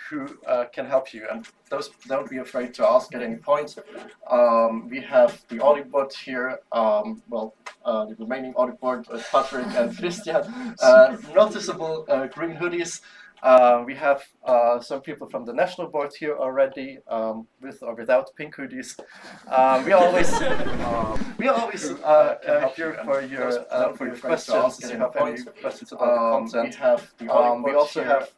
who can help you, and don't be afraid to ask at any point. We have the audit board here, the remaining audit board with Patrick and Christian, noticeable green hoodies. We have some people from the national board here already, with or without pink hoodies. We always here for your questions. If you have any questions about the content, we also have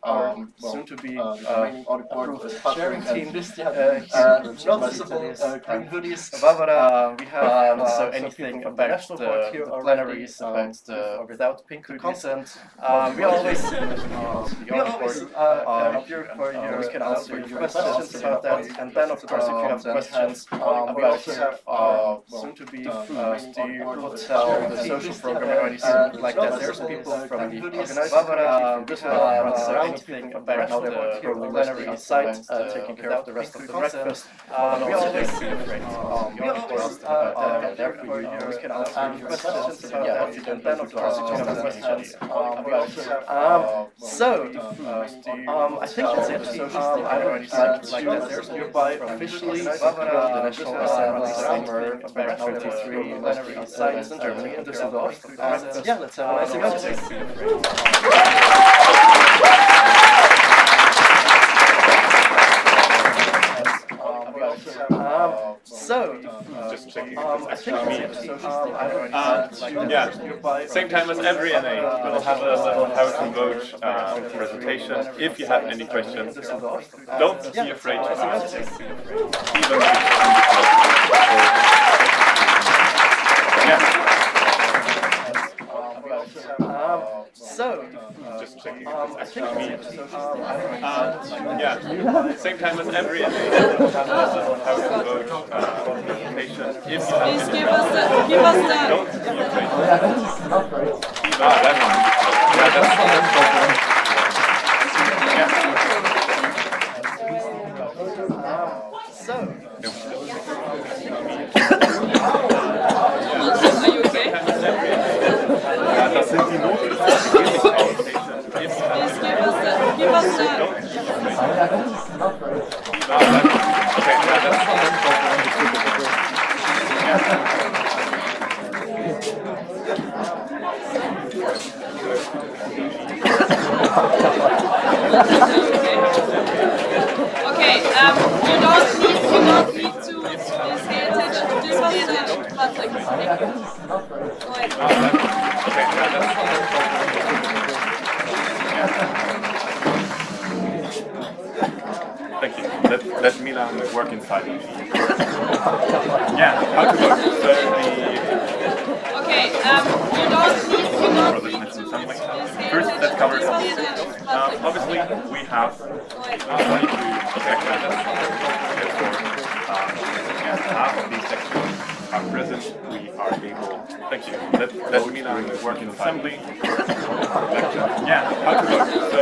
soon to be approved sharing team. Noticeable green hoodies. We have so anything about the national board here plenaries, about or without pink hoodies. We always here for your, we can answer your questions about that, and then of course if you have questions, we also have soon to be food, the hotel, the social program, or anything like that. There's people from the organizing this will so anything about the plenary site, taking care of the rest of the breakfast. We always therefore you can answer your questions about that, and then of course if you have questions, we also have so I think that's it. I would like to hereby officially the National Assembly Summer 2023 plenary sites in Germany in Düsseldorf. And yeah, let's have a nice event. Just checking. I think Same time as every NA, we'll have a little how to vote presentation. If you have any questions, don't be afraid to ask. Even just checking. I think same time as every NA, we'll have a little how to vote presentation. If you have please give us the don't be afraid to ask. Are you okay? Please give us the Okay, you don't need to pay attention to this one, but like, go Thank you. Let Milan work inside. Yeah, how to vote. So okay, you don't need to first, let's cover obviously, we have 22 sections. And half of these sections are present. We are able. Thank you. Let Milan work in assembly. Yeah, how to vote. So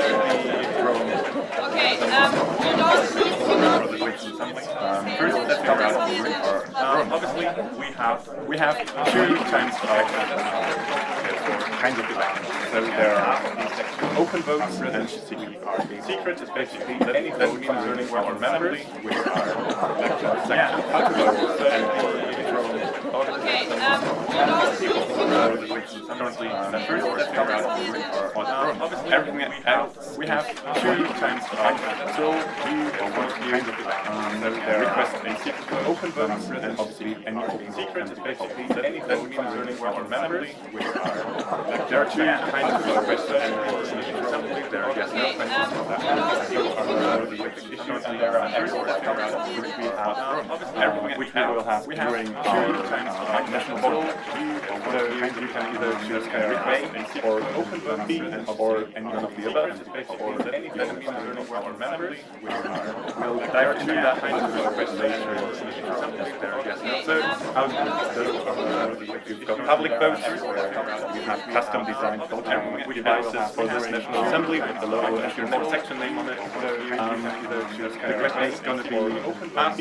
okay, you don't first, let's cover obviously, we have 2 times kinds of elections. So there are open votes and secret is basically that means concerning our members with our election section. How to vote okay, currently first let's cover obviously everything else. We have 2 times so you kinds of elections. So there request a secret open vote and obviously any open secret is basically that means concerning our members with our election. There are 2 kinds of questions and assembly. There are yes no questions. Which we will have during our national vote. So you can either choose request or open vote or any one of the above, or anything concerning our members. We'll dive into that kind of request later. So you've got public votes, you have custom designed devices for this National Assembly with the logo and your section name on it. The question is going to be pass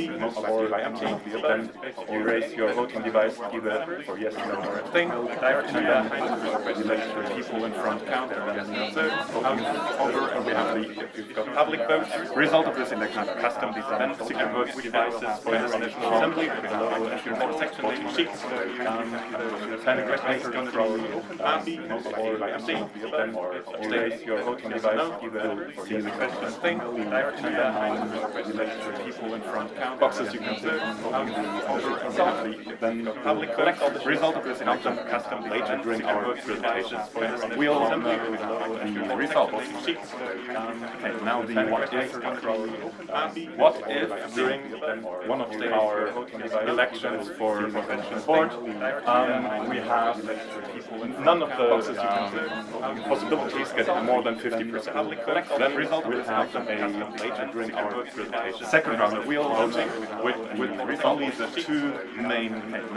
or empty. Then you raise your voting device either for yes, no, or thing, and then the people in front count. So over, and we have we've got public votes. Result of this election is custom then secret votes devices for the National Assembly. Below section name sheets. Then the question is going to be party or MC. Then place your voting device. You will see the question thing. And then people in front count. Boxes you can see. Over, and we have then public collect all the result of this election custom later during our presentation. We'll the result of the sheets. Okay, now the what if during one of our elections for convention board we have none of the possibilities get more than 50%. Then we'll have a later during our presentation second round of voting with only the two main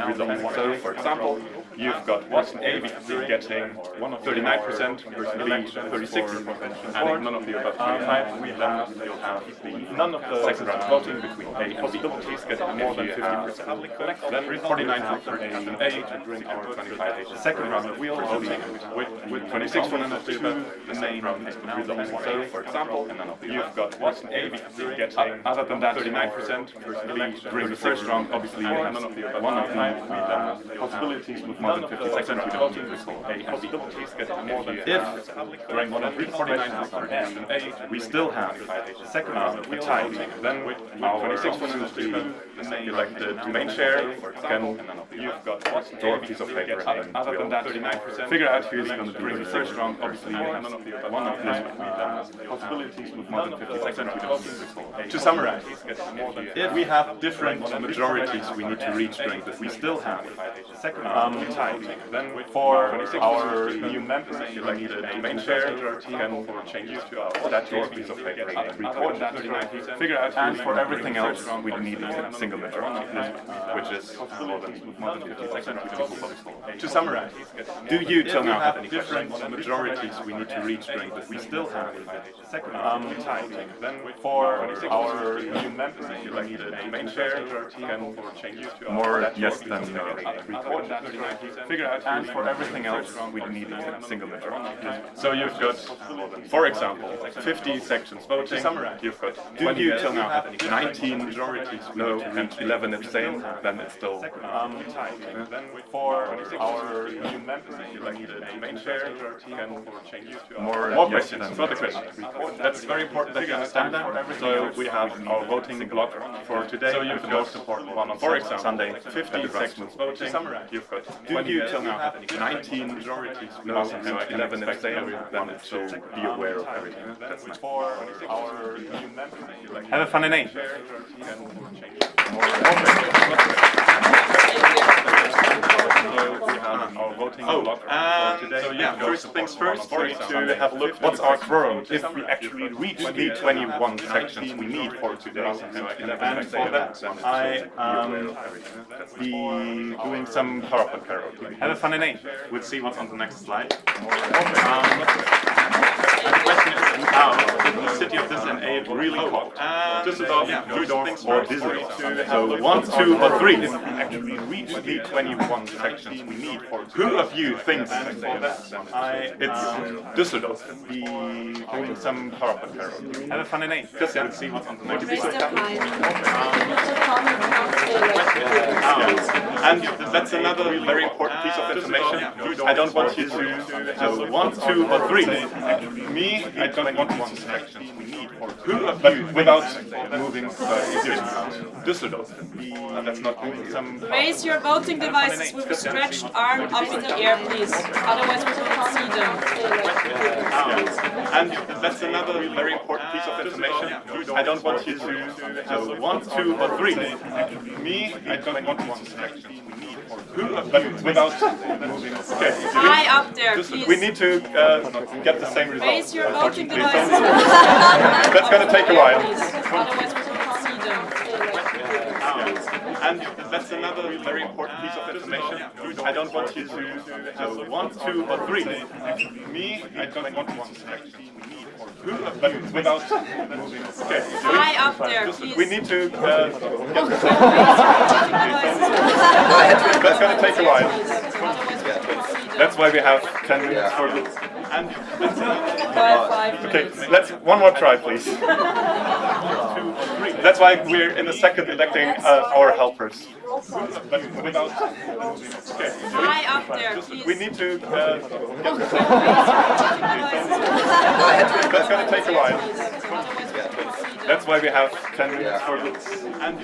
results. So for example, you've got person A getting 39%, person B 36%, and none of the above 25. You'll have none of the second round voting between A possibilities getting more than 50%. Then 49 for person A during our 25. Second round of voting with 26% of the two main results. So for example, you've got person A getting other than that 39%, person B during the first round. Obviously, none of the above 1 possibilities with more than 50% we don't use A possibilities getting more than if during one of the 49 we still have second round a tie, then with our 26% of the elected main chair can you've got draw a piece of paper and other than that 39% figure out who's going to be in the first round. Obviously, one of the possibilities with more than 50% we don't use A. To summarize, if we have different majorities we need to reach during this, we still have second round tie. Then for our new members, we need a main chair can change to our statute piece of paper and report that figure out. And for everything else, we need a single majority, which is more than 50%. To summarize, do you till now have any different majorities we need to reach during this? We still have second tie. Then for our new members, we need a main chair can change to more yes than report that figure out. And for everything else, we need a single majority. So you've got, for example, 50 sections voting. You've got 20 till now have 19 majorities, no, and 11 abstain. Then it's still then for our new members, we need a main chair can change to more questions. Further questions. That's very important that you understand that. So we have our voting block for today. So you've got one on, for example, Sunday, 50 sections voting. You've got 20 till now have 19 majorities, no, and 11 abstain. Then it will be aware of everything. That's nice. For our new members, have a funny name. Our voting block today. So yeah, first things first, we need to have a look what's our quorum if we actually reach the 21 sections we need for today. And for that, I be doing some PowerPoint karaoke. Have a funny name. We'll see what's on the next slide. And the question is, how is the city of Düsseldorf really called? Düsseldorf, Düsseldorf, or Düsseldorf. So 1, 2, or 3 if we actually reach the 21 sections we need for today. Who of you thinks it's Düsseldorf? Be doing some PowerPoint karaoke. Have a funny name. Christian, let's see what's on the next slide. And that's another very important piece of information. I don't want you to know 1, 2, or 3. Me, I don't want one section. Who of you, without moving, it's Düsseldorf. That's not moving some. Raise your voting devices with a stretched arm up in the air, please. Otherwise, we cannot see them. And that's another very important piece of information. I don't want you to know 1, 2, or 3. Me, I don't want one section. Who of you, without moving. Okay. High up there, please. We need to get the same result. Raise your voting devices. That's going to take a while. Otherwise, we cannot see them. And that's another very important piece of information. I don't want you to know 1, 2, or 3. Me, I don't want one section. Who of you, without moving. Okay. High up there, please. We need to get the same. That's going to take a while. That's why we have 10 minutes for this. And okay, let's one more try, please. That's why we're in a second electing our helpers. But without. Okay. High up there, please. We need to get the That's going to take a while. That's why we have 10 minutes for this. And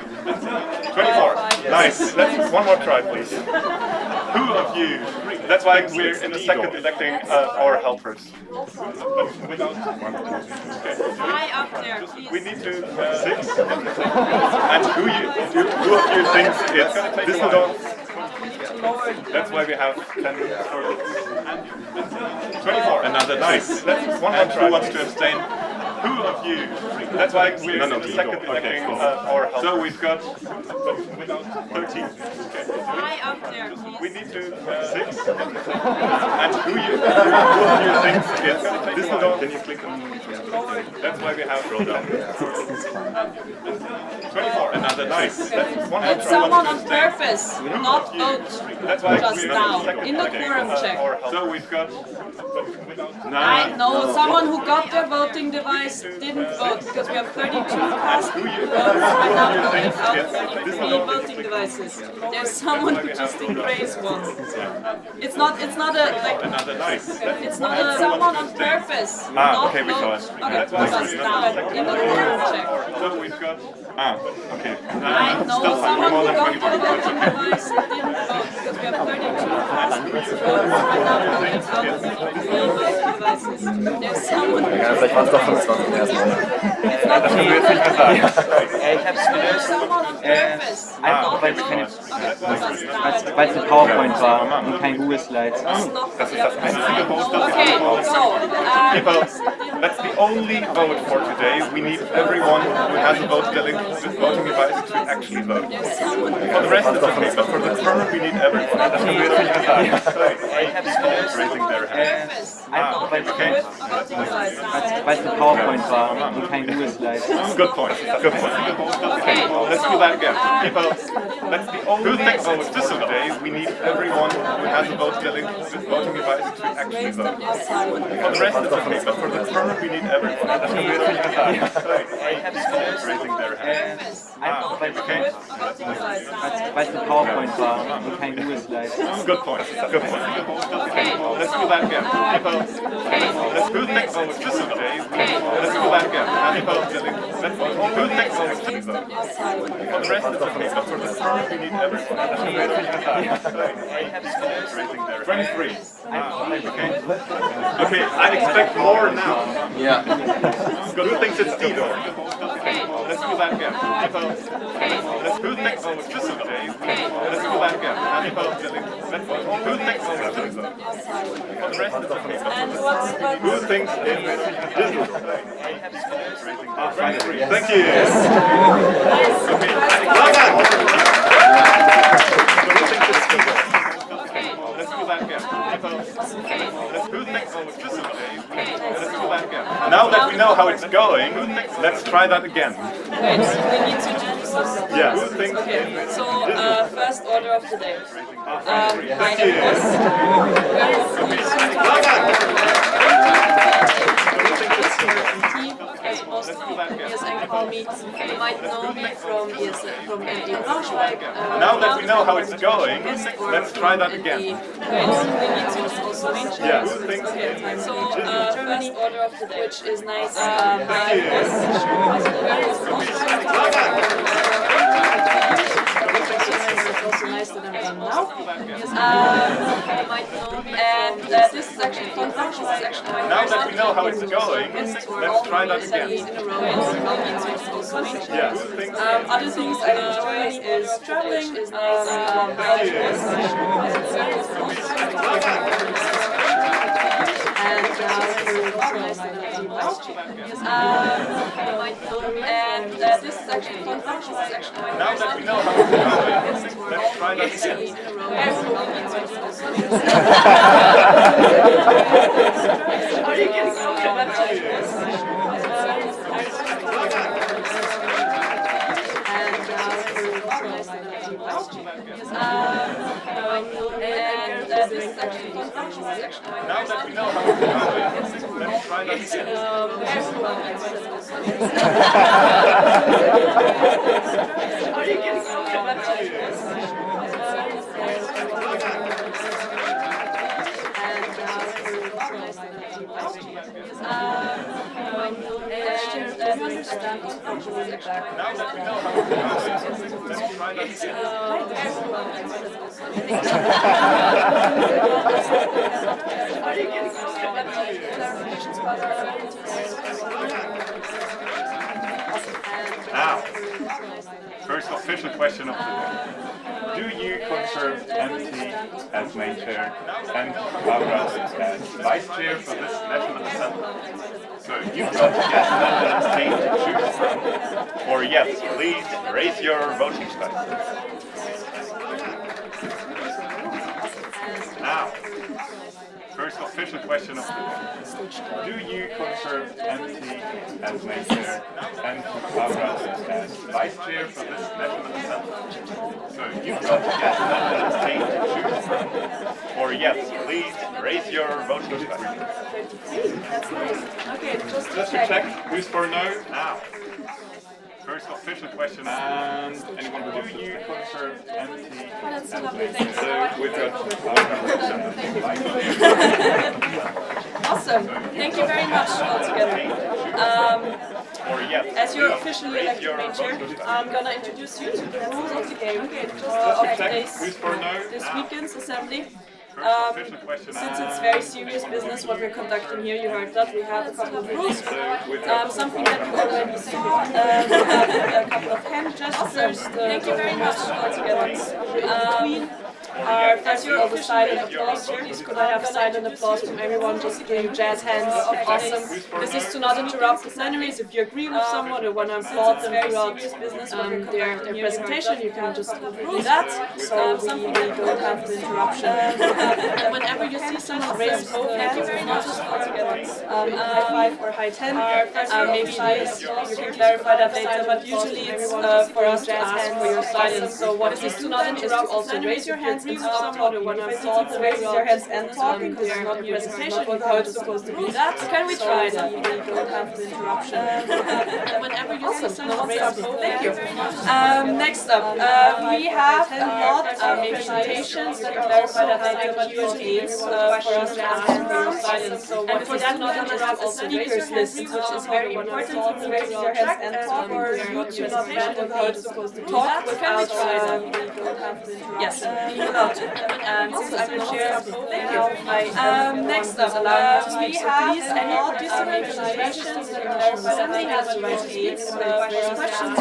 24. Nice. Let's one more try, please. Who of you? That's why we're in a second electing our helpers. But without. Okay. High up there, please. We need to 6. And who of you thinks it's Düsseldorf? That's why we have 10 minutes for this. And 24. Another nice. Let's one more try. Who wants to abstain? Who of you? That's why we're in the second electing our help. So we've got 13. Okay. High up there, please. We need to 6. And who of you thinks it's Düsseldorf? Can you click on? That's why we have roll down. 24. Another nice. That's one more It's try. someone on purpose, not vote That's why just we're now, second in the electing quorum check. our help. So we've got. I know someone who got their voting device didn't vote because we have 32 cast votes right now without 33 voting devices. There's someone who just erased one. It's not a like. Another nice. It's not a someone on purpose. Not okay, we saw it. vote. Okay, just now in the quorum check. So we've got. Okay. I know someone who got their voting device didn't vote because we have 32 cast votes right now without 33 voting devices. There's someone who Ja, just vielleicht waren es doch 25 im ersten Monat. It's not Das will jetzt nicht mehr sagen. Ich hab's gelöst, someone on purpose. einfach weil es keine, Okay, weil es ein PowerPoint war und kein Google Slides. Das ist das einzige Vote, das Okay, so, People, that's the only vote for today. We need everyone who has a voting device to actually vote. For the rest, it's okay, but for the term, we need everyone. Das können wir jetzt nicht mehr sagen. Ich hab's gelöst, Raising their hand. einfach weil Okay. es ein PowerPoint war und kein Google Slides. Good point. Good point. Okay, let's do that again. People, that's the only who thinks it's today. We need everyone who has a voting device to actually vote. For the rest, it's okay, but for the term, we need everyone. Das können wir jetzt nicht mehr sagen. Ich hab's gelöst, Raising their hand. einfach weil Okay. es ein PowerPoint war und kein Google Slides. Good point. Good point. Okay, let's do that again. People, let's who thinks it's today. Let's do that again. People, who thinks it's today. For the rest, it's okay, but for the term, we need everyone. Das können wir jetzt nicht mehr sagen. Ich hab's gelöst, Raising their hand. 23. Okay. Okay, I expect more now. Ja. Good. Who thinks it's Tito? Okay, let's do that again. People, who thinks it's today. Let's do that again. People, who thinks it's today. For the rest, it's okay. Who thinks it's Disney? Thank you. Okay. Well done. Who thinks it's Tito? Okay, let's do that again. People, who thinks it's Disney? Let's do that again. Now that we know how it's going, let's try that again. Wait, we need to do some. Yeah. Who thinks Okay, so first order of the day. Thank you. As most of ESN call me, you might know me from ESN, from MD Braunschweig. Now that we know how it's going, let's try that again. Wait, we need to also change. Yeah. Who thinks Okay, so first order of the day, which is nice. It's also nice that I'm done now. You might know me, and this is actually fun function. This is actually my Now first that we know how it's going, let's try that again. in a row. It's also change. Yeah. Who thinks Other things I enjoy is traveling, is and this is actually fun function. This is actually my Now that we know how it's going, let's try that again. Are you getting and this is actually Now that we know how to do it, let's try that again. Now that we know how to do it, let's try that again. Now, first official question of the day. Do you consider MT as main chair and Barbara as vice chair for this National Assembly? So you've got to guess that abstain to choose from. Or yes, please raise your voting dice. Now, first official question of the day. Do you consider MT as main chair and Barbara as vice chair for this National Assembly? So you've got to guess that abstain to choose from. Or yes, please raise your voting dice. Okay, Just to check who's for no now. First official question, and anyone who do you consider MT as main chair? So we've got awesome. Thank you very much all together. As your officially elected main chair, I'm gonna introduce you to the rules of the game of this weekend's assembly. Since it's very serious business what we're conducting here, you heard that, we have a couple of rules. Something that you already saw, we have a couple of hand gestures. Thank you very much all together. As your silent applause here, could I have a silent applause from everyone just doing jazz hands? Awesome. This is to not interrupt the plenaries. If you agree with someone or want to applaud them throughout this business, their presentation, you can just do that. So we don't have the interruption. Whenever you see someone raise both hands, not just all together, high five or high 10. Maybe you can clarify that later, but usually it's for us to ask for your silence. So what is to not interrupt, also raise your hands. Raise your hands and talk, because it's not your presentation, how it's supposed to be that. Can we try that? We don't have the interruption. Whenever you see someone raise both, thank you. Next up, we have a lot of presentations that clarify that later, but usually it's for us to ask for your silence. So and for that, we're going to have a speakers list, which is very important to raise your hands and talk, or you to not random how it's supposed to talk without yes. Next up, next up, we have all different presentations that somebody has to raise questions,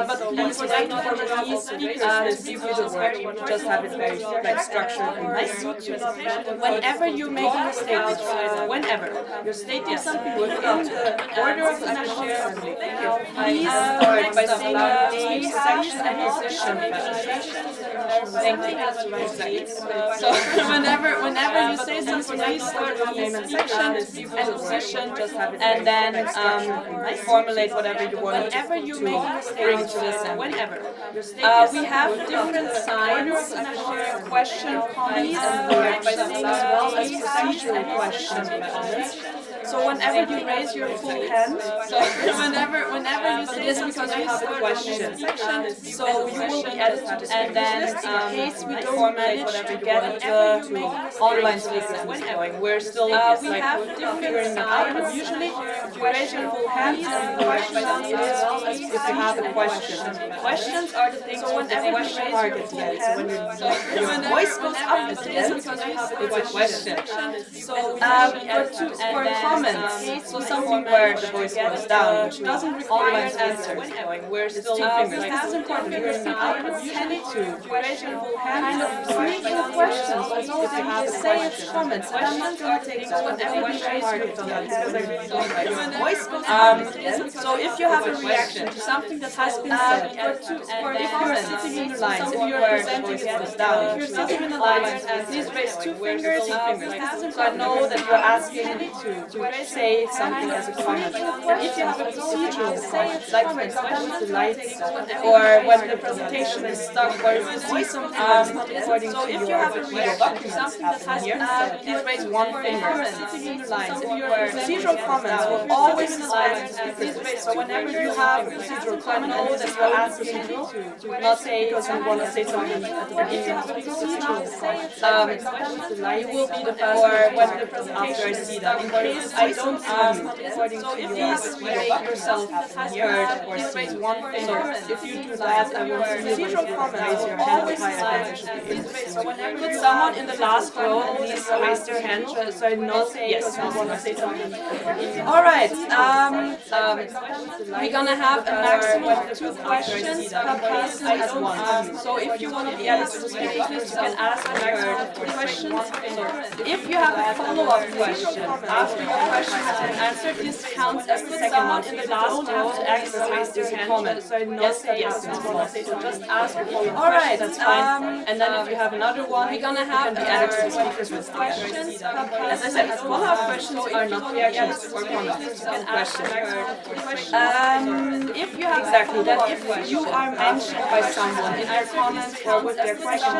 but please, without not these speakers, give you the word, just have it very structured and nice. Whenever you make a statement, whenever you're stating something within the order of the National Assembly, please start by saying name, section, and position. Thank you. So whenever you say something, please start with name and section and position, and then formulate whatever you want. Whenever you make a statement to this, whenever we have different signs for question, comments, and word by saying as well as procedural questions and comments. So whenever you raise your full hand, so whenever you say this because you have a question, so you will be edited, and then in case we don't manage to get the online system going, we're still we have figuring that out. But usually, you raise your full hand and by saying as well as if you have a question. Questions are the things with the question mark at the end. So when your voice goes up at the end, it's a question. So for comments, so something where the voice goes down, which doesn't require an answer. We're still this is important. You're in the out of usually to raise your full hand. Kind of sneaky questions. If you say it's comments, and I'm not going to take so whenever you raise your full hand, voice goes up. So if you have a reaction to something that has been said, if you're sitting in the lines, if you're presenting it goes down, if you're sitting in the lines, please raise two fingers. So I know that you're asking to say something as a comment. And if you have a procedural comment, like for example the lights, or when the presentation is stuck, or if you see something that's not according to your documents happening here, please raise one finger. If your procedural comments will always please raise. So whenever you have a procedural comment, know that you're asked procedural, not say because you want to say something at the beginning of the procedural comment. You will be the first one when the presentation is stuck. In case I don't see you according to your make yourself heard, or raise one finger. If you do that, I will see you procedural comment. Raise your hand with high attention. So whenever put someone in the last row, please raise their hand so I know yes, you want to say something. All right. We're gonna have a maximum of 2 questions per person at once. So if you want to be asked to speak English, you can ask a maximum of 2 questions. If you have a follow-up question after your question has been answered, this counts as the second one. In the last row, to raise their hand. So I know that yes, so just ask a follow-up question. That's fine. And then if you have another one, we're gonna have the added speakers with questions. As I said, follow-up questions are not reactions or questions. If you have exactly that, if you are mentioned by someone in their comments or with their question,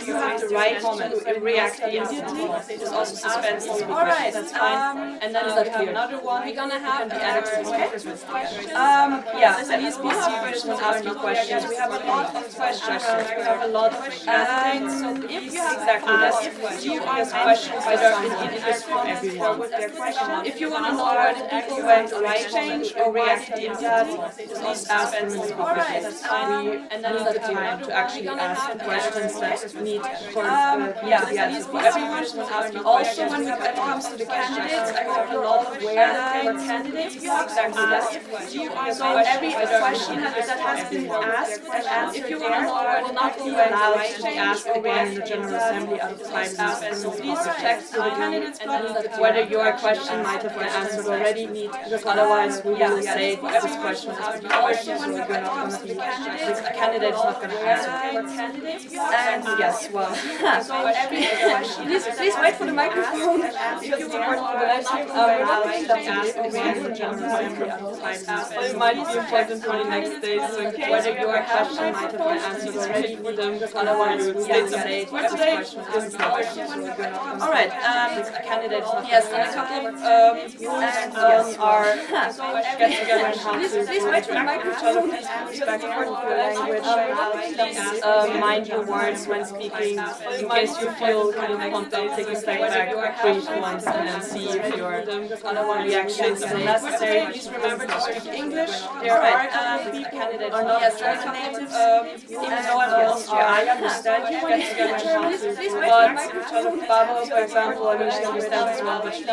you have the right to react immediately. It's also suspenseful. All right, that's fine. And then if you have another one, we're gonna have the added speakers with questions. Yeah, please be serious when asking questions. We have a lot of questions. We have a lot of candidates. So if you have exactly that, if you are questions either in this comments or with their question, if you want to know whether people went on exchange or reacted immediately, please ask them in the question. That's fine. And then the time to actually ask the questions that need for the answers for everyone. Also, when it comes to the candidates, I have a lot of candidates. Exactly that. So every question that has been asked and answered, if you want to know, will not be allowed to be asked again in the General Assembly out of 5 minutes. So please check through the candidates club whether your question might have been answered already, because otherwise we will say this question has been covered, so we're not going to be the candidate is not going to answer. And yes, well, please wait for the microphone because it's important for the live stream. We're not going to ask again in the General Assembly out of 5 minutes, but it might be important for the next days. So in case whether your question might have been answered already for them, otherwise we will say this question has been covered, so we're going not. All right, candidates. Yes, and a couple of are get together and how to please wait for the microphone. Respect for language. Please mind your words when speaking. In case you feel kind of want to take a step back, breathe once, and then see if your reactions are necessary. Please remember to speak English. There are candidates are not German natives. Even though I'm Austria, I understand you get together and how to. But Barbara, for example, I mean, she understands as well, but she's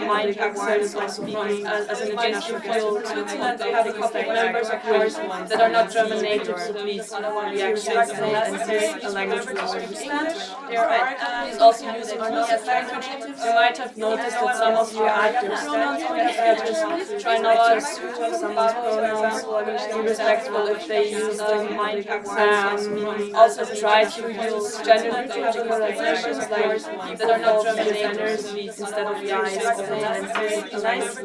mind your words when speaking as an international field. Switzerland, they have a couple of members of course that are not German natives, so please reactions and use a language we all understand. Please also use inclusive language. You might have noticed that some of you add their pronouns on the pages. Try not to assume someone's pronouns. Be respectful if they use them. Mind your words. Also try to use gender neutral generalizations like that are not German natives instead of guys. Nice.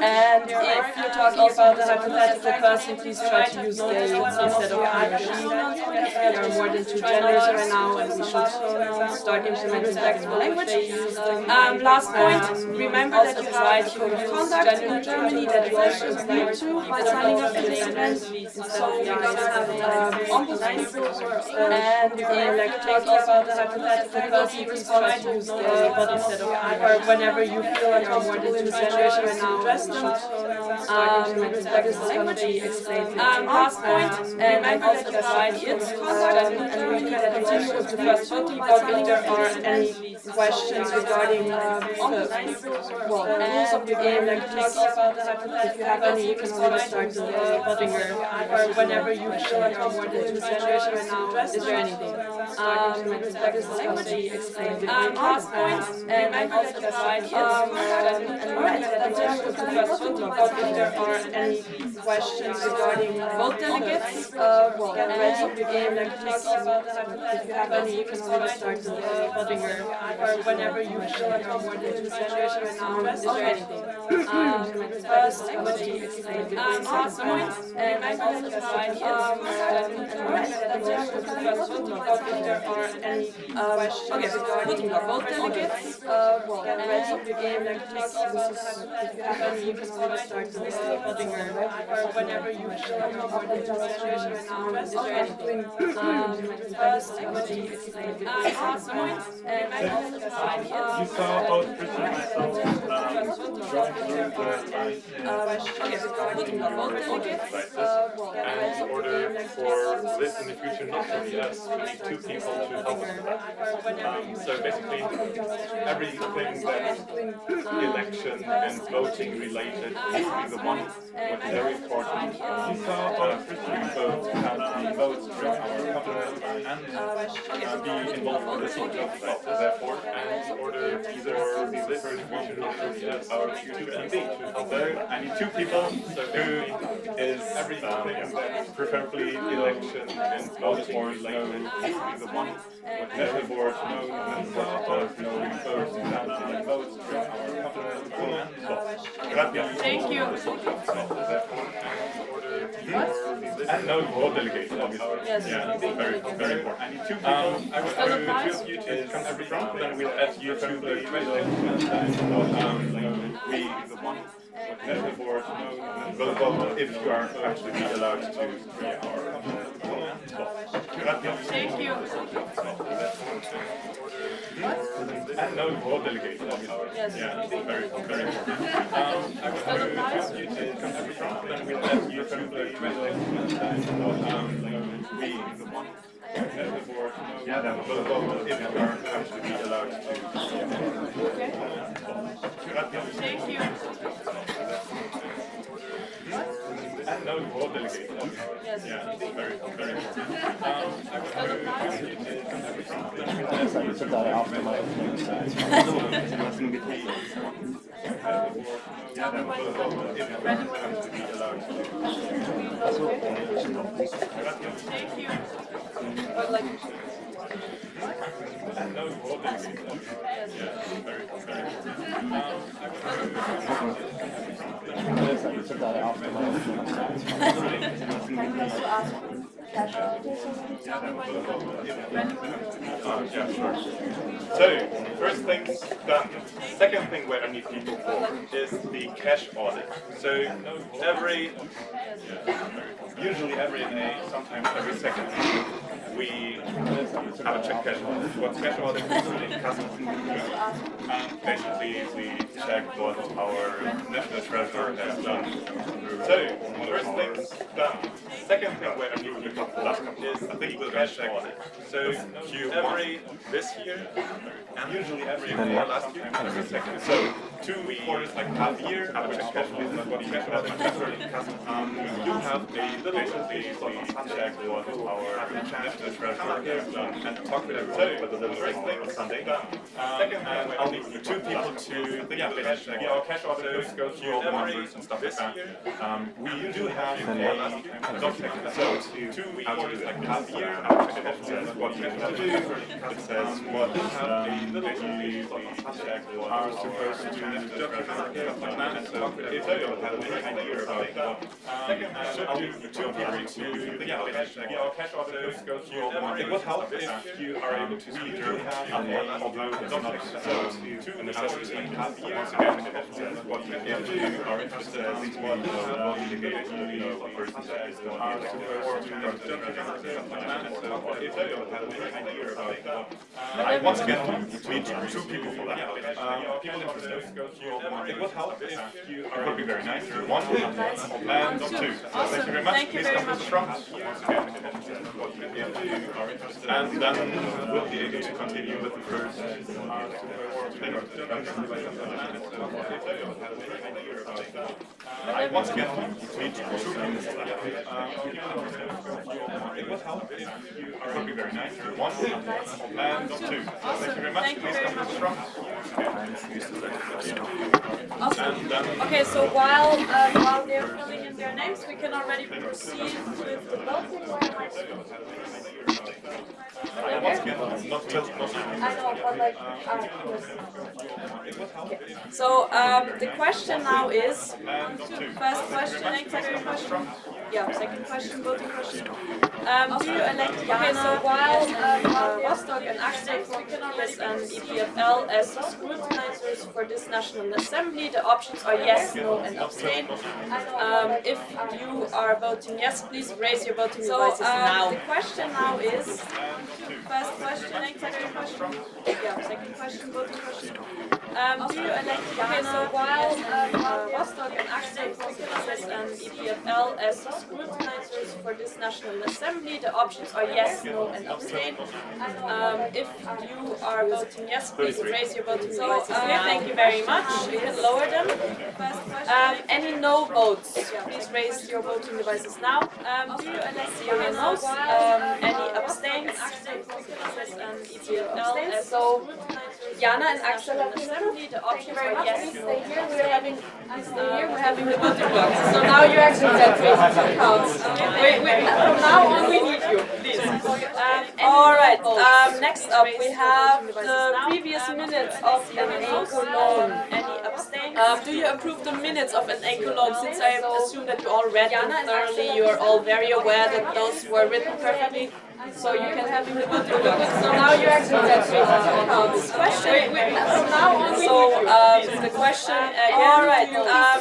And if you're talking about a hypothetical person, please try to use they instead of he or she. There are more than 2 genders right now, and we should start implementing respectful language. Last point, remember that you have a code of conduct in Germany that you also agree to by signing up to this event. So we're going to have ombudsman, and like talking about a hypothetical person, please try to use they but instead of or whenever you feel uncomfortable in the situation right now, address them. That is going to be explained. Last point, and I'm also decided and we can continue with the first voting vote if there are any questions regarding the rules of the game, like talking about the hypothetical. If you have any, you can always start the finger or whenever you feel uncomfortable in the situation right now, is there anything? that is already explained. Last point, and I also provide if there are any questions regarding vote delegates, get ready again, like talking about if you have any, you can always start to finger, or whenever you feel like you're more into the situation right now, is there anything? That is already explained. Last point, and I also provide if there are any questions regarding vote delegates, get ready again, like talking about if you have any, you can always start to finger, or whenever you feel like you're more into the situation right now, is there anything? That is already explained. Last point, and I also provide You saw both Christian and myself going through the and in order for this in the future not to be us, we need two people to help us with that. So basically, everything that's election and voting related needs to be the one with very important. You saw Christian both have the votes from our company and be involved in the sort of therefore, and in order for this institution not to be us, our future MD. So I need two people who is preferably election and voting related needs to be the one with very important. Thank you. And no vote delegate, obviously. Yes. Yeah, very, very important. I need two people. I will choose you to come to the front, then we'll add you to the question. We, the one with very important, will vote if you are actually not allowed to be our. Thank you. And no vote delegate, obviously. Yes. Yeah, very, very important. I will choose you to come to the front, then we'll add you to the question. We, the one yeah, that will vote if you are actually not allowed to. Thank you. And no vote delegate. Yes. Yeah, very, very important. I will choose you to come to the front, then we'll add you to the yeah, that will vote if you are actually not allowed to. Thank you. But like, And no vote delegate. Yeah, very, very yeah, sure. So, first thing's done. Second thing where I need people for is the cash audit. So, usually every day, sometimes every second week, we have a check cash audit. What's cash audit? Basically, we check what our national treasurer has done. So, first thing's done. Second thing where I need people for is the cash audit. So, this year, and usually every year, last year, every second. So, 2 quarters, like half a year, have a check cash audit. We do have a little check what our national treasurer has done and talk with everybody about the first thing on Sunday. Second thing, I'll need 2 people to our cash auditors go through all the numbers and stuff like that. We do have a document, so 2 quarters, like half a year, it says what we have to do. It says what we have a little check what are supposed to do stuff like that. So if you don't have any idea about what I'll need 2 people to our cash auditors go through all the numbers. It would help if you are able to speak through although it's not so in the sessions like half a year ago, what if you are interested in what a person says are supposed to do stuff like that. So if you don't have any idea about what once again we need 2 people for that. People interested go through all the numbers. It would help if you are able to be very nice. 1 and 2. So thank you very much. thank you very much. And then we'll be able to continue with the first once again, meet two things. It would help if you are working very nice. One and two. Thank you very much. Thank you very much. Awesome. And then Okay, so while they're filling in their names, we can already proceed with the voting. once again, not I know, but like, So the question now is, first question, second question, yeah, second question, voting question. Do you elect Jana, Rostock and Axel from PS and EPFL as scrutinizers for this National Assembly? The options are yes, no and abstain. If you are voting yes, please raise your voting devices now. The question now is, first question, second question, yeah, second question, voting question. Do you elect Jana, Rostock and Axel from PS and EPFL as scrutinizers for this National Assembly? The options are yes, no and abstain. If you are voting yes, please raise your voting devices now. Thank you very much. You can lower them. Any no votes? Please raise your voting devices now. Do you elect Jana no's? Any abstains? so Jana and Axel have been Assembly, the options are yes, no. we're having the voting box. So now you're actually that counts. From now on we need you, please. Alright, next up we have the previous minutes of NA Cologne. Any abstains? Do you approve the minutes of NA Cologne? Since I assume that you all read them thoroughly, you are all very aware that those were written perfectly. So you can have the voting box. So now you're actually that counts. Question. From now on we So need you. the question again. Alright,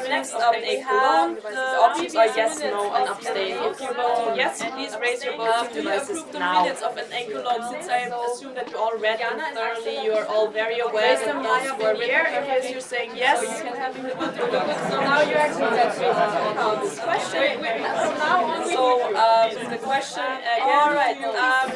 next up we have the options are yes, no and abstain. If you vote yes, please raise your voting devices now. Minutes of NA Cologne. Since I assume that you all read them thoroughly, you are all very aware that those were written perfectly. You're saying yes. So you can have the voting box. So now you're actually that counts. Question. From now on we So need you. the question again. Alright,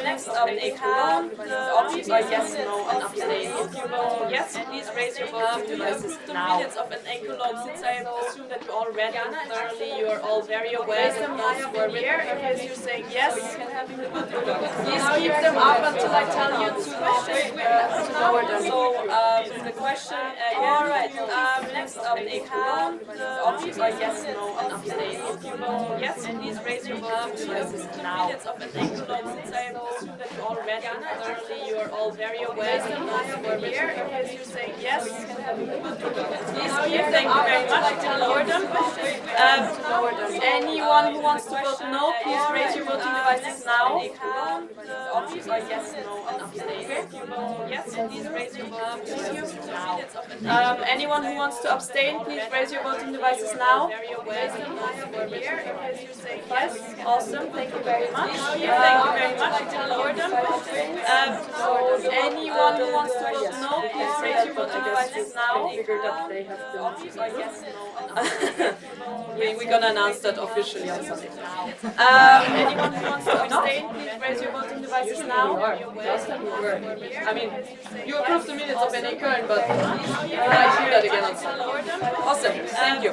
next up we have the options are yes, no and abstain. If you vote yes, please raise your voting devices now. Minutes of NA Cologne. Since I assume that you all read them thoroughly, you are all very aware that those were written perfectly. You're saying yes. So you can have the voting box. Please keep them up until I tell you to lower them. So the question again. Alright, next up we have the options are yes, no and abstain. If you vote yes, please raise your voting devices now. Minutes of NA Cologne. Since I assume that you all read them thoroughly, you are all very aware that those were written perfectly. You're saying yes. Please keep them up until I tell lower them. Anyone who wants to vote no, please raise your voting devices now. The options are yes, no, and abstain. If you vote yes, please raise your voting devices now. Anyone who wants to abstain, please raise your voting devices now. Yes, awesome. Thank you very much. Thank you very much. You can lower them. Anyone who wants to vote no, please raise your voting devices now. The options are yes, no, and abstain. We're gonna announce that officially on Sunday. Anyone who wants to abstain, please raise your voting devices now. I mean, you approved the minutes of NA Köln, but you might hear that again on Sunday. Awesome, thank you.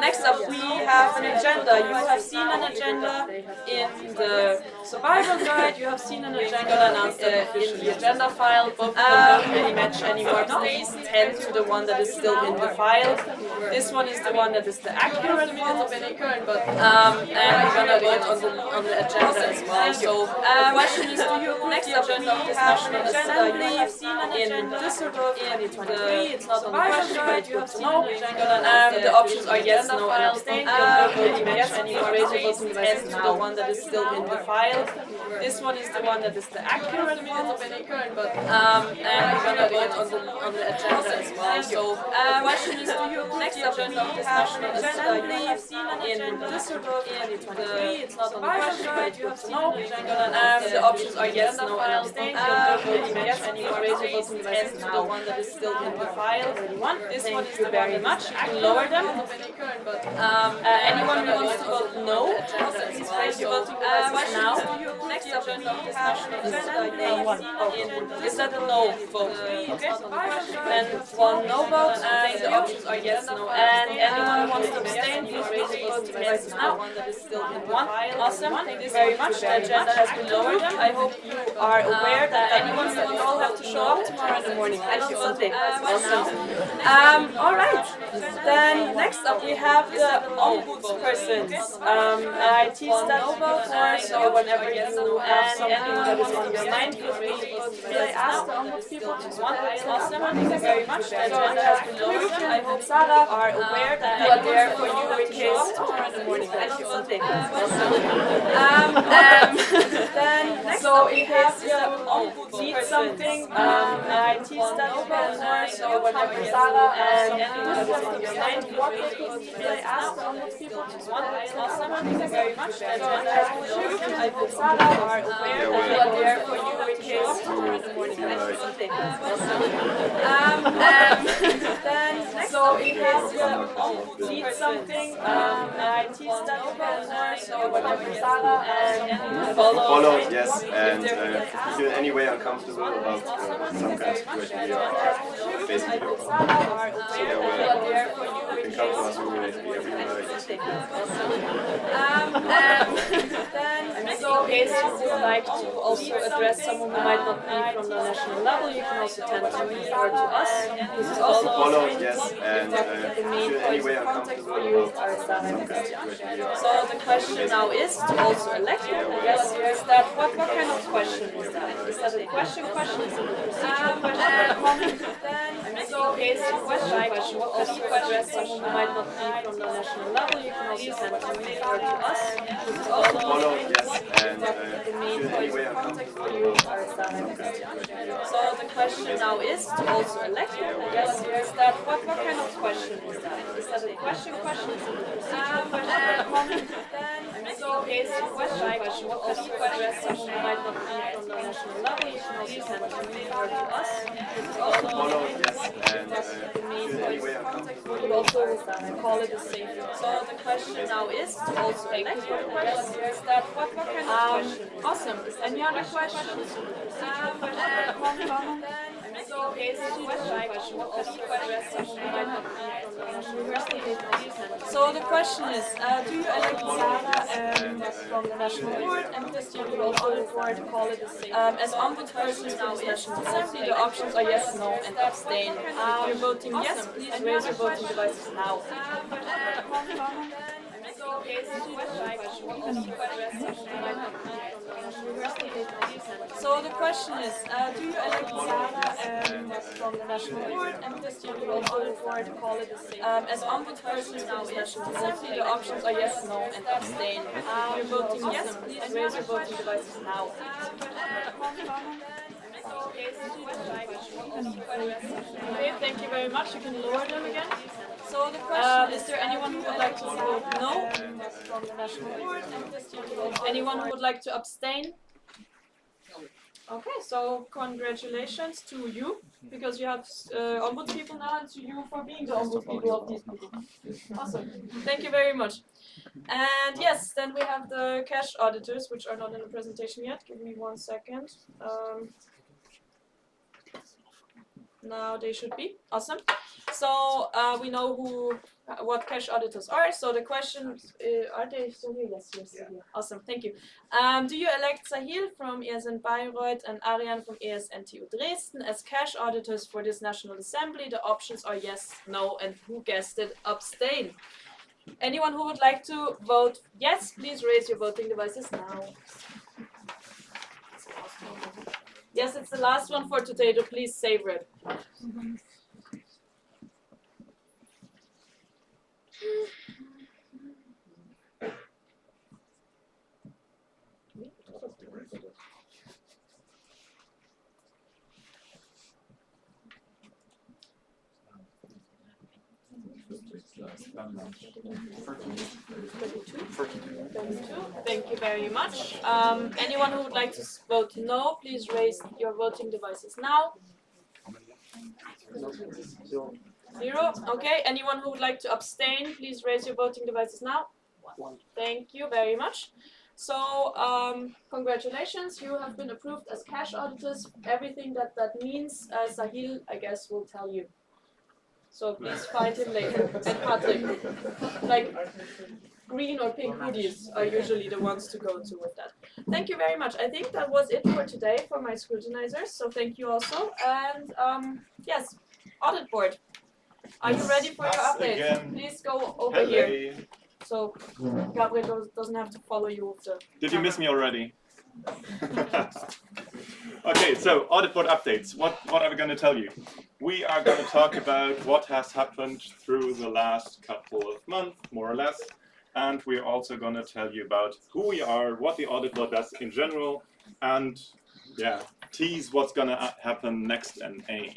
Next up, we have an agenda. You have seen an agenda in the survival guide. You have seen an agenda announced in the agenda file. Both of them don't really match anymore. Please tend to the one that is still in the file. This one is the one that is the accurate one of NA Köln, but and we're gonna do it on the agenda as well. So the question is, do you next up we have an agenda? You have seen an agenda in Düsseldorf 2023. It's not on the question, but it's good to know. The options are yes, no, and abstain. Don't really match anymore. Raise your voting devices to the one that is still in the file. This one is the one that is the accurate one of NA Köln, but and we're gonna do it on the agenda as well. So the question is, do you next up we have an assembly in Düsseldorf in 2023. It's not on the question, but it's good to know. The options are yes, no, and abstain. Yes, anyone raise your voting devices now. The one that is still in the file. Thank you very much. You can lower them. Anyone who wants to vote no, please raise your voting devices now. Next up we have an assembly. Is that a no vote? Okay. Then one no vote. The options are yes, no, and anyone who wants to abstain, please raise your voting devices now. One. Awesome. Thank you very much. The agenda has been lowered. I hope you are aware that anyone that we all have to show up tomorrow in the morning. Thank you, Sunday. Awesome. All right. Then next up we have the ombudspersons. I teach that before, so whenever you have something that is on your mind, I ask the ombudspeople to one. Awesome. Thank you very much. The agenda has been lowered. I hope Sarah are aware that you are there for you in case tomorrow in the morning. Thank you, Sunday. Then next up we have the need something. I teach that before, so whenever Sarah and that is on your mind, I ask the ombudspeople to one. Awesome. Thank you very much. The agenda has been lowered. I hope Sarah are aware that you are there for you in case tomorrow in the morning. Thank you, Sunday. Then so we have the need something. I teach that before, so whenever Sarah and Follow, yes, and if you feel in any way uncomfortable about some kind of situation, we are basically open. So you can come to us, we will be everywhere. So in case you would like to also address someone who might not be from the national level, you can also tend to me or to us. This is also Follow, yes, and the if you main feel in any points way of contact uncomfortable for you about are Sarah some and kind of situation, we are So the question now is to also elect them. Yes, is that what kind of question is that? Is that a question? Is it a procedural question or a comment? So in case you would like to also address someone who might not be from the national level, you can also tend to me or to us. This is also follow, yes, and the main if you feel in any points way of contact uncomfortable for you about are Sarah some and kind of situation, we are So the question now is to also elect them. Yes, is that what kind of question is that? Is that a question? Is it a procedural question or a comment? So in case you would like to also address someone who might not be from the national level, you can also tend to me or to us. This is also follow, yes, and the main if you feel in any points way of contact for uncomfortable you also call it a safe. So the question now is to also elect them. Yes, is that what kind of question? Awesome. Any other questions? So in case you would like to also address someone who might not be from the national level. So the question is, do you elect Sarah from the national board and Christian will also report call it a safe? As ombudsperson now is national assembly, the options are yes, no, and abstain. If you're voting yes, please raise your voting devices now. So in case you would like to also address someone who might not be from the national level. So the question is, do you elect Sarah from the national board and Christian will also report call it a safe? As ombudsperson now is national assembly, the options are yes, no, and abstain. If you're voting yes, please raise your voting devices now. Okay, thank you very much. You can lower them again. So the question is there anyone who would like to vote no from the national board? Anyone who would like to abstain? Okay, so congratulations to you, because you have ombuds people now, and to you for being the ombuds people of these people. Awesome. Thank you very much. And yes, then we have the cash auditors, which are not in the presentation yet. Give me 1 second. Now they should be. Awesome. So we know what cash auditors are. So the question, are they still here? Yes, yes, yeah. Awesome, thank you. Do you elect Sahil from ESN Bayreuth and Ariane from ESNTU Dresden as cash auditors for this National Assembly? The options are yes, no, and who guessed it, abstain. Anyone who would like to vote yes, please raise your voting devices now. Yes, it's the last one for today, so please savor it. Thank you very much. Anyone who would like to vote no, please raise your voting devices now. 0. Okay. Anyone who would like to abstain, please raise your voting devices now. 1. Thank you very much. So, congratulations, you have been approved as cash auditors. Everything that means, Sahil, I guess, will tell you. So please find him later. And Patrick, like green or pink hoodies are usually the ones to go to with that. Thank you very much. I think that was it for today for my scrutinizers. So thank you also. And yes, audit board. Are you ready for your update? Again. Please go over here. So Gabriel doesn't have to follow you with the Did you miss me already? Okay, so audit board updates. What are we going to tell you? We are going to talk about what has happened through the last couple of months, more or less. And we're also going to tell you about who we are, what the audit board does in general, and yeah, tease what's going to happen next NA.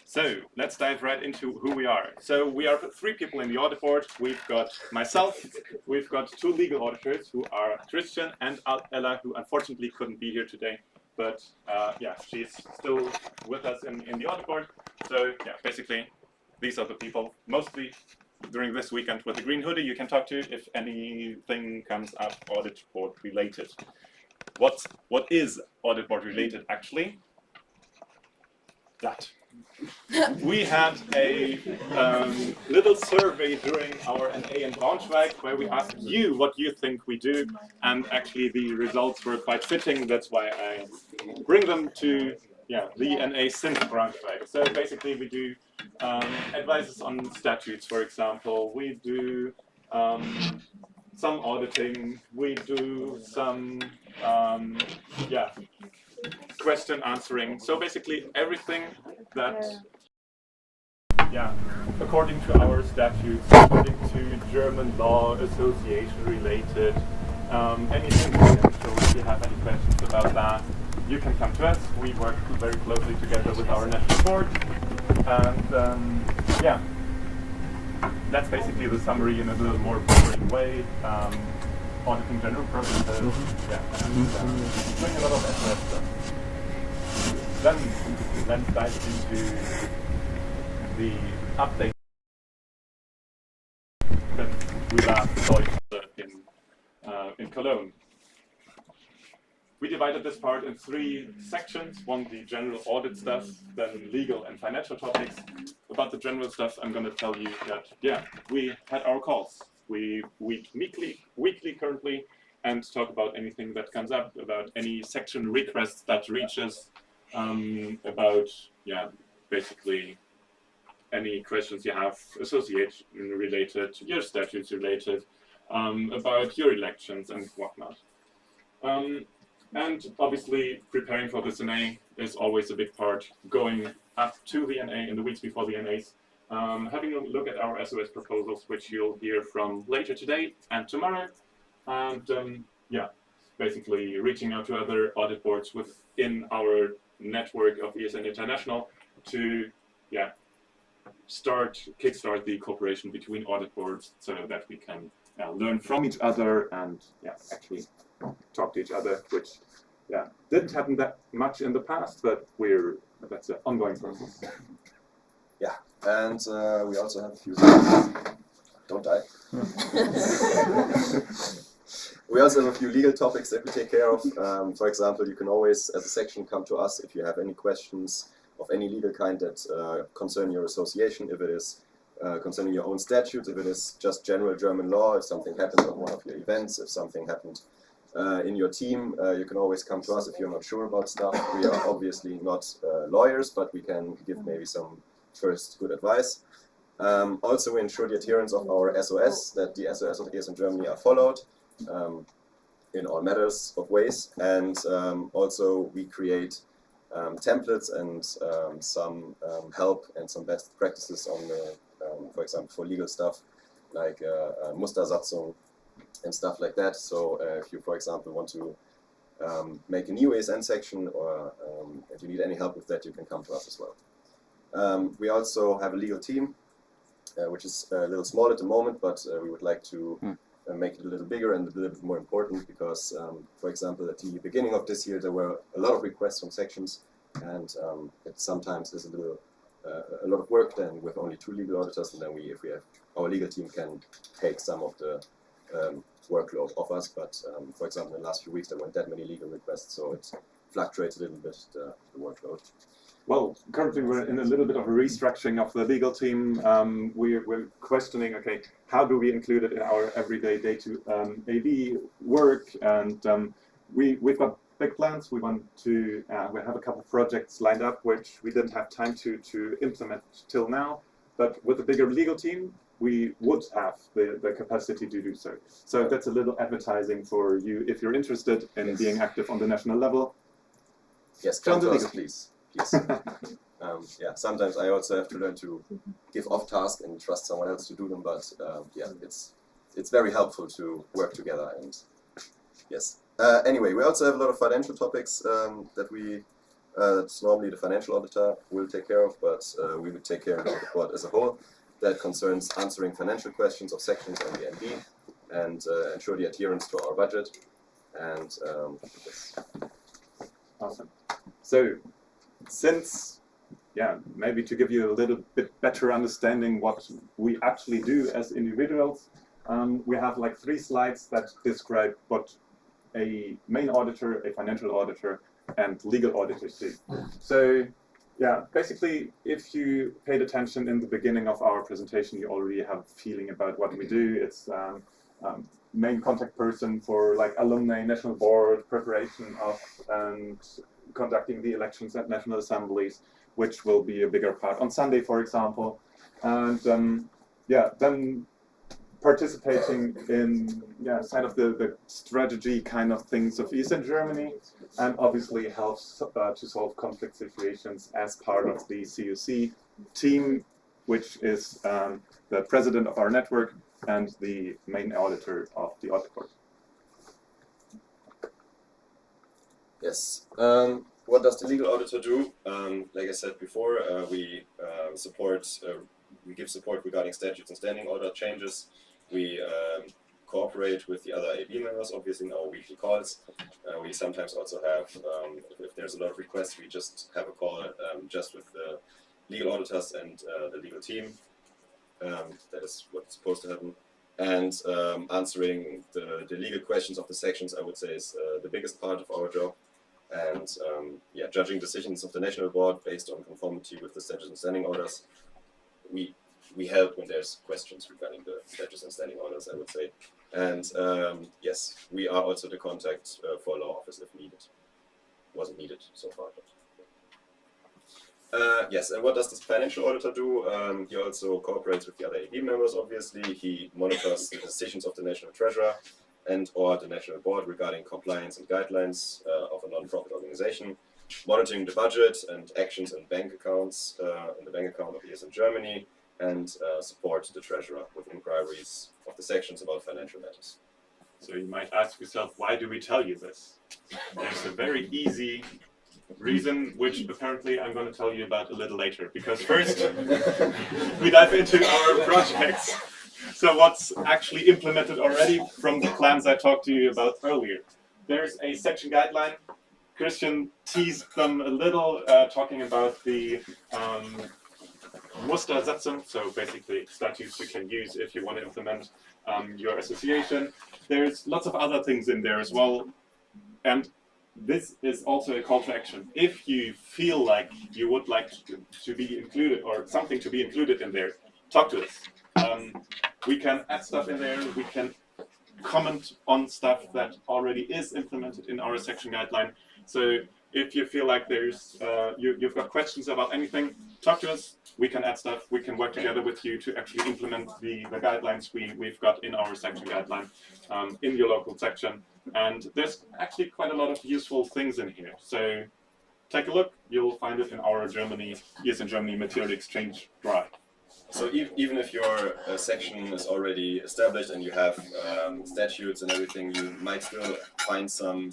So let's dive right into who we are. So we are 3 people in the audit board. We've got myself, we've got 2 legal auditors who are Christian and Ella, who unfortunately couldn't be here today. But yeah, she's still with us in the audit board. So yeah, basically, these are the people, mostly during this weekend with the green hoodie, you can talk to if anything comes up audit board related. What is audit board related actually? That. We had a little survey during our NA in Braunschweig where we asked you what you think we do, and actually the results were quite fitting. That's why I bring them to the NA since Braunschweig. So basically we do advices on statutes, for example. We do some auditing. We do some question answering. So basically everything that, according to our statutes, according to German law, association related, anything related. So if you have any questions about that, you can come to us. We work very closely together with our national board. And that's basically the summary in a little more boring way. Auditing general processes, doing a lot of SMS stuff. Then let's dive into the update that we last saw in Cologne. We divided this part in 3 sections. One, the general audit stuff, then legal and financial topics. About the general stuff, I'm going to tell you that, we had our calls. We meet weekly currently and talk about anything that comes up, about any section requests that reaches, about, basically any questions you have, association related, your statutes related, about your elections and whatnot. And obviously, preparing for this NA is always a big part, going up to the NA in the weeks before the NAs, having a look at our SOS proposals, which you'll hear from later today and tomorrow, and basically reaching out to other audit boards within our network of ESN International to kickstart the cooperation between audit boards so that we can learn from each other and actually talk to each other, which didn't happen that much in the past, but that's an ongoing process. Yeah, and we also have a few. Don't die. We also have a few legal topics that we take care of. For example, you can always, as a section, come to us if you have any questions of any legal kind that concern your association, if it is concerning your own statutes, if it is just general German law, if something happened on one of your events, if something happened in your team, you can always come to us if you're not sure about stuff. We are obviously not lawyers, but we can give maybe some first good advice. Also, we ensure the adherence of our SOS, that the SOS of ES in Germany are followed in all matters of ways. And also, we create templates and some help and some best practices on the, for example, for legal stuff, like Mustersatzung and stuff like that. So if you, for example, want to make a new ESN section, or if you need any help with that, you can come to us as well. We also have a legal team which is a little small at the moment, but we would like to make it a little bigger and a little bit more important because, for example, at the beginning of this year, there were a lot of requests from sections, and it sometimes is a lot of work then with only 2 legal auditors, and then if we have our legal team can take some of the workload off us. But for example, in the last few weeks, there weren't that many legal requests, so it fluctuates a little bit the workload. Well, currently we're in a little bit of a restructuring of the legal team. We're questioning, okay, how do we include it in our everyday day-to-AD work? And we've got big plans. We want to, we have a couple of projects lined up, which we didn't have time to implement till now. But with a bigger legal team, we would have the capacity to do so. So that's a little advertising for you if you're interested in being active on the national level. Yes, come to us, please. Yeah, sometimes I also have to learn to give off tasks and trust someone else to do them, but yeah, it's very helpful to work together. And yes. Anyway, we also have a lot of financial topics that that's normally the financial auditor will take care of, but we would take care of the report as a whole. That concerns answering financial questions of sections and the MD and ensure the adherence to our budget. And yes. Awesome. So, since, yeah, maybe to give you a little bit better understanding what we actually do as individuals, we have like 3 slides that describe what a main auditor, a financial auditor, and legal auditors do. So, yeah, basically, if you paid attention in the beginning of our presentation, you already have a feeling about what we do. It's main contact person for like alumni, national board, preparation of and conducting the elections at national assemblies, which will be a bigger part on Sunday, for example. And yeah, then participating in side of the strategy kind of things of Eastern Germany, and obviously helps to solve conflict situations as part of the CUC team, which is the president of our network and the main auditor of the audit court. Yes. What does the legal auditor do? Like I said before, we we give support regarding statutes and standing order changes. We cooperate with the other AB members, obviously, in our weekly calls. We sometimes also have, if there's a lot of requests, we just have a call just with the legal auditors and the legal team. That is what's supposed to happen. And answering the legal questions of the sections, I would say, is the biggest part of our job. And yeah, judging decisions of the national board based on conformity with the statutes and standing orders. We help when there's questions regarding the statutes and standing orders, I would say. And yes, we are also the contact for law office if needed. Wasn't needed so far. But yes, and what does this financial auditor do? He also cooperates with the other AB members, obviously. He monitors the decisions of the national treasurer and or the national board regarding compliance and guidelines of a non-profit organization, monitoring the budget and actions in bank accounts in the bank account of ES in Germany, and support the treasurer with inquiries of the sections about financial matters. So you might ask yourself, why do we tell you this? There's a very easy reason, which apparently I'm going to tell you about a little later, because first we dive into our projects. So what's actually implemented already from the plans I talked to you about earlier. There's a section guideline. Christian teased them a little, talking about the Mustersatzung, so basically statutes you can use if you want to implement your association. There's lots of other things in there as well, and this is also a call to action. If you feel like you would like to be included or something to be included in there, talk to us. We can add stuff in there, we can comment on stuff that already is implemented in our section guideline. So if you feel like there's you've got questions about anything, talk to us. We can add stuff. We can work together with you to actually implement the guidelines we've got in our section guideline in your local section. And there's actually quite a lot of useful things in here. So take a look. You'll find it in our ES in Germany material exchange drive. So even if your section is already established and you have statutes and everything, you might still find some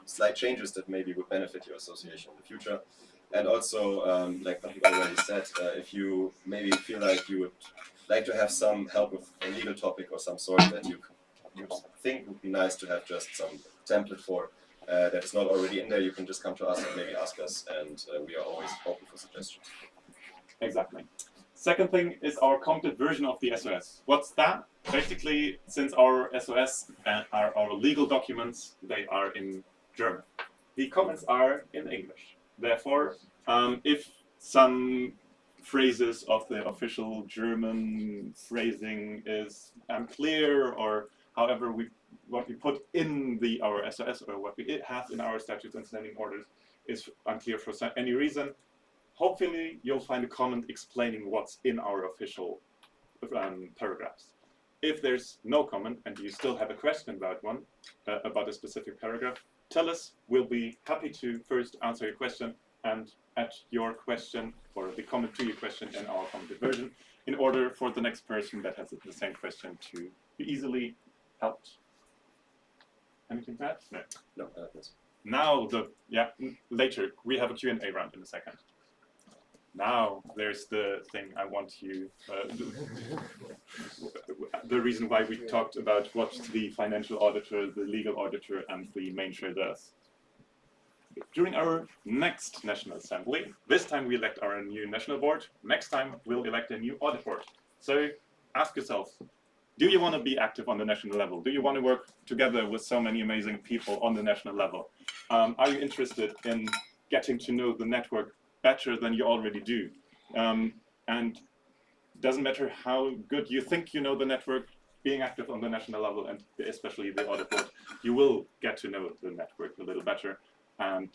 slight changes that maybe would benefit your association in the future. And also, like Patrick already said, if you maybe feel like you would like to have some help with a legal topic or some sort that you think would be nice to have just some template for that is not already in there, you can just come to us and maybe ask us, and we are always open for suggestions. Exactly. Second thing is our commented version of the SOS. What's that? Basically, since our SOS are our legal documents, they are in German. The comments are in English. Therefore, if some phrases of the official German phrasing is unclear, or however what we put in our SOS or what we have in our statutes and standing orders is unclear for any reason, hopefully you'll find a comment explaining what's in our official paragraphs. If there's no comment and you still have a question about about a specific paragraph, tell us. We'll be happy to first answer your question and add your question or the comment to your question in our commented version, in order for the next person that has the same question to be easily helped. Anything to add? No. No, yes. Now later we have a Q&A round in a second. Now there's the thing I want you, the reason why we talked about what the financial auditor, the legal auditor, and the main chair does. During our next National Assembly, this time we elect our new national board, next time we'll elect a new audit board. So ask yourself, do you want to be active on the national level? Do you want to work together with so many amazing people on the national level? Are you interested in getting to know the network better than you already do? And doesn't matter how good you think you know the network, being active on the national level and especially the audit board, you will get to know the network a little better. And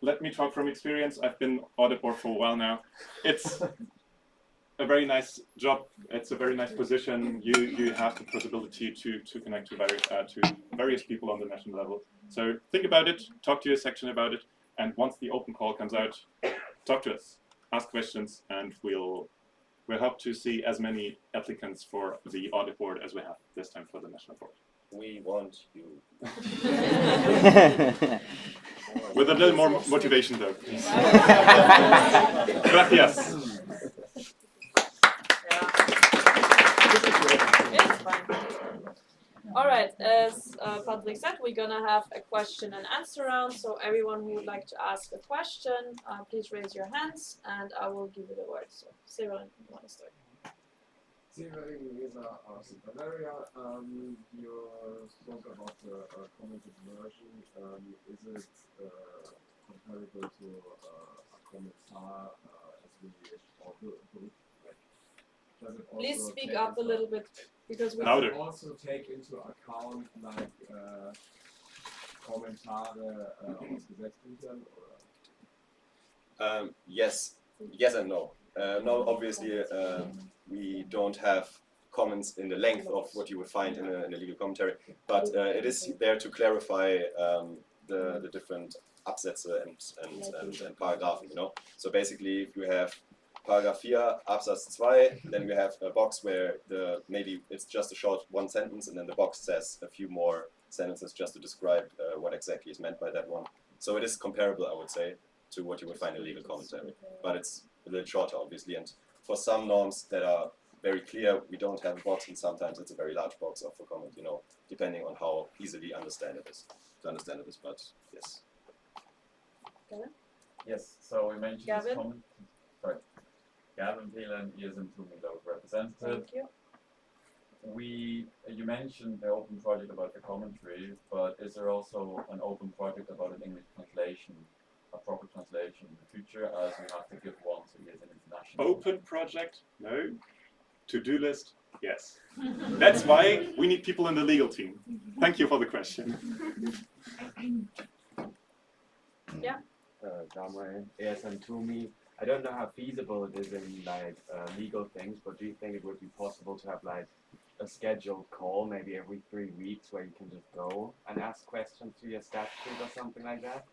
let me talk from experience. I've been audit board for a while now. It's a very nice job. It's a very nice position. You have the possibility to connect to various people on the national level. So think about it, talk to your section about it, and once the open call comes out, talk to us, ask questions, and we'll hope to see as many applicants for the audit board as we have this time for the national board. We want you. With a little more motivation though, please. Gracias. All right, as Patrick said, we're gonna have a question and answer round. So everyone who would like to ask a question, please raise your hands, and I will give you the word. So, Severin, you want to start? Severin Leser aus Bavaria. You spoke about the commented version. Is it comparable to a Kommentar as we does it also Please speak up a little bit, because we Louder. also take into account like Kommentare aus Gesetzbüchern? Yes and no. No, obviously we don't have comments in the length of what you would find in a legal commentary, but it is there to clarify the different Absätze and Paragraphen, you know. So basically, if you have Paragraph 4, Absatz 2, then we have a box where maybe it's just a short one sentence, and then the box says a few more sentences just to describe what exactly is meant by that one. So it is comparable, I would say, to what you would find in a legal commentary, but it's a little shorter, obviously. And for some norms that are very clear, we don't have a box, and sometimes it's a very large box for comment, you know, depending on how easily understand it is. But yes. Gavin? Yes, so we mentioned this Gavin? comment. Sorry. Gavin Phelan, ESM Tumi local representative. Thank you. You mentioned the open project about the commentary, but is there also an open project about an English translation, a proper translation in the future, as we have to give one to ESM International? Open project? No. To-do list? Yes. That's why we need people in the legal team. Thank you for the question. Yeah. ASM Tumi. I don't know how feasible it is in like legal things, but do you think it would be possible to have like a scheduled call maybe every 3 weeks where you can just go and ask questions to your staff sheet or something like that?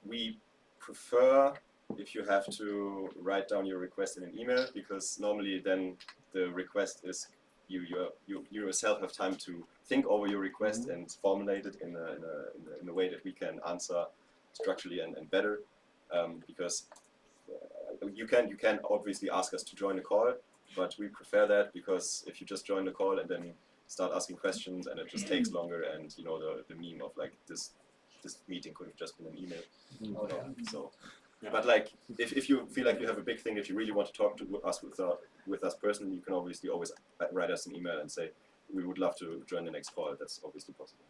We prefer if you have to write down your request in an email, because normally then the request is you yourself have time to think over your request and formulate it in a way that we can answer structurally and better, because you can obviously ask us to join the call, but we prefer that because if you just join the call and then start asking questions and it just takes longer, and you know the meme of like this meeting could have just been an email. So. Yeah. But like, if you feel like you have a big thing that you really want to talk to us with us personally, you can obviously always write us an email and say, we would love to join the next call. That's obviously possible.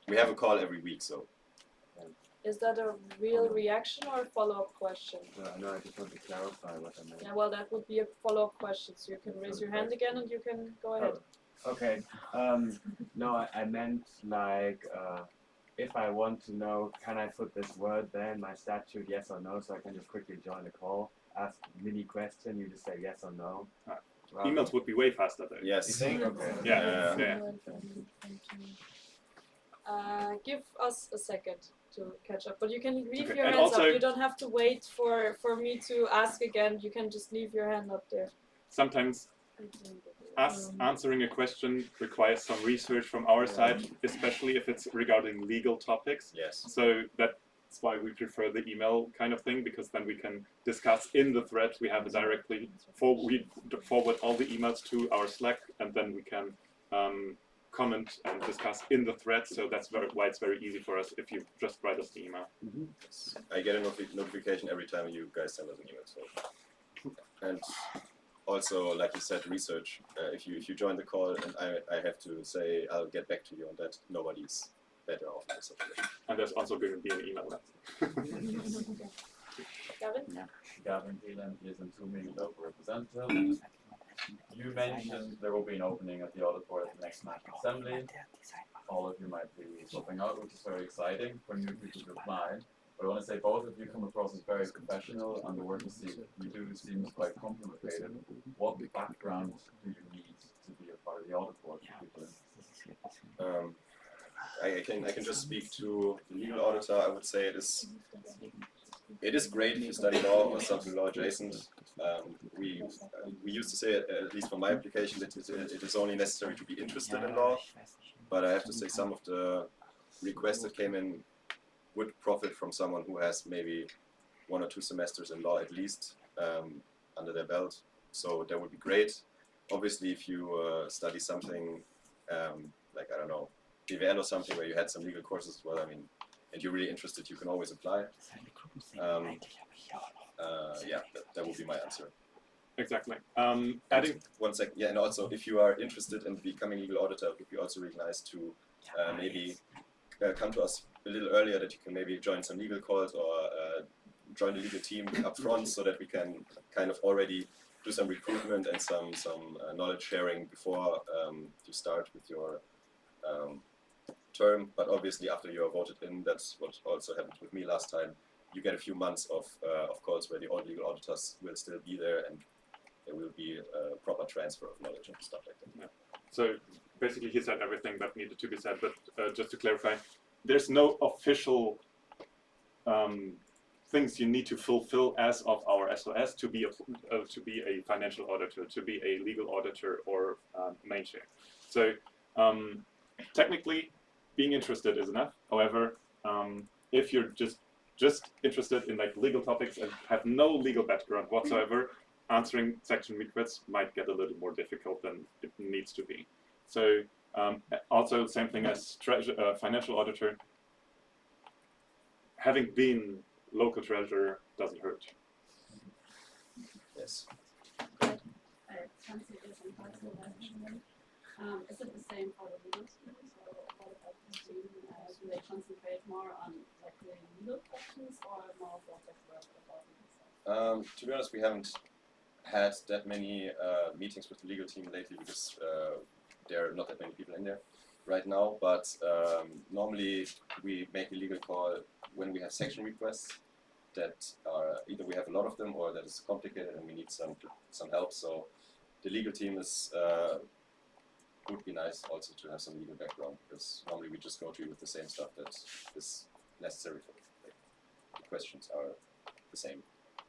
We have a call every week, so. Is that a real reaction or a follow-up question? No, I just want to clarify what I meant. Yeah, well, that would be a follow-up question, so you can raise your hand again and you can go ahead. Oh, okay. No, I meant like, if I want to know, can I put this word there in my statute, yes or no, so I can just quickly join the call, ask mini question, you just say yes or no. Emails would be way faster though. Yes. You think? Okay. Yeah. Give us a second to catch up, but you can leave Okay. your And hands also- up. You don't have to wait for me to ask again. You can just leave your hand up there. Sometimes us answering a question requires some research from our side, especially if it's regarding legal topics. Yes. So that's why we prefer the email kind of thing, because then we can discuss in the thread. We have it directly. We forward all the emails to our Slack, and then we can comment and discuss in the thread. So that's why it's very easy for us if you just write us the email. I get a notification every time you guys send us an email. So. And also, like you said, research. If you join the call and I have to say I'll get back to you on that, nobody's better off in this situation. And there's also going to be an email left. Gavin? Gavin Thielen, ESN2 local representative. You mentioned there will be an opening at the auditorium at the next National Assembly. All of you might be swapping out, which is very exciting for new people to apply. But I want to say both of you come across as very professional, and the work you do seems quite complicated. What background do you need to be a part of the audit board for people interested? I can just speak to the legal auditor. I would say it is great if you study law or something law adjacent. We used to say, at least for my application, that it is only necessary to be interested in law. But I have to say some of the requests that came in would profit from someone who has maybe 1 or 2 semesters in law at least under their belt. So that would be great. Obviously, if you study something like, I don't know, BWL or something where you had some legal courses as well, I mean, and you're really interested, you can always apply. Yeah, that would be my answer. Exactly. Adding 1 second. Yeah, and also if you are interested in becoming legal auditor, it would be also really nice to maybe come to us a little earlier, that you can maybe join some legal calls or join the legal team up front, so that we can kind of already do some recruitment and some knowledge sharing before you start with your term. But obviously after you are voted in, that's what also happened with me last time, you get a few months of calls where the old legal auditors will still be there, and there will be a proper transfer of knowledge and stuff like that. Yeah. So basically he said everything that needed to be said, but just to clarify, there's no official things you need to fulfill as of our SOS to be a financial auditor, to be a legal auditor or main chair. So technically being interested is enough. However, if you're just interested in like legal topics and have no legal background whatsoever, answering section requests might get a little more difficult than it needs to be. So also same thing as financial auditor, having been local treasurer doesn't hurt. Yes. Is it the same for the legal students, or what about the team? Do they concentrate more on like the legal questions or more project work about legal stuff? To be honest, we haven't had that many meetings with the legal team lately, because there are not that many people in there right now. But normally we make a legal call when we have section requests that are either we have a lot of them or that is complicated and we need some help. So the legal team would be nice also to have some legal background, because normally we just go to you with the same stuff that is necessary for the questions are the same.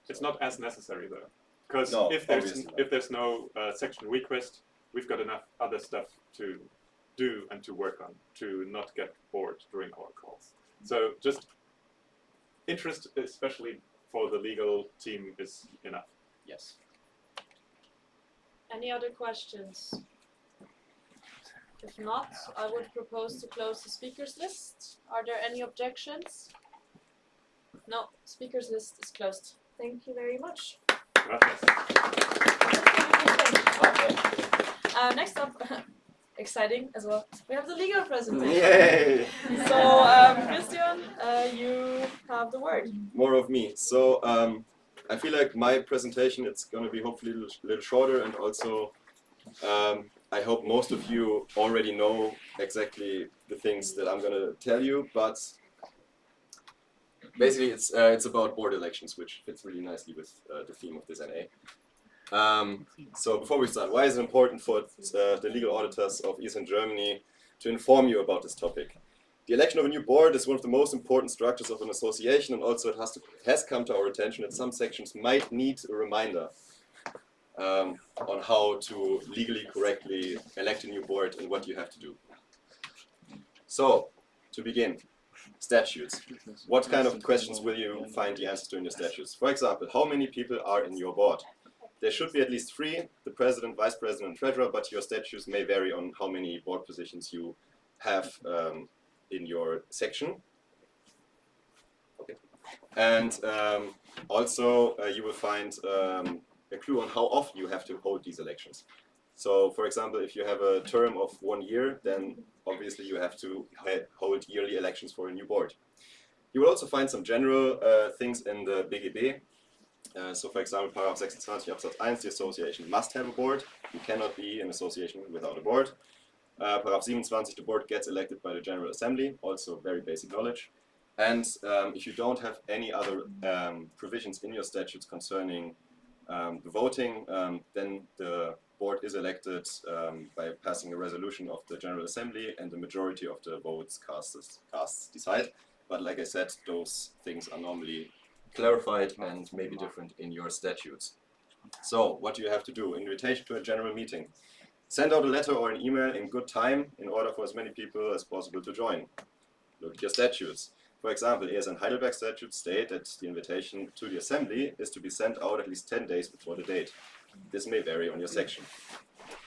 It's not as necessary though, because No, if there's no section request, we've got enough other stuff to do and to work on to not get bored during our calls. So just interest, especially for the legal team, is enough. Yes. Any other questions? If not, I would propose to close the speakers list. Are there any objections? No, speakers list is closed. Thank you very much. Gracias. Next up, exciting as well, we have the legal presentation. Yay! So, Christian, you have the word. More of me. So I feel like my presentation, it's going to be hopefully a little shorter, and also I hope most of you already know exactly the things that I'm going to tell you, but basically it's about board elections, which fits really nicely with the theme of this NA. So before we start, why is it important for the legal auditors of Eastern Germany to inform you about this topic? The election of a new board is one of the most important structures of an association, and also it has come to our attention that some sections might need a reminder on how to legally correctly elect a new board and what you have to do. So, to begin, statutes. What kind of questions will you find the answers to in your statutes? For example, how many people are in your board? There should be at least 3, the president, vice president, and treasurer, but your statutes may vary on how many board positions you have in your section. Okay. And also you will find a clue on how often you have to hold these elections. So, for example, if you have a term of 1 year, then obviously you have to hold yearly elections for a new board. You will also find some general things in the BGB. So, for example, paragraph 26 Absatz 1, the association must have a board. You cannot be an association without a board. Paragraph 27, the board gets elected by the General Assembly, also very basic knowledge. And if you don't have any other provisions in your statutes concerning the voting, then the board is elected by passing a resolution of the General Assembly, and the majority of the votes cast decide. But like I said, those things are normally clarified and maybe different in your statutes. So, what do you have to do? Invitation to a general meeting. Send out a letter or an email in good time in order for as many people as possible to join. Look at your statutes. For example, ESN Heidelberg statutes state that the invitation to the assembly is to be sent out at least 10 days before the date. This may vary on your section.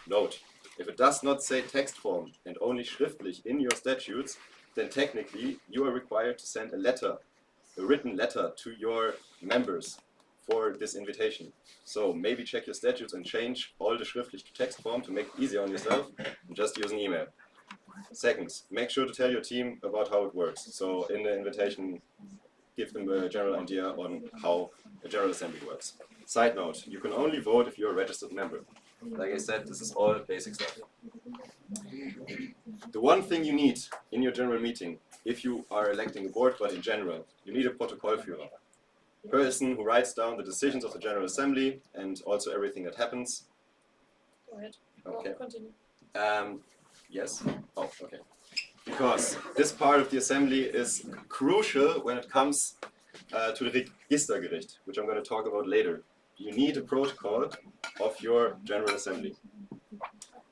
Note, if it does not say text form and only schriftlich in your statutes, then technically you are required to send a letter, a written letter to your members for this invitation. So maybe check your statutes and change all the schriftlich to text form to make it easier on yourself, and just use an email. Second, make sure to tell your team about how it works. So in the invitation, give them a general idea on how a general assembly works. Side note, you can only vote if you're a registered member. Like I said, this is all basic stuff. The one thing you need in your general meeting, if you are electing a board, but in general, you need a Protokollführer. Person who writes down the decisions of the General Assembly and also everything that happens. Go ahead. Okay. Continue. Yes? Oh, okay. Because this part of the assembly is crucial when it comes to the Registergericht, which I'm going to talk about later. You need a protocol of your General Assembly.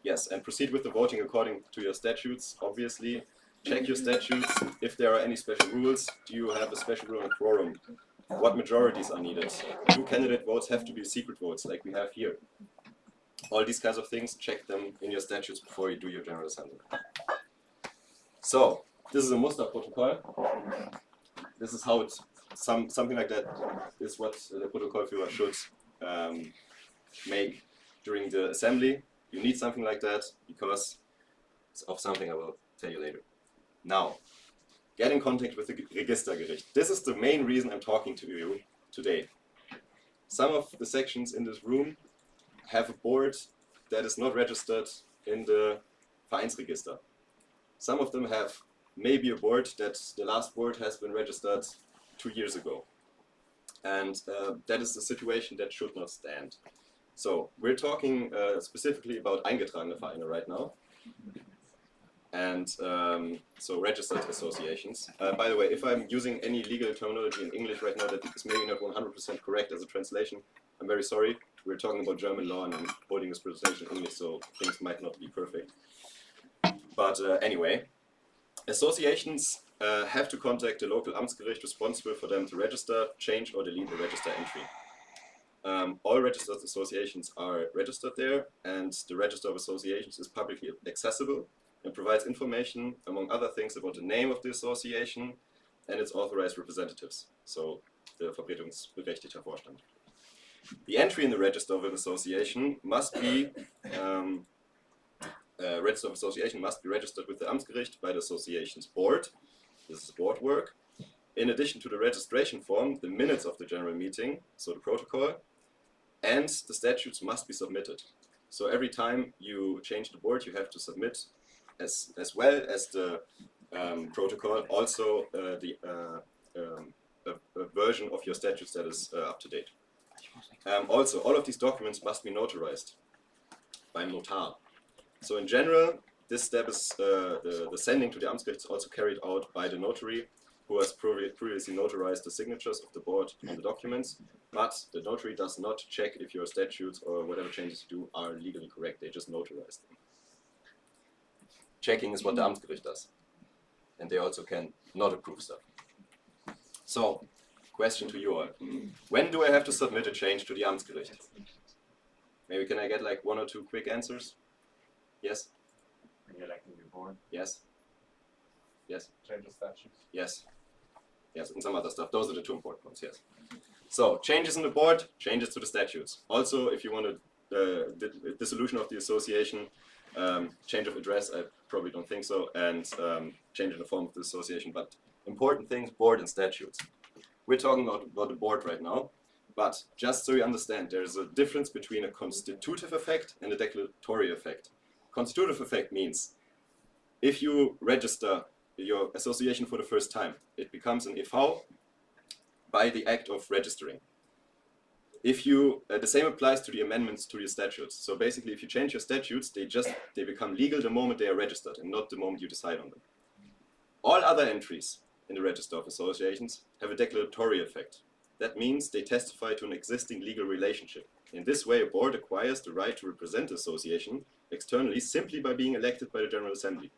Yes, and proceed with the voting according to your statutes, obviously. Check your statutes if there are any special rules. Do you have a special rule on quorum? What majorities are needed? Do candidate votes have to be secret votes like we have here? All these kinds of things, check them in your statutes before you do your General Assembly. So, this is a Muster protocol. This is how it's, something like that is what the Protokollführer should make during the assembly. You need something like that because of something I will tell you later. Now, get in contact with the Registergericht. This is the main reason I'm talking to you today. Some of the sections in this room have a board that is not registered in the Vereinsregister. Some of them have maybe a board that the last board has been registered 2 years ago. And that is a situation that should not stand. So we're talking specifically about eingetragene Vereine right now. And so registered associations. By the way, if I'm using any legal terminology in English right now that is maybe not 100% correct as a translation, I'm very sorry. We're talking about German law and I'm holding this presentation in English, so things might not be perfect. But anyway, associations have to contact the local Amtsgericht responsible for them to register, change or delete the register entry. All registered associations are registered there, and the Register of Associations is publicly accessible and provides information, among other things, about the name of the association and its authorized representatives, so the vertretungsberechtigter Vorstand. The entry in the Register of an Association must be registered with the Amtsgericht by the association's board. This is board work. In addition to the registration form, the minutes of the general meeting, so the protocol, and the statutes must be submitted. So every time you change the board, you have to submit, as well as the protocol, also a version of your statutes that is up to date. Also, all of these documents must be notarized by notar. So in general, this step is the sending to the Amtsgericht is also carried out by the notary, who has previously notarized the signatures of the board on the documents, but the notary does not check if your statutes or whatever changes you do are legally correct. They just notarize them. Checking is what the Amtsgericht does, and they also can not approve stuff. So, question to you all: when do I have to submit a change to the Amtsgericht? Maybe can I get like 1 or 2 quick answers? Yes. When you're electing your board. Yes. Yes. Change the statutes. Yes. Yes, and some other stuff. Those are the 2 important ones, yes. So, changes in the board, changes to the statutes. Also, if you want to dissolution of the association, change of address, I probably don't think so, and change in the form of the association, but important things, board and statutes. We're talking about the board right now, but just so you understand, there's a difference between a constitutive effect and a declaratory effect. Constitutive effect means if you register your association for the first time, it becomes an e.V. by the act of registering. If you, the same applies to the amendments to your statutes. So basically, if you change your statutes, they become legal the moment they are registered and not the moment you decide on them. All other entries in the Register of Associations have a declaratory effect. That means they testify to an existing legal relationship. In this way, a board acquires the right to represent the association externally simply by being elected by the General Assembly.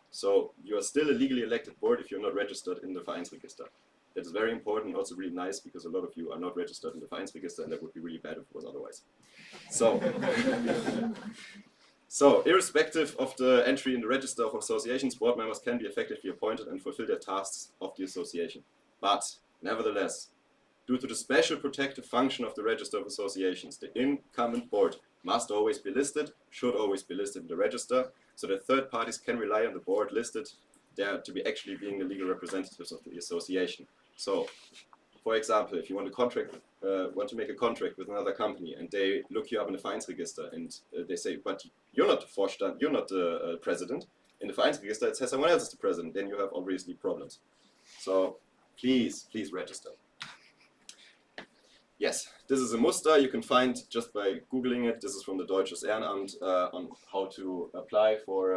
So you are still a legally elected board if you're not registered in the Vereinsregister. That is very important, also really nice, because a lot of you are not registered in the Vereinsregister, and that would be really bad if it was otherwise. So irrespective of the entry in the Register of Associations, board members can be effectively appointed and fulfill their tasks of the association. But nevertheless, due to the special protective function of the Register of Associations, the incumbent board must always be listed, should always be listed in the register, so that third parties can rely on the board listed there to be actually being the legal representatives of the association. So, for example, if you want to make a contract with another company and they look you up in the Vereinsregister and they say, but you're not the Vorstand, you're not the president. In the Vereinsregister it says someone else is the president, then you have obviously problems. So, please register. Yes, this is a muster you can find just by Googling it. This is from the Deutsches Ehrenamt on how to apply for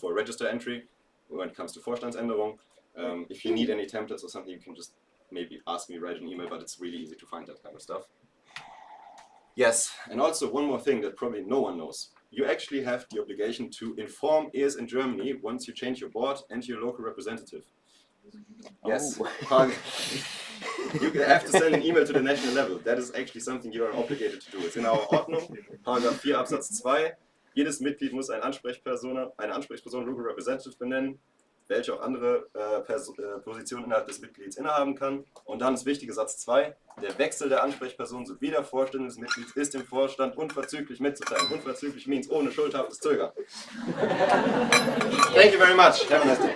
register entry when it comes to Vorstandsänderung. If you need any templates or something, you can just maybe ask me, write an email, but it's really easy to find that kind of stuff. Yes, and also one more thing that probably no one knows. You actually have the obligation to inform ears in Germany once you change your board and your local representative. Yes, you have to send an email to the national level. That is actually something you are obligated to do. It's in our Ordnung, Paragraph 4 Absatz 2. Jedes Mitglied muss eine Ansprechperson, Local Representative benennen, welche auch andere Positionen innerhalb des Mitglieds innehaben kann. Und dann das wichtige Satz 2, der Wechsel der Ansprechperson sowie der Vorstellung des Mitglieds ist dem Vorstand unverzüglich mitzuteilen. Unverzüglich means ohne schuldhaftes Zögern. Thank you very much. Have a nice day.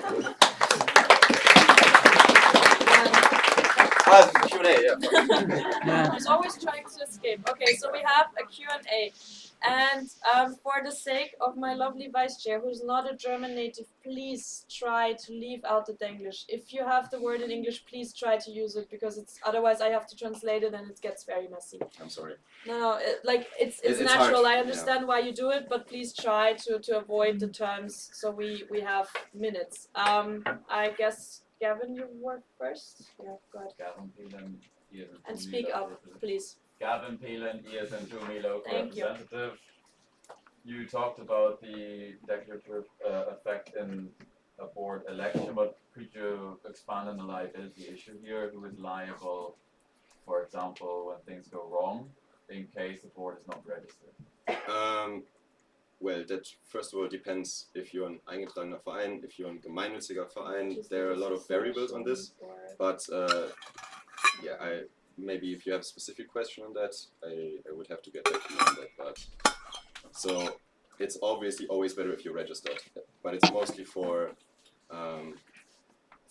Q&A, I was always trying to escape. Okay, so we have a Q&A. And for the sake of my lovely vice chair, who's not a German native, please try to leave out the Denglish. If you have the word in English, please try to use it, because otherwise I have to translate it and it gets very messy. I'm sorry. No, it's natural. Hard. I understand why you do it, but please try to avoid the terms so we have minutes. I guess, Gavin, you work first? Yeah, go ahead. Gavin Peelan, And speak up, please. Gavin Peelan, ESN2Me local Thank you. representative. You talked about the declarative effect in a board election, but could you expand on the liability issue here? Who is liable, for example, when things go wrong, in case the board is not registered? Well, that first of all depends if you're an eingetragener Verein, if you're a gemeinnütziger Verein. There are a lot of variables on this, but yeah, maybe if you have a specific question on that, I would have to get back to you on that. But so it's obviously always better if you're registered, but it's mostly for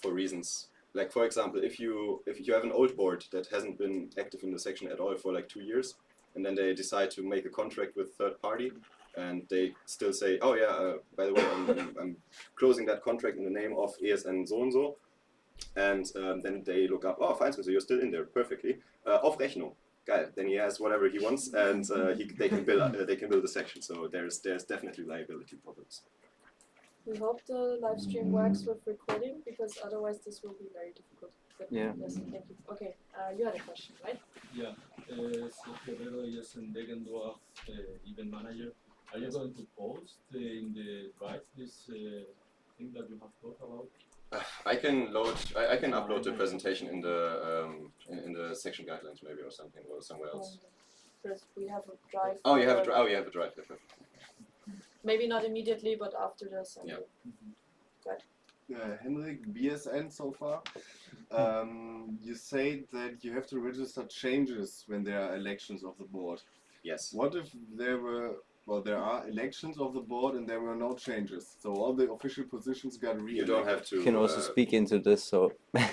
reasons like, for example, if you have an old board that hasn't been active in the section at all for like 2 years, and then they decide to make a contract with third party, and they still say, oh yeah, by the way, I'm closing that contract in the name of ESN so and so, and then they look up, oh, fine, so you're still in there perfectly. Auf Rechnung, geil. Then he has whatever he wants, and they can build a section. So there's definitely liability problems. We hope the live stream works with recording, because otherwise this will be very difficult. But Yeah. Yes, thank you. Okay, you had a question, right? Yeah, Severo is in Deggendorf, event manager. Are you going to post in the drive this thing that you have talked about? I can upload the presentation in the section guidelines maybe or something or somewhere else. First, we have a drive. Oh, you have a drive. Oh, you have a drive. Yeah, perfect. Maybe not immediately, but after the assembly. Yeah. Henrik, BSN so far. You say that you have to register changes when there are elections of the board. Yes. What if there are elections of the board and there were no changes? So all the official positions got re-elected. You don't have to. You can also speak into this, so. Yeah,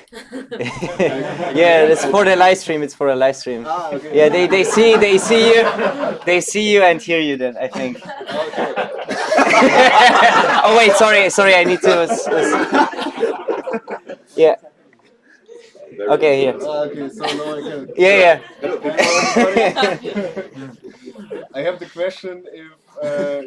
it's for the live stream. It's for a live stream. Ah, okay. Yeah, they see you and hear you. Then I think. Okay. Oh wait, sorry. I need to. Yeah. Okay, here. Okay, so now I can. Yeah. I have the question if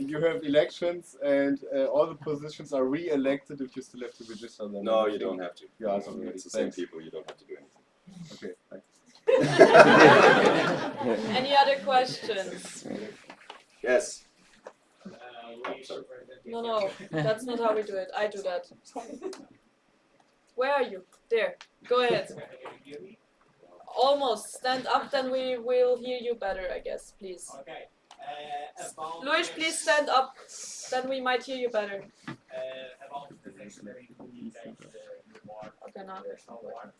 you have elections and all the positions are re-elected, if you still have to register them. No, you don't have to. Yeah, it's okay. It's the same people. You don't have to do anything. Okay, thanks. Any other questions? Yes. No, that's not how we do it. I do that. Where are you? There. Go ahead. Almost. Stand up, then we will hear you better, I guess. Please. Okay. Luis, please stand up. Then we might hear you better. About the secondary communication report. Okay, now there's no one.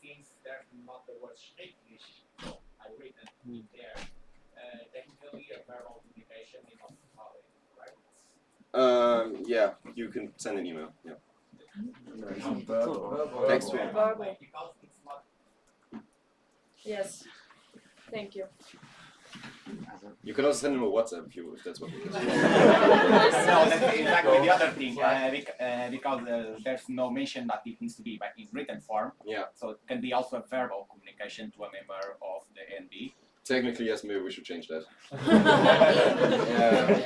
Since there's not the word schriftlich, so I written there. Technically, a verbal communication is not valid, right? Yeah, you can send an email. Yeah. Text. Verbal. Because it's not. Yes. Thank you. You can also send them a WhatsApp if that's what you No, that's exactly the other thing. Because there's no mention that it needs to be in written form. Yeah. So it can be also a verbal communication to a member of the NB. Technically, yes, maybe we should change that.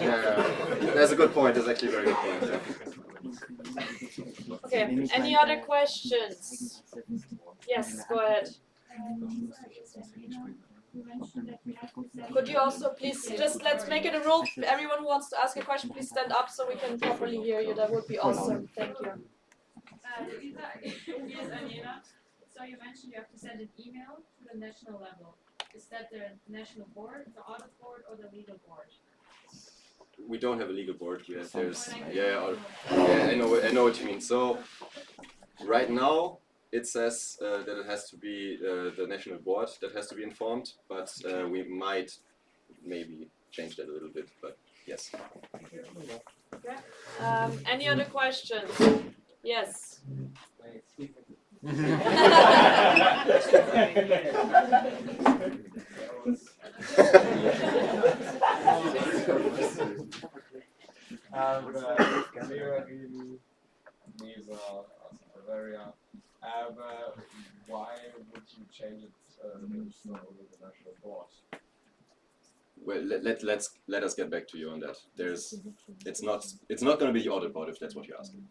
Yeah. That's a good point. That's actually a very good point. Yeah. Okay. Any other questions? Yes, go ahead. Could you also please let's make it a rule. Everyone who wants to ask a question, please stand up so we can properly hear you. That would be awesome. Thank you. So you mentioned you have to send an email to the national level. Is that the national board, the audit board, or the legal board? We don't have a legal board. I know what you mean. So right now it says that it has to be the national board that has to be informed, but we might maybe change that a little bit. But yes. Okay. Any other questions? Yes. Why would you change it to the national board? Well, let us get back to you on that. It's not going to be the audit board if that's what you're asking.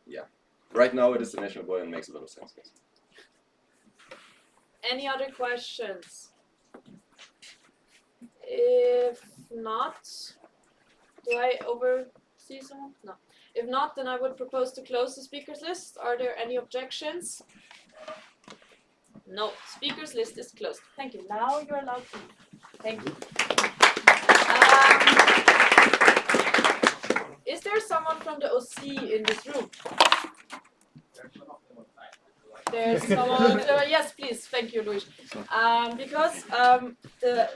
Yeah. Right now it is the national board and makes a lot of sense. Yes. Any other questions? If not, Do I oversee someone? No. If not, then I would propose to close the speakers list. Are there any objections? No. Speakers list is closed. Thank you. Now you're allowed to leave. Thank you. Is there someone from the OC in this room? There's someone. Yes, please. Thank you, Luis. Because the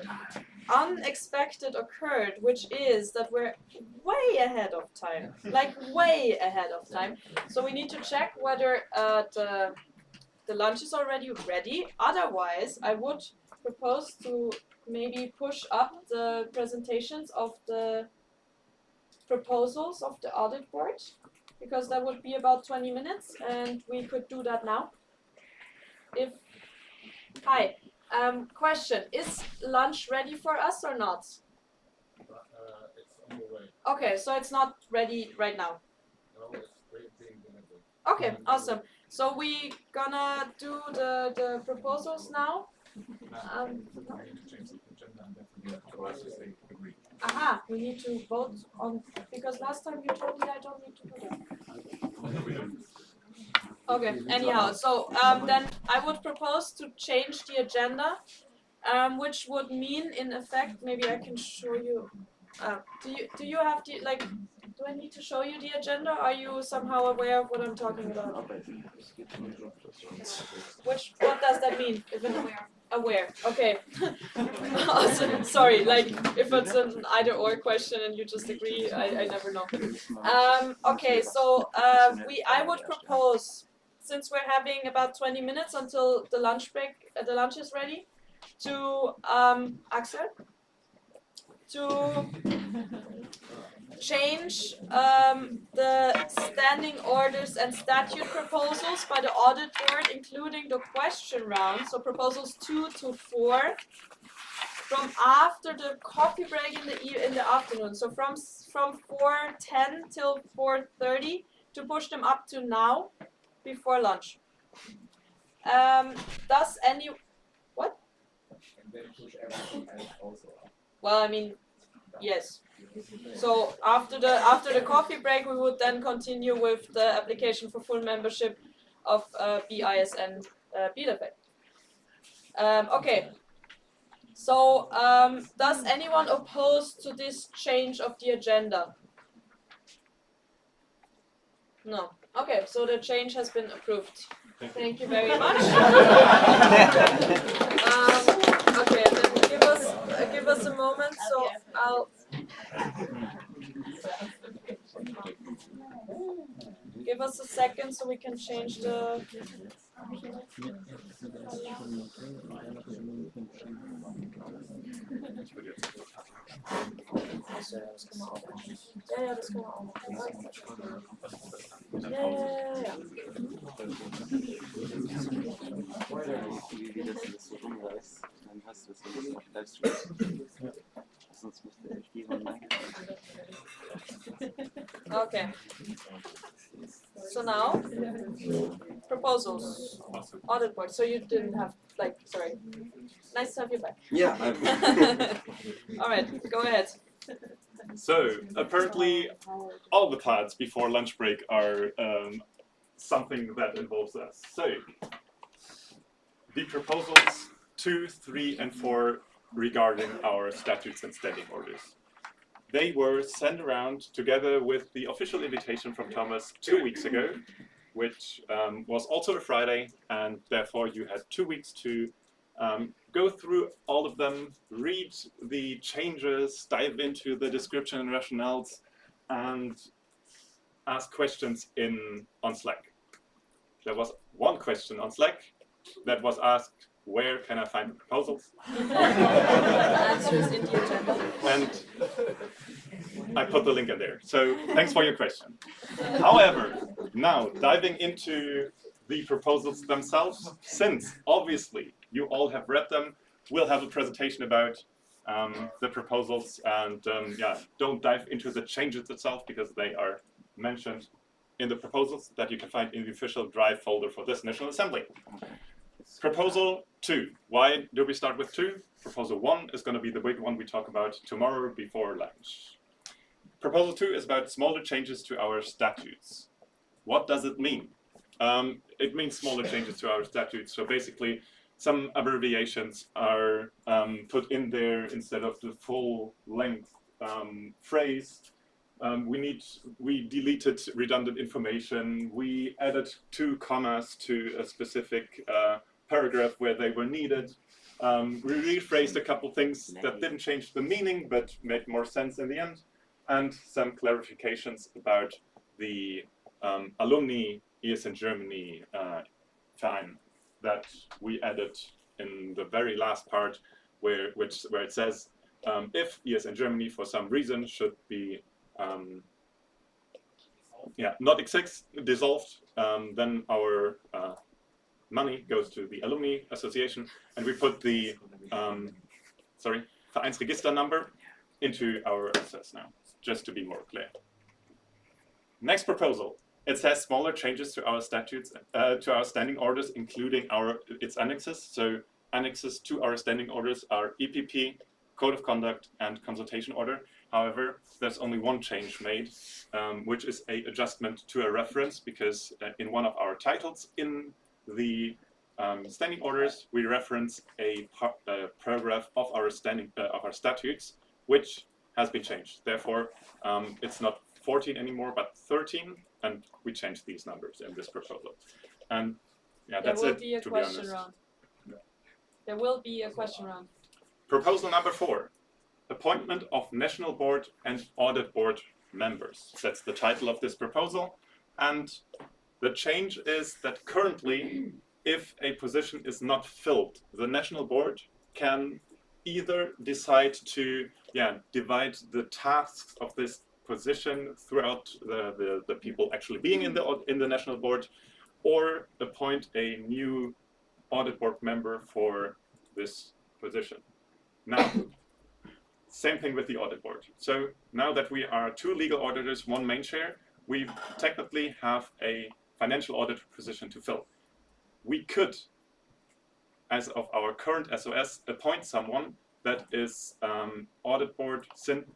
unexpected occurred, which is that we're way ahead of time, like way ahead of time. So we need to check whether the lunch is already ready. Otherwise, I would propose to maybe push up the presentations of the proposals of the audit board, because that would be about 20 minutes, and we could do that now. Hi. Question, is lunch ready for us or not? It's on the way. Okay, so it's not ready right now. No, it's being delivered. Okay, awesome. So we gonna do the proposals now. Aha, we need to vote on, because last time you told me I don't need to do that. Okay, anyhow, so then I would propose to change the agenda, which would mean in effect, maybe I can show you, do you have the, like, do I need to show you the agenda? Are you somehow aware of what I'm talking about? What does that mean? If I'm aware, okay. Awesome, sorry, like, if it's an either or question and you just agree, I never know. Okay, so I would propose, since we're having about 20 minutes until the lunch break, the lunch is ready, to Axel, to change the standing orders and statute proposals by the audit board, including the question round, so proposals 2 to 4, from after the coffee break in the afternoon, so from 4:10 till 4:30, to push them up to now, before lunch. Does any what? And then push everything else also up. Well, I mean, yes. So after the coffee break, we would then continue with the application for full membership of BISN Bielefeld. Okay. So does anyone oppose to this change of the agenda? No. Okay, so the change has been approved. Thank you very much. Okay, then give us a moment. So I'll give us a second so we can change the. Ja, das können wir auch machen. Ja. Wie das so rumreißt, dann hast du das so auf Livestream. Sonst müsste ich die online. Okay. So now, proposals, audit board. So you didn't have, like, sorry. Nice to have you back. Yeah. All right, go ahead. So, apparently, all the plans before lunch break are something that involves us. So, the proposals 2, 3, and 4 regarding our statutes and standing orders. They were sent around together with the official invitation from Thomas 2 weeks ago, which was also a Friday, and therefore you had 2 weeks to go through all of them, read the changes, dive into the description and rationales, and ask questions on Slack. There was one question on Slack that was asked, where can I find the proposals? Answers in the agenda. And I put the link in there. So thanks for your question. However, now diving into the proposals themselves, since obviously you all have read them, we'll have a presentation about the proposals, and don't dive into the changes itself because they are mentioned in the proposals that you can find in the official Drive folder for this National Assembly. Proposal 2. Why do we start with 2? Proposal 1 is going to be the big one we talk about tomorrow before lunch. Proposal 2 is about smaller changes to our statutes. What does it mean? It means smaller changes to our statutes. So basically, some abbreviations are put in there instead of the full-length phrase. We deleted redundant information. We added 2 commas to a specific paragraph where they were needed. We rephrased a couple things that didn't change the meaning but made more sense in the end. And some clarifications about the alumni years in Germany Verein that we added in the very last part where it says if years in Germany for some reason should be not dissolved, then our money goes to the alumni association, and we put the Vereinsregister number into our SS now, just to be more clear. Next proposal. It says smaller changes to our statutes, to our standing orders, including its annexes. So annexes to our standing orders are EPP, Code of Conduct, and Consultation Order. However, there's only one change made, which is an adjustment to a reference, because in one of our titles in the standing orders, we reference a paragraph of our statutes, which has been changed. Therefore, it's not 14 anymore, but 13, and we changed these numbers in this proposal. And yeah, that's it, to be honest. There will be a question round. Proposal number 4, appointment of National Board and Audit Board members. That's the title of this proposal. And the change is that currently, if a position is not filled, the National Board can either decide to divide the tasks of this position throughout the people actually being in the National Board, or appoint a new Audit Board member for this position. Now, same thing with the Audit Board. So now that we are 2 legal auditors, 1 main chair, we technically have a financial auditor position to fill. We could, as of our current SOS, appoint someone that is Audit Board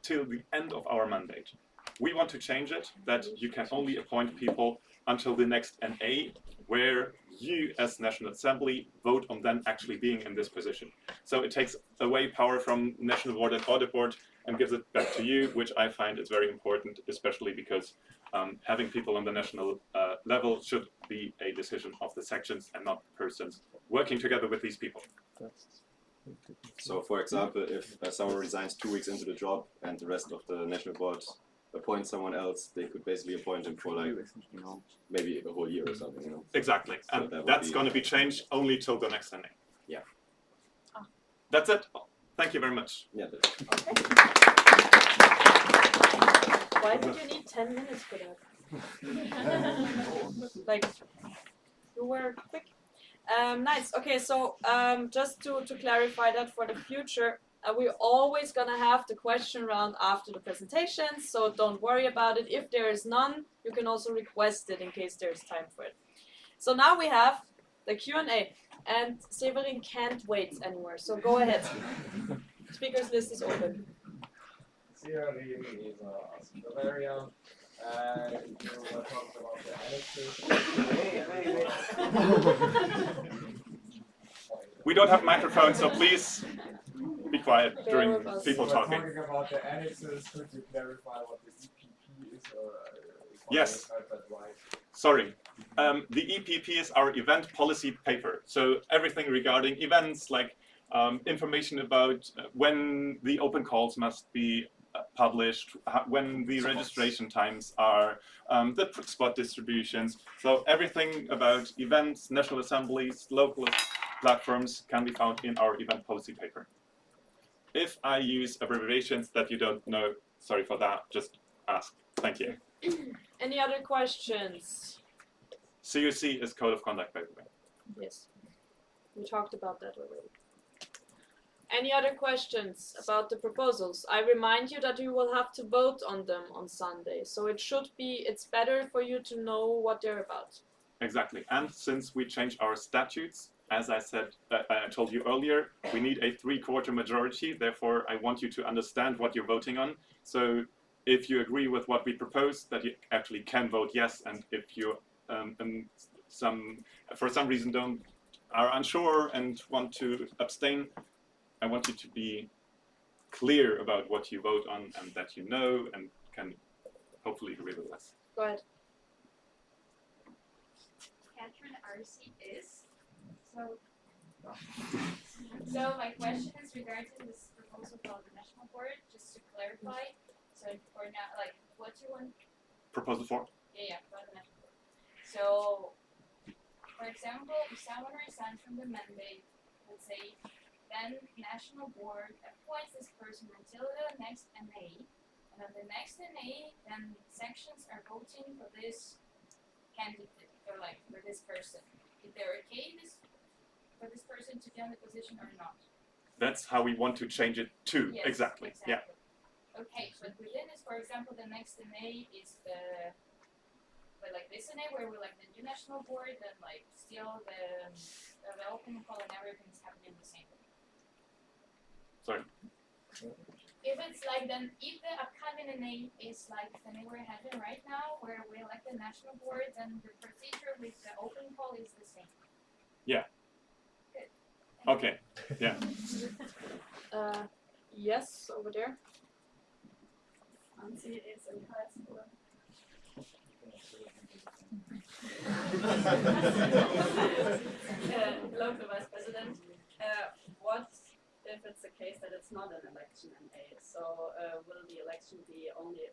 till the end of our mandate. We want to change it, that you can only appoint people until the next NA, where you as National Assembly vote on them actually being in this position. So it takes away power from National Board and Audit Board and gives it back to you, which I find is very important, especially because having people on the national level should be a decision of the sections and not persons working together with these people. So, for example, if someone resigns 2 weeks into the job and the rest of the National Board appoint someone else, they could basically appoint him for like maybe a whole year or something. Exactly, so and that's going to be changed only till the next NA. Yeah. That's it. Thank you very much. Yeah. Okay. Why did you need 10 minutes for that? Like, you were quick. Nice. Okay, so just to clarify that for the future, we're always gonna have the question round after the presentation, so don't worry about it. If there is none, you can also request it in case there's time for it. So now we have the Q&A, and Severin can't wait anymore, so go ahead. Speakers list is open. Severin is a Bavarian, and you were talking about the annexes. We don't have microphones, so please be quiet during people talking. Talking about the annexes, could you clarify what the EPP is? Or yes. Right? Sorry. The EPP is our event policy paper. So everything regarding events, like information about when the open calls must be published, when the registration times are, the spot distributions. So everything about events, national assemblies, local platforms can be found in our event policy paper. If I use abbreviations that you don't know, sorry for that, just ask. Thank you. Any other questions? CUC is Code of Conduct, by the way. Yes, we talked about that already. Any other questions about the proposals? I remind you that you will have to vote on them on Sunday, so it's better for you to know what they're about. Exactly, and since we changed our statutes, as I said, I told you earlier, we need a 3/4 majority. Therefore, I want you to understand what you're voting on. So if you agree with what we propose, that you actually can vote yes, and if you for some reason are unsure and want to abstain, I want you to be clear about what you vote on and that you know and can hopefully agree with us. Go ahead. Catherine RC is. So my question is regarding this proposal from the National Board, just to clarify. So for now, like, what you want? Proposal 4? Yeah, about the National Board. So, for example, if someone resigns from the mandate, let's say, then National Board appoints this person until the next NA, and on the next NA, then sections are voting for this candidate, or like for this person. If they're okay for this person to be on the position or not. That's how we want to change it too. Yes, exactly. Yeah. Okay, but within this, for example, the next NA is like this NA where we're like the new National Board, then like still the open call and everything is happening the same way. Sorry. If it's like then, if the upcoming NA is like the NA we're having right now, where we elect the National Board, then the procedure with the open call is the same. Yeah. Good. Okay. Yeah. Yes, over there. Nancy is in high school. Local Vice President, what if it's the case that it's not an election NA? So will the election be only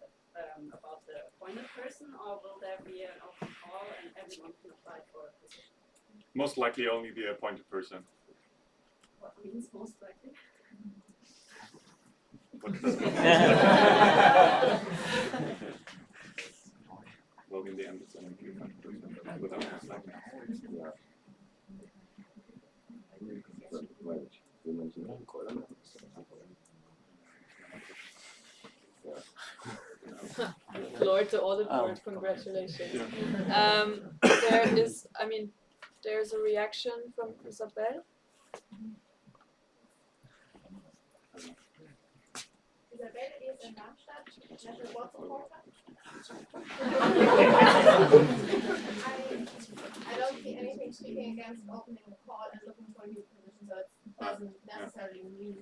about the appointed person, or will there be an open call and everyone can apply for a position? Most likely only the appointed person. What means most likely? What does that mean? Well, in the end, it's only the appointed person without most likely. Lord, to all the board, congratulations. Yeah. There's a reaction from Isabel. Isabel is in Darmstadt, National Board supporter. I don't see anything speaking against opening the call and looking for new positions, so it doesn't necessarily mean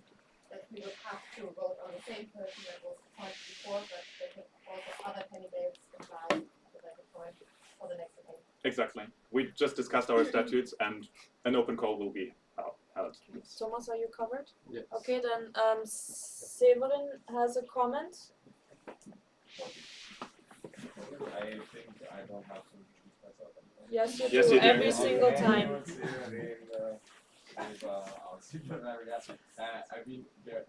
that we would have to vote on the same person that was appointed before, but there could also other candidates apply to that point for the next event. Exactly. We just discussed our statutes, and an open call will be held. Thomas, are you covered? Yes. Okay, then Severin has a comment. I think I don't have to introduce myself anymore. Yes, you Yes, do, you do. every single time. I mean, it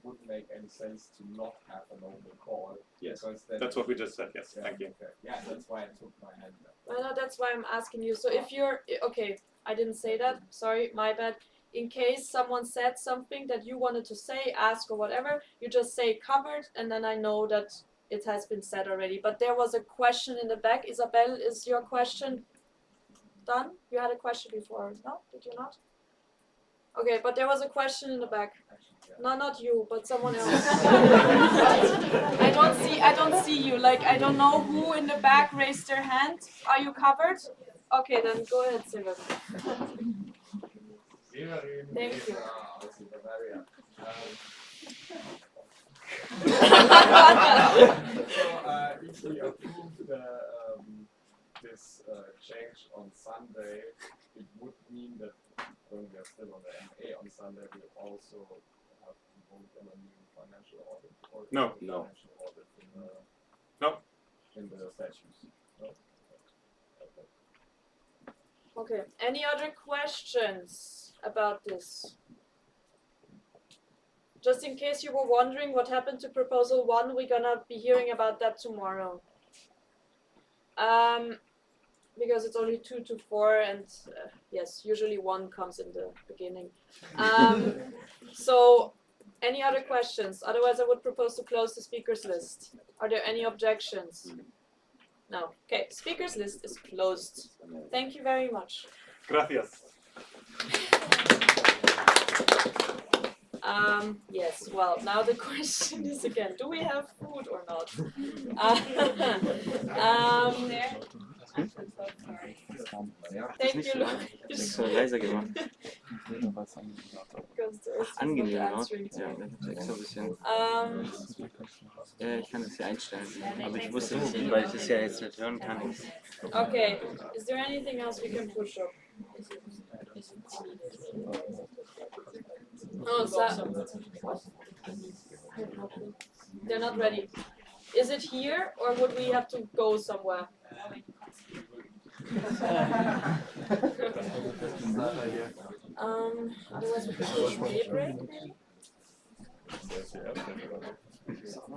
wouldn't make any sense to not have an open call. Yes, then that's what we just said. Yes, yeah, thank you. Okay. Yeah, that's why I took my hand up. Well, no, that's why I'm asking you. So if you're, okay, I didn't say that, sorry, my bad. In case someone said something that you wanted to say, ask or whatever, you just say covered, and then I know that it has been said already. But there was a question in the back. Isabel, is your question done? You had a question before, no? Did you not? Okay, but there was a question in the back. No, not you, but someone else. I don't see you. Like, I don't know who in the back raised their hand. Are you covered? Okay, then go ahead, Silver. Thank you. If we approve this change on Sunday, it would mean that when we are still on the MA on Sunday, we also have to vote on a new financial audit. Or No. Financial audit in the statutes. No? Okay. Okay, any other questions about this? Just in case you were wondering what happened to Proposal 1, we're gonna be hearing about that tomorrow. Because it's only 2 to 4 and yes, usually 1 comes in the beginning. So, any other questions? Otherwise I would propose to close the speakers list. Are there any objections? No. Okay, speakers list is closed. Thank you very much. Gracias. Yes, well, now the question is again, do we have food or not? Thank you, Ist so leiser geworden. Because there is Angenehm, not oder? answering to Ja, me. das ist extra ein bisschen. Ich kann das hier einstellen. Aber ich wusste das nicht, weil ich das ja jetzt nicht hören kann. Okay, is there anything else we can push up? Oh, they're not ready. Is it here or would we have to go somewhere? Otherwise we could do a spray break maybe?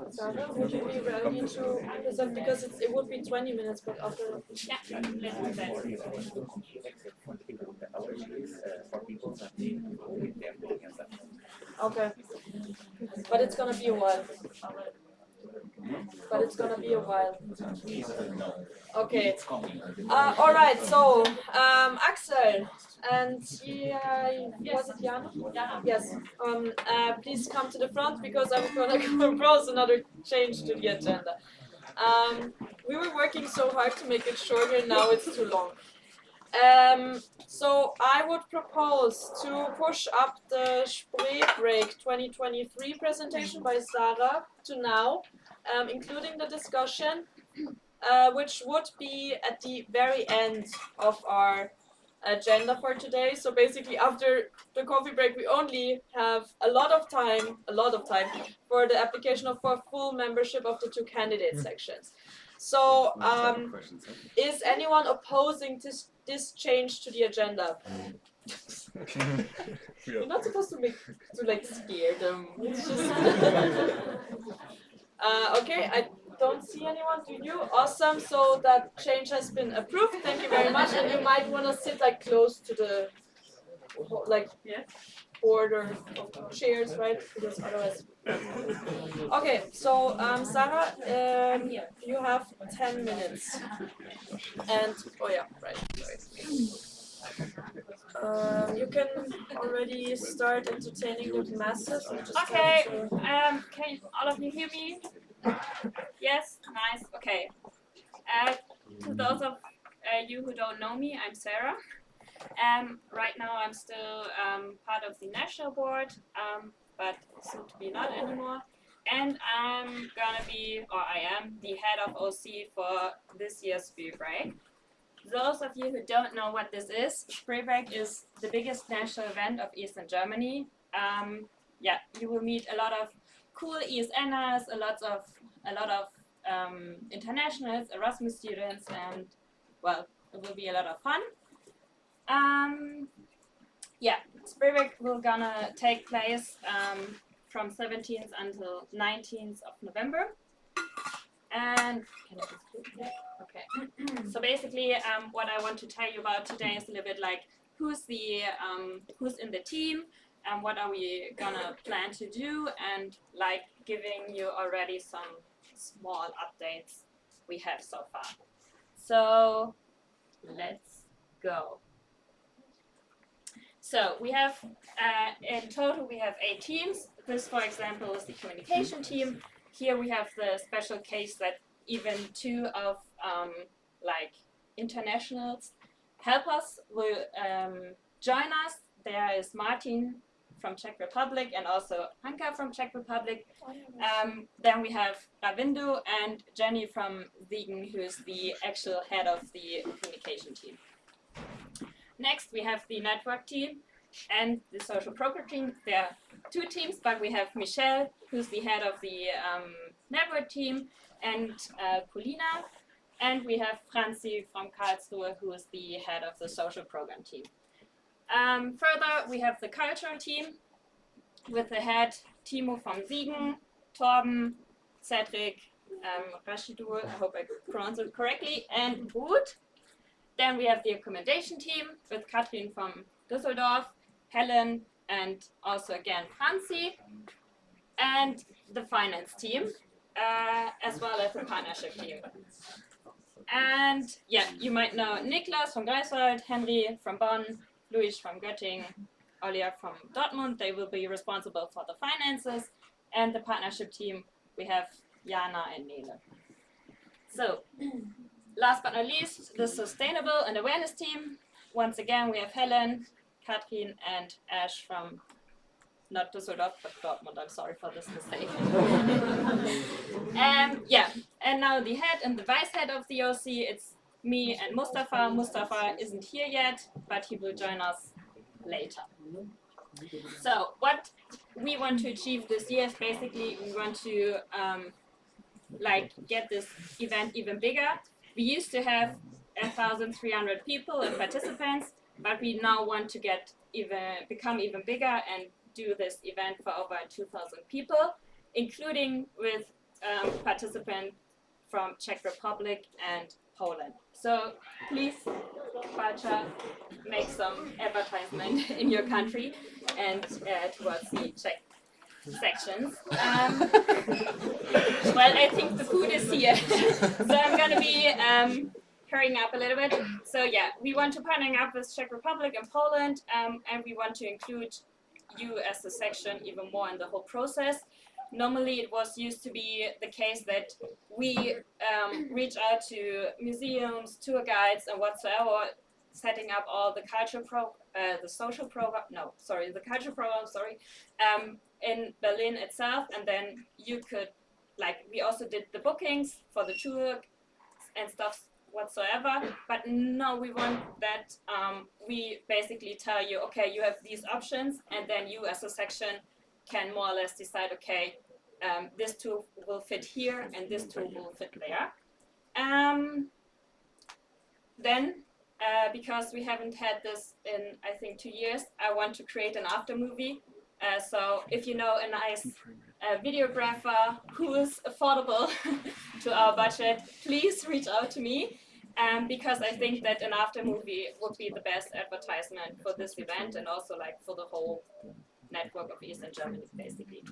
Sarah, would you be ready to present? Because it would be 20 minutes, but after... Yeah, let's do that. Okay. But it's gonna be a while. Okay. Alright, so, Axel, and was it Jan? Yes. Please come to the front because I'm gonna propose another change to the agenda. We were working so hard to make it shorter, now it's too long. So I would propose to push up the Spree Break 2023 presentation by Sarah to now, including the discussion, which would be at the very end of our agenda for today. So basically after the coffee break we only have a lot of time for the application for full membership of the two candidate sections. So is anyone opposing this change to the agenda? You're not supposed to scare them. It's just okay, I don't see anyone, do you? Awesome, so that change has been approved, thank you very much, and you might want to sit close to the border of chairs, right? Because otherwise... Okay, so Sarah, you have 10 minutes. And, oh yeah, right, sorry. You can already start entertaining the masses. Okay, can all of you hear me? Yes, nice, okay. To those of you who don't know me, I'm Sarah. Right now I'm still part of the national board, but soon to be not anymore. And I'm gonna be, or I am, the head of OC for this year's Spree Break. Those of you who don't know what this is, Spree Break is the biggest national event of Eastern Germany. Yeah, you will meet a lot of cool ESNers, a lot of internationals, Erasmus students, and well, it will be a lot of fun. Yeah, Spree Break will gonna take place from 17th until 19th of November. And can I just click that? Okay. So basically, what I want to tell you about today is a little bit like who's in the team, and what are we gonna plan to do, and like giving you already some small updates we have so far. So let's go. So we have, in total we have 8 teams. This, for example, is the communication team. Here we have the special case that even 2 of internationals helpers will join us. There is Martin from Czech Republic and also Hanka from Czech Republic. Then we have Ravindo and Jenny from Siegen, who is the actual head of the communication team. Next, we have the network team and the social program team. There are 2 teams, but we have Michelle, who's the head of the network team, and Polina, and we have Franzi from Karlsruhe, who is the head of the social program team. Further, we have the cultural team with the head Timo from Siegen, Torben, Cedric, Rashidul, I hope I pronounced it correctly, and Ruth. Then we have the accommodation team with Katrin from Düsseldorf, Helen, and also again Franzi, and the finance team, as well as the partnership team. And yeah, you might know Niklas from Greifswald, Henry from Bonn, Luis from Göttingen, Olia from Dortmund. They will be responsible for the finances, and the partnership team, we have Jana and Nele. So, last but not least, the sustainable and awareness team. Once again, we have Helen, Katrin, and Ash from not Düsseldorf, but Dortmund. I'm sorry for this mistake. Yeah, and now the head and the vice head of the OC, it's me and Mustafa. Mustafa isn't here yet, but he will join us later. So what we want to achieve this year is basically we want to get this event even bigger. We used to have 1,300 people and participants, but we now want to become even bigger and do this event for over 2,000 people, including with participants from Czech Republic and Poland. So please, Balcha, make some advertisement in your country and towards the Czech sections. Well, I think the food is here, so I'm going to be hurrying up a little bit. So yeah, we want to partner up with Czech Republic and Poland, and we want to include you as a section even more in the whole process. Normally it was used to be the case that we reach out to museums, tour guides and whatsoever, setting up all the culture program, in Berlin itself, and then you could, we also did the bookings for the tour and stuff whatsoever, but no, we want that we basically tell you, okay, you have these options, and then you as a section can more or less decide, okay, this tool will fit here and this tool will fit there. Then, because we haven't had this in, I think, 2 years, I want to create an after movie. So if you know a nice videographer who is affordable to our budget, please reach out to me, because I think that an after movie would be the best advertisement for this event and also for the whole network of Eastern Germany, basically.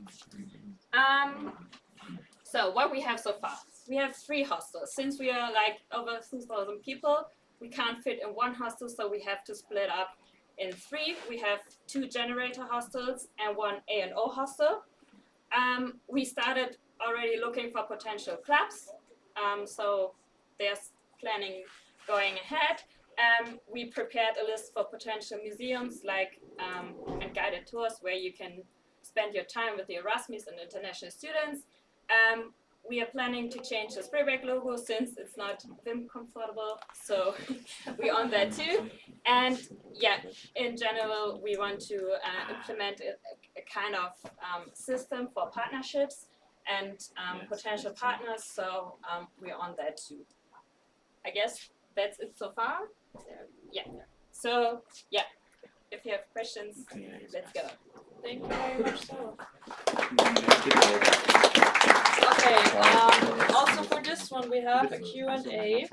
So what we have so far, we have 3 hostels. Since we are over 2,000 people, we can't fit in one hostel, so we have to split up in 3. We have 2 generator hostels and 1 A&O hostel. We started already looking for potential clubs, so there's planning going ahead. We prepared a list for potential museums and guided tours where you can spend your time with the Erasmus and international students. We are planning to change the Sprayback logo since it's not Vim comfortable, so we're on that too. And yeah, in general, we want to implement a kind of system for partnerships and potential partners, so we're on that too. I guess that's it so far. Yeah. So yeah, if you have questions, let's go. Thank you very much, so. Okay, also for this one we have a Q&A.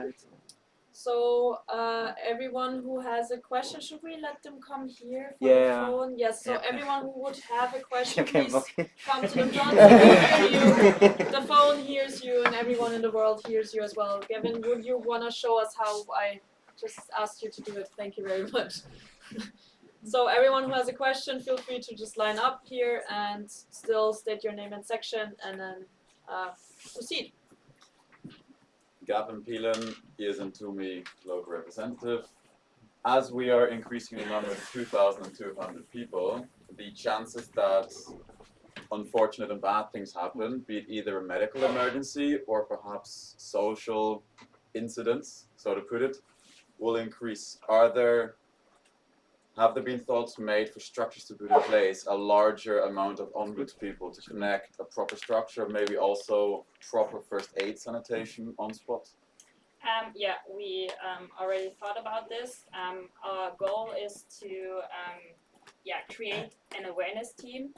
So everyone who has a question, should we let them come here for the phone? Yes, so everyone who would have a question, please come to the front so we hear you. The phone hears you and everyone in the world hears you as well. Gavin, would you want to show us how I just asked you to do it? Thank you very much. So everyone who has a question, feel free to just line up here and still state your name and section and then proceed. Gavin Peelan, ESN2ME local representative. As we are increasing the number to 2,200 people, the chances that unfortunate and bad things happen, be it either a medical emergency or perhaps social incidents, so to put it, will increase. Have there been thoughts made for structures to put in place a larger amount of ombuds people to connect a proper structure, maybe also proper first aid sanitation on spot? Yeah, we already thought about this. Our goal is to create an awareness team,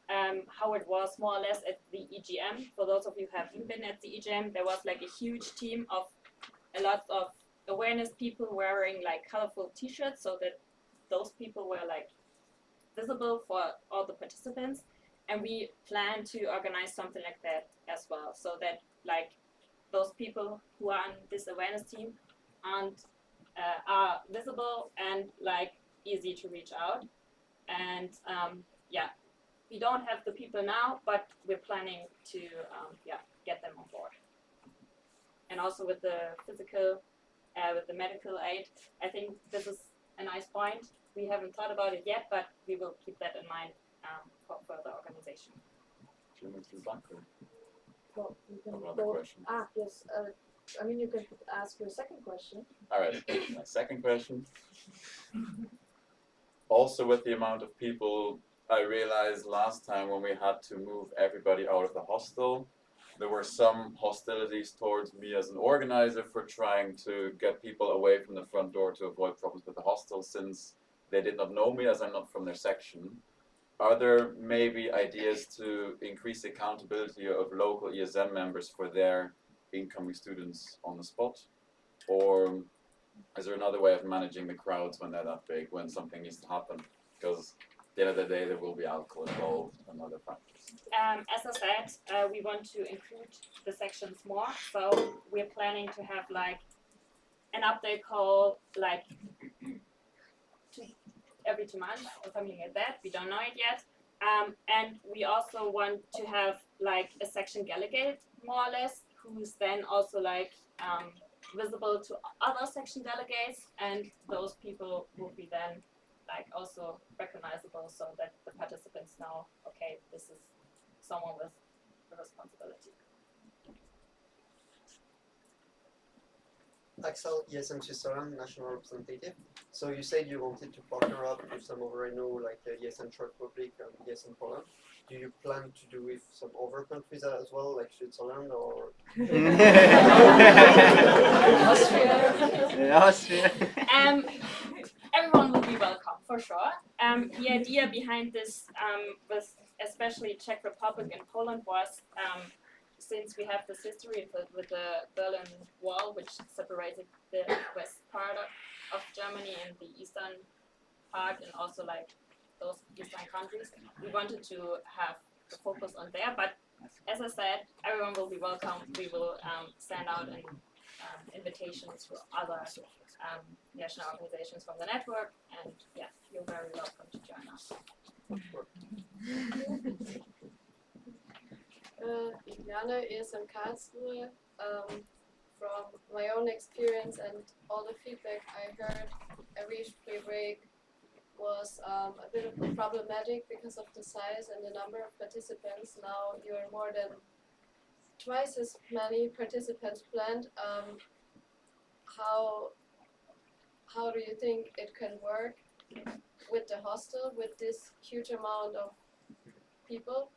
how it was more or less at the EGM. For those of you who haven't been at the EGM, there was a huge team of a lot of awareness people wearing colorful t-shirts so that those people were visible for all the participants, and we plan to organize something like that as well, so that those people who are on this awareness team are visible and easy to reach out. And yeah, we don't have the people now, but we're planning to get them on board. And also with the physical, with the medical aid, I think this is a nice point. We haven't thought about it yet, but we will keep that in mind for further organization. Well, you can Another go. question. Yes. I mean, you can ask your second question. All right, my second question. Also with the amount of people, I realized last time when we had to move everybody out of the hostel, there were some hostilities towards me as an organizer for trying to get people away from the front door to avoid problems with the hostel, since they did not know me as I'm not from their section. Are there maybe ideas to increase the accountability of local ESM members for their incoming students on the spot? Or is there another way of managing the crowds when they're that big, when something needs to happen? Because at the end of the day, there will be alcohol involved and other factors. As I said, we want to include the sections more, so we're planning to have like an update call like every 2 months or something like that. We don't know it yet. And we also want to have like a section delegate, more or less, who's then also like visible to other section delegates, and those people will be then like also recognizable, so that the participants know, okay, this is someone with a responsibility. Axel, ESM Switzerland, national representative. So you said you wanted to partner up with some other, I know, like ESM Czech Republic and ESM Poland. Do you plan to do with some other countries as well, like Switzerland or? Austria. Everyone will be welcome, for sure. The idea behind this, with especially Czech Republic and Poland, was since we have this history with the Berlin Wall, which separated the west part of Germany and the eastern part, and also like those eastern countries, we wanted to have the focus on there. But as I said, everyone will be welcome. We will send out an invitations to other national organizations from the network, and yeah, you're very welcome to join us. Iliana is in Karlsruhe. From my own experience and all the feedback I heard, every pre-break was a bit problematic because of the size and the number of participants. Now you're more than twice as many participants planned. How do you think it can work with the hostel, with this huge amount of people?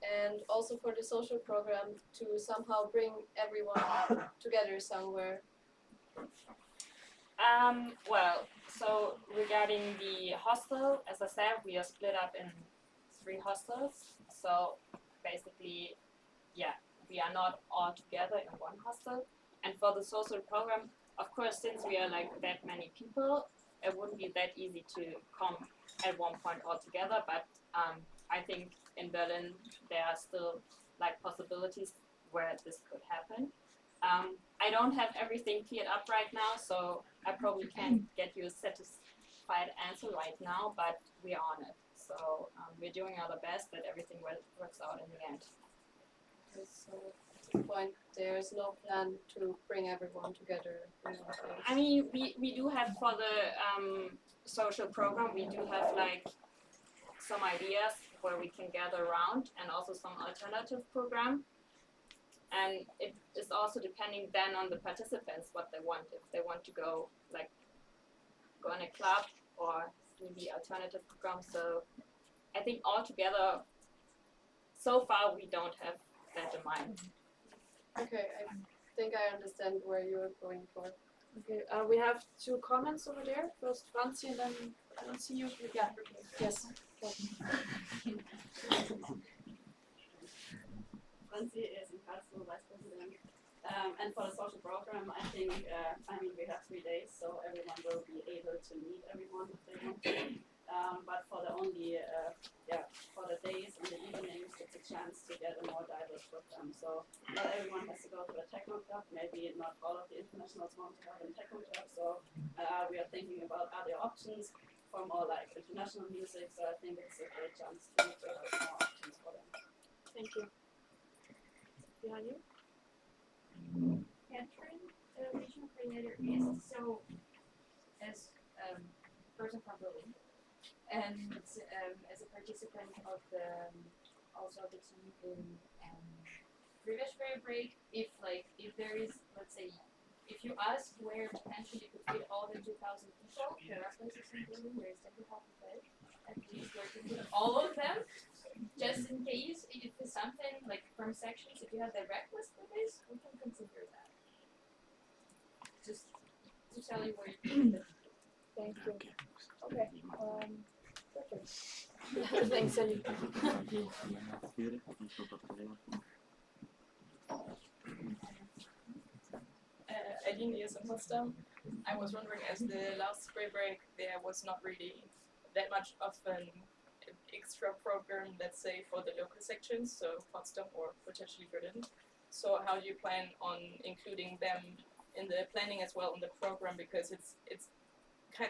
And also for the social program to somehow bring everyone together somewhere. Well, so regarding the hostel, as I said, we are split up in 3 hostels. So basically, yeah, we are not all together in one hostel. And for the social program, of course, since we are like that many people, it wouldn't be that easy to come at one point all together. But I think in Berlin there are still like possibilities where this could happen. I don't have everything cleared up right now, so I probably can't get you a satisfied answer right now, but we are on it. So we're doing our best that everything works out in the end. So at this point, there's no plan to bring everyone together. I mean, we do have for the social program, we do have like some ideas where we can gather around, and also some alternative program. And it is also depending then on the participants what they want. If they want to go in a club or maybe alternative programs. So I think altogether, so far we don't have that in mind. Okay, I think I understand where you're going for. Okay, we have 2 comments over there. First Franzi, and then I don't see you. Yeah, yes. Franzi is in Karlsruhe, Vice President. And for the social program, I think, we have 3 days, so everyone will be able to meet everyone if they want to. But for the for the days and the evenings, it's a chance to get a more diverse program. So not everyone has to go to a techno club. Maybe not all of the internationals want to have a techno club. So we are thinking about other options. for more like international music, so I think it's a great chance to have more options for them. Thank you. Behind you? Catherine, regional coordinator is so as person from Berlin and as a participant of the also the team in previous spring break, if there is, let's say, if you ask where potentially you could fit all the 2,000 people, there are places in Berlin where it's difficult to fit, at least where to put all of them, just in case if it's something like from sections, if you have the rec list for this, we can consider that. Just to tell you where you can fit. Thank you. Okay. Perfect. Thanks, Ellie. Aline is in Potsdam. I was wondering, as the last spring break, there was not really that much of an extra program, let's say, for the local sections, so Potsdam or potentially Berlin. So how do you plan on including them in the planning as well in the program? Because it's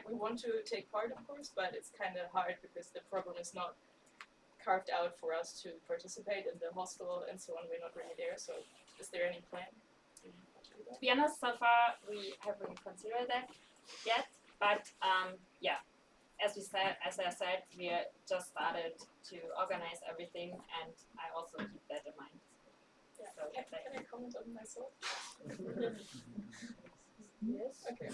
we want to take part, of course, but it's kind of hard because the program is not carved out for us to participate in the hostel and so on. We're not really there. So is there any plan? To be honest, so far we haven't considered that yet, but yeah, as I said, we just started to organize everything, and I also keep that in mind. Yeah. So Can I comment on myself? Yes. Okay.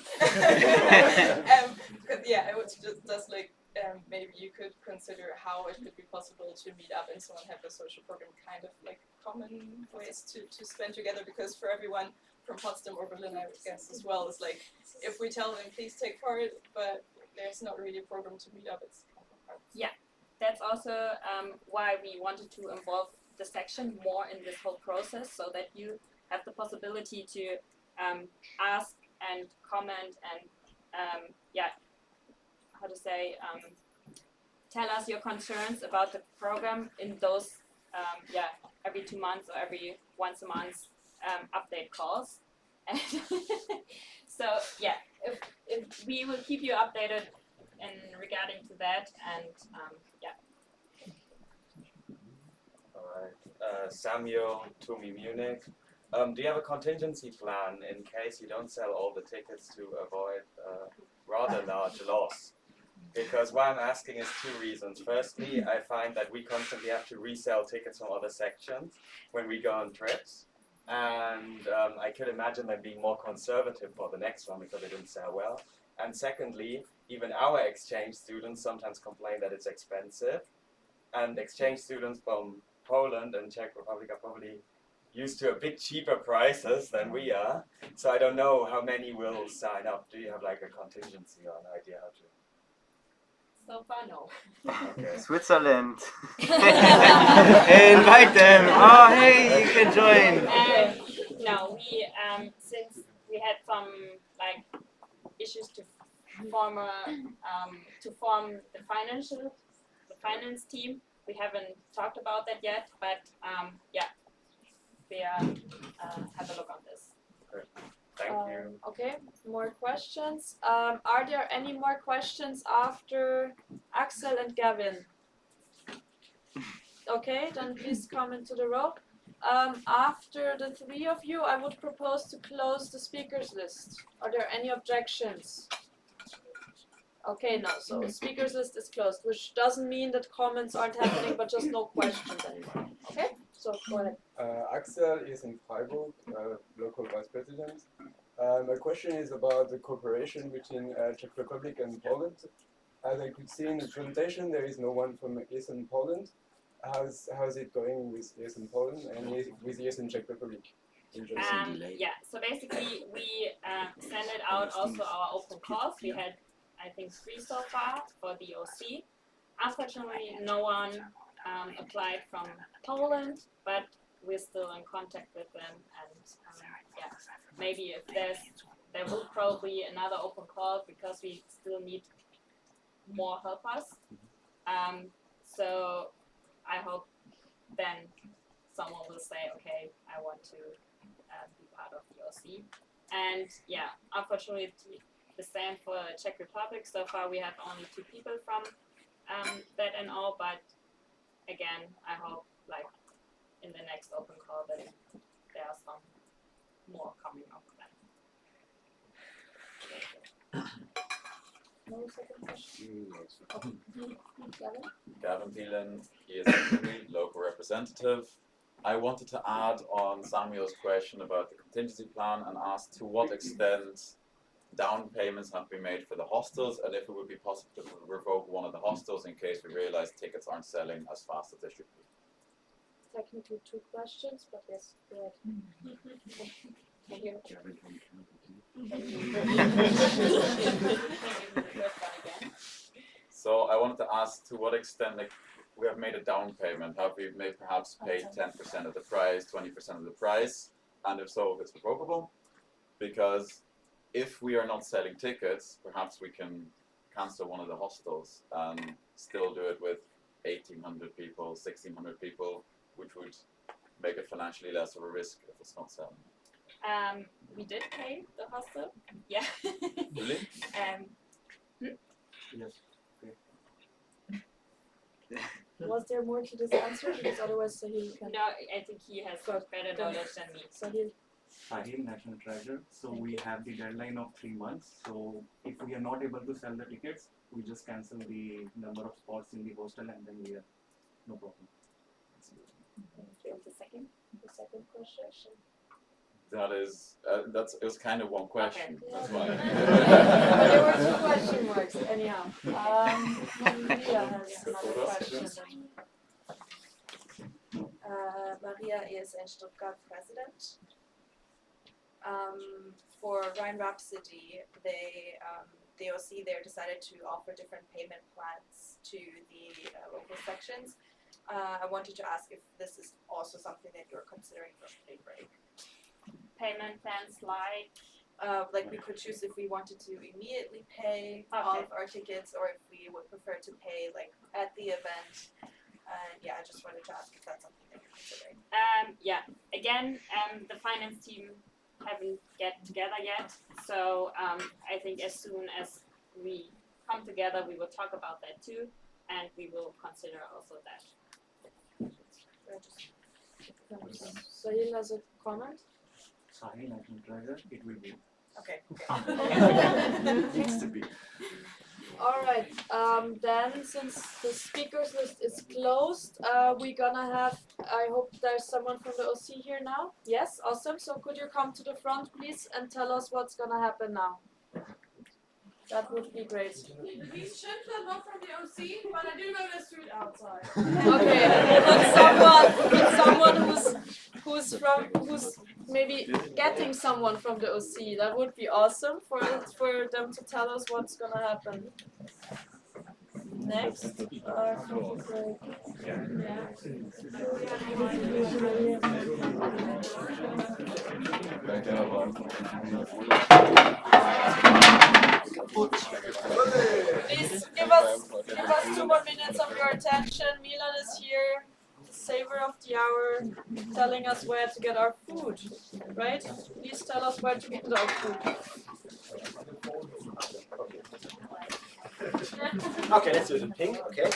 Yeah, I would just like maybe you could consider how it could be possible to meet up and so on, have a social program, kind of like common ways to spend together, because for everyone from Potsdam or Berlin, I would guess as well, is like if we tell them please take part, but there's not really a program to meet up, it's kind of hard. yeah, that's also why we wanted to involve the section more in this whole process, so that you have the possibility to ask and comment and how to say, tell us your concerns about the program in those every 2 months or every once a month update calls. And so yeah, if we will keep you updated in regarding to that, and Alright, Samuel, Tumi Munich. Do you have a contingency plan in case you don't sell all the tickets to avoid rather large loss? Because why I'm asking is 2 reasons. Firstly, I find that we constantly have to resell tickets from other sections when we go on trips. And I could imagine them being more conservative for the next one because they didn't sell well. And secondly, even our exchange students sometimes complain that it's expensive. And exchange students from Poland and Czech Republic are probably used to a bit cheaper prices than we are. So I don't know how many will sign up. Do you have like a contingency or an idea how to? so far no. Okay. Switzerland. Hey, invite them. Oh, hey, you can join. No, we since we had some like issues to form the finance team, we haven't talked about that yet. But yeah, we have a look on this. Great. Thank you. Okay, more questions. Are there any more questions after Axel and Gavin? Okay, then please come into the row. After the 3 of you, I would propose to close the speakers list. Are there any objections? Okay, no, so the speakers list is closed, which doesn't mean that comments aren't happening, but just no questions anymore. Okay, so go ahead. Axel is in Freiburg, local vice president. My question is about the cooperation between Czech Republic and Poland. As I could see in the presentation, there is no one from Eastern Poland. How's it going with Eastern Poland and with Eastern Czech Republic? Yeah, so basically we sent it out also our open calls. We had, I think, 3 so far for the OC. Unfortunately, no one applied from Poland, but we're still in contact with them, and yeah, maybe if there will probably another open call because we still need more helpers. So I hope then someone will say, okay, I want to be part of the OC. And yeah, unfortunately the same for Czech Republic. So far we have only 2 people from that and all, but again, I hope like in the next open call that there are some more coming up then. No second question? Gavin Thielen, ESN local representative. I wanted to add on Samuel's question about the contingency plan and ask to what extent down payments have been made for the hostels, and if it would be possible to revoke one of the hostels in case we realize tickets aren't selling as fast as they should be. Technically 2 questions, but yes, go ahead. Thank you. So I wanted to ask to what extent, like, we have made a down payment. Have we may perhaps paid 10% of the price, 20% of the price, and if so, if it's revocable? Because if we are not selling tickets, perhaps we can cancel one of the hostels and still do it with 1,800 people, 1,600 people, which would make it financially less of a risk if it's not selling. We did pay the hostel. Yeah. Really? Yes. Was there more to this answer? Because otherwise Sahil can... No, I think he has better knowledge than me. Sahil. Sahil, National Treasure. So we have the deadline of 3 months. So if we are not able to sell the tickets, we just cancel the number of spots in the hostel and then we are no problem. The second question. That is, it was kind of one question. Okay. That's why. But there were 2 question marks, anyhow. Maria has another question. Maria is in Stuttgart president. For Rhine Rhapsody, the OC there decided to offer different payment plans to the local sections. I wanted to ask if this is also something that you're considering for Spring Break. Payment plans like? Like we could choose if we wanted to immediately pay all of our tickets or if we would prefer to pay like at the event. Yeah, I just wanted to ask if that's something that you're considering. Yeah, again, the finance team haven't get together yet, so I think as soon as we come together, we will talk about that too, and we will consider also that. Sahil has a comment? Sahil, National Treasure, it will be. Okay. Needs to be. Alright, then since the speakers list is closed, we're gonna have, I hope there's someone from the OC here now. Yes, awesome. So could you come to the front please and tell us what's gonna happen now? That would be great. These ships are not from the OC, but I do know there's food outside. Okay, but who's maybe getting someone from the OC, that would be awesome for them to tell us what's gonna happen. Next, Please give us 2 more minutes of your attention. Milan is here, savor of the hour, telling us where to get our food, right? Please tell us where to get our food. Okay, let's do it in pink. Okay.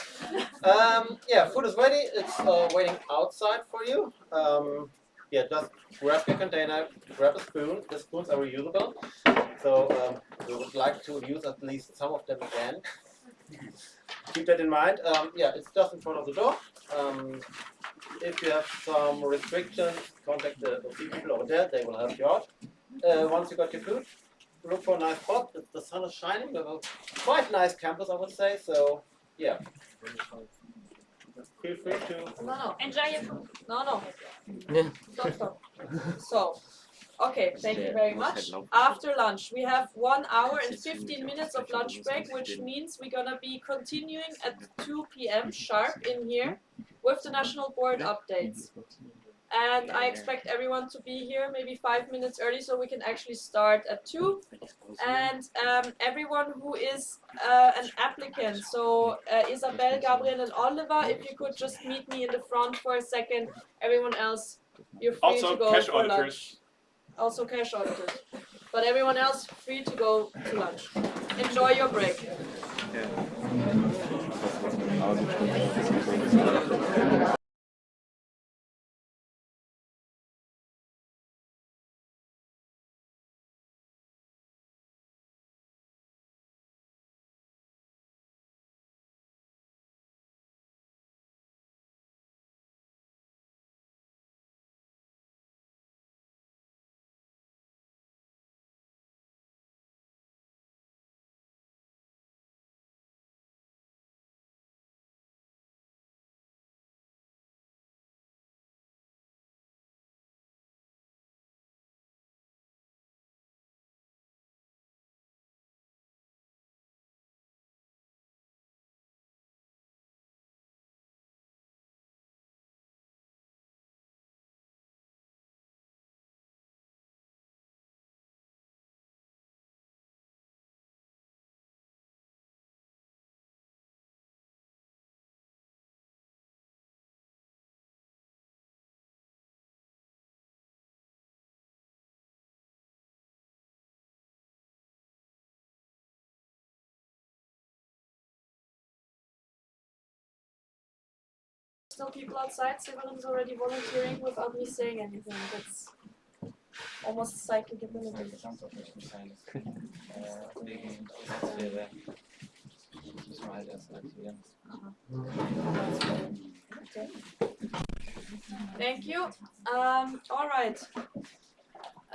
Yeah, food is ready. It's waiting outside for you. Yeah, just grab your container, grab a spoon. The spoons are reusable, so we would like to use at least some of them again. Keep that in mind. Yeah, it's just in front of the door. If you have some restrictions, contact the people over there. They will help you out. Once you got your food, look for a nice spot. The sun is shining. We have a quite nice campus, I would say. So, yeah. Feel free to... No. Enjoy your food. No. Stop. So, okay, thank you very much. After lunch, we have 1 hour and 15 minutes of lunch break, which means we're gonna be continuing at 2 p.m. sharp in here with the National Board updates. And I expect everyone to be here maybe 5 minutes early so we can actually start at 2. And everyone who is an applicant, so Isabel, Gabriel and Oliver, if you could just meet me in the front for a second. Everyone else, you're free Also, to go cash for auditors. lunch. also cash shortages. But everyone else, free to go to lunch. Enjoy your break. Still people outside, Severin is already volunteering without me saying anything. That's almost psychic ability. Okay. Thank you. All right.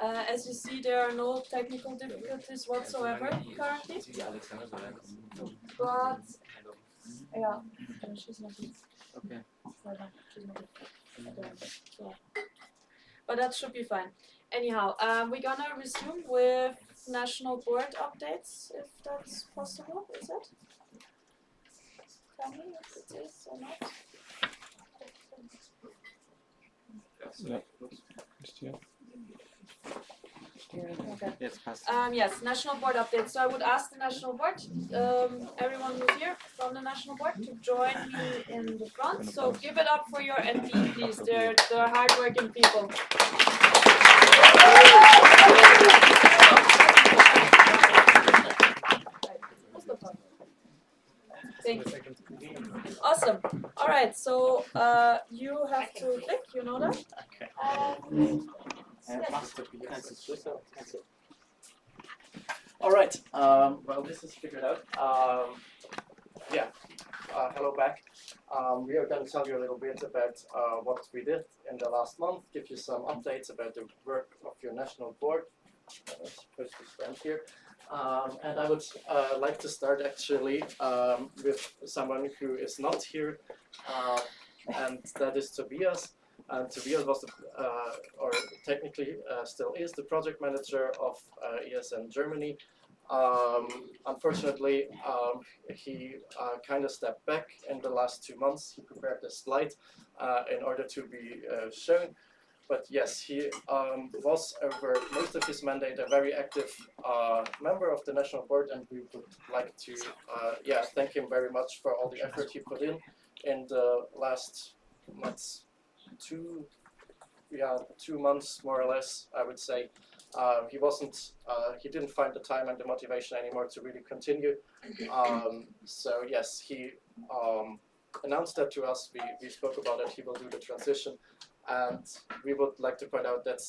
As you see, there are no technical difficulties whatsoever currently. But yeah, she's not here. Okay. She's not here. So, but that should be fine. Anyhow, we're gonna resume with national board updates, if that's possible. Is it? Tell me if it is or not. Okay. Yes, national board updates. So I would ask the national board, everyone who's here from the national board, to join me in the front. So give it up for your NP, please. They're hardworking people. Thank you. Awesome. All right. So you have to click. You know that. All right. Well, this is figured out. Yeah. Hello back. We are going to tell you a little bit about what we did in the last month. Give you some updates about the work of your national board. I'm supposed to stand here. And I would like to start actually with someone who is not here, and that is Tobias. And Tobias was, or technically still is, the project manager of ESN Germany. Unfortunately, he kind of stepped back in the last 2 months. He prepared the slide in order to be shown. But yes, he was over most of his mandate a very active member of the national board, and we would like to thank him very much for all the effort he put in the last months. 2 months more or less, I would say. He didn't find the time and the motivation anymore to really continue. So yes, he announced that to us. We spoke about it. He will do the transition, and we would like to point out that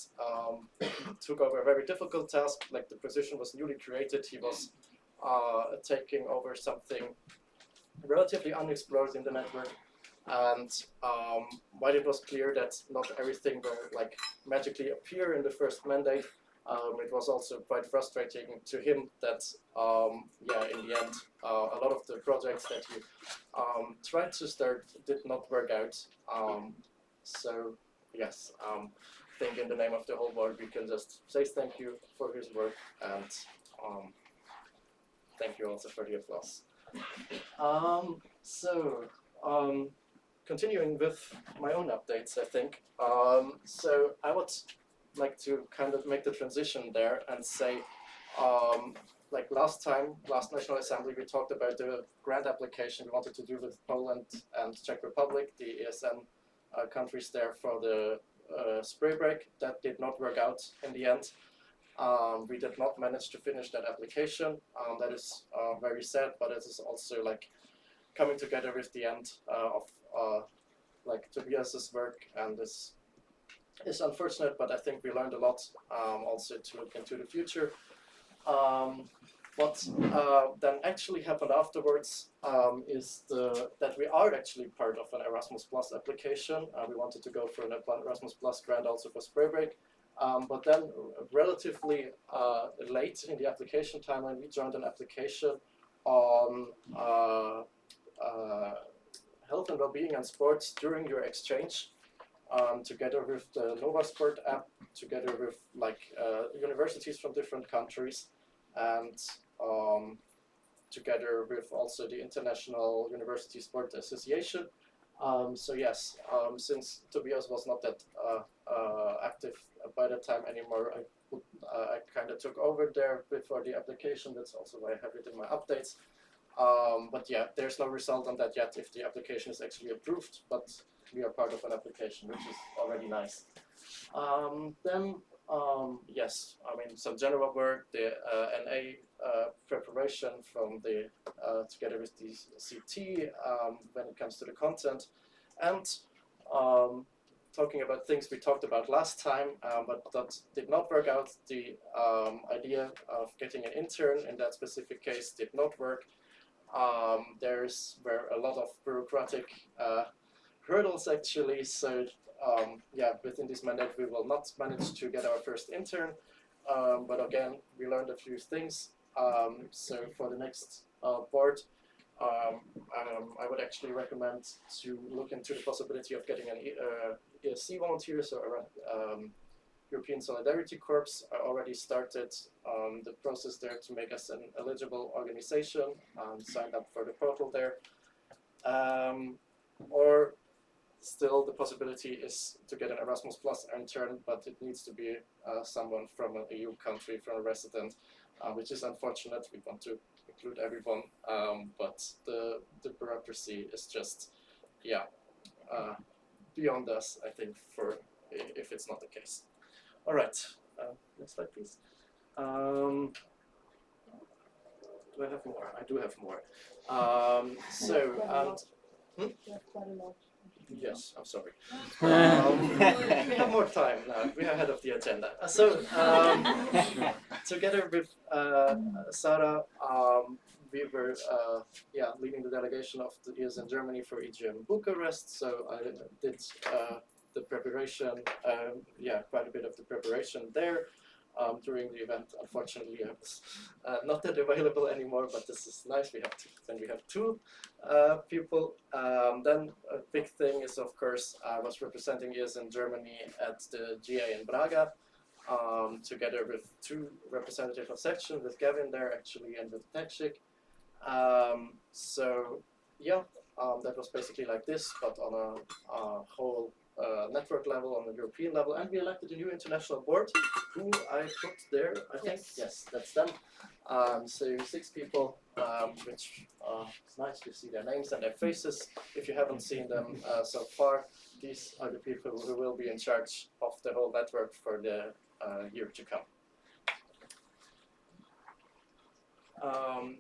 he took over a very difficult task. Like, the position was newly created. He was taking over something relatively unexplored in the network. And while it was clear that not everything will magically appear in the first mandate, it was also quite frustrating to him that in the end a lot of the projects that he tried to start did not work out. So yes, I think in the name of the whole board we can just say thank you for his work, and thank you also for the applause. Continuing with my own updates, I think. So I would like to kind of make the transition there and say, last National Assembly, we talked about the grant application we wanted to do with Poland and Czech Republic, the ESN countries there, for the spray break. That did not work out in the end. We did not manage to finish that application. That is very sad, but it is also like coming together with the end of like Tobias's work, and this is unfortunate, but I think we learned a lot also to look into the future. What then actually happened afterwards is that we are actually part of an Erasmus Plus application. We wanted to go for an Erasmus Plus grant also for spray break. But then relatively late in the application timeline, we joined an application on health and well-being and sports during your exchange, together with the Nova Sport app, together with like universities from different countries, and together with also the International University Sport Association. So yes, since Tobias was not that active by that time anymore, I kind of took over there before the application. That's also why I have it in my updates. But yeah, there's no result on that yet if the application is actually approved, but we are part of an application, which is already nice. Yes, I mean, some general work, the NA preparation from the together with the CT when it comes to the content, and talking about things we talked about last time, but that did not work out. The idea of getting an intern in that specific case did not work. Were a lot of bureaucratic hurdles actually, so yeah, within this mandate we will not manage to get our first intern, but again, we learned a few things. So for the next board, I would actually recommend to look into the possibility of getting an ESC volunteer, so European Solidarity Corps. I already started the process there to make us an eligible organization, signed up for the portal there. Or still the possibility is to get an Erasmus Plus intern, but it needs to be someone from an EU country, from a resident, which is unfortunate. We want to include everyone, but the bureaucracy is just, yeah, beyond us, I think, for if it's not the case. All right, next slide, please. Do I have more? I do have more. Yes, I'm sorry. We have more time now. We are ahead of the agenda. So, together with Sarah, we were leading the delegation of the years in Germany for EGM Bucharest. So I did the preparation, quite a bit of the preparation there. During the event, unfortunately, I was not that available anymore, but this is nice. We have two people. Then a big thing is, of course, I was representing years in Germany at the GA in Braga, together with two representatives of section, with Gavin there actually, and with Tekshik. So yeah, that was basically like this, but on a whole network level, on the European level, and we elected a new international board, who I put there, I think. Yes, that's them. So 6 people, which it's nice to see their names and their faces. If you haven't seen them so far, these are the people who will be in charge of the whole network for the year to come.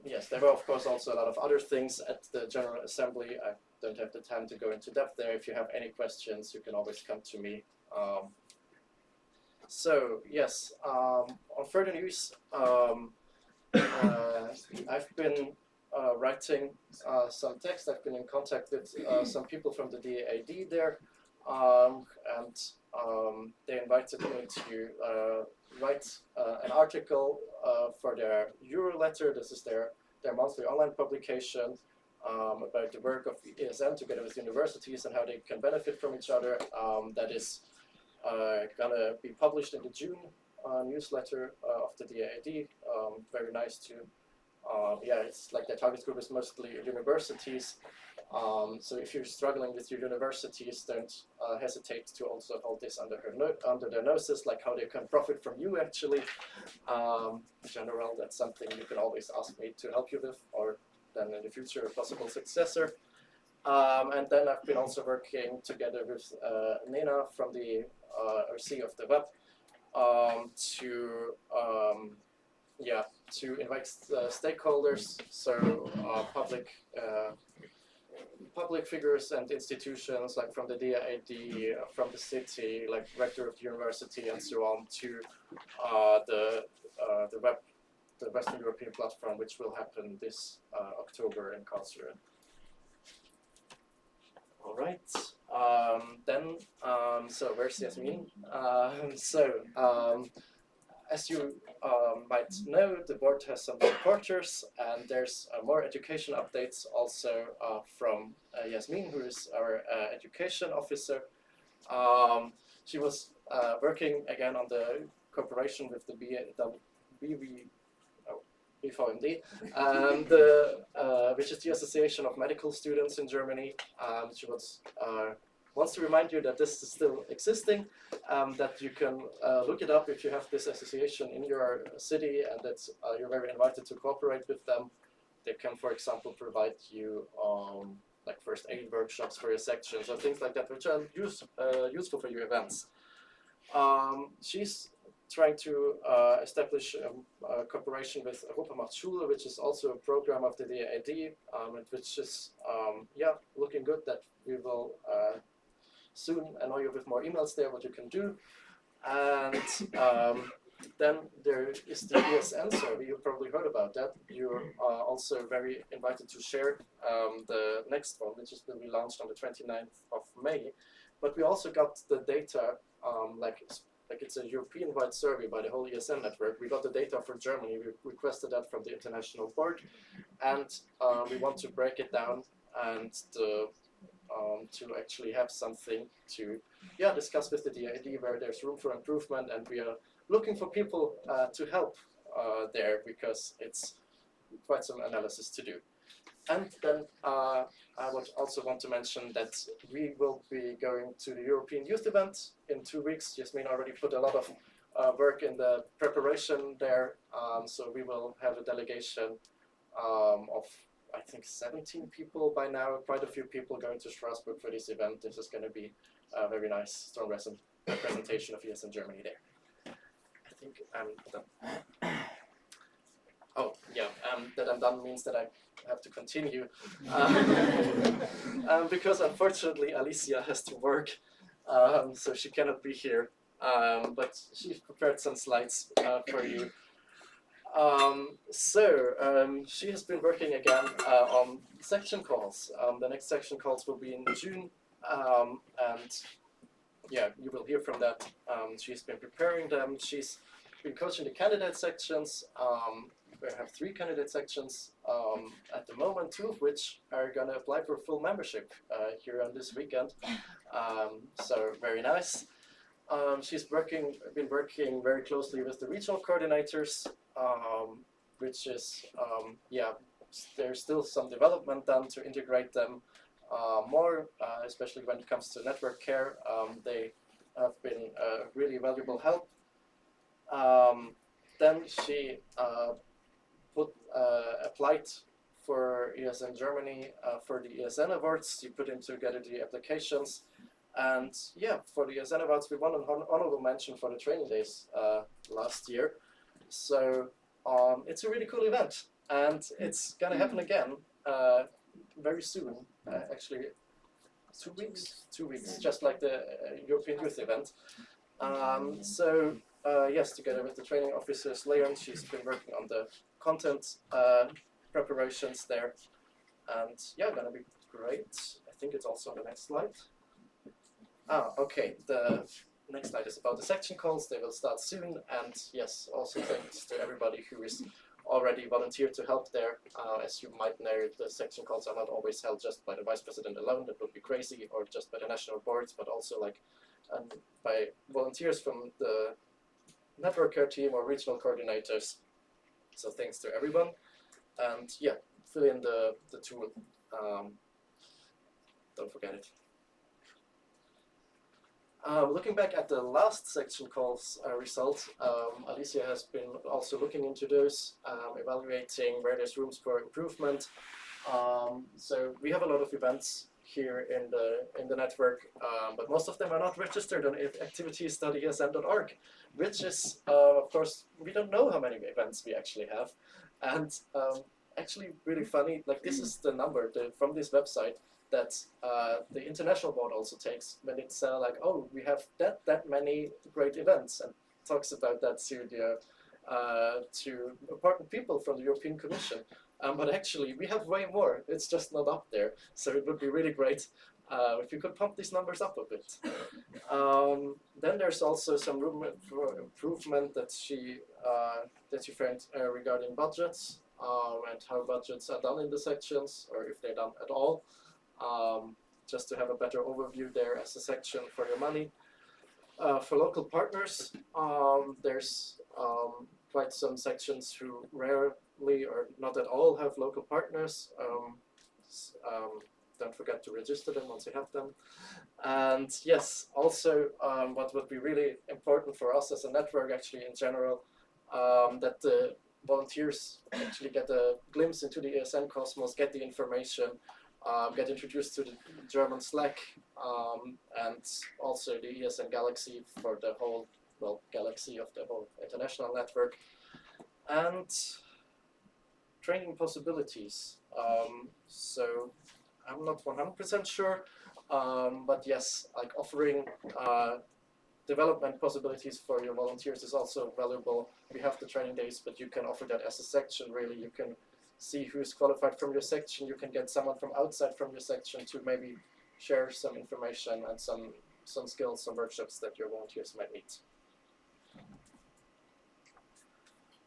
Yes, there were of course also a lot of other things at the General Assembly. I don't have the time to go into depth there. If you have any questions, you can always come to me. So yes, on further news, I've been writing some text. I've been in contact with some people from the DAAD there, and they invited me to write an article for their Euro letter. This is their monthly online publication about the work of ESN together with universities and how they can benefit from each other. That is gonna be published in the June newsletter of the DAAD. Very nice to, it's like their target group is mostly universities. So if you're struggling with your universities, don't hesitate to also hold this under their noses, like how they can profit from you actually. In general, that's something you can always ask me to help you with, or then in the future a possible successor. And then I've been also working together with Nina from the RC of the web to invite stakeholders, so public figures and institutions like from the DAAD, from the city, like rector of the university and so on, to the Western European platform, which will happen this October in Karlsruhe. All right. So where's Yasmin? As you might know, the board has some supporters, and there's more education updates also from Yasmin, who is our education officer. She was working again on the cooperation with the BVMD, which is the Association of Medical Students in Germany. She wants to remind you that this is still existing, that you can look it up if you have this association in your city, and that you're very invited to cooperate with them. They can, for example, provide you like first aid workshops for your sections or things like that, which are useful for your events. She's trying to establish a cooperation with Europa macht Schule, which is also a program of the DAAD, and which is looking good, that we will soon annoy you with more emails there, what you can do. And then there is the ESN survey. You probably heard about that. You're also very invited to share the next one, which will be launched on the 29th of May. But we also got the data, like it's a European-wide survey by the whole ESN network. We got the data for Germany. We requested that from the international board, and we want to break it down and to actually have something to discuss with the DAAD where there's room for improvement, and we are looking for people to help there, because it's quite some analysis to do. And then I would also want to mention that we will be going to the European Youth Event in 2 weeks. Yasmin already put a lot of work in the preparation there, so we will have a delegation of I think 17 people by now, quite a few people going to Strasbourg for this event. This is going to be a very nice, strong representation of ESN Germany there. I think I'm done. Oh, yeah, that I'm done means that I have to continue. Because unfortunately Alicia has to work, so she cannot be here. But she's prepared some slides for you. She has been working again on section calls. The next section calls will be in June, and yeah, you will hear from that. She's been preparing them. She's been coaching the candidate sections. We have 3 candidate sections at the moment, 2 of which are going to apply for full membership here on this weekend. So very nice. She's been working very closely with the regional coordinators, which is, there's still some development done to integrate them more, especially when it comes to network care. They have been really valuable help. Then she applied for ESN Germany for the ESN Awards. She put in together the applications. And yeah, for the ESN Awards, we won an honorable mention for the training days last year. So it's a really cool event, and it's going to happen again very soon. Actually, 2 weeks? 2 weeks, just like the European Youth Event. Yes, together with the training officers, Leon, she's been working on the content preparations there. And yeah, going to be great. I think it's also on the next slide. Okay, the next slide is about the section calls. They will start soon, and yes, also thanks to everybody who is already volunteered to help there. As you might know, the section calls are not always held just by the vice president alone, that would be crazy, or just by the national boards, but also like by volunteers from the network care team or regional coordinators. So thanks to everyone, and yeah, fill in the tool. Don't forget it. Looking back at the last section calls results, Alicia has been also looking into those, evaluating where there's rooms for improvement. So we have a lot of events here in the network, but most of them are not registered on activities.esn.org, which is, of course, we don't know how many events we actually have. And actually really funny, like this is the number from this website that the international board also takes when it's like, oh, we have that many great events, and talks about that to important people from the European Commission. But actually, we have way more. It's just not up there. So it would be really great if you could pump these numbers up a bit. Then there's also some room for improvement that you found regarding budgets and how budgets are done in the sections, or if they're done at all. Just to have a better overview there as a section for your money. For local partners, there's quite some sections who rarely or not at all have local partners. Don't forget to register them once you have them. And yes, also what would be really important for us as a network actually in general, that the volunteers actually get a glimpse into the ESN cosmos, get the information, get introduced to the German Slack, and also the ESN Galaxy for the whole, well, galaxy of the whole international network. And training possibilities. So I'm not 100% sure, but yes, like offering development possibilities for your volunteers is also valuable. We have the training days, but you can offer that as a section, really. You can see who's qualified from your section. You can get someone from outside from your section to maybe share some information and some skills, some workshops that your volunteers might need.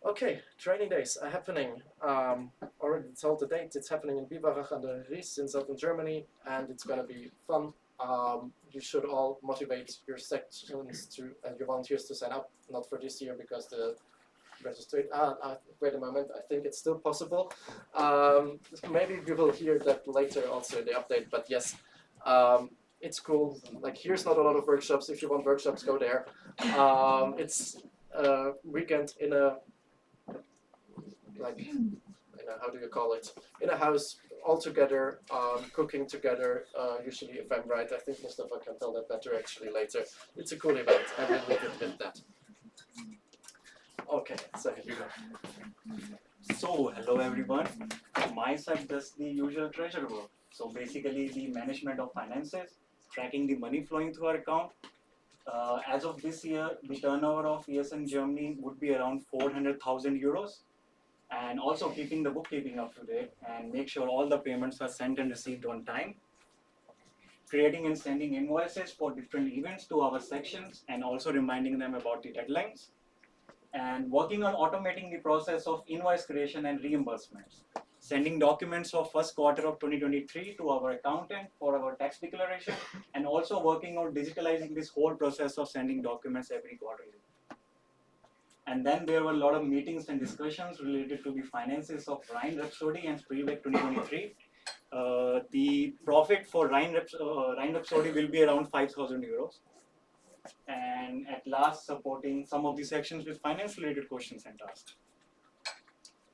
Okay, training days are happening. Already told the date. It's happening in Biberach an der Ries in southern Germany, and it's going to be fun. You should all motivate your sections and your volunteers to sign up. Not for this year because the registration. Wait a moment. I think it's still possible. Maybe we will hear that later also in the update. But yes, it's cool. Like here's not a lot of workshops. If you want workshops, go there. It's a weekend in a how do you call it? In a house, all together, cooking together. Usually, if I'm right, I think Mustafa can tell that better actually later. It's a cool event. I will leave it with that. Okay, so here we go. So, hello everyone. On my side, does the usual treasury work. So basically, the management of finances, tracking the money flowing through our account. As of this year, the turnover of ESN Germany would be around 400,000 euros. And also keeping the bookkeeping up to date and make sure all the payments are sent and received on time. Creating and sending invoices for different events to our sections and also reminding them about the deadlines. And working on automating the process of invoice creation and reimbursements. Sending documents of first quarter of 2023 to our accountant for our tax declaration, and also working on digitalizing this whole process of sending documents every quarter. And then there were a lot of meetings and discussions related to the finances of Rhine Rhapsody and Spielberg 2023. The profit for Rhine Rhapsody will be around 5,000 euros. And at last, supporting some of the sections with finance-related questions and tasks.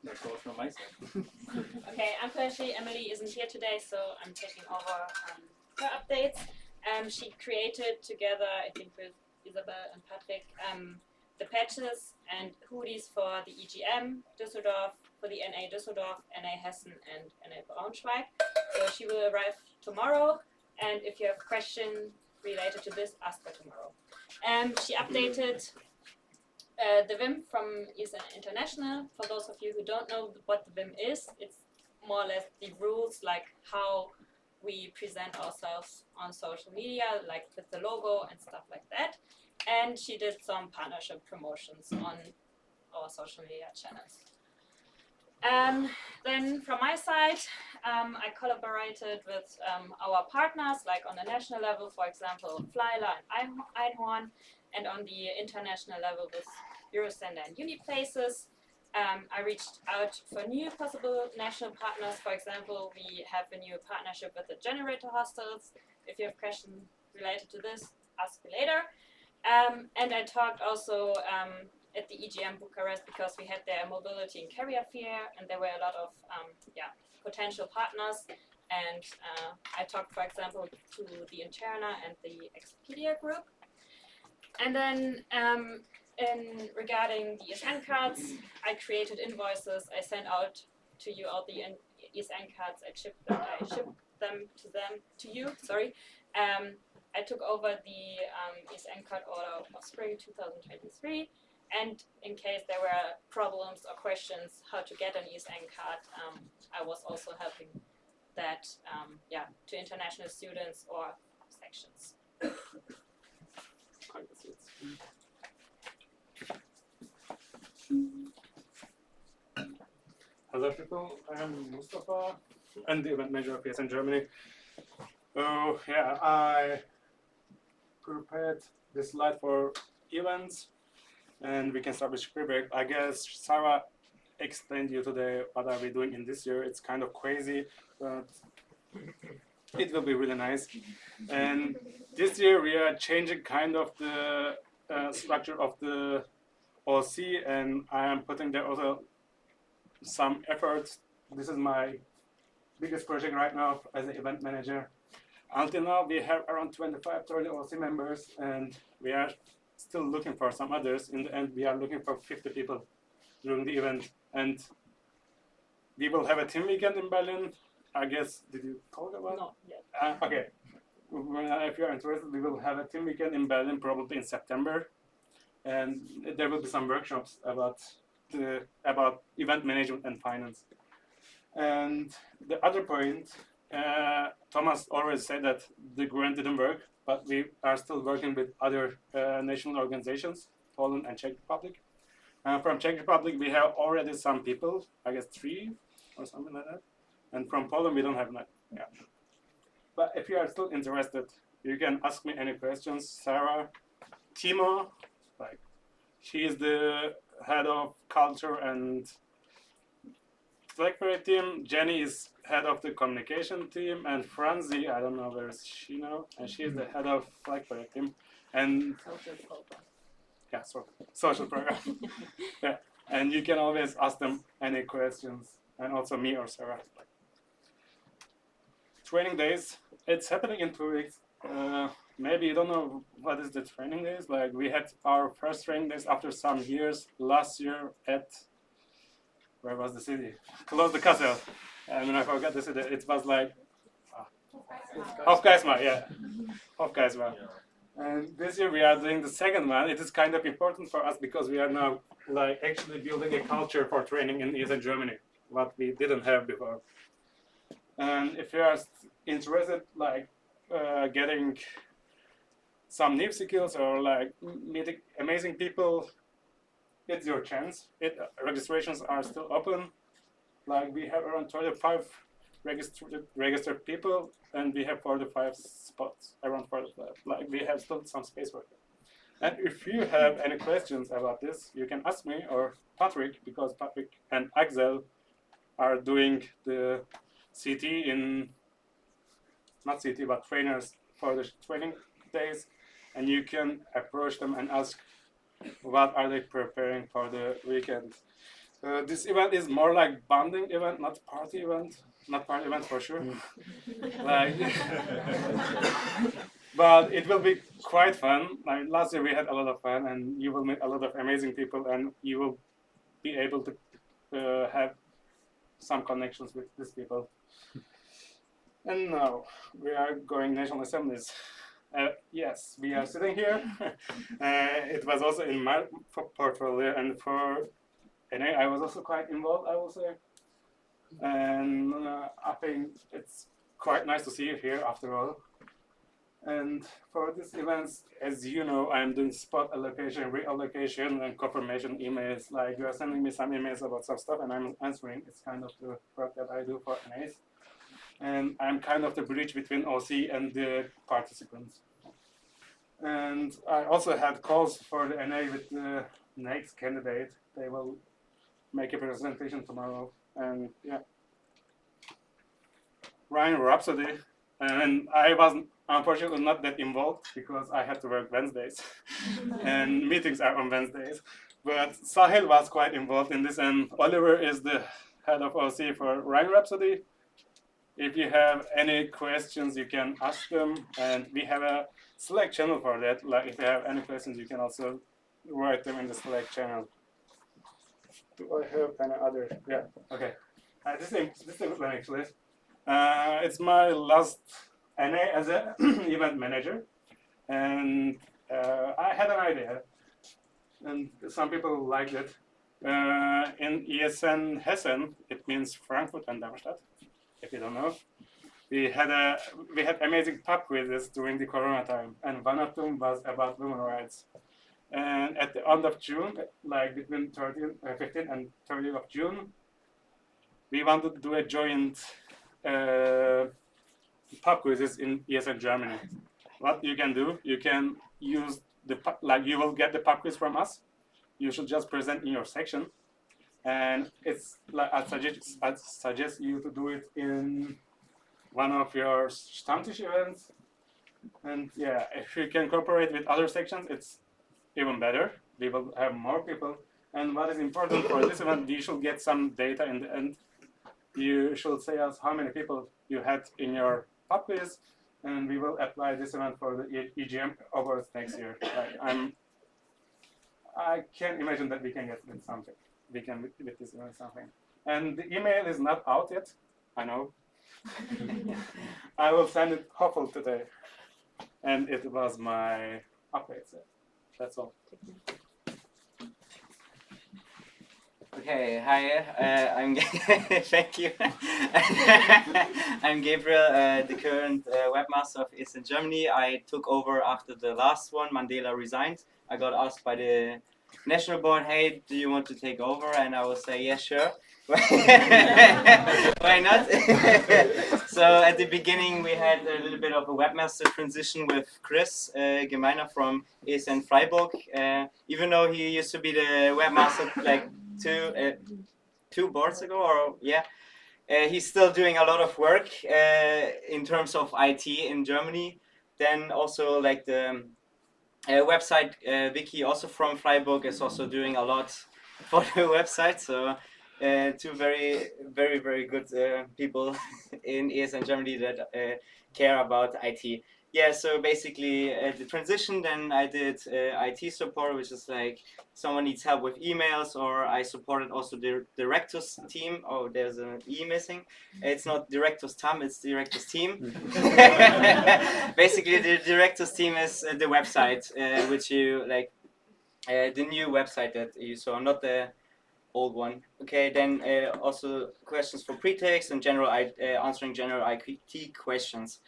That's all from my side. Okay, unfortunately Emily isn't here today, so I'm taking over her updates. She created together, I think with Isabel and Patrick, the patches and hoodies for the EGM Düsseldorf, for the NA Düsseldorf, NA Hessen, and NA Braunschweig. So she will arrive tomorrow, and if you have questions related to this, ask her tomorrow. She updated the VIM from ESN International. For those of you who don't know what the VIM is, it's more or less the rules, like how we present ourselves on social media, like with the logo and stuff like that. And she did some partnership promotions on our social media channels. Then from my side, I collaborated with our partners, like on the national level, for example, Flyler and Einhorn, and on the international level with Eurosender and Uniplaces. I reached out for new possible national partners. For example, we have a new partnership with the Generator Hostels. If you have questions related to this, ask me later. And I talked also at the EGM Bucharest because we had their mobility and carrier fair, and there were a lot of potential partners. And I talked, for example, to the Interna and the Expedia group. And then regarding the ESN cards, I created invoices. I sent out to you all the ESN cards. I shipped them to you. Sorry. I took over the ESN card order of spring 2023. And in case there were problems or questions how to get an ESN card, I was also helping that to international students or sections. Hello people, I am Mustafa and the event manager of ESN Germany. Oh yeah, I prepared this slide for events and we can start with spring break. I guess Sarah explained you today what are we doing in this year. It's kind of crazy, but it will be really nice. And this year we are changing kind of the structure of the OC, and I am putting there also some efforts. This is my biggest project right now as an event manager. Until now we have around 25-30 OC members, and we are still looking for some others. In the end we are looking for 50 people during the event, and we will have a team weekend in Berlin. I guess, did you talk about it? Not yet. Okay. If you're interested, we will have a team weekend in Berlin probably in September, and there will be some workshops about event management and finance. And the other point, Thomas already said that the grant didn't work, but we are still working with other national organizations, Poland and Czech Republic. From Czech Republic, we have already some people, I guess 3 or something like that. And from Poland, we don't have much. Yeah. But if you are still interested, you can ask me any questions. Sarah, Timo, like she is the head of culture and Flag Parade team. Jenny is head of the communication team, and Franzi, I don't know where is she now, and she is the head of Flag Parade team. And yeah, social program. Yeah, and you can always ask them any questions, and also me or Sarah. Training days, it's happening in 2 weeks. Maybe you don't know what is the training days. Like we had our first training days after some years last year at, where was the city? Close the castle. I mean, I forgot the city. It was like Hofgeismar, yeah. Hofgeismar. And this year we are doing the second one. It is kind of important for us because we are now like actually building a culture for training in ESN Germany, what we didn't have before. And if you are interested, like getting some new skills or like meeting amazing people, it's your chance. Registrations are still open. Like we have around 25 registered people, and we have 45 spots, around 45. Like we have still some space for it. And if you have any questions about this, you can ask me or Patrick, because Patrick and Axel are doing the CT in, not CT, but trainers for the training days, and you can approach them and ask what are they preparing for the weekend. This event is more like bonding event, not party event. Not party event for sure. Like, but it will be quite fun. Like last year we had a lot of fun, and you will meet a lot of amazing people, and you will be able to have some connections with these people. And now we are going National Assemblies. Yes, we are sitting here. It was also in my portfolio, and for NA I was also quite involved, I will say. And I think it's quite nice to see you here after all. And for these events, as you know, I'm doing spot allocation, reallocation, and confirmation emails. Like you are sending me some emails about some stuff, and I'm answering. It's kind of the work that I do for NAs. And I'm kind of the bridge between OC and the participants. And I also had calls for the NA with the next candidate. They will make a presentation tomorrow. And yeah, Ryan Rhapsody. And I wasn't, unfortunately, not that involved because I had to work Wednesdays and meetings are on Wednesdays. But Sahil was quite involved in this, and Oliver is the head of OC for Ryan Rhapsody. if you have any questions, you can ask them, and we have a Slack channel for that. Like if you have any questions, you can also write them in the Slack channel. Do I have any other? Yeah. Okay. This is a good one actually. It's my last NA as an event manager, and I had an idea, and some people liked it. In ESN Hessen, it means Frankfurt and Darmstadt. If you don't know, we had amazing pub quizzes during the Corona time, and one of them was about women's rights. And at the end of June, like between 15 and 30th of June, we wanted to do a joint pub quizzes in ESN Germany. What you can do, you can use the you will get the pub quiz from us. You should just present in your section, and it's like I suggest you to do it in one of your Stammtisch events. And yeah, if you can cooperate with other sections, it's even better. We will have more people. And what is important for this event, you should get some data in the end. You should say us how many people you had in your pub quiz, and we will apply this event for the EGM awards next year. I can't imagine that we can get with something. We can with this event something. And the email is not out yet. I know. I will send it hopefully today. And it was my update. So that's all. Okay, hi, I'm thank you. I'm Gabriel, the current webmaster of ESN Germany. I took over after the last one. Mandela resigned. I got asked by the national board, hey, do you want to take over? And I will say, yeah, sure. Why not? So at the beginning, we had a little bit of a webmaster transition with Chris Gemeiner from ESN Freiburg. Even though he used to be the webmaster like two boards ago, or yeah, he's still doing a lot of work in terms of IT in Germany. Then also like the website Vicky, also from Freiburg, is also doing a lot for the website. So two very good people in ESN Germany that care about IT. Yeah, so basically the transition, then I did IT support, which is like someone needs help with emails, or I supported also the directors team. Oh, there's an E missing. It's not directors team, it's directors team. Basically the directors team is the website, which you like, the new website that you saw, not the old one. Okay, then also questions for pre-text and general answering general IT questions.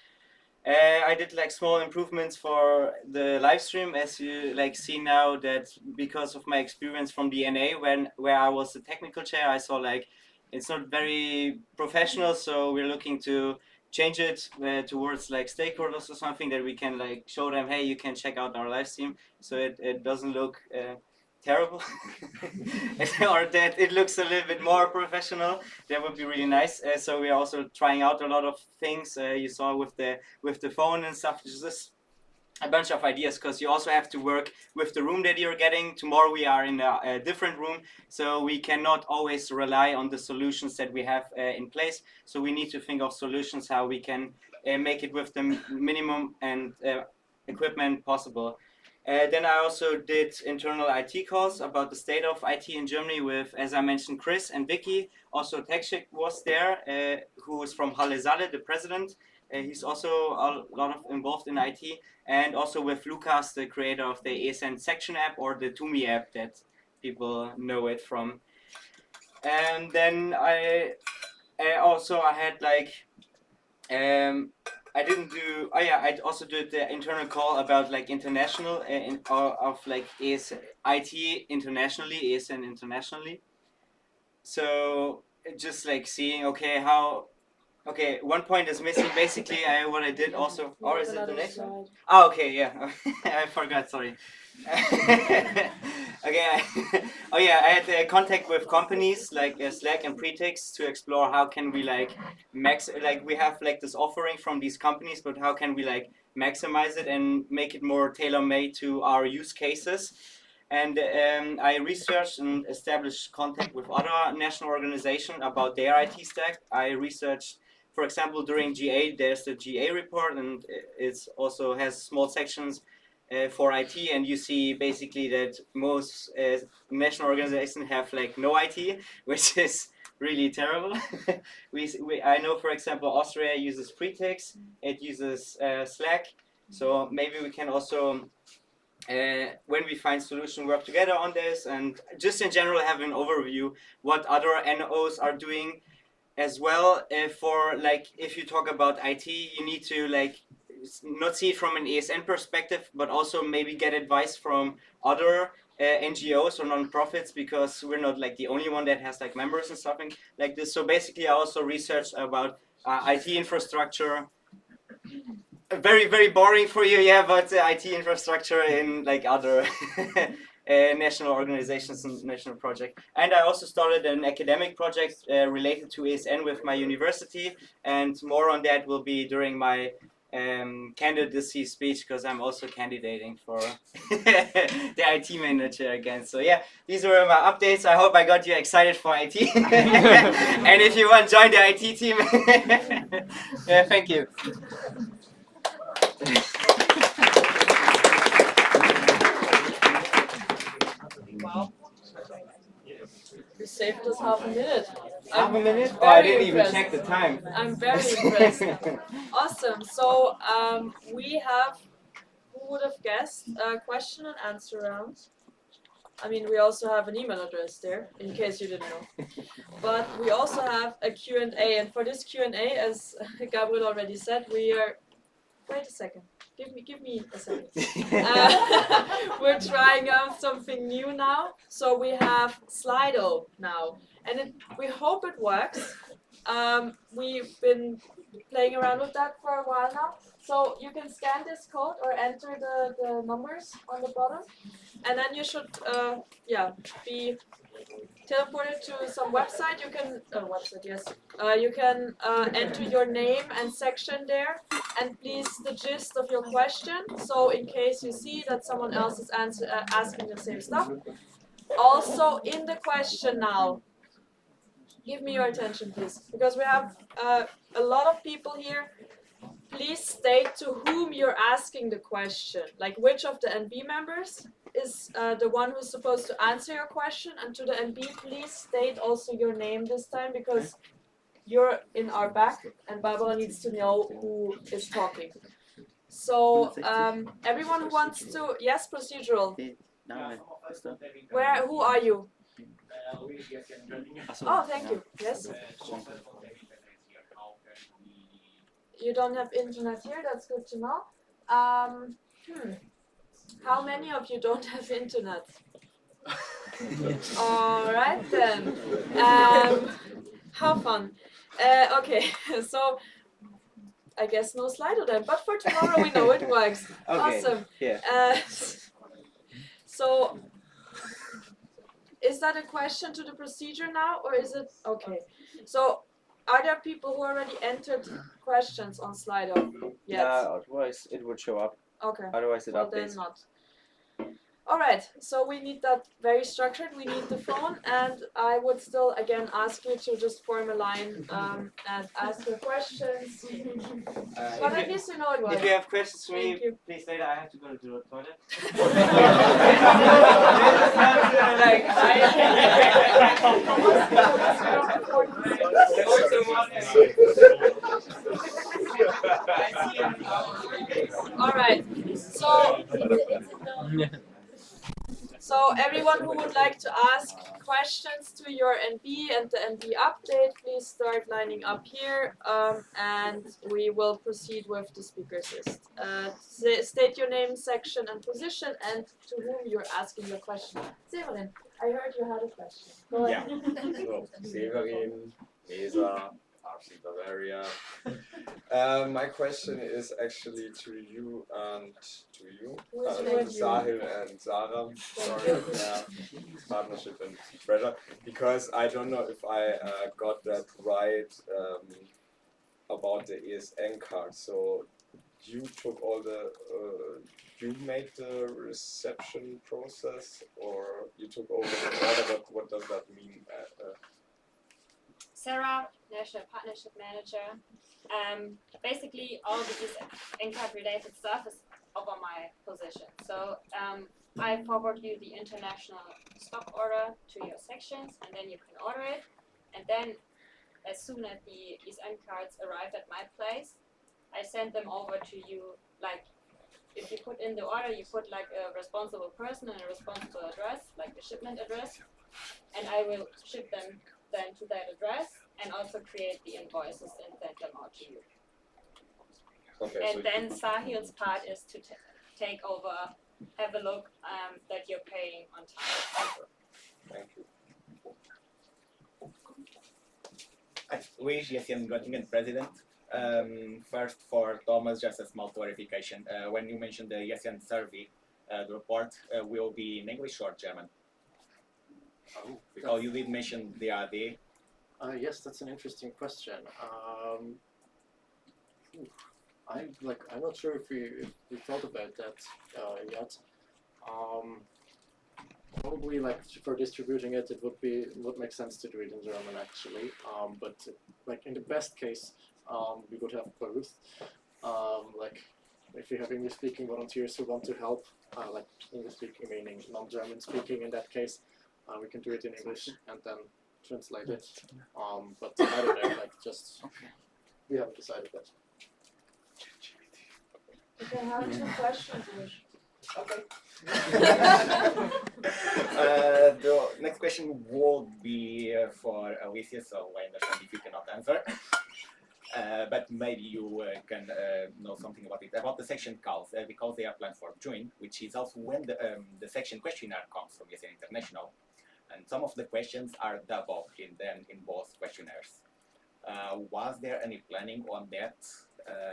I did like small improvements for the live stream, as you like see now, that because of my experience from the NA where I was the technical chair, I saw like it's not very professional, so we're looking to change it towards like stakeholders or something, that we can like show them, hey, you can check out our live stream, so it doesn't look terrible or that it looks a little bit more professional. That would be really nice. So we're also trying out a lot of things. You saw with the phone and stuff. It's just a bunch of ideas, because you also have to work with the room that you're getting. Tomorrow we are in a different room, so we cannot always rely on the solutions that we have in place. So we need to think of solutions how we can make it with the minimum and equipment possible. Then I also did internal IT calls about the state of IT in Germany with, as I mentioned, Chris and Vicky. Also Tekshik was there, who is from Halle Saale, the president. He's also a lot of involved in IT. And also with Lukas, the creator of the ESN section app, or the TUMI app that people know it from. And then I had like, I didn't do. Oh yeah, I also did the internal call about like international of like IT internationally, ESN internationally. So just like seeing, okay, how. Okay, one point is missing. Basically, what I did also. Or is it the next one? Oh, okay, yeah. I forgot. Sorry. Okay. Oh yeah, I had contact with companies like Slack and Pretext to explore how can we like we have like this offering from these companies, but how can we like maximize it and make it more tailor-made to our use cases. And I researched and established contact with other national organizations about their IT stack. I researched, for example, during GA, there's the GA report, and it also has small sections for IT, and you see basically that most national organizations have like no IT, which is really terrible. I know, for example, Austria uses Pretext, it uses Slack, so maybe we can also, when we find solution, work together on this, and just in general have an overview what other NOs are doing as well. For like, if you talk about IT, you need to like not see it from an ESN perspective, but also maybe get advice from other NGOs or non-profits, because we're not like the only one that has like members and something like this. So basically I also researched about IT infrastructure. Very, very boring for you, yeah, but IT infrastructure in like other national organizations and national projects. And I also started an academic project related to ESN with my university, and more on that will be during my candidacy speech, because I'm also candidating for the IT manager again. So yeah, these were my updates. I hope I got you excited for IT. And if you want to join the IT team, yeah, thank you. Wow. You saved us half a minute. Half a minute? Oh, very I didn't even impressed. check the time. I'm very impressed. Awesome. So we have, who would have guessed, a question and answer round. I mean, we also have an email address there, in case you didn't know. But we also have a Q&A, and for this Q&A, as Gabriel already said, we are... Wait a second. Give me a second. We're trying out something new now. So we have Slido now, and we hope it works. We've been playing around with that for a while now. So you can scan this code or enter the numbers on the bottom, and then you should be teleported to some website. You can you can enter your name and section there, and please the gist of your question. So in case you see that someone else is asking the same stuff. Also in the question now, give me your attention please, because we have a lot of people here. Please state to whom you're asking the question, like which of the NB members is the one who's supposed to answer your question, and to the NB, please state also your name this time, because you're in our back and Barbara needs to know who is talking. So everyone who wants to, yes, procedural. Who are you? Oh, thank you. Yes. You don't have internet here, that's good to know. How many of you don't have internet? Alright then. How fun. Okay, so I guess no Slido then, but for tomorrow we know it works. Okay. Awesome. Yeah. So, is that a question to the procedure now, or is it, okay. So, are there people who already entered questions on Slido yet? Otherwise it would show up. Okay. Otherwise it Well, updates. then not. Alright, so we need that very structured, we need the phone, and I would still again ask you to just form a line and ask your questions. But at least you know it was. If you have questions for me, Thank you. please later. I have to go to the toilet. Alright, so everyone who would like to ask questions to your NB and the NB update, please start lining up here, and we will proceed with the speakers list. State your name, section, and position, and to whom you're asking your question. Severin, I heard you had a question. Go ahead. Yeah. So, Severin, Weser, RC Bavaria. My question is actually to you and to you, Sahil and Sarah. Sorry, partnership and treasure, because I don't know if I got that right about the ESN card. So you took all the, you made the reception process, or you took over the order? What does that mean? Sarah, National Partnership Manager. Basically, all these NCAP related stuff is over my position. So I forward you the international stock order to your sections, and then you can order it. And then, as soon as these end cards arrive at my place, I send them over to you. Like, if you put in the order, you put like a responsible person and a responsible address, like the shipment address, and I will ship them then to that address and also create the invoices and send them out to you. Okay, And so then Sahil's part is to take over, have a look that you're paying on time. Thank you. Luis, Jessian Göttingen, President. First, for Thomas, just a small clarification. When you mentioned the Jessian survey, the report will be in English or German? Oh, because you did mention the AD. Yes, that's an interesting question. I'm not sure if we thought about that yet. Probably like for distributing it, it would make sense to do it in German actually. But like in the best case, we would have both. Like if you have English-speaking volunteers who want to help, like English-speaking meaning non-German speaking in that case, we can do it in English and then translate it. But I don't know, like just we haven't decided that. Okay, I have two questions. Okay. The next question will be for Alicia, so I understand if you cannot answer. But maybe you can know something about it, about the section calls, because they are planned for June, which is also when the section questionnaire comes from ESN International. And some of the questions are double in both questionnaires. Was there any planning on that,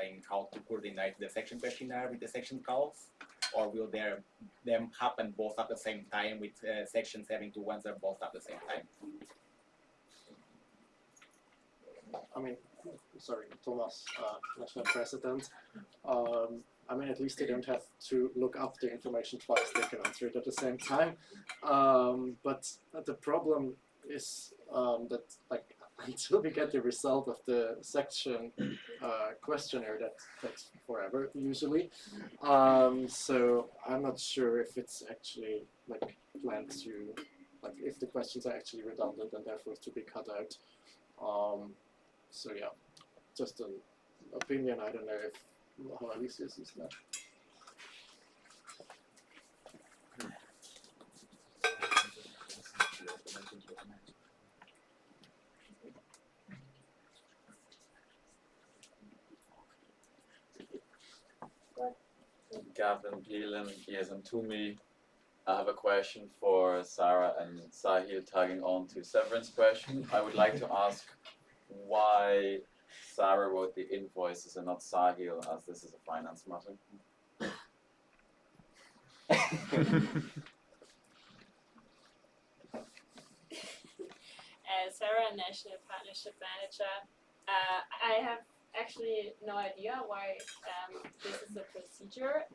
in how to coordinate the section questionnaire with the section calls? Or will them happen both at the same time with sections having to answer both at the same time? I mean, sorry, Thomas, National President. I mean, at least they don't have to look up the information twice, they can answer it at the same time. But the problem is that, like, until we get the result of the section questionnaire, that takes forever, usually. So I'm not sure if it's actually, like, planned to, like, if the questions are actually redundant and therefore to be cut out. So yeah, just an opinion. I don't know how Alicia sees that. Gavin Peelan, ESN Toomey. I have a question for Sarah and Sahil, tagging on to Severin's question. I would like to ask why Sarah wrote the invoices and not Sahil, as this is a finance matter. Sarah, National Partnership Manager. I have actually no idea why this is a procedure.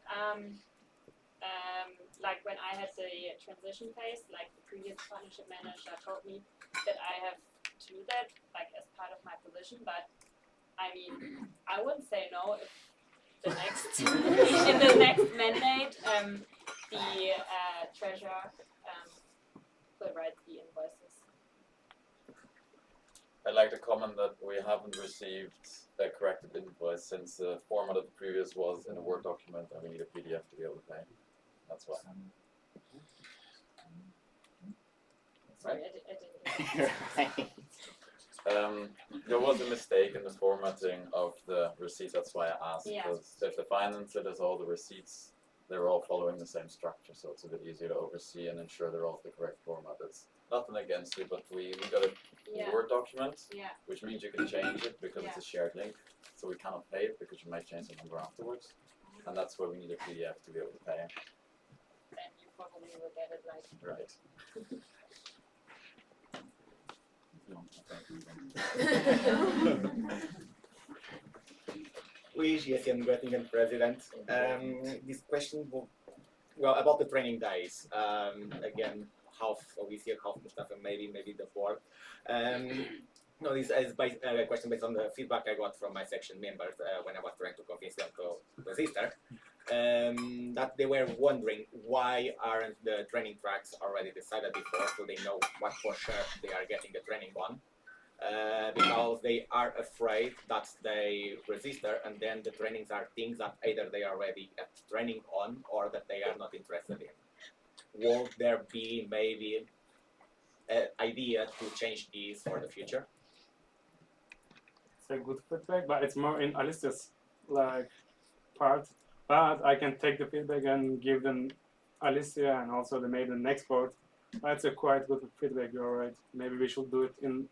Like when I had the transition phase, like the previous partnership manager told me that I have to do that, like as part of my position. But I mean, I wouldn't say no if the next in the next mandate the treasurer will write the invoices. I'd like to comment that we haven't received a corrected invoice since the format of the previous was in a Word document and we need a PDF to be able to pay. That's why. Sorry, I didn't. There was a mistake in the formatting of the receipts, that's why I asked. Yeah. Because if the finance did all the receipts, they're all following the same structure, so it's a bit easier to oversee and ensure they're all the correct format. It's nothing against you, but we got a Word document, which means you can change it because it's a shared link. So we cannot pay it because you might change the number afterwards. And that's where we need a PDF to be able to pay it. Then you probably will get it right. Right. Luis, Jessian Göttingen, President. This question will, well, about the training days. Again, half Alicia, half Mustafa, maybe the board. No, this is a question based on the feedback I got from my section members when I was trying to convince them to register. That they were wondering why aren't the training tracks already decided before, so they know what for sure they are getting the training on. Because they are afraid that they register and then the trainings are things that either they are already at training on or that they are not interested in. Will there be maybe an idea to change these for the future? It's a good feedback, but it's more in Alicia's part. But I can take the feedback and give them Alicia and also maybe the next board. That's a quite good feedback. You're right. Maybe we should do it in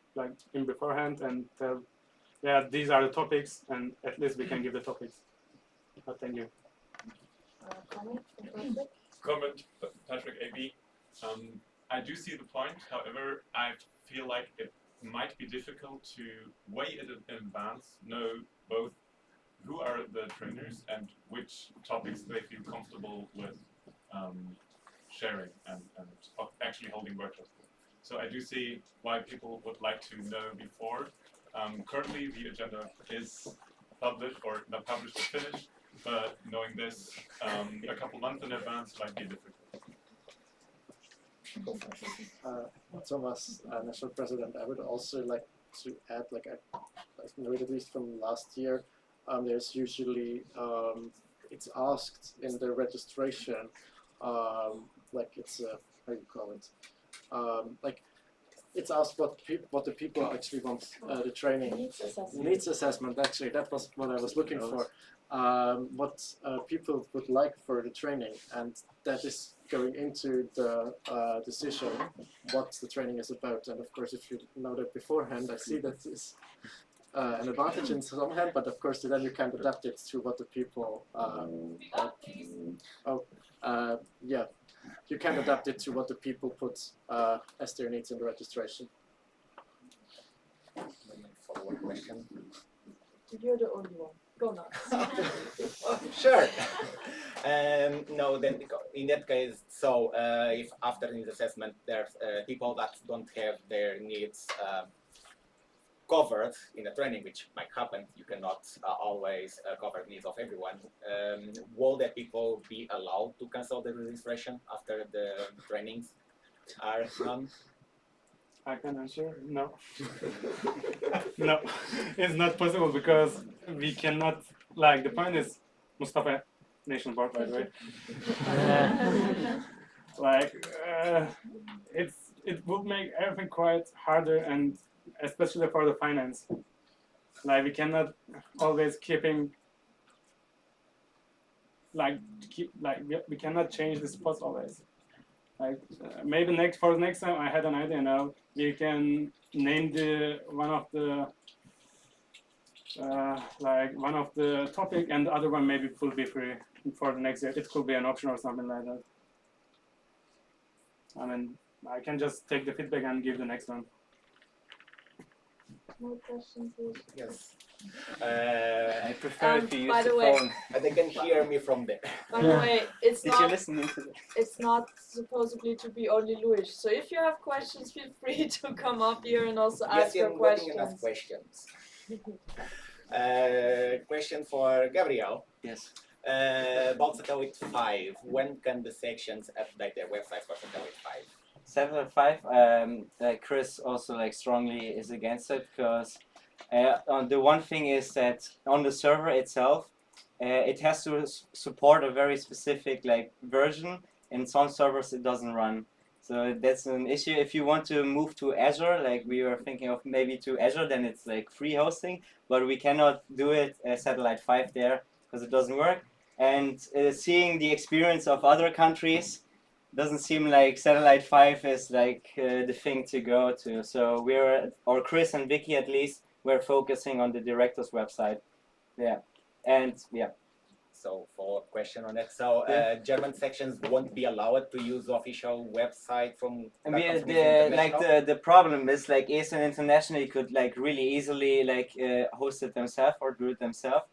beforehand and tell, yeah, these are the topics, and at least we can give the topics. But thank you. Comment, Patrick AB. I do see the point. However, I feel like it might be difficult to way in advance know both who are the trainers and which topics they feel comfortable with sharing and actually holding workshops. So I do see why people would like to know before. Currently, the agenda is published, or not published but finished, but knowing this a couple months in advance might be difficult. Thomas, National President, I would also like to add, I know it at least from last year, there's usually, it's asked in the registration, it's how you call it, it's asked what the people actually want the training. Needs assessment, actually, that was what I was looking for. What people would like for the training, and that is going into the decision what the training is about. And of course, if you know that beforehand, I see that is an advantage in some hand, but of course then you can adapt it to what the people yeah, you can adapt it to what the people put as their needs in the registration. Follow-up question. You're the only one. Go now. Sure. No, then in that case, so if after this assessment there's people that don't have their needs covered in the training, which might happen, you cannot always cover the needs of everyone. Will the people be allowed to cancel the registration after the trainings are done? I can answer no. No, it's not possible because we cannot, the point is, Mustafa, nation board, by the way. It would make everything quite harder, and especially for the finance. We cannot always we cannot change the spots always. Maybe for the next time I had an idea now. We can name one of the topic, and the other one maybe will be free for the next year. It could be an option or something like that. I mean, I can just take the feedback and give the next one. More questions, please? Yes. I prefer if you use by the the way, phone. They can hear me from there. By the way, it's Did not. you listen to that? It's not supposedly to be only Luis. So if you have questions, feel free to come up here and also ask your questions. Question for Gabriel. Yes. About Satellite 5, when can the sections update their websites for Satellite 5? Satellite 5, Chris also strongly is against it, because the one thing is that on the server itself, it has to support a very specific version. In some servers it doesn't run, so that's an issue. If you want to move to Azure, we were thinking of maybe to Azure, then it's free hosting, but we cannot do it Satellite 5 there because it doesn't work. And seeing the experience of other countries, doesn't seem like Satellite 5 is the thing to go to. So or Chris and Vicky at least, we're focusing on the director's website. Yeah, and yeah. So follow-up question on that. So German sections won't be allowed to use the official website from the problem is ESN International could really easily host it themselves or do it themselves.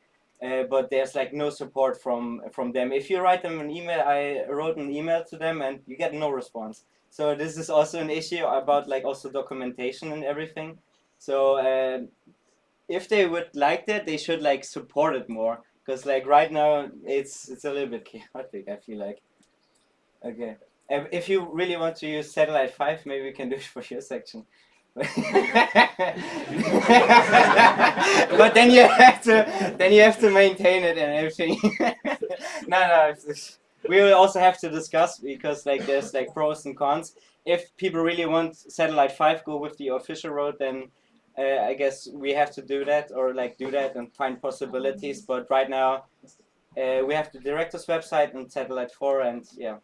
But there's no support from them. If you write them an email, I wrote an email to them and you get no response. So this is also an issue about also documentation and everything. So if they would like that, they should like support it more. Because like right now, it's a little bit chaotic, I feel like. Okay. If you really want to use Satellite 5, maybe we can do it for your section. But then you have to maintain it and everything. No, we will also have to discuss, because like there's like pros and cons. If people really want Satellite 5 go with the official road, then I guess we have to do that, or like do that and find possibilities. But right now we have the director's website and Satellite 4, and yeah.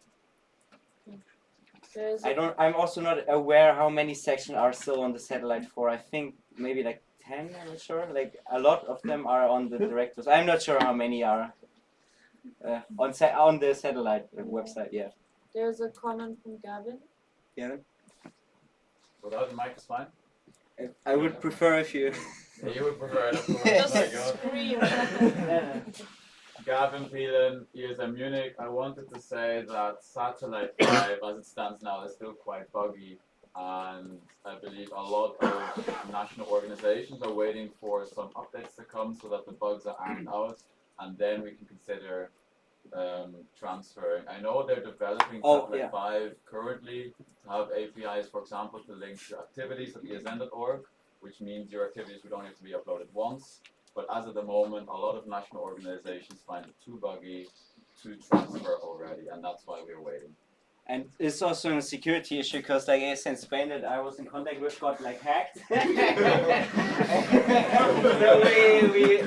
I'm also not aware how many sections are still on the Satellite 4. I think maybe like 10, I'm not sure. Like a lot of them are on the directors. I'm not sure how many are on the Satellite website, yeah. There's a comment from Gavin. Yeah. Without the mic is fine. I would prefer if you... Yeah, you would prefer it, of course. Just scream. Gavin Peelen, ESM Munich. I wanted to say that Satellite 5, as it stands now, is still quite buggy, and I believe a lot of national organizations are waiting for some updates to come so that the bugs are ironed out, and then we can consider transferring. I know they're developing Satellite 5 currently to have APIs, for example, to link to activities at esn.org, which means your activities would only have to be uploaded once. But as of the moment, a lot of national organizations find it too buggy to transfer already, and that's why we're waiting. And it's also a security issue, because like ASN Spain that I was in contact with got like hacked. So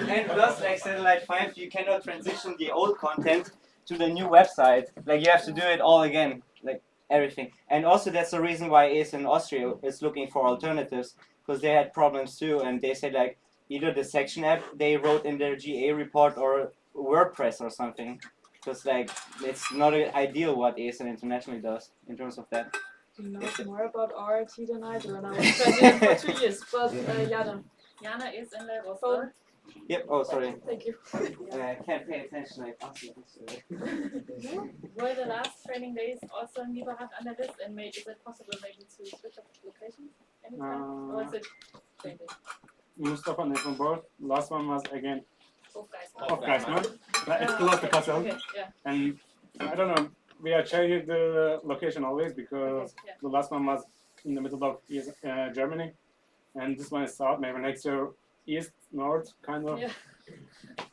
and plus like Satellite 5, you cannot transition the old content to the new website. Like you have to do it all again, like everything. And also that's the reason why ASN Austria is looking for alternatives, because they had problems too, and they said like either the section app they wrote in their GA report or WordPress or something. Because like it's not ideal what ASN internationally does in terms of that. You know more about RRT than I do, and I was president for 2 years. But Jana. Jana is in the phone. Yep. Oh, sorry. Thank you. I can't pay attention. Like, Were the last training days also in Lieberhand under this, and is it possible maybe to switch up locations anytime, or is it changing? Mustafa and from both. Last one was again Off guys, no? It's close to Kassel. Okay, yeah. And I don't know, we are changing the location always, because the last one was in the middle of Germany, and this one is south, maybe next year east, north, kind of. Yeah.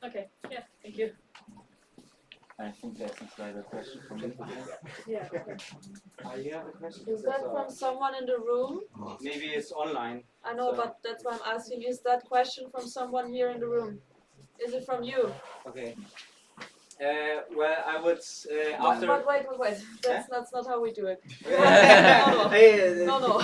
Okay, yeah, thank you. I think that's a question from me. Yeah. You have a question? Is that from someone in the room? Maybe it's online. I know, but that's why I'm asking. Is that question from someone here in the room? Is it from you? Okay. Well, I would after. But wait. That's not how we do it. No.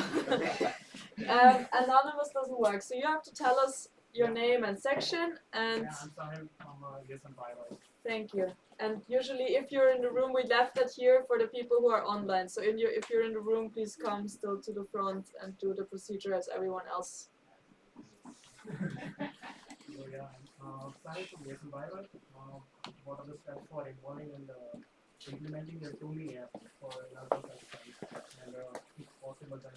Anonymous doesn't work. So you have to tell us your name and section and. Yeah, I'm Sahil from ESN Bio. Thank you. And usually, if you're in the room, we left that here for the people who are online. So if you're in the room, please come still to the front and do the procedure as everyone else. So yeah, I'm Sahil from ESN Bio. What are the steps for involving and implementing the TUMI app for Erasmus website? And if possible, then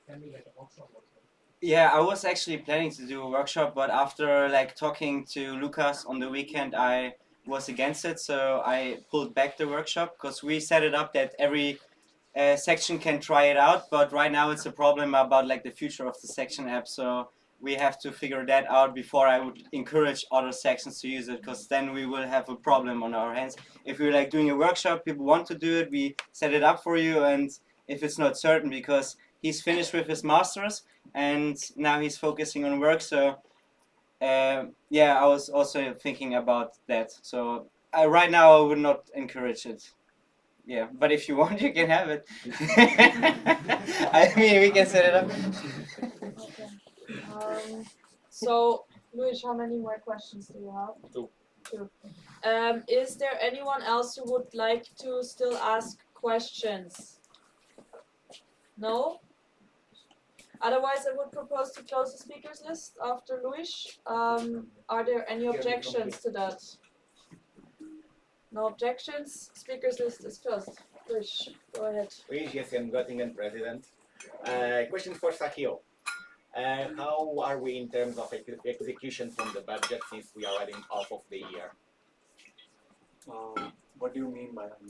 can we get a workshop also? Yeah, I was actually planning to do a workshop, but after like talking to Lucas on the weekend, I was against it, so I pulled back the workshop, because we set it up that every section can try it out, but right now it's a problem about like the future of the section app, so we have to figure that out before I would encourage other sections to use it, because then we will have a problem on our hands. If we're like doing a workshop, people want to do it, we set it up for you, and if it's not certain, because he's finished with his masters and now he's focusing on work, so yeah, I was also thinking about that. So right now I would not encourage it. Yeah, but if you want, you can have it. I mean, we can set it up. Okay. So, Luis, how many more questions do you have? Two. Is there anyone else who would like to still ask questions? No? Otherwise, I would propose to close the speakers list after Luis. Are there any objections to that? No objections. Speakers list is closed. Luis, go ahead. Luis, yes, I'm Göttingen president. Question for Sahil. How are we in terms of execution from the budget since we are already half of the year? What do you mean by that?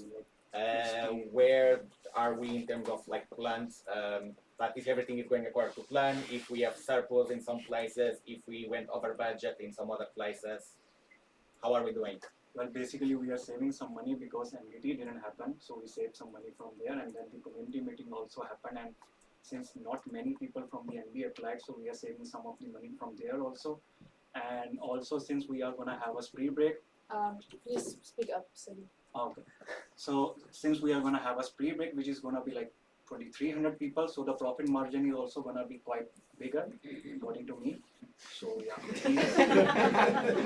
Where are we in terms of like plans? That if everything is going according to plan, if we have surplus in some places, if we went over budget in some other places, how are we doing? Well, basically we are saving some money because MDT didn't happen, so we saved some money from there, and then the community meeting also happened, and since not many people from the MB applied, so we are saving some of the money from there also. And also since we are gonna have a spree break. Please speak up, Cindy. Okay. So since we are gonna have a spree break, which is gonna be like 2,300 people, so the profit margin is also gonna be quite bigger, according to me. So yeah,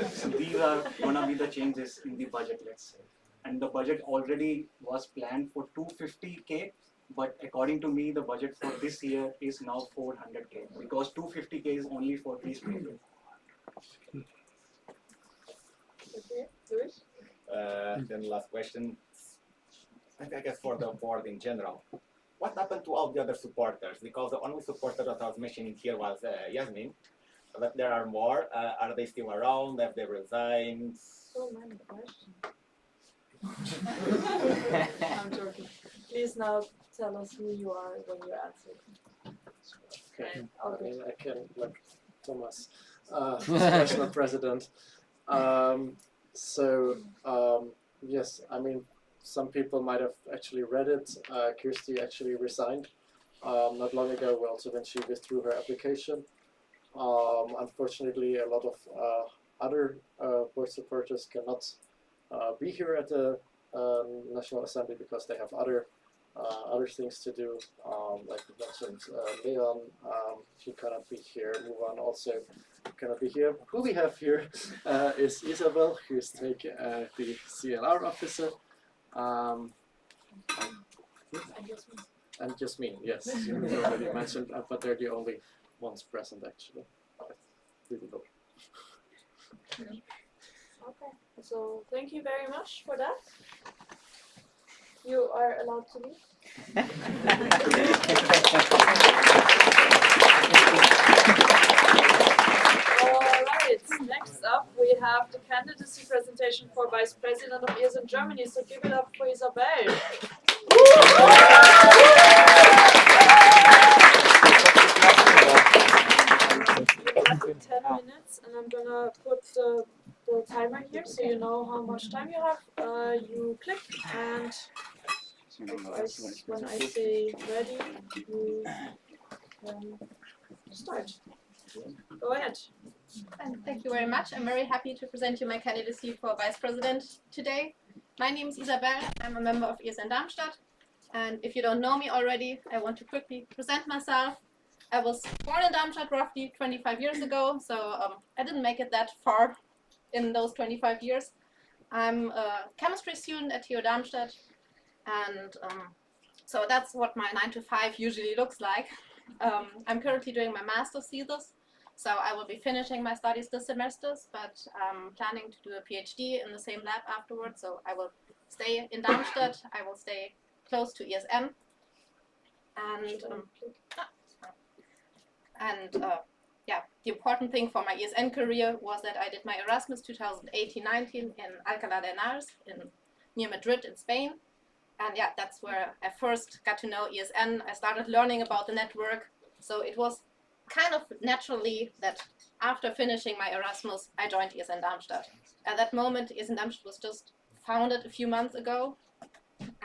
so these are gonna be the changes in the budget, let's say. And the budget already was planned for 250K, but according to me, the budget for this year is now 400K because 250K is only for these people. Okay, Luis? Then last question, I guess for the board in general. What happened to all the other supporters? Because the only supporter that I was mentioning here was Yasmin, but there are more. Are they still around? Have they resigned? So many questions. I'm joking. Please now tell us who you are when you answer. Okay. Okay. I mean, I can, like Thomas, national president. Yes, I mean, some people might have actually read it. Kirsty actually resigned not long ago, also when she withdrew her application. Unfortunately, a lot of other board supporters cannot be here at the National Assembly because they have other things to do. Like we mentioned, Leon, he cannot be here. Muvan also cannot be here. Who we have here is Isabel, who is the CLR officer. And Jasmine, yes, you already mentioned, but they're the only ones present actually. Really low. Okay, so thank you very much for that. You are allowed to leave. Alright, next up we have the candidacy presentation for Vice President of ESN Germany, so give it up for Isabel. You have 10 minutes and I'm gonna put the timer here so you know how much time you have. You click and when I say ready, you start. Go ahead. Thank you very much. I'm very happy to present you my candidacy for Vice President today. My name is Isabel. I'm a member of ESN Darmstadt. And if you don't know me already, I want to quickly present myself. I was born in Darmstadt roughly 25 years ago, so I didn't make it that far in those 25 years. I'm a chemistry student at TU Darmstadt, and so that's what my 9 to 5 usually looks like. I'm currently doing my master's thesis, so I will be finishing my studies this semester, but I'm planning to do a PhD in the same lab afterwards, so I will stay in Darmstadt, I will stay close to ESN, yeah, the important thing for my ESN career was that I did my Erasmus 2018-19 in Alcalá de Henares near Madrid in Spain. And yeah, that's where I first got to know ESN. I started learning about the network. So it was kind of naturally that after finishing my Erasmus, I joined ESN Darmstadt. At that moment, ESN Darmstadt was just founded a few months ago.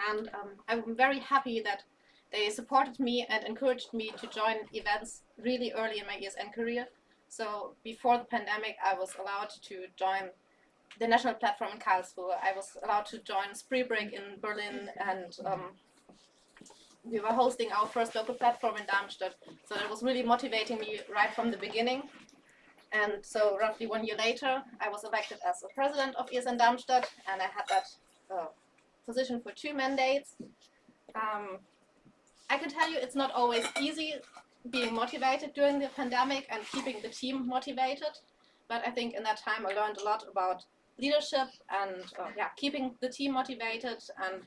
And I'm very happy that they supported me and encouraged me to join events really early in my ESN career. So before the pandemic, I was allowed to join the national platform in Karlsruhe. I was allowed to join Spree Break in Berlin, and we were hosting our first local platform in Darmstadt. So that was really motivating me right from the beginning. And so roughly 1 year later, I was elected as the president of ESN Darmstadt, and I had that position for 2 mandates. I can tell you it's not always easy being motivated during the pandemic and keeping the team motivated. But I think in that time I learned a lot about leadership and keeping the team motivated, and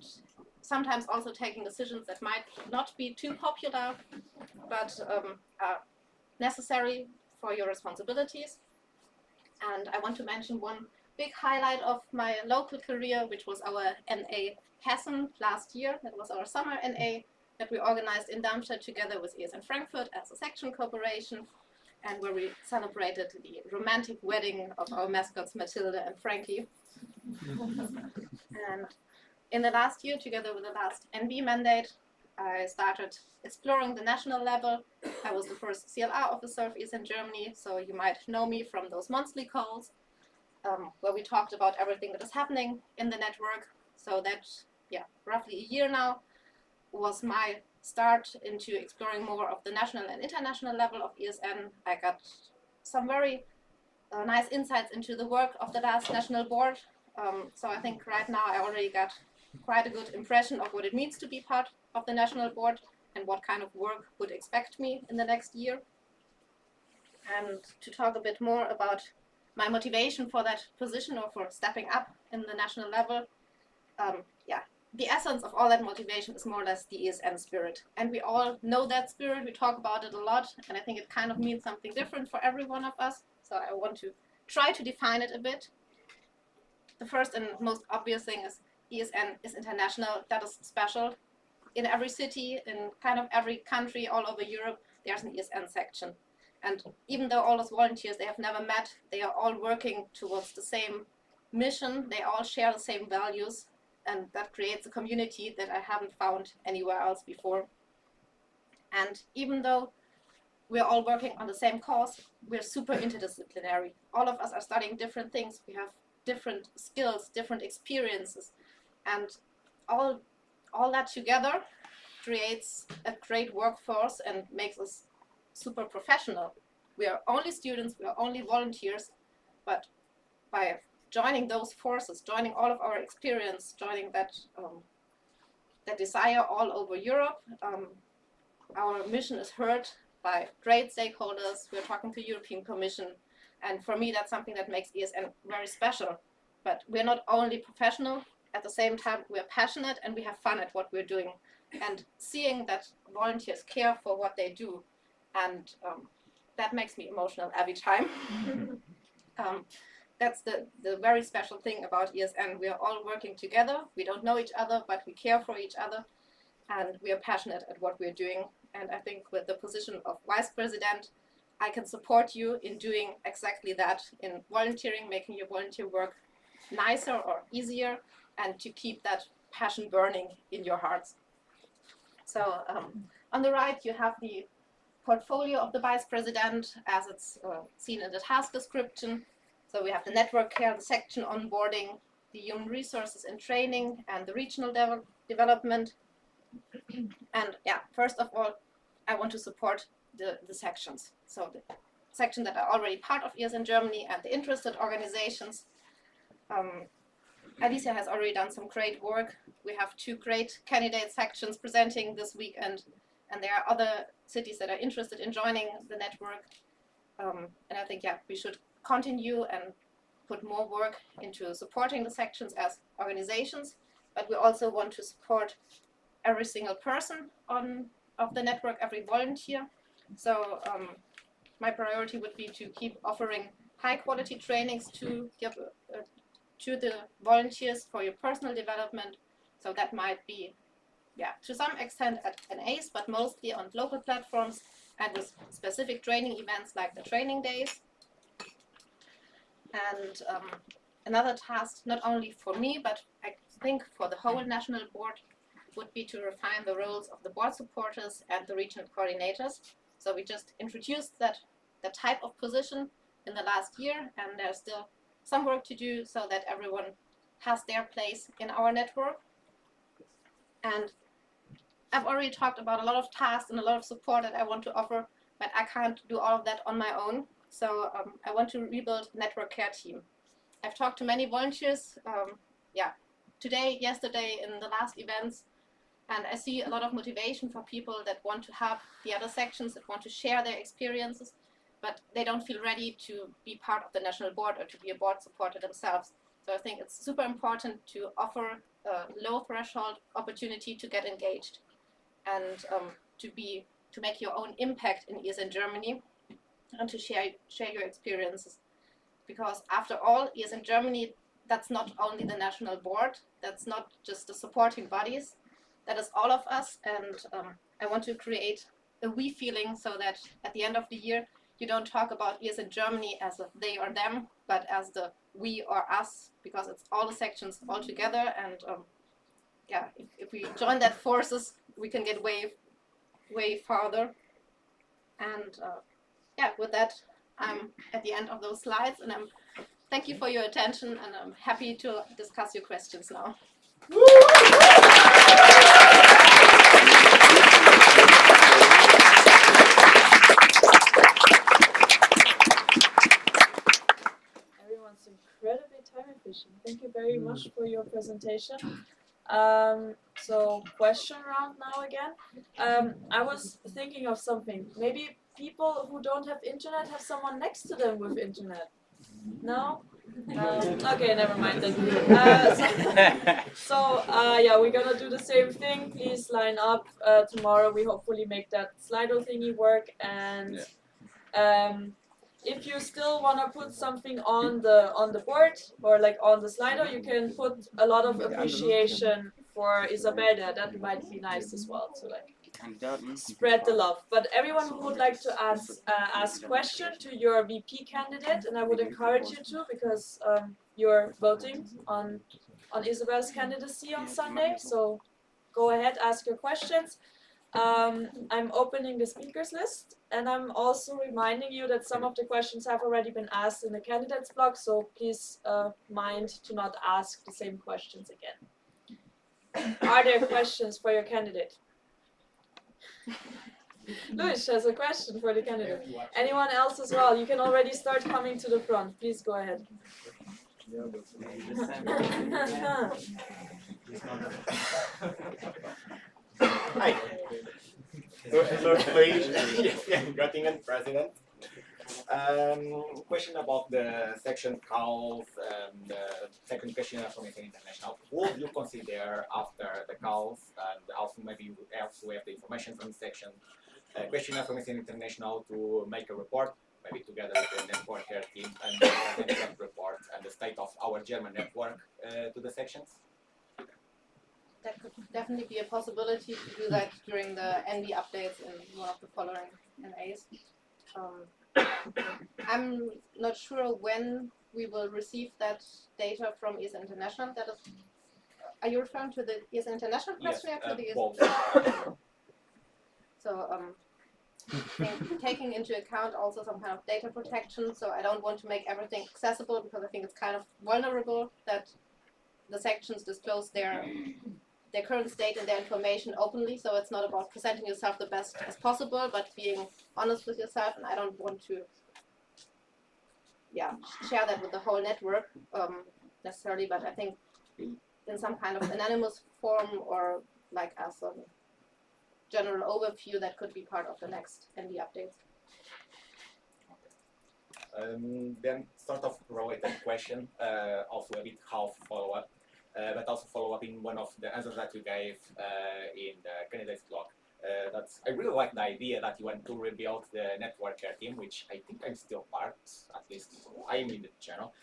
sometimes also taking decisions that might not be too popular, but necessary for your responsibilities. And I want to mention one big highlight of my local career, which was our NA Hessen last year. That was our summer NA that we organized in Darmstadt together with ESN Frankfurt as a section cooperation, and where we celebrated the romantic wedding of our mascots Matilda and Frankie. And in the last year, together with the last NB mandate, I started exploring the national level. I was the first CLR officer of ESN Germany, so you might know me from those monthly calls where we talked about everything that is happening in the network. So that, yeah, roughly a year now was my start into exploring more of the national and international level of ESN. I got some very nice insights into the work of the last national board. So I think right now I already got quite a good impression of what it means to be part of the national board and what kind of work would expect me in the next year. And to talk a bit more about my motivation for that position or for stepping up in the national level, yeah, the essence of all that motivation is more or less the ESN spirit. And we all know that spirit, we talk about it a lot, and I think it kind of means something different for every one of us. So I want to try to define it a bit. The first and most obvious thing is ESN is international. That is special. In every city, in kind of every country all over Europe, there's an ESN section. And even though all those volunteers, they have never met, they are all working towards the same mission. They all share the same values. And that creates a community that I haven't found anywhere else before. And even though we're all working on the same cause, we're super interdisciplinary. All of us are studying different things. We have different skills, different experiences. And all that together creates a great workforce and makes us super professional. We are only students, we are only volunteers, but by joining those forces, joining all of our experience, joining that desire all over Europe, our mission is heard by great stakeholders. We're talking to European Commission, and for me that's something that makes ESN very special. But we're not only professional, at the same time we're passionate and we have fun at what we're doing. And seeing that volunteers care for what they do, and that makes me emotional every time. That's the very special thing about ESN. We are all working together. We don't know each other, but we care for each other, and we are passionate at what we're doing. And I think with the position of Vice President, I can support you in doing exactly that, in volunteering, making your volunteer work nicer or easier, and to keep that passion burning in your hearts. So on the right, you have the portfolio of the Vice President as it's seen in the task description. So we have the network care, the section onboarding, the human resources and training, and the regional development. And yeah, first of all, I want to support the sections. So the section that are already part of ESN Germany and the interested organizations. Alicia has already done some great work. We have 2 great candidate sections presenting this weekend, and there are other cities that are interested in joining the network. And I think, yeah, we should continue and put more work into supporting the sections as organizations, but we also want to support every single person of the network, every volunteer. So my priority would be to keep offering high quality trainings to give to the volunteers for your personal development. So that might be, yeah, to some extent at NAs, but mostly on local platforms and with specific training events like the training days. And another task, not only for me, but I think for the whole national board, would be to refine the roles of the board supporters and the regional coordinators. So we just introduced that type of position in the last year, and there's still some work to do so that everyone has their place in our network. And I've already talked about a lot of tasks and a lot of support that I want to offer, but I can't do all of that on my own. So I want to rebuild network care team. I've talked to many volunteers, today, yesterday, in the last events, and I see a lot of motivation for people that want to have the other sections, that want to share their experiences, but they don't feel ready to be part of the national board or to be a board supporter themselves. So I think it's super important to offer a low threshold opportunity to get engaged and to make your own impact in ESN Germany. and to share your experiences. Because after all, ESN Germany, that's not only the national board, that's not just the supporting bodies, that is all of us. And I want to create a we feeling so that at the end of the year, you don't talk about ESN Germany as a they or them, but as the we or us, because it's all the sections all together. And yeah, if we join that forces, we can get way farther. And yeah, with that, I'm at the end of those slides, and thank you for your attention, and I'm happy to discuss your questions now. Everyone's incredibly time efficient. Thank you very much for your presentation. So question round now again. I was thinking of something. Maybe people who don't have internet have someone next to them with internet. No? Okay, never mind then. Yeah, we're gonna do the same thing. Please line up. Tomorrow we hopefully make that Slido thingy work. And if you still wanna put something on the board or like on the Slido, you can put a lot of appreciation for Isabella. That might be nice as well to like spread the love. But everyone who would like to ask question to your VP candidate, and I would encourage you to, because you're voting on Isabel's candidacy on Sunday. So go ahead, ask your questions. I'm opening the speakers list, and I'm also reminding you that some of the questions have already been asked in the candidates block, so please mind to not ask the same questions again. Are there questions for your candidate? Luis has a question for the candidate. Anyone else as well? You can already start coming to the front. Please go ahead. Hi. Luis, Göttingen president. Question about the section calls and the second question from International. Would you consider after the calls, and also maybe you also have the information from the section, questionnaire from International to make a report, maybe together with the network team, and the report and the state of our German network to the sections? That could definitely be a possibility to do that during the NB updates in one of the following NAs. I'm not sure when we will receive that data from ESN International. That is, are you referring to the ESN International questionnaire? Yes, to the both. So taking into account also some kind of data protection, so I don't want to make everything accessible, because I think it's kind of vulnerable that the sections disclose their current state and their information openly. So it's not about presenting yourself the best as possible, but being honest with yourself, and I don't want to share that with the whole network necessarily, but I think in some kind of anonymous form or like as a general overview, that could be part of the next ND updates. Then sort of related question, also a bit half follow-up, but also follow-up in one of the answers that you gave in the candidates blog. I really like the idea that you want to rebuild the network team, which I think I'm still part, at least I'm in the channel.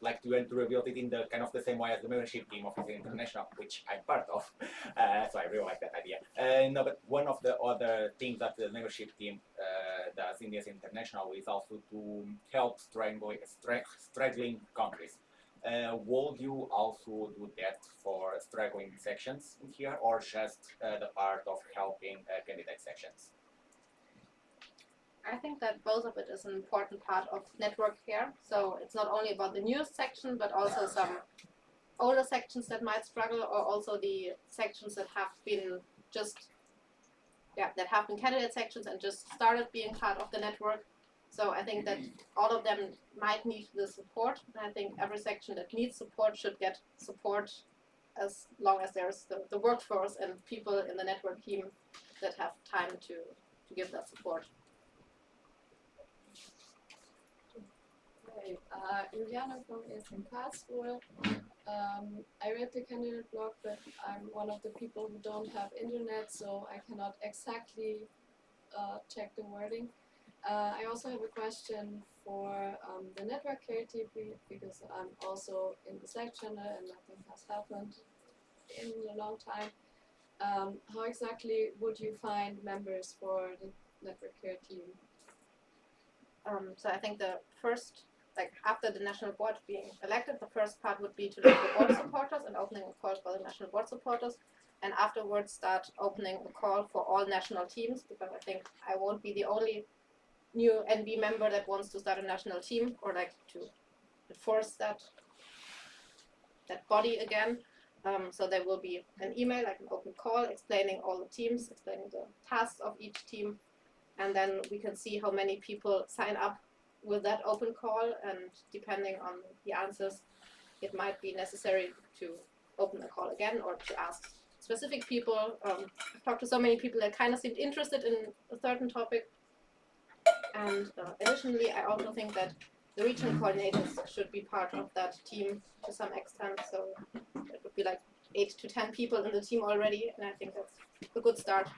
Like to want to rebuild it in the kind of the same way as the membership team of the International, which I'm part of. So I really like that idea. No, but one of the other things that the membership team does in this International is also to help struggling countries. Will you also do that for struggling sections in here, or just the part of helping candidate sections? I think that both of it is an important part of network care. So it's not only about the newest section, but also some older sections that might struggle, or also the sections that have been candidate sections and just started being part of the network. So I think that all of them might need the support. And I think every section that needs support should get support, as long as there's the workforce and people in the network team that have time to give that support. Hi, Juliana from ESN Karlsruhe. I read the candidate blog, but I'm one of the people who don't have internet, so I cannot exactly check the wording. I also have a question for the network creative because I'm also in the Slack channel and nothing has happened in a long time. How exactly would you find members for the network care team? So I think the first, like after the national board being elected, the first part would be to look for board supporters and opening a call for the national board supporters, and afterwards start opening a call for all national teams, because I think I won't be the only new NB member that wants to start a national team or like to enforce that body again. So there will be an email, like an open call, explaining all the teams, explaining the tasks of each team, and then we can see how many people sign up with that open call, and depending on the answers, it might be necessary to open a call again or to ask specific people. I've talked to so many people that kind of seemed interested in a certain topic, and additionally, I also think that the region coordinators should be part of that team to some extent, so it would be like 8 to 10 people in the team already, and I think that's a good start.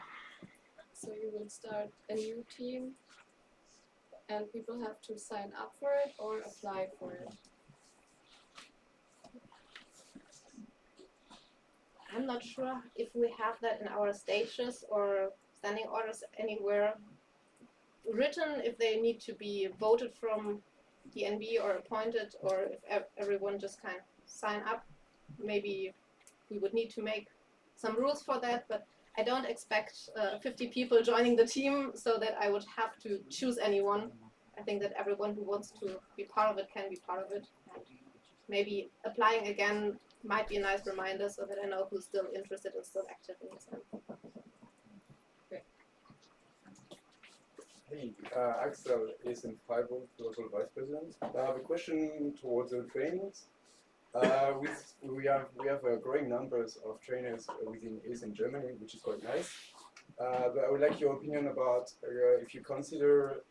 So you will start a new team and people have to sign up for it or apply for it? I'm not sure if we have that in our stages or standing orders anywhere written, if they need to be voted from the NB or appointed, or if everyone just kind of sign up. Maybe we would need to make some rules for that, but I don't expect 50 people joining the team so that I would have to choose anyone. I think that everyone who wants to be part of it can be part of it. And maybe applying again might be a nice reminder so that I know who's still interested and still active in this. Hey, Axel is in Freiburg, Global Vice President. I have a question towards the trainings. We have growing numbers of trainers within EASE in Germany, which is quite nice. But I would like your opinion about if you consider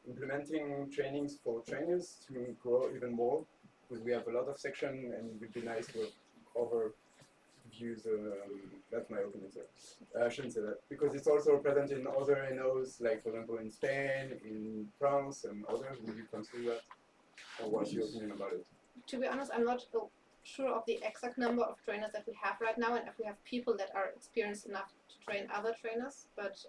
implementing trainings for trainers to grow even more, because we have a lot of sections and it would be nice to cover views. That's my opinion, sir. I shouldn't say that, because it's also present in other NOs, like for example in Spain, in France, and others. Would you consider that? Or what's your opinion about it? To be honest, I'm not sure of the exact number of trainers that we have right now, and if we have people that are experienced enough to train other trainers. But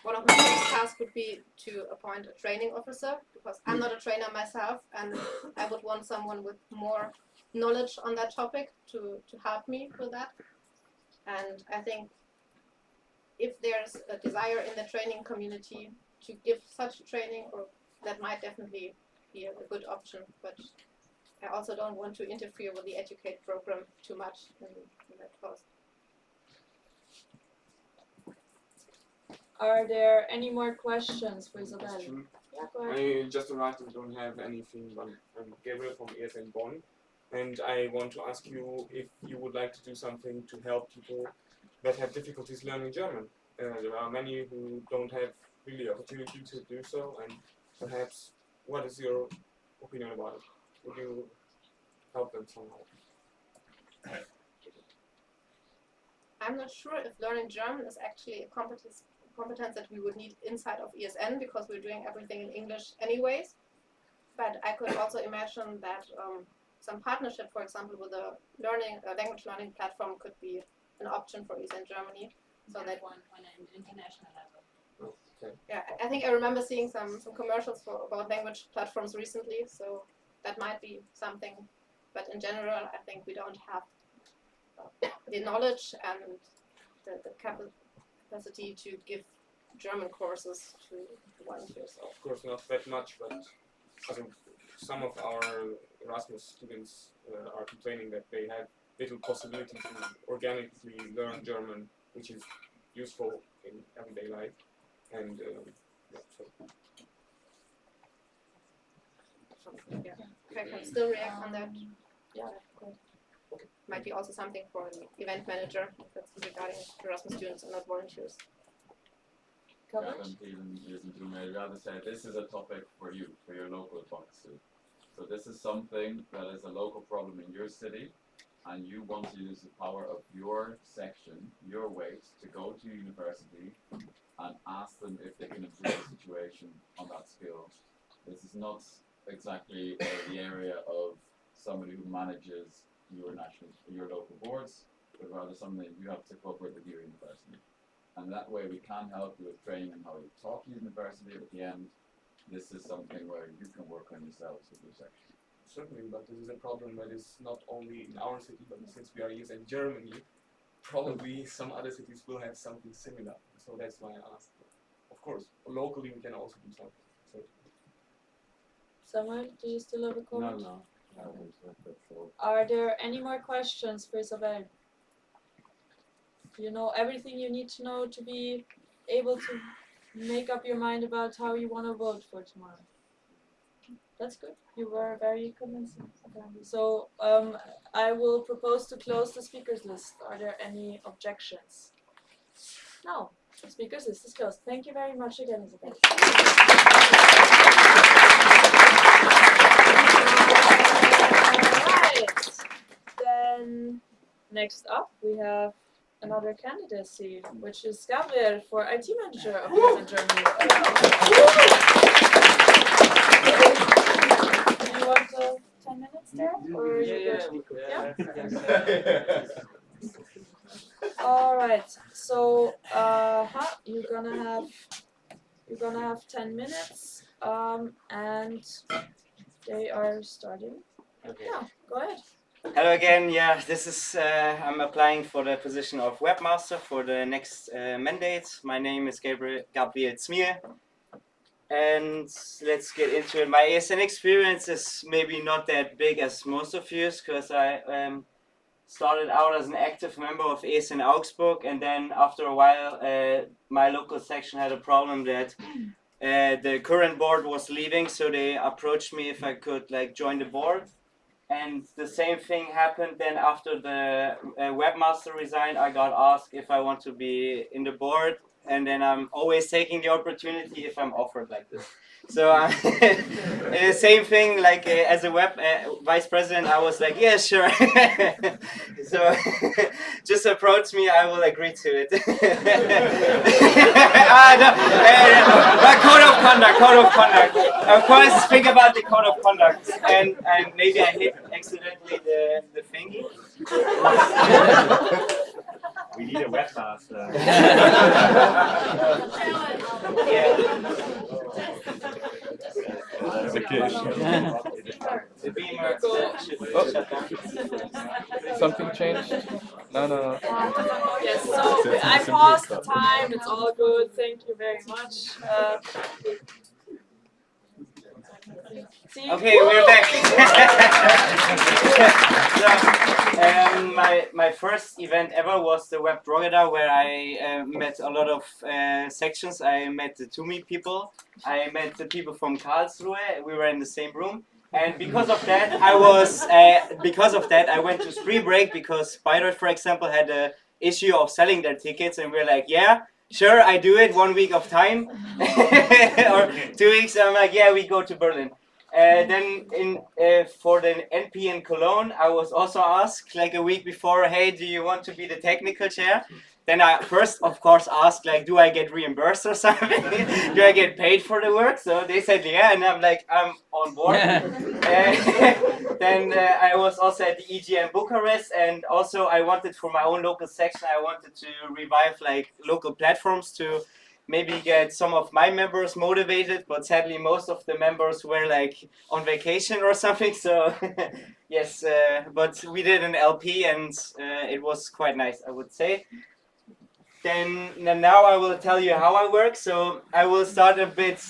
one of my first tasks would be to appoint a training officer, because I'm not a trainer myself, and I would want someone with more knowledge on that topic to help me with that. And I think if there's a desire in the training community to give such training, or that might definitely be a good option. But I also don't want to interfere with the Educate program too much in that cause. Are there any more questions for Isabel? Yeah, go ahead. I just arrived and don't have anything, but I'm Gabriel from ESN Bonn, and I want to ask you if you would like to do something to help people that have difficulties learning German. There are many who don't have really opportunity to do so, and perhaps what is your opinion about it? Would you help them somehow? I'm not sure if learning German is actually a competence that we would need inside of ESN, because we're doing everything in English anyways. But I could also imagine that some partnership, for example, with a language learning platform could be an option for ESN Germany. So that on an international level. Okay. Yeah, I think I remember seeing some commercials about language platforms recently, so that might be something. But in general, I think we don't have the knowledge and the capacity to give German courses to volunteers. Of course, not that much, but I think some of our Erasmus students are complaining that they have little possibility to organically learn German, which is useful in everyday life. And yeah, so. Yeah, if I can still react on that, yeah, cool. Might be also something for the event manager, if that's regarding Erasmus students and not volunteers. I'd rather say this is a topic for you, for your local box. So this is something that is a local problem in your city, and you want to use the power of your section, your weight, to go to university and ask them if they can improve the situation on that skill. This is not exactly the area of somebody who manages your local boards, but rather something that you have to cooperate with your university. And that way we can help you with training and how you talk to university. At the end, this is something where you can work on yourselves with your section. Certainly, but this is a problem that is not only in our city, but since we are here in Germany, probably some other cities will have something similar. So that's why I asked. Of course, locally we can also do something. Samuel, do you still have a comment? No. I don't think that's all. Are there any more questions for Isabel? You know everything you need to know to be able to make up your mind about how you want to vote for tomorrow. That's good. You were very convincing, apparently. So I will propose to close the speakers list. Are there any objections? No. The speakers list is closed. Thank you very much again, Isabel. Alright. Then next up we have another candidacy, which is Gabriel for IT manager of Germany. Do you want 10 minutes there? Or yeah? Alright, so you're gonna have 10 minutes, and they are starting. Okay. Yeah, go ahead. Hello again. Yeah, this is I'm applying for the position of webmaster for the next mandate. My name is Gabriel Zmier, and let's get into it. My ASN experience is maybe not that big as most of yours, because I started out as an active member of ASN Augsburg, and then after a while my local section had a problem that the current board was leaving, so they approached me if I could join the board. And the same thing happened then after the webmaster resigned. I got asked if I want to be in the board, and then I'm always taking the opportunity if I'm offered like this. So same thing as a web vice president, I was like, yeah, sure. So just approach me, I will agree to it. Code of conduct. Of course, think about the code of conduct. And maybe I hit accidentally the thingy. We need a webmaster. The beamer Something changed? No. Yes, so I paused the time, it's all good, thank you very much. Okay, we're back. My first event ever was the Web Drogeda, where I met a lot of sections. I met the TUMI people. I met the people from Karlsruhe. We were in the same room. And because of that, I went to spring break because Bayreuth, for example, had the issue of selling their tickets, and we're like, yeah, sure, I do it 1 week of time, or 2 weeks. I'm like, yeah, we go to Berlin. Then for the NP in Cologne, I was also asked a week before, hey, do you want to be the technical chair? Then I first, of course, asked, do I get reimbursed or something? Do I get paid for the work? So they said, yeah, and I'm like, I'm on board. Then I was also at the EGM Bucharest, and also I wanted for my own local section, I wanted to revive local platforms to maybe get some of my members motivated, but sadly most of the members were on vacation or something. So yes, but we did an LP, and it was quite nice, I would say. Then now I will tell you how I work. So I will start a bit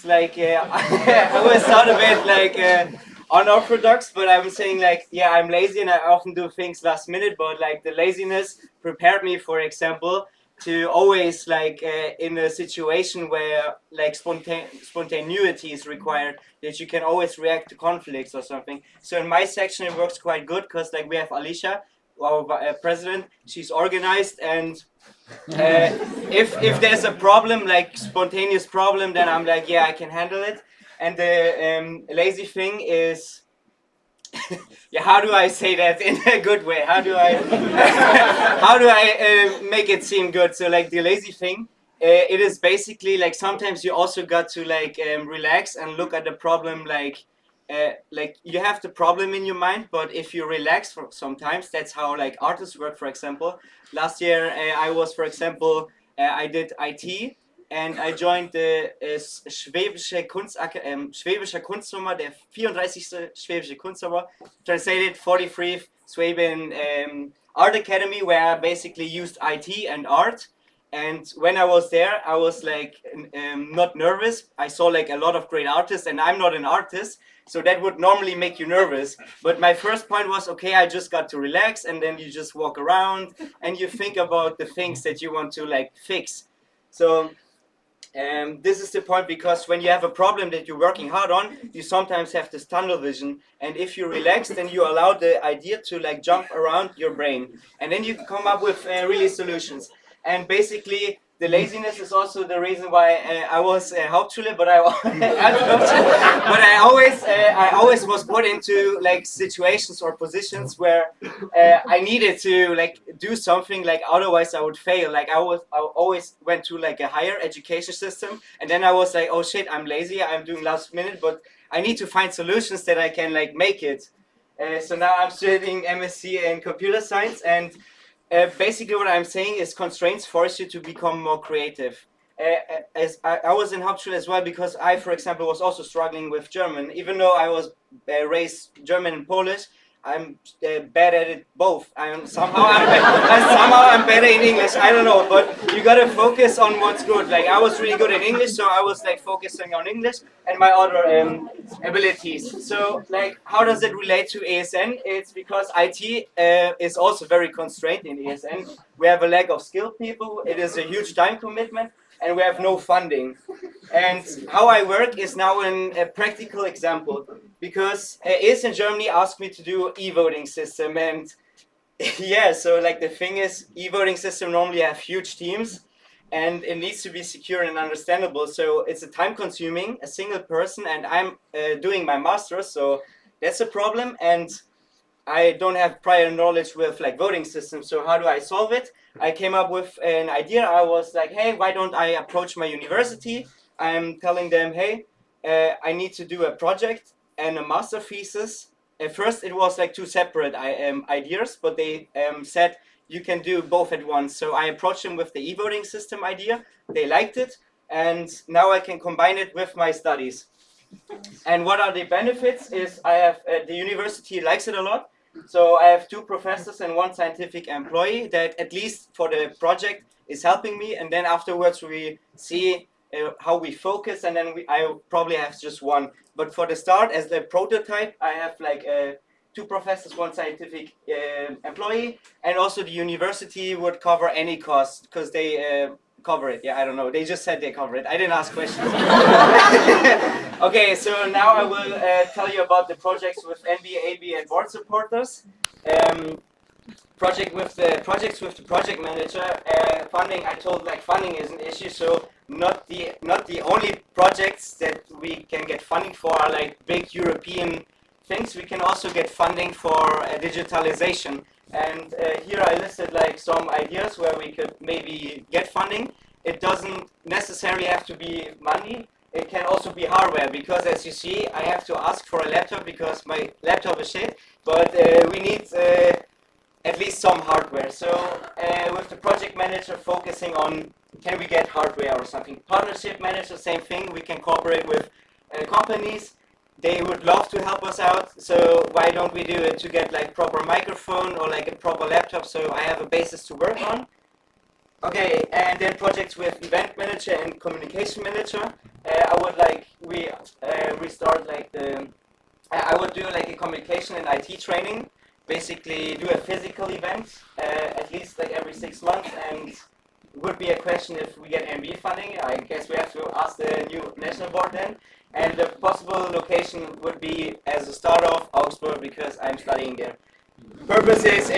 unorthodox, but I'm saying yeah, I'm lazy and I often do things last minute, but the laziness prepared me, for example, to always in a situation where spontaneity is required, that you can always react to conflicts or something. So in my section it works quite good because we have Alicia, our president. She's organized, and if there's a problem, spontaneous problem, then I'm yeah, I can handle it. And the lazy thing is yeah, how do I say that in a good way? How do I make it seem good? So like the lazy thing, it is basically like sometimes you also got to like relax and look at the problem like you have the problem in your mind, but if you relax for sometimes, that's how like artists work. For example, last year I was, for example, I did IT. And I joined the Schwäbischer Kunstsommer, der 34. Schwäbische Kunstsommer, translated 43th Swabian Art Academy, where I basically used IT and art. And when I was there, I was like not nervous. I saw like a lot of great artists, and I'm not an artist, so that would normally make you nervous. But my first point was, okay, I just got to relax, and then you just walk around and you think about the things that you want to like fix. So this is the point, because when you have a problem that you're working hard on, you sometimes have this tunnel vision, and if you relax, then you allow the idea to like jump around your brain, and then you can come up with really solutions. And basically the laziness is also the reason why I was Hauptschule, but I always was put into like situations or positions where I needed to like do something, like otherwise I would fail. Like I always went to like a higher education system, and then I was like, oh shit, I'm lazy, I'm doing last minute, but I need to find solutions that I can like make it. So now I'm studying MSc in computer science, and basically what I'm saying is constraints force you to become more creative. As I was in Hauptschule as well, because I, for example, was also struggling with German. Even though I was raised German and Polish, I'm bad at it both. Somehow I'm better in English. I don't know, but you gotta focus on what's good. Like I was really good in English, so I was like focusing on English and my other abilities. So like, how does it relate to ASN? It's because IT is also very constrained in ASN. We have a lack of skilled people. It is a huge time commitment, and we have no funding. And how I work is now a practical example, because IS in Germany asked me to do e-voting system, and yeah, so like the thing is, e-voting system normally have huge teams, and it needs to be secure and understandable. So it's a time consuming, a single person, and I'm doing my master's, so that's a problem. And I don't have prior knowledge with like voting systems, so how do I solve it? I came up with an idea. I was like, hey, why don't I approach my university? I'm telling them, hey, I need to do a project and a master thesis. At first it was like two separate ideas, but they said you can do both at once. So I approached them with the e-voting system idea. They liked it, and now I can combine it with my studies. And what are the benefits is I have, the university likes it a lot. So I have 2 professors and 1 scientific employee that at least for the project is helping me. And then afterwards we see how we focus, and then I probably have just 1. But for the start, as the prototype, I have like 2 professors, 1 scientific employee, and also the university would cover any cost because they cover it. Yeah, I don't know. They just said they cover it. I didn't ask questions. Okay, so now I will tell you about the projects with NB, AB, and board supporters. Projects with the project manager. Funding. I told like funding is an issue. So not the only projects that we can get funding for are like big European things. We can also get funding for digitalization. And here I listed like some ideas where we could maybe get funding. It doesn't necessarily have to be money. It can also be hardware, because as you see, I have to ask for a laptop because my laptop is shit. But we need at least some hardware. So with the project manager focusing on, can we get hardware or something? Partnership manager, same thing. We can cooperate with companies. They would love to help us out, so why don't we do it to get like proper microphone or like a proper laptop, so I have a basis to work on. Okay, and then projects with event manager and communication manager. I would like restart like I would do like a communication and IT training. Basically, do a physical event at least like every 6 months, and it would be a question if we get MB funding. I guess we have to ask the new national board then. And the possible location would be, as a start off, Augsburg, because I'm studying there. Purpose is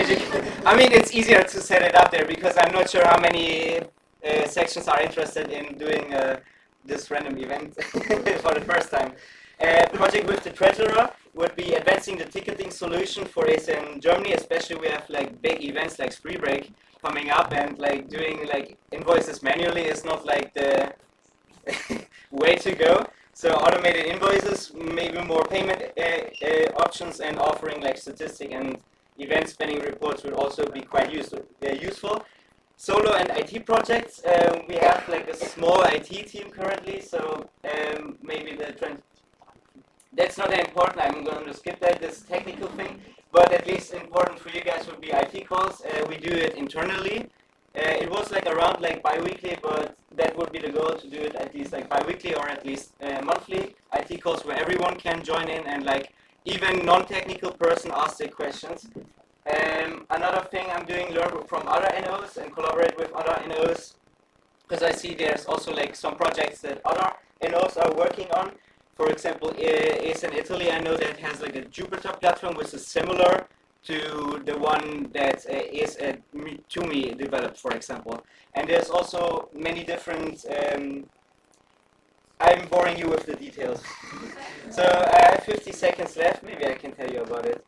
I mean, it's easier to set it up there because I'm not sure how many sections are interested in doing this random event for the first time. Project with the treasurer. would be advancing the ticketing solution for ASN Germany. Especially we have like big events like Spree Break coming up, and like doing like invoices manually is not like the way to go. So automated invoices, maybe more payment options, and offering like statistic and event spending reports would also be quite useful. Solo and IT projects, we have like a small IT team currently, so maybe the trend. That's not that important. I'm going to skip that, this technical thing. But at least important for you guys would be IT calls. We do it internally. It was like around like bi-weekly, but that would be the goal, to do it at least like bi-weekly or at least monthly. IT calls where everyone can join in, and like even non-technical person asks their questions. Another thing I'm doing, learn from other NOs and collaborate with other NOs, because I see there's also like some projects that other NOs are working on. For example, is in Italy, I know that has like a Jupyter platform which is similar to the one that is TUMI developed, for example. And there's also many different. I'm boring you with the details. So I have 50 seconds left. Maybe I can tell you about it.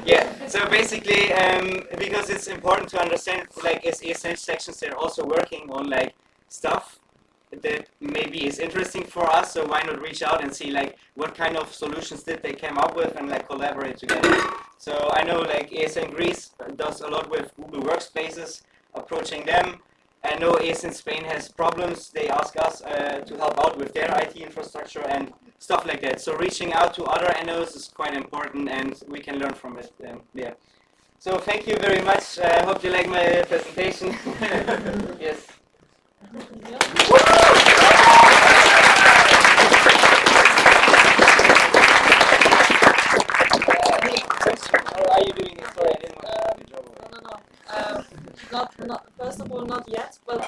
Yeah. So basically, because it's important to understand, like as ESN sections, they're also working on like stuff that maybe is interesting for us, so why not reach out and see like what kind of solutions did they come up with and like collaborate together. So I know like ESN Greece does a lot with Google Workspaces, approaching them. I know ESN Spain has problems, they ask us to help out with their IT infrastructure and stuff like that. So reaching out to other NOs is quite important, and we can learn from it. Yeah. So thank you very much. I hope you like my presentation. Yes. How are you doing it? Sorry, I didn't want to do your job. Not first of all, not yet, but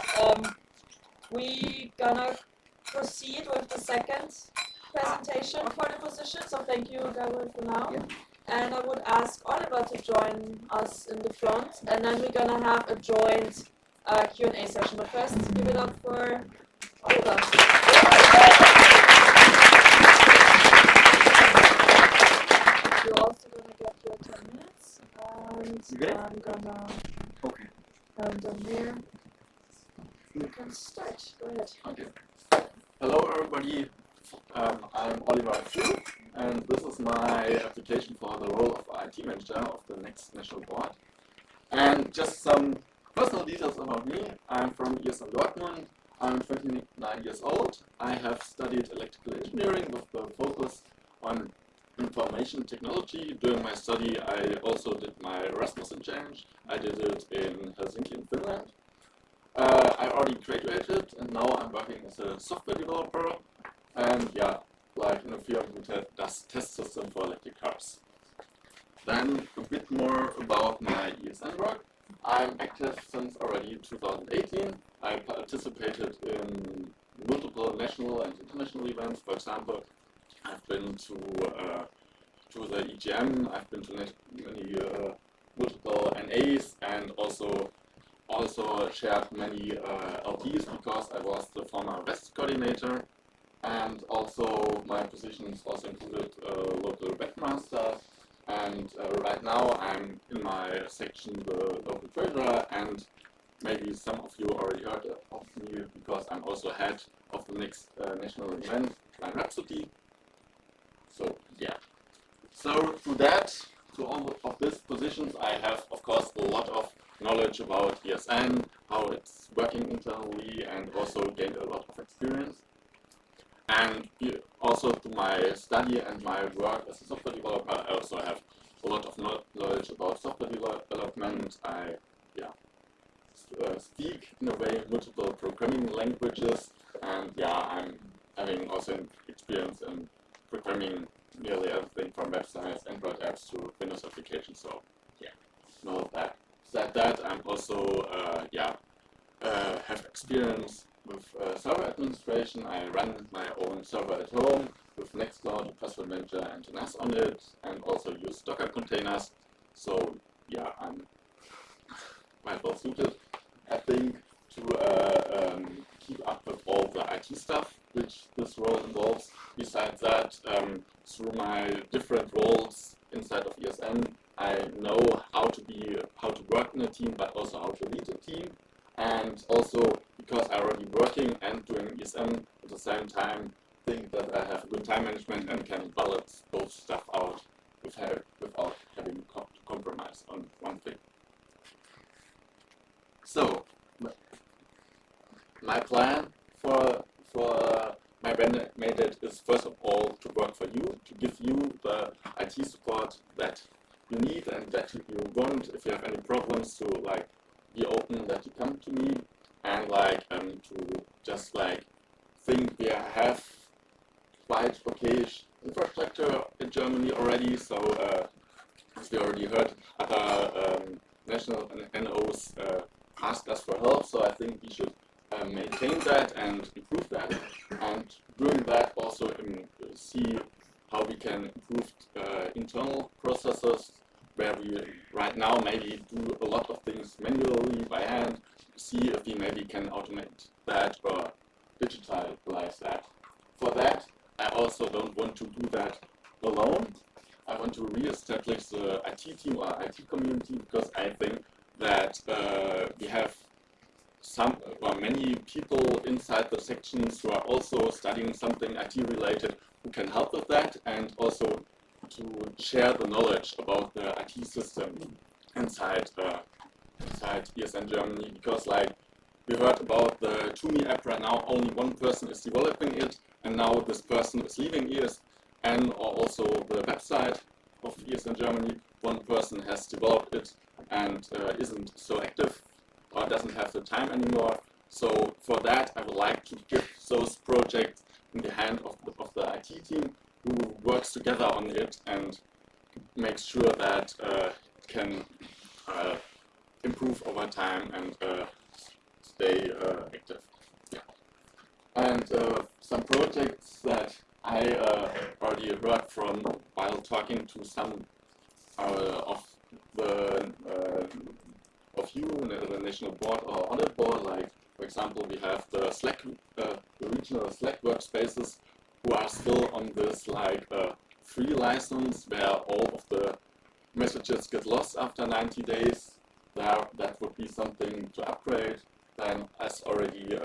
we gonna proceed with the second presentation for the position. So thank you, Gabriel, for now. Yeah. And I would ask Oliver to join us in the front, and then we're gonna have a joint Q&A session. But first, give it up for Oliver. You're also gonna get your 10 minutes, and I'm gonna have them here. You can start. Go ahead. Okay. Hello, everybody. I'm Oliver Fu, and this is my application for the role of IT manager of the next national board. And just some personal details about me. I'm from ESN Dortmund. I'm 29 years old. I have studied electrical engineering with the focus on information technology. During my study, I also did my Erasmus exchange. I did it in Helsinki in Finland. I already graduated, and now I'm working as a software developer. And yeah, like in a field who does test system for electric cars. Then a bit more about my ESN work. I'm active since already 2018. I participated in multiple national and international events. For example, I've been to the EGM. I've been to many multiple NAs, and also shared many LPs because I was the former West coordinator. And also my positions also included local webmaster, and right now I'm in my section the local treasurer, and maybe some of you already heard of me because I'm also head of the next national event, Blind Rhapsody. So yeah. So to all of these positions, I have of course a lot of knowledge about ESN, how it's working internally, and also gained a lot of experience. And also to my study and my work as a software developer, I also have a lot of knowledge about software development. I speak in a way multiple programming languages, and I'm having also experience in programming nearly everything from websites, Android apps to Windows applications. So yeah, all of that. Besides that, I'm also have experience with server administration. I run my own server at home with Nextcloud, a password manager, and a NAS on it, and also use Docker containers. So yeah, I'm quite well suited, I think, to keep up with all the IT stuff which this role involves. Besides that, through my different roles inside of ESN, I know how to work in a team, but also how to lead a team. And also, because I'm already working and doing ESN at the same time, think that I have good time management and can balance both stuff out without having to compromise on one thing. So, my plan for my mandate is first of all to work for you, to give you the IT support that you need and that you want. If you have any problems, to like be open that you come to me, and like to just like think we have quite okay infrastructure in Germany already. So as we already heard, other national NOs asked us for help. So I think we should maintain that and improve that, and doing that also see how we can improve internal processes where we right now maybe do a lot of things manually by hand, see if we maybe can automate that or digitalize that. For that, I also don't want to do that alone. I want to re-establish the IT team or IT community, because I think that we have many people inside the sections who are also studying something IT related who can help with that, and also to share the knowledge about the IT system inside ESN Germany, because like we heard about the TUMI app right now, only one person is developing it, and now this person is leaving ESN, or also the website of ESN Germany, one person has developed it and isn't so active or doesn't have the time anymore. So for that, I would like to give those projects in the hand of the IT team, who works together on it and makes sure that it can improve over time and stay active. Yeah. And some projects that I already heard from while talking to some of you in the national board or audit board, like for example, we have the Slack, the regional Slack workspaces, who are still on this like free license where all of the messages get lost after 90 days. That would be something to upgrade. Then, as already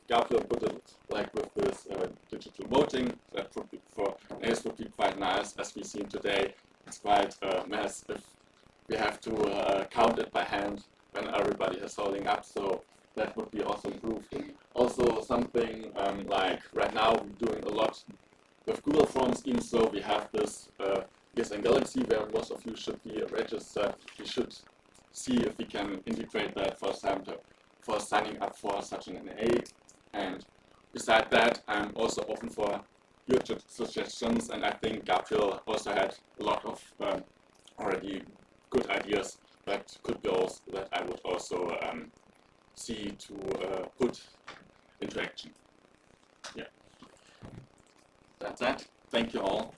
Gabriel put it, like with this digital voting, that would be would be quite nice. As we've seen today, it's quite a mess if we have to count it by hand when everybody is holding up. So that would be also improved. Also something like right now we're doing a lot with Google Forms, even so we have this ESN Galaxy where most of you should be registered. We should see if we can integrate that for signing up for such an NA. And beside that, I'm also open for your suggestions, and I think Gabriel also had a lot of already good ideas that could be also, that I would also see to put into action. Yeah. That's that. Thank you all.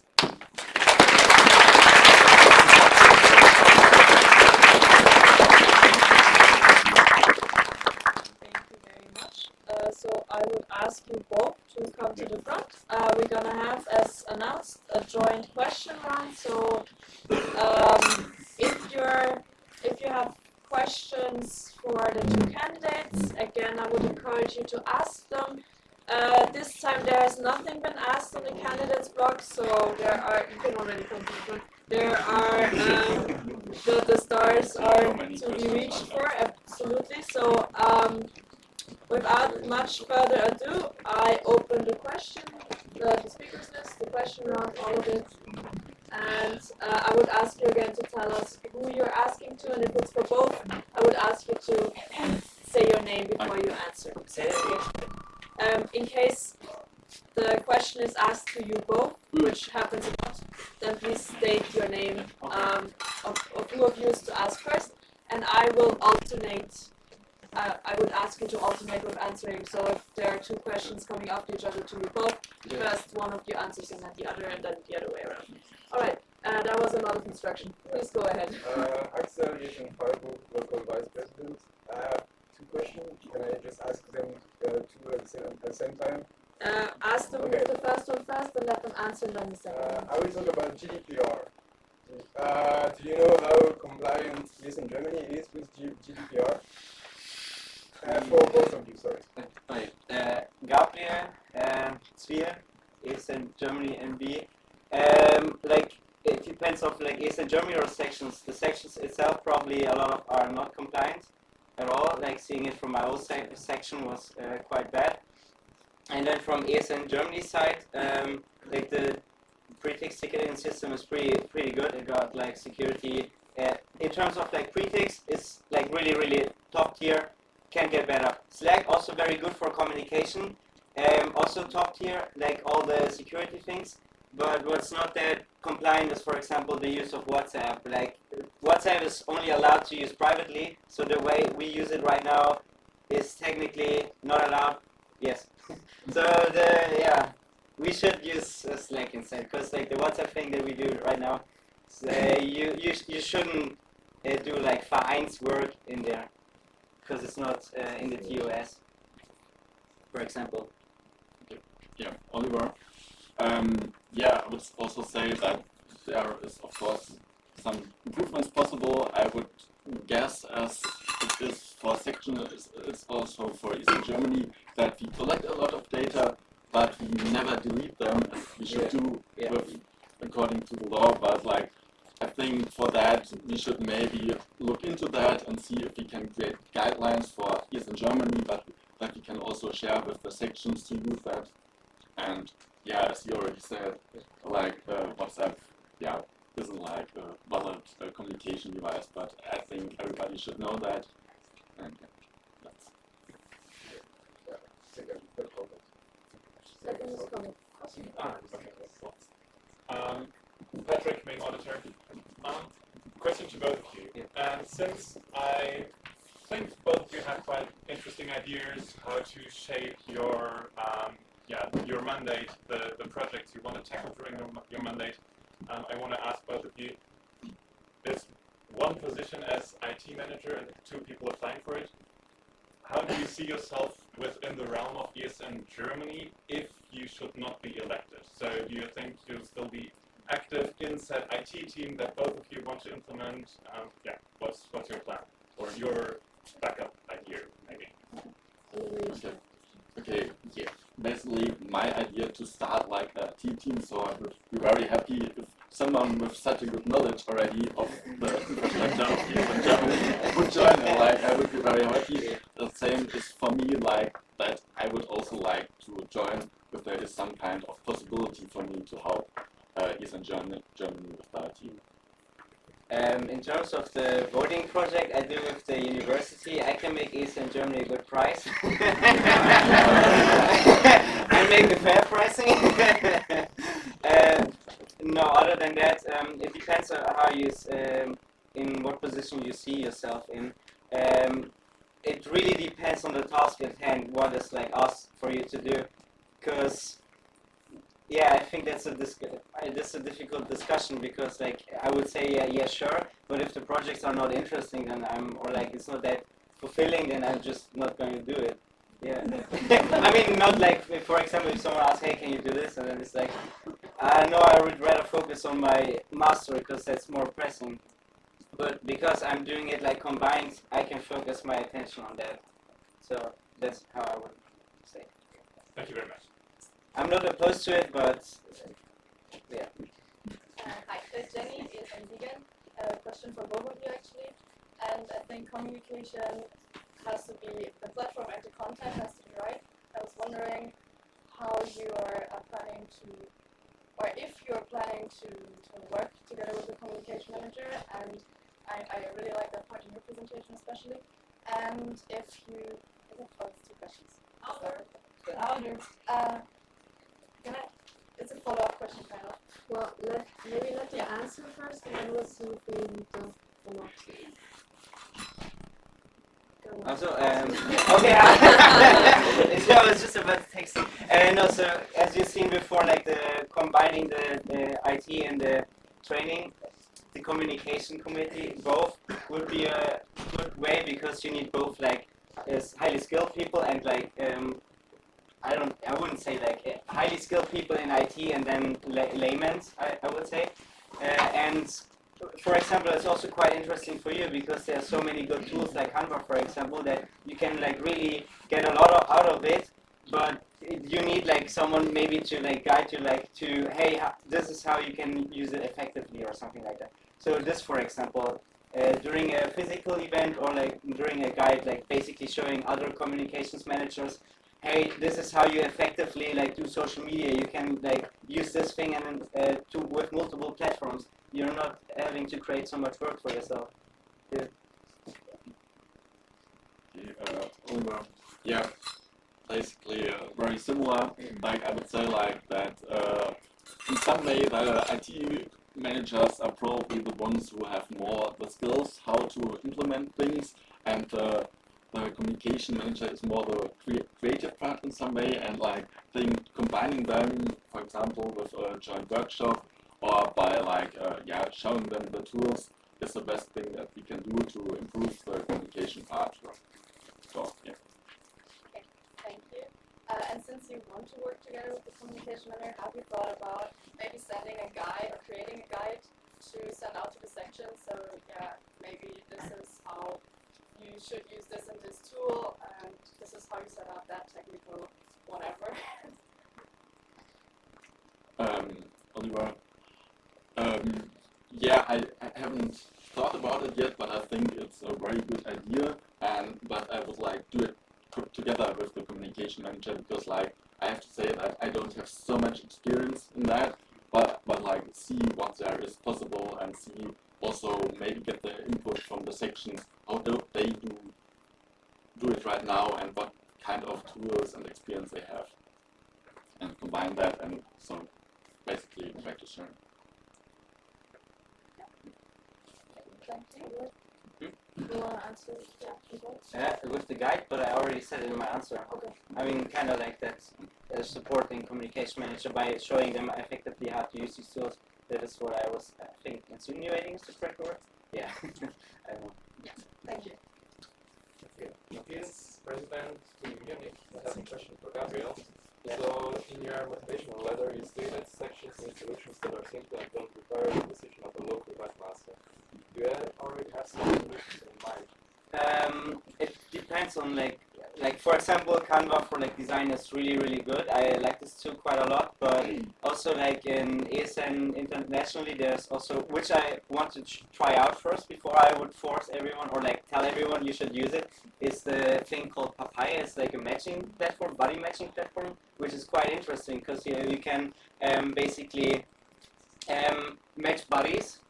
So I would ask you both to come to the front. We're gonna have, as announced, a joint question round. So if you have questions for the two candidates, again, I would encourage you to ask them. This time there has nothing been asked on the candidates blog, so you can already come to the front. There are the stars are to be reached for, absolutely. So without much further ado, I open the speakers list, the question round, all of it. And I would ask you again to tell us who you're asking to, and if it's for both, I would ask you to say your name before you answer. In case the question is asked to you both, which happens a lot, then please state your name of who of you is to ask first, and I will alternate. I would ask you to alternate with answering, so if there are two questions coming after each other to you both, first one of you answers and then the other, and then the other way around. Alright, that was a lot of instruction. Please go ahead. Axel Jeschen Freiburg, local vice president. I have two questions. Can I just ask them two at the same time? Ask them Okay. the first one first, and let them answer then the second one. I will talk about GDPR. Do you know how compliant this in Germany is with GDPR? For both of you, sorry. Gabriel, Zwier is in Germany MB. Like it depends of like is in Germany or sections. The sections itself probably a lot of are not compliant at all. Like seeing it from my old section was quite bad. And then from ESN Germany side, like the pretext ticketing system is pretty good. It got like security. In terms of like pretext, it's like really top tier. Can get better. Slack also very good for communication. Also top tier, like all the security things. But what's not that compliant is, for example, the use of WhatsApp. Like WhatsApp is only allowed to use privately. So the way we use it right now is technically not allowed. Yes. So we should use Slack instead, because like the WhatsApp thing that we do right now, you shouldn't do like Vereins work in there, because it's not in the TOS, for example. Yeah, Oliver. Yeah, I would also say that there is of course some improvements possible. I would guess, as it is for section, it's also for Eastern Germany, that we collect a lot of data, but we never delete them as we should do with, according to the law. But like, I think for that we should maybe look into that and see if we can create guidelines for Eastern Germany, but that we can also share with the sections to use that. And yeah, as you already said, like WhatsApp, yeah, isn't like a valid communication device, but I think everybody should know that. And yeah, Patrick, main auditor. Question to both of you. And since I think both of you have quite interesting ideas how to shape your your mandate, the projects you want to tackle during your mandate, I want to ask both of you, is one position as IT manager and two people applying for it, how do you see yourself within the realm of ESN Germany if you should not be elected? So do you think you'll still be active in said IT team that both of you want to implement? What's your plan? Or your backup idea, maybe? Okay, yeah. Basically, my idea to start like a team, so I would be very happy if someone with such a good knowledge already of the infrastructure of ESN Germany would join, and like I would be very happy. The same is for me, like that I would also like to join if there is some kind of possibility for me to help ESN Germany with the team. In terms of the voting project I do with the university, I can make ESN Germany a good price. I make the fair pricing. No, other than that, it depends on how you, in what position you see yourself in. It really depends on the task at hand, what is like asked for you to do. Because yeah, I think that's a difficult discussion, because like I would say yeah sure, but if the projects are not interesting, then or like it's not that fulfilling, then I'm just not going to do it. Yeah. I mean, not like, for example, if someone asks, hey, can you do this? And then it's like, no, I would rather focus on my master because that's more pressing. But because I'm doing it like combined, I can focus my attention on that. So that's how I would say. Thank you very much. I'm not opposed to it, but yeah. Hi, it's Jenny from Vegan. A question for both of you actually. And I think communication has to be, the platform and the content has to be right. I was wondering how you are planning to, or if you're planning to work together with the communication manager, and I really like that part in your presentation especially. And if you, it's two questions. Louder. It's a follow-up question, kind of. Well, maybe let you answer first, and then we'll see if we need to follow up. Also, okay, I was just about to text. No, so as you've seen before, like the combining the IT and the training, the communication committee, both would be a good way, because you need both like highly skilled people and like I wouldn't say like highly skilled people in IT and then laymen, I would say. And for example, it's also quite interesting for you because there are so many good tools like Canva, for example, that you can like really get a lot out of it. But you need like someone maybe to like guide you like to, hey, this is how you can use it effectively or something like that. So this, for example, during a physical event or like during a guide, like basically showing other communications managers, hey, this is how you effectively like do social media. You can like use this thing and to with multiple platforms. You're not having to create so much work for yourself. Yeah. Oliver. Yeah, basically very similar. Like I would say like that in some way the IT managers are probably the ones who have more the skills how to implement things, and the communication manager is more the creative part in some way, and like combining them, for example, with a joint workshop or by like showing them the tools is the best thing that we can do to improve the communication part. So yeah. Okay, thank you. And since you want to work together with the communication manager, have you thought about maybe sending a guide or creating a guide to send out to the section? So yeah, maybe this is how you should use this and this tool, and this is how you set up that technical whatever. Oliver. Yeah, I haven't thought about it yet, but I think it's a very good idea. But I would like do it together with the communication manager, because like I have to say that I don't have so much experience in that, but like see what there is possible and see also maybe get the input from the sections how do they do it right now and what kind of tools and experience they have, and combine that, and so basically practice sharing. Thank you. You want to answer? Yeah, with the guide, but I already said it in my answer. Okay. I mean, kind of like that, supporting communication manager by showing them effectively how to use these tools. That is what I was, I think, insinuating is the correct word. Yeah, I don't know. Yeah, thank you. Okay, Matthias, President to Munich. I have a question for Gabriel. So, in your motivational letter, you stated sections and solutions that are simple and don't require the decision of a local webmaster. Do you already have some solutions in mind? It depends on like for example, Canva for like design is really good. I like this tool quite a lot, but also like in ASN internationally, there's also, which I want to try out first before I would force everyone or like tell everyone you should use it, is the thing called Papaya. It's like a matching platform, buddy matching platform, which is quite interesting because you can basically match buddies.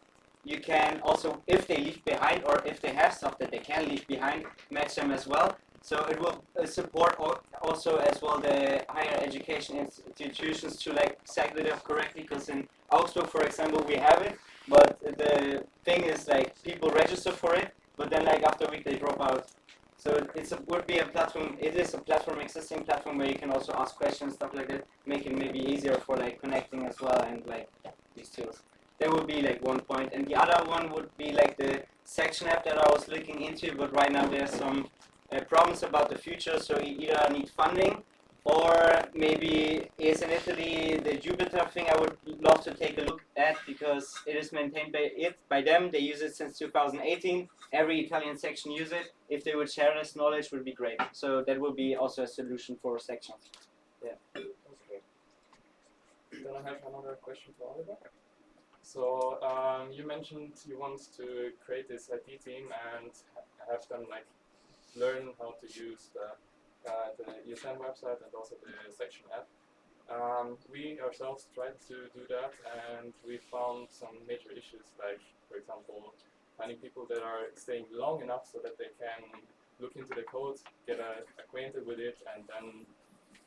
You can also, if they leave behind or if they have stuff that they can leave behind, match them as well. So it will support also as well the higher education institutions to like segment it correctly, because in Augsburg, for example, we have it, but the thing is like people register for it, but then like after a week they drop out. So would be a platform, it is a platform, existing platform where you can also ask questions, stuff like that, make it maybe easier for like connecting as well and like these tools. That would be like one point, and the other one would be like the section app that I was looking into, but right now there's some problems about the future, so you either need funding or maybe is in Italy the Jupyter thing I would love to take a look at, because it is maintained by them. They use it since 2018. Every Italian section use it. If they would share this knowledge, would be great. So that would be also a solution for sections. Yeah. Okay. Then I have another question for Oliver. So you mentioned you want to create this IT team and have them like learn how to use the ESN website and also the section app. We ourselves tried to do that, and we found some major issues, like for example finding people that are staying long enough so that they can look into the code, get acquainted with it, and then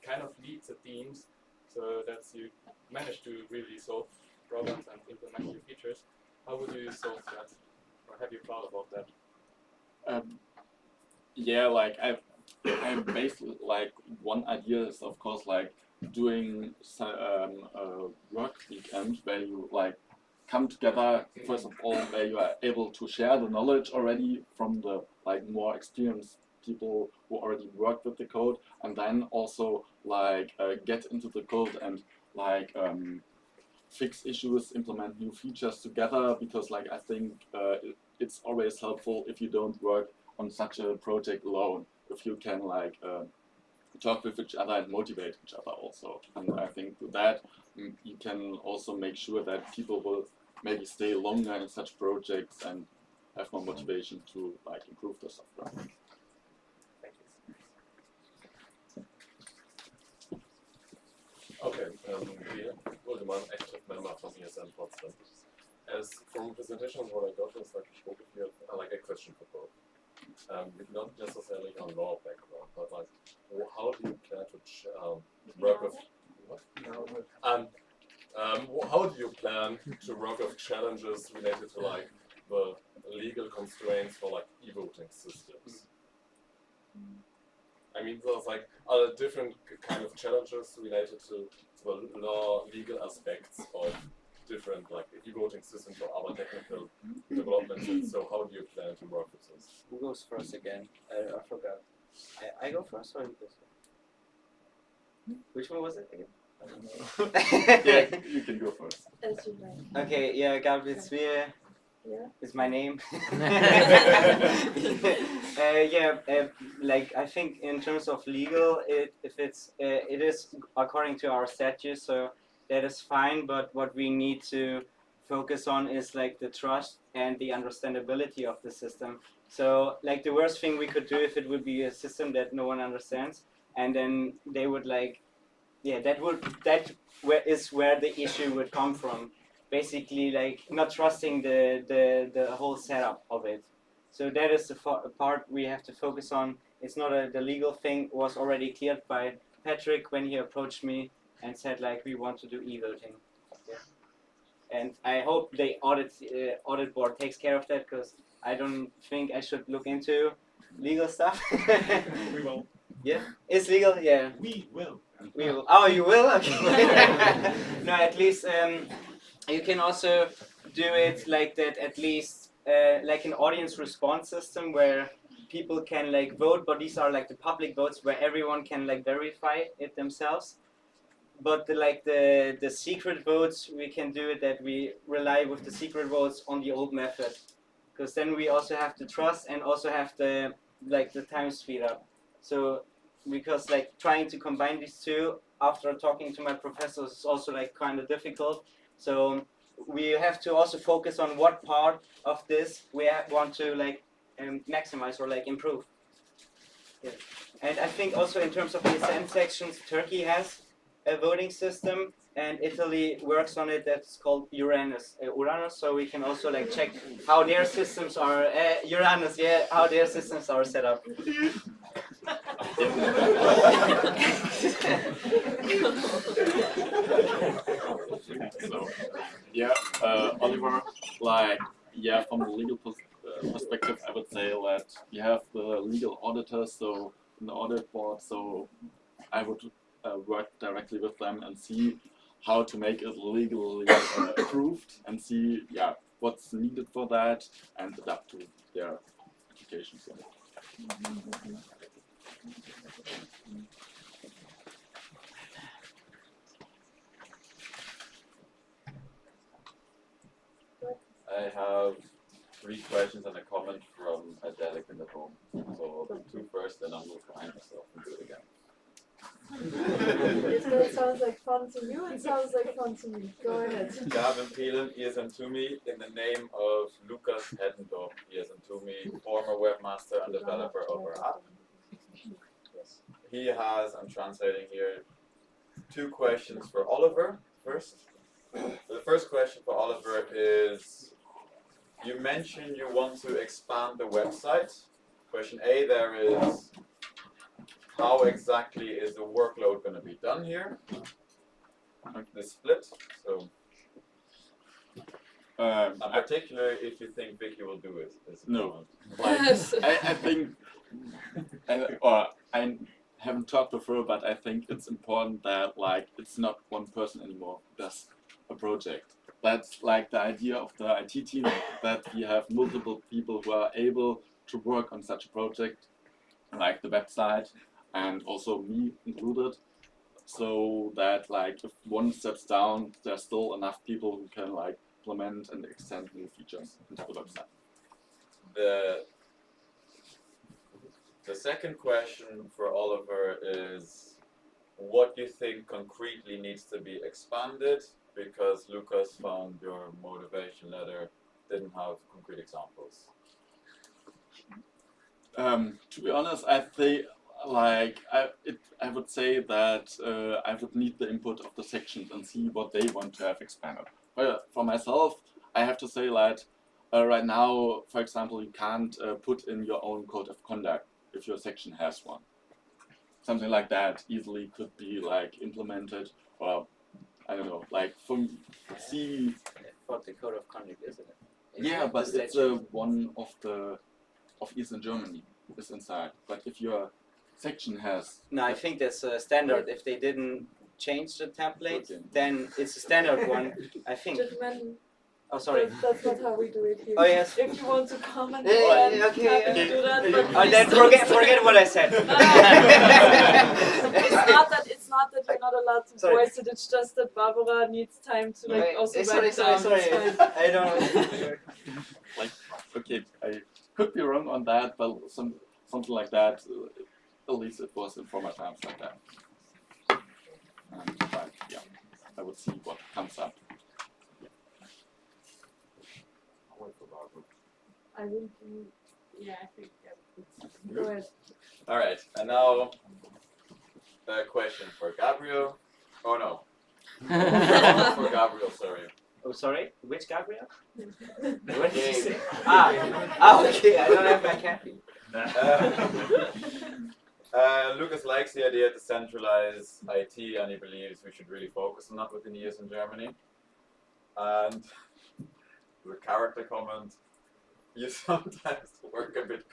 kind of lead the teams so that you manage to really solve problems and implement new features. How would you solve that, or have you thought about that? Yeah, like I'm basically like one idea is of course like doing a work weekend where you like come together first of all, where you are able to share the knowledge already from the like more experienced people who already work with the code, and then also like get into the code and like fix issues, implement new features together, because like I think it's always helpful if you don't work on such a project alone, if you can like talk with each other and motivate each other also. And I think with that you can also make sure that people will maybe stay longer in such projects and have more motivation to like improve the software. Okay, Woldemar, active member from ESN Potsdam. As from presentations what I got was like a question for both. Not necessarily on law background, but like how do you plan to work with how do you plan to work with challenges related to like the legal constraints for like e-voting systems? I mean, there's like other different kind of challenges related to the law, legal aspects of different like e-voting systems or other technical developments. And so, how do you plan to work with this? Who goes first again? I forgot. I go first or you go first? Which one was it again? I don't know. Yeah, you can go first. As you like. Okay, yeah, Gabriel Zwier. Yeah. Is my name. Like I think in terms of legal, it is according to our statutes, so that is fine. But what we need to focus on is like the trust and the understandability of the system. So like the worst thing we could do if it would be a system that no one understands, and then they would like, yeah, that is where the issue would come from. Basically, like not trusting the whole setup of it. So that is the part we have to focus on. It's not the legal thing was already cleared by Patrick when he approached me and said like we want to do e-voting. Yeah. And I hope the audit board takes care of that, because I don't think I should look into legal stuff. We will. Yeah, it's legal. Yeah. We will. We will. Oh, you will? Okay. No, at least. You can also do it like that, at least like an audience response system where people can like vote, but these are like the public votes where everyone can like verify it themselves. But the secret votes, we can do it that we rely with the secret votes on the old method, because then we also have the trust and also have the time speed up. So because like trying to combine these two after talking to my professors is also like kind of difficult. So we have to also focus on what part of this we want to like maximize or like improve. Yeah. And I think also in terms of ESN sections, Turkey has a voting system and Italy works on it. That's called Uranus. So we can also like check how their systems are Uranus. Yeah, how their systems are set up. So, yeah, Oliver, like, yeah, from the legal perspective, I would say that you have the legal auditor, so in the audit board, so I would work directly with them and see how to make it legally approved and see, yeah, what's needed for that and adapt to their application. So. I have 3 questions and a comment from a delegate at home. So I'll do 2 first, then I'll move behind myself and do it again. If that sounds like fun to you, it sounds like fun to me. Go ahead. Gavin Peelen, ESN to me, in the name of Lukas Heddendorf, ESN to me, former webmaster and developer of our app. He has, I'm translating here, 2 questions for Oliver first. So the first question for Oliver is, you mentioned you want to expand the website. Question A there is, how exactly is the workload going to be done here? The split. So, in particular, if you think Vicky will do it. No, like, I think, I haven't talked with her, but I think it's important that like it's not one person anymore who does a project. That's like the idea of the IT team, that we have multiple people who are able to work on such a project, like the website, and also me included, so that like if one steps down, there's still enough people who can like implement and extend new features into the website. The second question for Oliver is, what do you think concretely needs to be expanded? Because Lucas found your motivation letter didn't have concrete examples. To be honest, I think like I would say that I would need the input of the sections and see what they want to have expanded. But for myself, I have to say that right now, for example, you can't put in your own code of conduct if your section has one. Something like that easily could be like implemented, or I don't know, like from C. What the code of conduct is it? Yeah, but it's one of Eastern Germany is inside. But if your section has no, I think that's a standard. If they didn't change the template, then it's a standard one. I think. Gentlemen, oh, sorry. That's not how we do it here. Oh yes. If you want to comment, okay. happy to do that. But then forget what I said. It's not that you're not allowed to voice it. It's just that Barbara needs time to like also write down. Sorry. I don't. Like okay, I could be wrong on that, but something like that. At least it was in former times like that. But yeah, I would see what comes up. I think. Yeah, I think. Go ahead. All right, and now a question for Gabriel. Oh no. For Gabriel, sorry. Oh, sorry? Which Gabriel? What did you say? Okay, I don't have my copy. Lucas likes the idea to centralize IT, and he believes we should really focus on that within years in Germany. And the character comment, you sometimes work a bit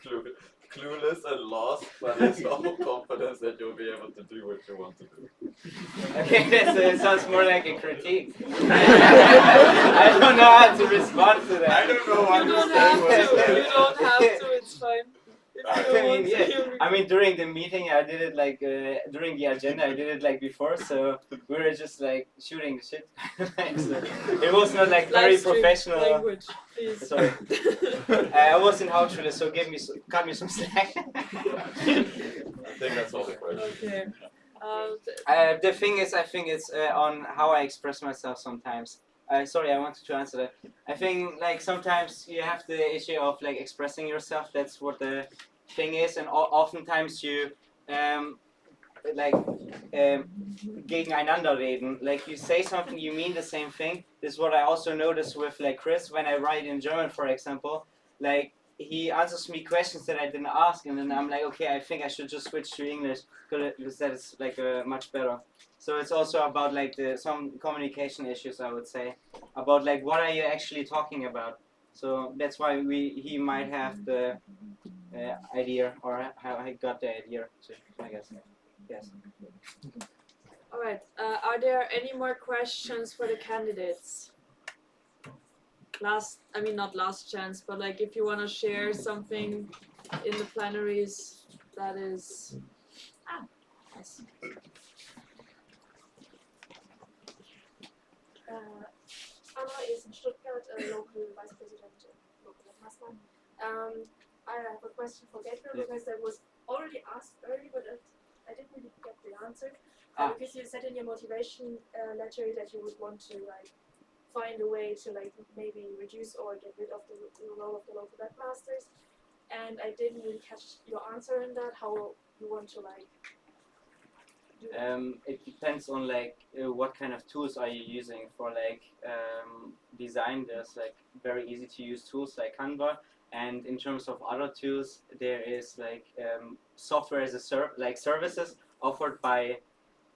clueless and lost, but there's no confidence that you'll be able to do what you want to do. Okay, that sounds more like a critique. I don't know how to respond to that. I don't know what you don't have to. You don't have to. It's fine. I mean, during the meeting, I did it like during the agenda, I did it like before, so we were just like shooting the shit. So it was not like very professional. Language, please. Sorry, I was in Hauptschule, so cut me some slack. I think that's all the question. Okay. The thing is, I think it's on how I express myself sometimes. Sorry, I wanted to answer that. I think like sometimes you have the issue of like expressing yourself. That's what the thing is, and oftentimes you gegeneinander reden. Like you say something, you mean the same thing. This is what I also notice with like Chris when I write in German, for example. Like he answers me questions that I didn't ask, and then I'm like, okay, I think I should just switch to English because that is like much better. So it's also about like some communication issues, I would say, about like what are you actually talking about. So that's why he might have the idea, or how I got the idea. So I guess yes. All right. Are there any more questions for the candidates? Not last chance, but like if you want to share something in the plenaries, that is. Nice. Anna is in Stuttgart, a local vice president of local webmaster. I have a question for Gabriel because that was already asked earlier, but I didn't really get the answer. Because you said in your motivation letter that you would want to like find a way to like maybe reduce or get rid of the role of the local webmasters, and I didn't really catch your answer in that. How you want to like. It depends on like what kind of tools are you using for like design. There's like very easy to use tools like Canva, and in terms of other tools, there is like software as a services offered by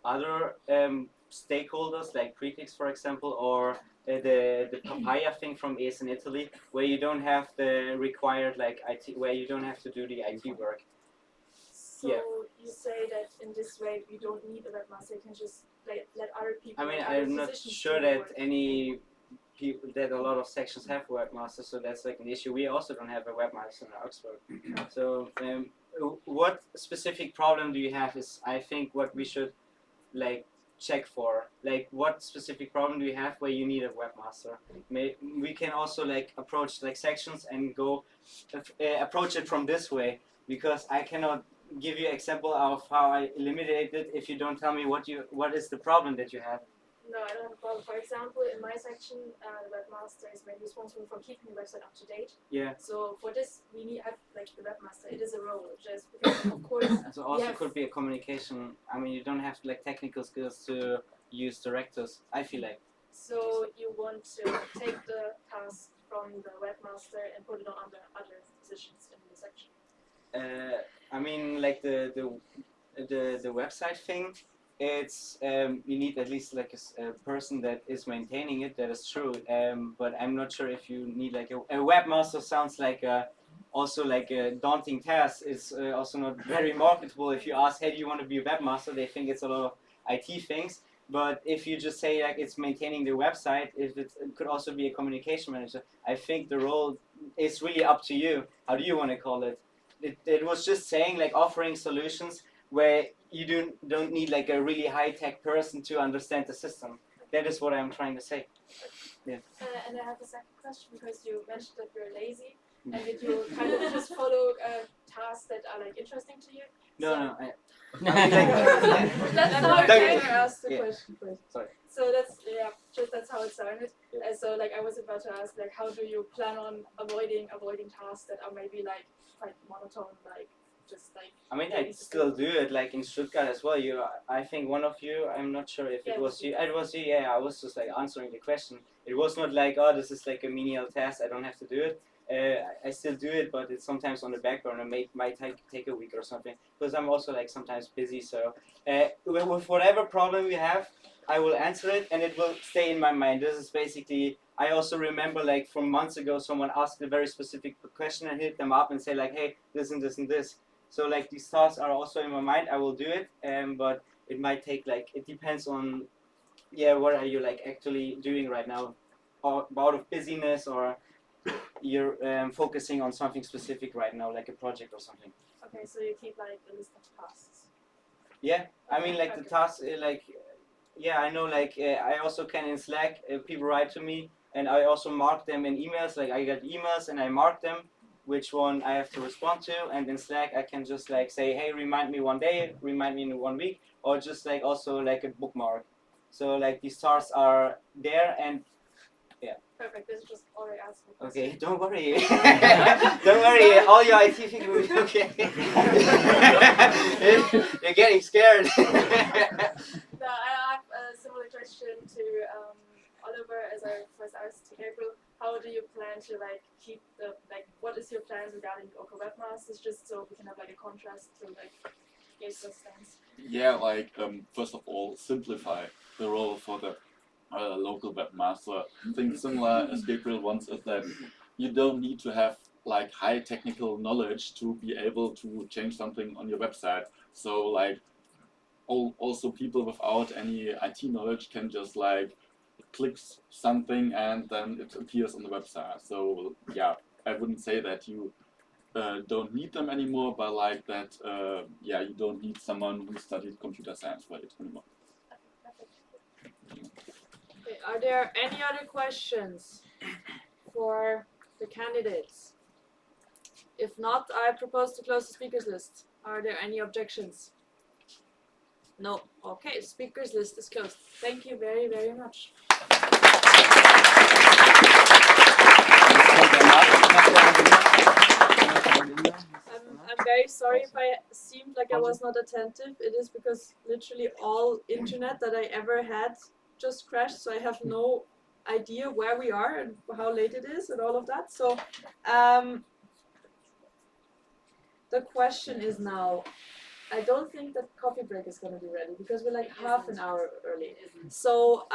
other stakeholders like Pretix, for example, or the Papaya thing from ACE in Italy, where you don't have the required like IT, where you don't have to do the IT work. So you say that in this way you don't need a webmaster, you can just let other people. I mean, I'm not sure that any that a lot of sections have webmasters, so that's like an issue. We also don't have a webmaster in Augsburg. So what specific problem do you have is, I think, what we should like check for. Like, what specific problem do you have where you need a webmaster? We can also like approach like sections and go approach it from this way, because I cannot give you example of how I eliminated it if you don't tell me what is the problem that you have. No, I don't have a problem. For example, in my section, the webmaster is mainly responsible for keeping the website up to date. Yeah. So for this, we need have like the webmaster. It is a role, just because of course. So also could be a communication. I mean, you don't have like technical skills to use directors, I feel like. So you want to take the task from the webmaster and put it on the other positions in the section. I mean, like the website thing. It's you need at least like a person that is maintaining it. That is true. But I'm not sure if you need like a webmaster. Sounds like also like a daunting task. It's also not very marketable. If you ask, hey, do you want to be a webmaster? They think it's a lot of IT things. But if you just say like it's maintaining the website, if it could also be a communication manager, I think the role is really up to you. How do you want to call it? It was just saying like offering solutions where you don't need like a really high-tech person to understand the system. That is what I'm trying to say. Yeah. And I have a second question, because you mentioned that you're lazy, and that you kind of just follow tasks that are like interesting to you. No. That's how I asked the Yeah. question first. Sorry. So that's how it sounded. So like I was about to ask, like, how do you plan on avoiding tasks that are maybe like quite monotone, like just like. I mean, I still do it, like in Stuttgart as well. I think one of you, I'm not sure if it was you. It was you, yeah. I was just like answering the question. It was not like, oh, this is like a menial task, I don't have to do it. I still do it, but it's sometimes on the back burner. Might take a week or something, because I'm also like sometimes busy. So with whatever problem we have, I will answer it, and it will stay in my mind. This is basically. I also remember like from months ago, someone asked a very specific question, and hit them up and say like, hey, this and this and this. So like these tasks are also in my mind. I will do it, but it might take like, it depends on, what are you like actually doing right now, or out of busyness, or you're focusing on something specific right now, like a project or something. Okay, so you keep like a list of tasks. Yeah, I mean like the tasks, I know like I also can in Slack, people write to me, and I also mark them in emails. Like I get emails and I mark them, which one I have to respond to, and in Slack I can just like say, hey, remind me one day, remind me in 1 week, or just like also like a bookmark. So like these tasks are there, and yeah. Perfect. This is just already asked. Okay, don't worry. Don't worry, all your IT things will be okay. You're getting scared. No, I have a similar question to Oliver, as I first asked to Gabriel. How do you plan to like keep the what is your plans regarding local webmasters, just so we can have like a contrast to like Gabriel's stance? Yeah, like first of all, simplify the role for the local webmaster. Thing similar as Gabriel wants is that you don't need to have like high technical knowledge to be able to change something on your website. So like also people without any IT knowledge can just like click something and then it appears on the website. So yeah, I wouldn't say that you don't need them anymore, but like that, you don't need someone who studied computer science for it anymore. Okay, are there any other questions for the candidates? If not, I propose to close the speakers list. Are there any objections? No. Okay, speakers list is closed. Thank you very, very much. I'm very sorry if I seemed like I was not attentive. It is because literally all internet that I ever had just crashed, so I have no idea where we are and how late it is and all of that. So the question is now, I don't think that coffee break is going to be ready because we're like half an hour early. So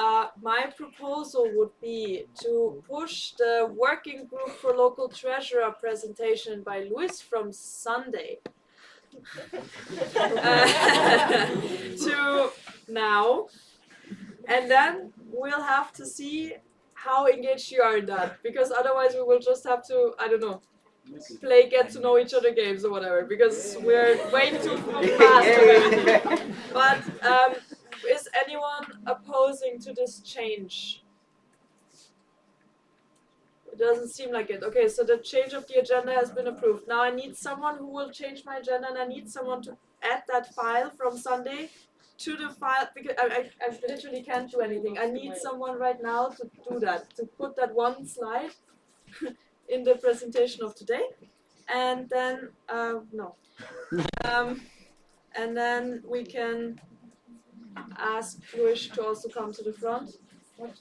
my proposal would be to push the working group for local treasurer presentation by Luis from Sunday to now. And then we'll have to see how engaged you are in that, because otherwise we will just have to, I don't know, play get to know each other games or whatever, because we're way too fast with everything. But is anyone opposing to this change? It doesn't seem like it. Okay, so the change of the agenda has been approved. Now I need someone who will change my agenda, and I need someone to add that file from Sunday to the file, because I literally can't do anything. I need someone right now to do that, to put that one slide in the presentation of today, and then and then we can ask Luis to also come to the front. What?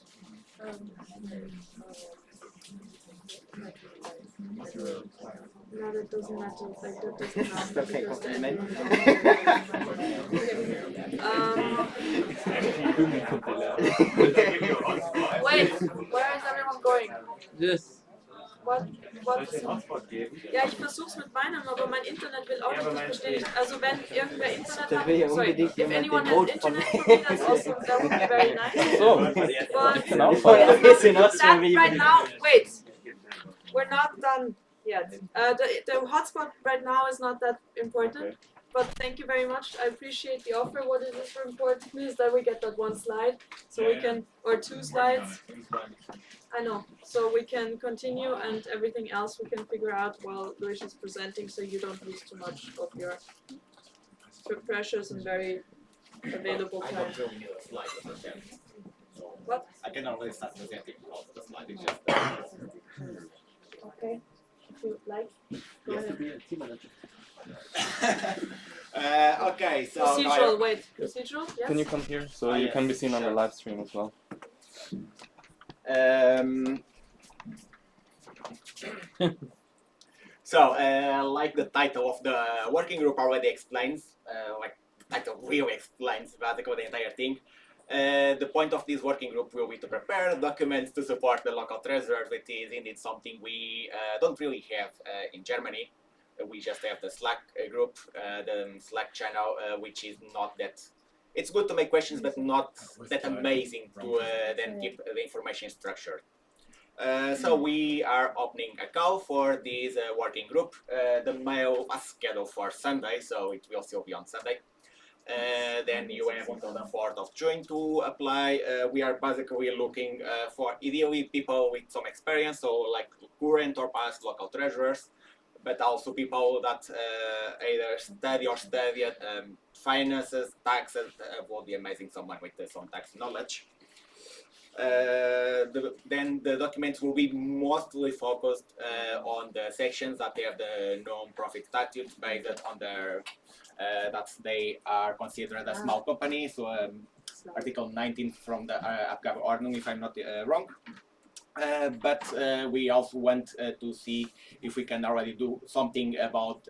No, that doesn't matter. Like, that doesn't matter because then wait, where is everyone going? Yes. What? Ja, ich versuch's mit meinem, aber mein Internet will auch nicht das bestätigen. Also wenn irgendwer Internet hat, sorry, if anyone has internet for me, that's also, that would be very nice. But that right now, wait, we're not done yet. The hotspot right now is not that important, but thank you very much. I appreciate the offer. What is super important is that we get that one slide, so we can, or two slides. I know, so we can continue, and everything else we can figure out while Luis is presenting, so you don't lose too much of your precious and very available I time. don't really need a slide to present. What? I can already start presenting all the slide. It's just Okay, if you like, go ahead. Okay, so Procedural, wait, procedural, yes? Can you come here so you can be seen on the live stream as well? So, like the title of the working group already explains, like the title really explains basically the entire thing. The point of this working group will be to prepare documents to support the local treasurer, which is indeed something we don't really have in Germany. We just have the Slack group, the Slack channel, which is not that. It's good to make questions, but not that amazing to then keep the information structured. So we are opening a call for this working group. The mail was scheduled for Sunday, so it will still be on Sunday. Then you have until the 4th of June to apply. We are basically looking for ideally people with some experience, so like current or past local treasurers, but also people that either study or studied finances, taxes. Would be amazing, someone with some tax knowledge. Then the documents will be mostly focused on the sections that they have the non-profit statutes based on their that they are considered a small company. So Article 19 from the Abgabeordnung, if I'm not wrong. But we also want to see if we can already do something about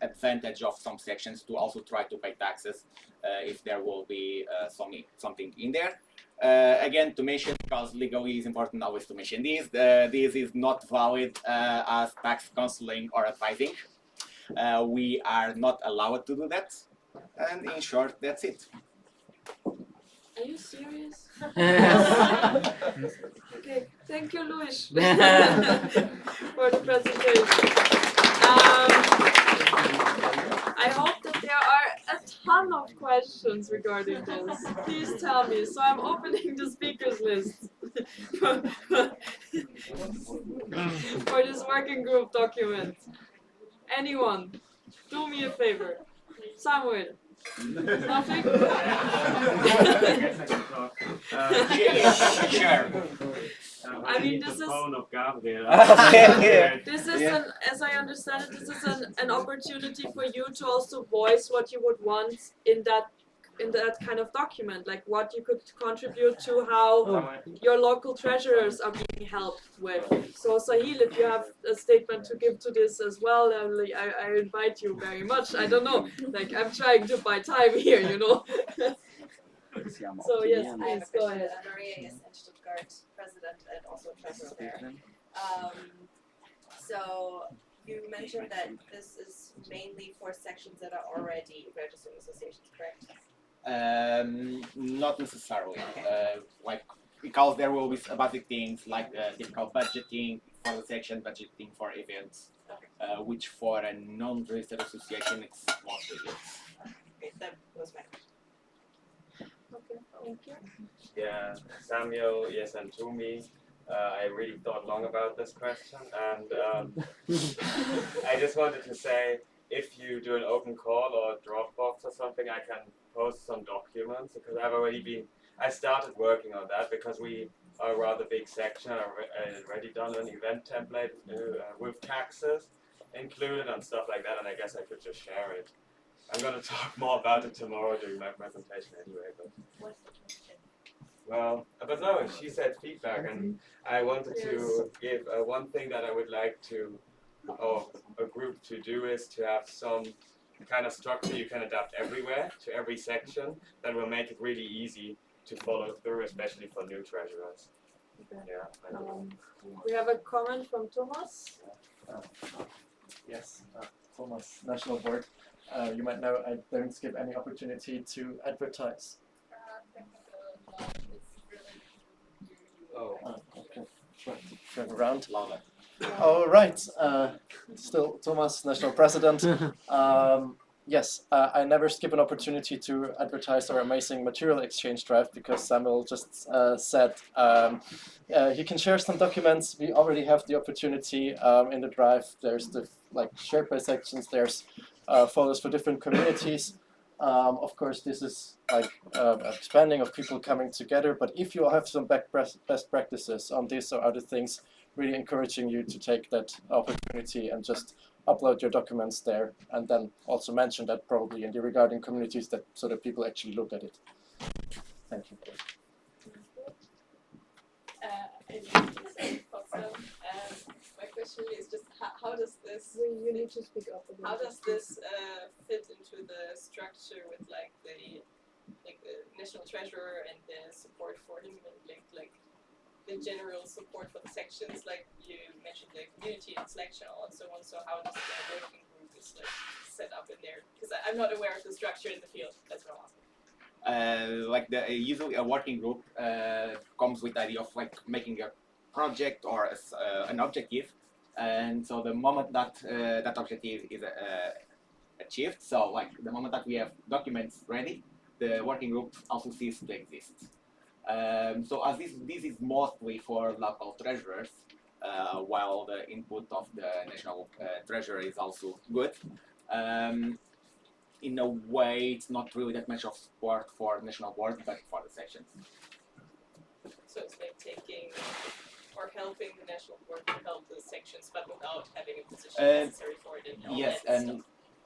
advantage of some sections to also try to pay taxes if there will be something in there. Again, to mention, because legally is important always to mention this, this is not valid as tax counseling or advising. We are not allowed to do that. And in short, that's it. Are you serious? Okay, thank you, Luis, for the presentation. I hope that there are a ton of questions regarding this. Please tell me. So I'm opening the speakers list for this working group document. Anyone, do me a favor. Samuel. Nothing? I mean, this is as I understand it, this is an opportunity for you to also voice what you would want in that kind of document, like what you could contribute to how your local treasurers are being helped with. So Sahil, if you have a statement to give to this as well, I invite you very much. I don't know, like I'm trying to buy time here, you know. So yes, please go ahead. Maria is in Stuttgart, president and also treasurer there. So you mentioned that this is mainly for sections that are already registered associations, correct? Not necessarily. Like because there will be basic things like typical budgeting for the section, budgeting for events, which for a non-registered association it's mostly good. Okay, that was my question. Okay, thank you. Yeah, Samuel, yes, and Tumi. I really thought long about this question, and I just wanted to say, if you do an open call or Dropbox or something, I can post some documents, because I started working on that because we are a rather big section. I've already done an event template with taxes included and stuff like that, and I guess I could just share it. I'm going to talk more about it tomorrow during my presentation anyway. But What's the question? well, but no, she said feedback, and I wanted to give one thing that I would like to, or a group to do, is to have some kind of structure you can adapt everywhere to every section that will make it really easy to follow through, especially for new treasurers. Okay. Yeah. We have a comment from Thomas. Yes, Thomas, National Board. You might know I don't skip any opportunity to advertise. Oh. Okay. Turn around. All right. Still Thomas, National President. Yes, I never skip an opportunity to advertise our amazing material exchange drive, because Samuel just said he can share some documents. We already have the opportunity in the drive. There's the shared by sections. There's photos for different communities. Of course, this is expanding of people coming together. But if you have some best practices on this or other things, really encouraging you to take that opportunity and just upload your documents there, and then also mention that probably in the regarding communities, that so that people actually look at it. Thank you. My question is just how does this? You need to speak up. How does this fit into the structure with the national treasurer and the support for him, and like the general support for the sections? Like you mentioned, the community and selection and so on. So how does the working group is set up in there? Because I'm not aware of the structure in the field. That's what I'm asking. Usually a working group comes with the idea of making a project or an objective, and so the moment that that objective is achieved, so the moment that we have documents ready, the working group also ceases to exist. So as this is mostly for local treasurers, while the input of the national treasurer is also good. In a way, it's not really that much of support for the national board, but for the sections. So it's like taking or helping the national board to help the sections, but without having a position necessary for it. And all yes, that and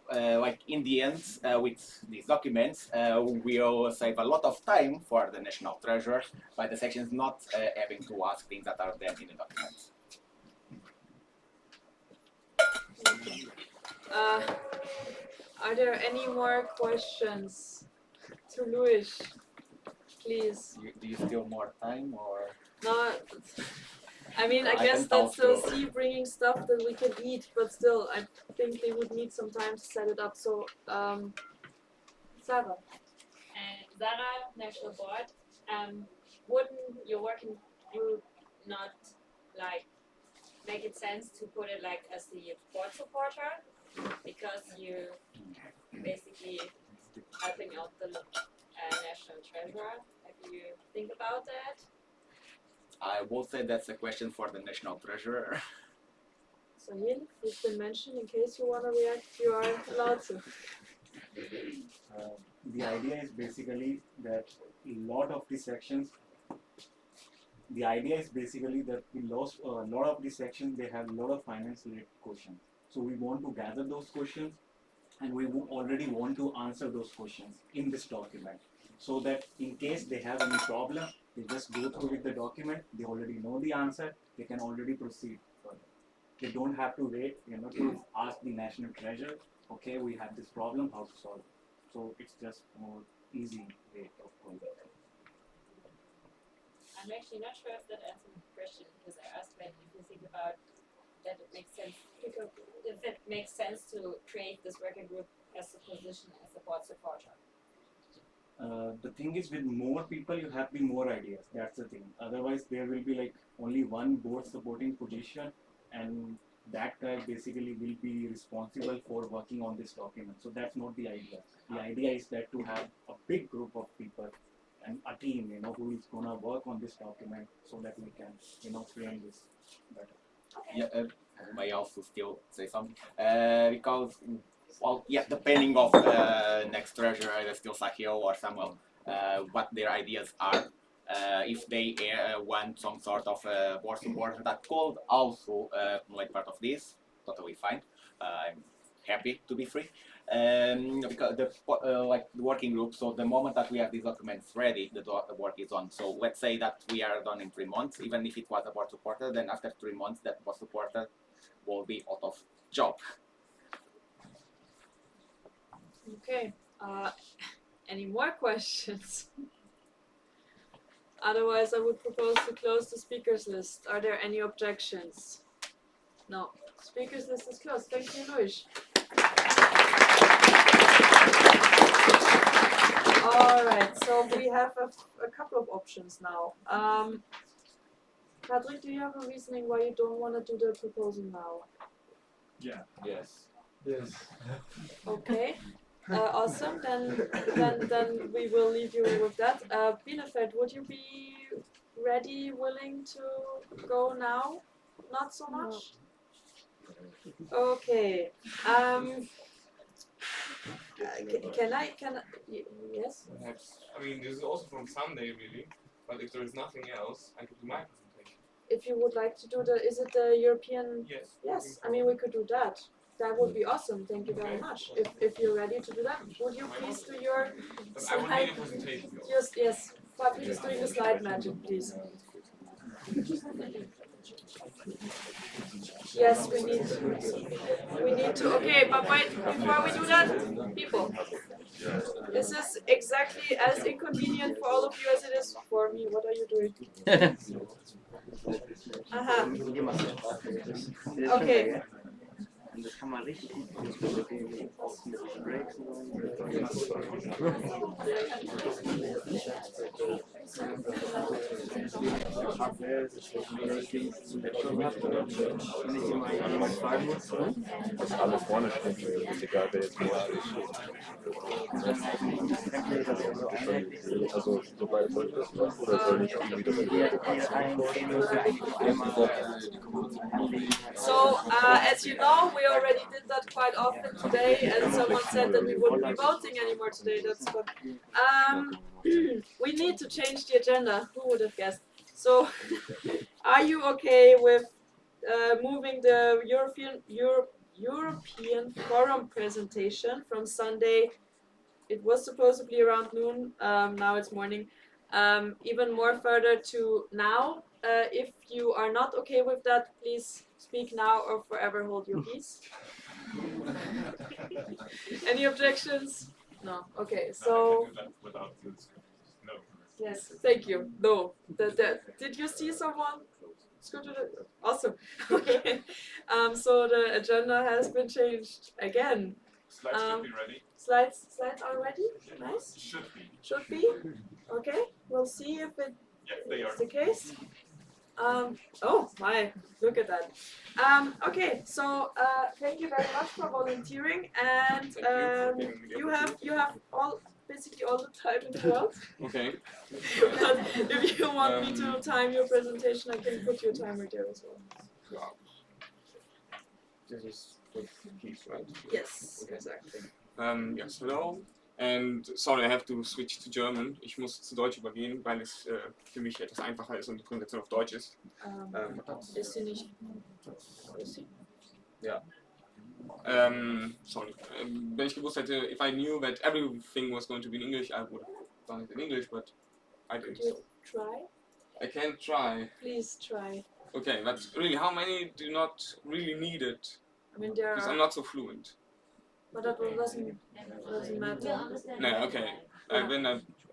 stuff. in the end, with these documents, we'll save a lot of time for the national treasurer by the sections not having to ask things that are there in the documents. Are there any more questions to Luis? Please. Do you still more time or? No, I mean, I guess can that's talk the sea bringing stuff that we can eat, but still, I think they would need some time to set it up. So, Sarah. Sarah, National Board. Wouldn't your working group not make it sense to put it as the board supporter, because you basically helping out the national treasurer? Have you think about that? I will say that's a question for the national treasurer. So Yin, you've been mentioned. In case you want to react, you are allowed to. The idea is basically that a lot of the sections. The idea is basically that a lot of the sections, they have a lot of finance-related questions. So we want to gather those questions, and we already want to answer those questions in this document, so that in case they have any problem, they just go through with the document. They already know the answer. They can already proceed further. They don't have to wait, to ask the national treasurer, okay, we have this problem, how to solve it. So it's just more easy way of going about it. I'm actually not sure if that answers the question, because I asked when if you think about that it makes sense, if it makes sense to create this working group as a position as a board supporter. The thing is, with more people, you have the more ideas. That's the thing. Otherwise, there will be like only one board supporting position, and that guy basically will be responsible for working on this document. So that's not the idea. The idea is that to have a big group of people and a team, who is gonna work on this document so that we can, frame this better. Yeah, may I also still say something? Because, well, yeah, depending of next treasurer, either still Sahil or Samuel, what their ideas are. If they want some sort of board support that could also like part of this, totally fine. I'm happy to be free. Because the like the working group. So the moment that we have these documents ready, the work is on. So let's say that we are done in 3 months. Even if it was a board supporter, then after 3 months, that board supporter will be out of job. Okay. Any more questions? Otherwise, I would propose to close the speakers list. Are there any objections? No. Speakers list is closed. Thank you, Luis. Alright, so we have a couple of options now. Patrick, do you have a reasoning why you don't want to do the proposal now? Yeah. Yes. Yes. Okay. Awesome. Then we will leave you with that. Bielefeld, would you be ready, willing to go now? Not so much. Okay. Can I? Yes. Perhaps. I mean, this is also from Sunday, really. But if there is nothing else, I could do my presentation. If you would like to do is it the European? Yes. Yes. I mean, we could do that. That would be awesome. Thank you very much. If you're ready to do that, would you please do your I will need a presentation. Yes. Patrick is doing the slide magic, please. Yes, we need to. Okay, but wait, before we do that, people, this is exactly as inconvenient for all of you as it is for me. What are you doing? Aha. Okay. Und das kann man richtig gut mit Breaks dass alle vorne stehen, ist egal, wer jetzt also sobald soll ich das machen oder soll ich irgendwie das So, as you know, we already did that quite often today, and someone said that we wouldn't be voting anymore today. That's good. We need to change the agenda. Who would have guessed? So, are you okay with moving the European Forum presentation from Sunday? It was supposed to be around noon. Now it's morning. Even more further to now. If you are not okay with that, please speak now or forever hold your peace. Any objections? No. Okay. So. Yes. Thank you. No. Did you see someone? Awesome. Okay. So the agenda has been changed again. Slides should be ready. Slides are ready. Nice. Should be. Okay. We'll see if they are. it's the case. Oh my, look at that. Okay, so thank you very much for volunteering, and you have basically all the time in the world. Okay. But if you want me to time your presentation, I can put your timer there as well. Wow. This is with keys, right? Yes, Okay. exactly. Yes, hello. And sorry, I have to switch to German. Ich muss zu Deutsch übergehen, weil es für mich etwas einfacher ist und die Präsentation auf Deutsch ist. Ist sie nicht? Ja. Sorry. Wenn ich gewusst hätte, if I knew that everything was going to be in English, I would have done it in English, but I didn't. Could you try? I can try. Please try. Okay, but really, how many do not really need it? I mean, there Because I'm are. not so fluent. But that doesn't matter. Naja, okay.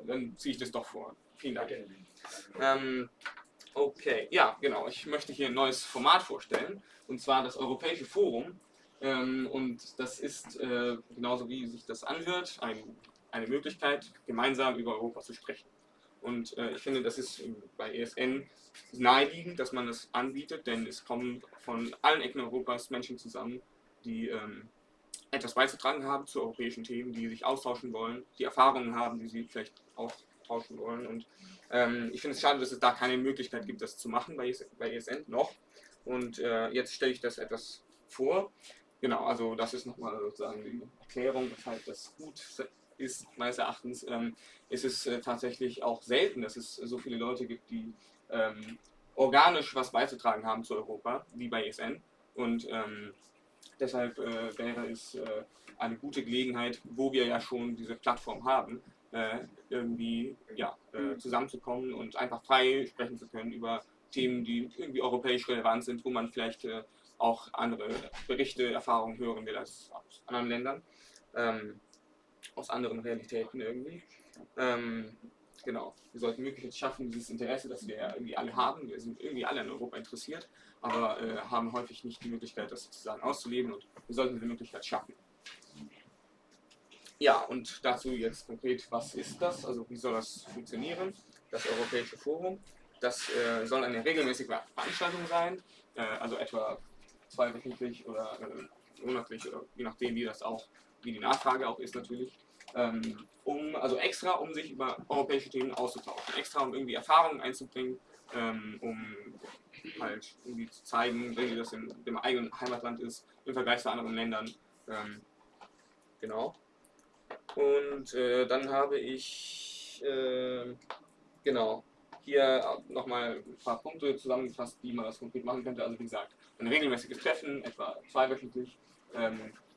Dann ziehe ich das doch vor. Vielen Dank. Okay, ja, genau. Ich möchte hier ein neues Format vorstellen. Und zwar das Europäische Forum. Und das ist, genauso wie sich das anhört, ein eine Möglichkeit, gemeinsam über Europa zu sprechen. Und ich finde, das ist bei ESN naheliegend, dass man das anbietet, denn es kommen von allen Ecken Europas Menschen zusammen, die etwas beizutragen haben zu europäischen Themen, die sich austauschen wollen, die Erfahrungen haben, die sie vielleicht austauschen wollen. Und ich finde es schade, dass es da keine Möglichkeit gibt, das zu machen bei ESN noch. Und jetzt stelle ich das etwas vor. Genau, also das ist nochmal sozusagen die Erklärung, weshalb das gut ist. Meines Erachtens ist es tatsächlich auch selten, dass es so viele Leute gibt, die organisch was beizutragen haben zu Europa, wie bei ESN. Und deshalb wäre es eine gute Gelegenheit, wo wir ja schon diese Plattform haben, irgendwie zusammenzukommen und einfach frei sprechen zu können über Themen, die irgendwie europäisch relevant sind, wo man vielleicht auch andere Berichte, Erfahrungen hören will als aus anderen Ländern, aus anderen Realitäten irgendwie. Genau, wir sollten Möglichkeiten schaffen, dieses Interesse, das wir ja irgendwie alle haben. Wir sind irgendwie alle an Europa interessiert, aber haben häufig nicht die Möglichkeit, das sozusagen auszuleben, und wir sollten diese Möglichkeit schaffen. Ja, und dazu jetzt konkret, was ist das? Also wie soll das funktionieren? Das Europäische Forum, das soll eine regelmäßige Veranstaltung sein, also etwa zweiwöchentlich oder monatlich, oder je nachdem, wie die Nachfrage auch ist natürlich. Um sich über europäische Themen auszutauschen, extra um irgendwie Erfahrungen einzubringen, um halt irgendwie zu zeigen, wie das in dem eigenen Heimatland ist, im Vergleich zu anderen Ländern. Genau. Und dann habe ich hier nochmal ein paar Punkte zusammengefasst, wie man das konkret machen könnte. Also wie gesagt, ein regelmäßiges Treffen, etwa zweiwöchentlich,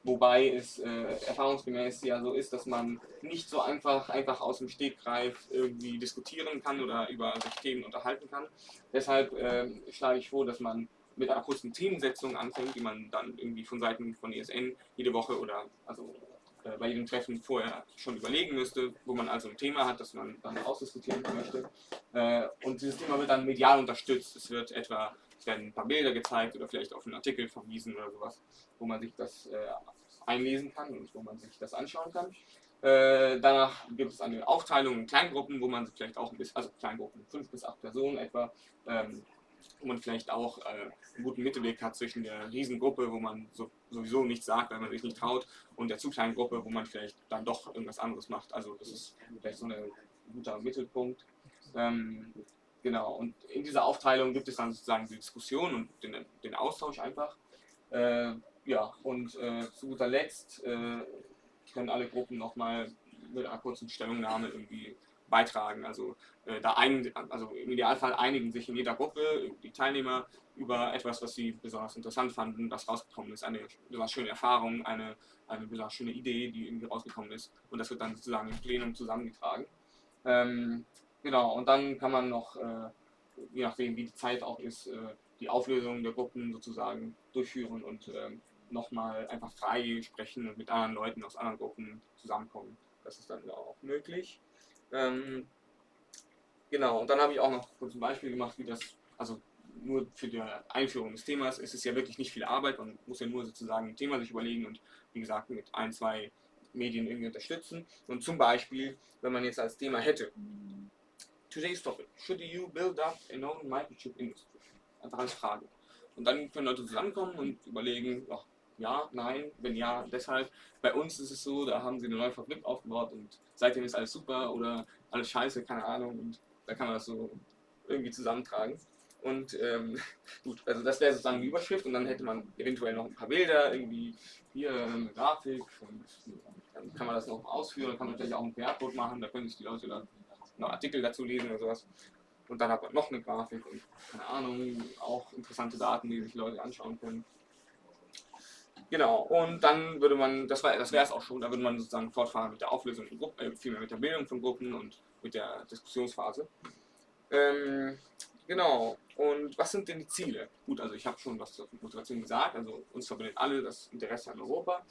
wobei es erfahrungsgemäß ja so ist, dass man nicht so einfach aus dem Stegreif irgendwie diskutieren kann oder über sich Themen unterhalten kann. Deshalb schlage ich vor, dass man mit einer kurzen Themensetzung anfängt, die man dann irgendwie von Seiten von ESN jede Woche oder bei jedem Treffen vorher schon überlegen müsste, wo man also ein Thema hat, das man dann ausdiskutieren möchte. Und dieses Thema wird dann medial unterstützt. Es werden ein paar Bilder gezeigt oder vielleicht auf einen Artikel verwiesen oder sowas, wo man sich das einlesen kann und wo man sich das anschauen kann. Danach gibt es eine Aufteilung in Kleingruppen, wo man sich vielleicht auch also Kleingruppen, 5 bis 8 Personen etwa, wo man vielleicht auch einen guten Mittelweg hat zwischen der Riesengruppe, wo man sowieso nichts sagt, weil man sich nicht traut, und der zu kleinen Gruppe, wo man vielleicht dann doch irgendwas anderes macht. Also das ist vielleicht so ein guter Mittelpunkt. Genau, und in dieser Aufteilung gibt es dann sozusagen die Diskussion und den Austausch einfach. Zu guter Letzt können alle Gruppen nochmal mit einer kurzen Stellungnahme irgendwie beitragen. Also im Idealfall einigen sich in jeder Gruppe die Teilnehmer über etwas, was sie besonders interessant fanden, das rausgekommen ist. Eine besonders schöne Erfahrung, eine besonders schöne Idee, die irgendwie rausgekommen ist. Und das wird dann sozusagen im Plenum zusammengetragen. Genau, und dann kann man noch, je nachdem wie die Zeit auch ist, die Auflösung der Gruppen sozusagen durchführen und nochmal einfach frei sprechen und mit anderen Leuten aus anderen Gruppen zusammenkommen. Das ist dann auch möglich. Genau, und dann habe ich auch noch kurz ein Beispiel gemacht, wie das, also nur für die Einführung des Themas ist es ja wirklich nicht viel Arbeit, man muss ja nur sozusagen ein Thema sich überlegen und wie gesagt mit 1, 2 Medien irgendwie unterstützen. Und zum Beispiel, wenn man jetzt als Thema hätte, Today's topic, should the EU build up a known microchip industry? Einfach als Frage. Und dann können Leute zusammenkommen und überlegen, ach, ja, nein, wenn ja, deshalb. Bei uns ist es so, da haben sie eine neue Fabrik aufgebaut und seitdem ist alles super oder alles scheiße, keine Ahnung. Und da kann man das so irgendwie zusammentragen. Und gut, also das wäre sozusagen die Überschrift und dann hätte man eventuell noch ein paar Bilder, irgendwie hier eine Grafik und dann kann man das noch ausführen, dann kann man vielleicht auch einen PR-Code machen, da können sich die Leute dann noch Artikel dazu lesen oder sowas. Und dann hat man noch eine Grafik und keine Ahnung, auch interessante Daten, die sich Leute anschauen können. Genau, und dann würde man, das wäre es auch schon, da würde man sozusagen fortfahren mit der Auflösung von Gruppen, vielmehr mit der Bildung von Gruppen und mit der Diskussionsphase. Genau, und was sind denn die Ziele? Gut, also ich habe schon was zur Motivation gesagt, also uns verbindet alle das Interesse an Europa,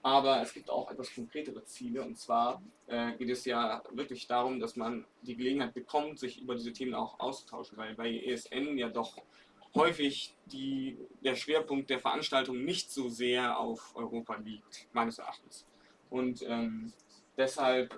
aber es gibt auch etwas konkretere Ziele, und zwar geht es ja wirklich darum, dass man die Gelegenheit bekommt, sich über diese Themen auch auszutauschen, weil bei ESN ja doch häufig der Schwerpunkt der Veranstaltung nicht so sehr auf Europa liegt, meines Erachtens. Und deshalb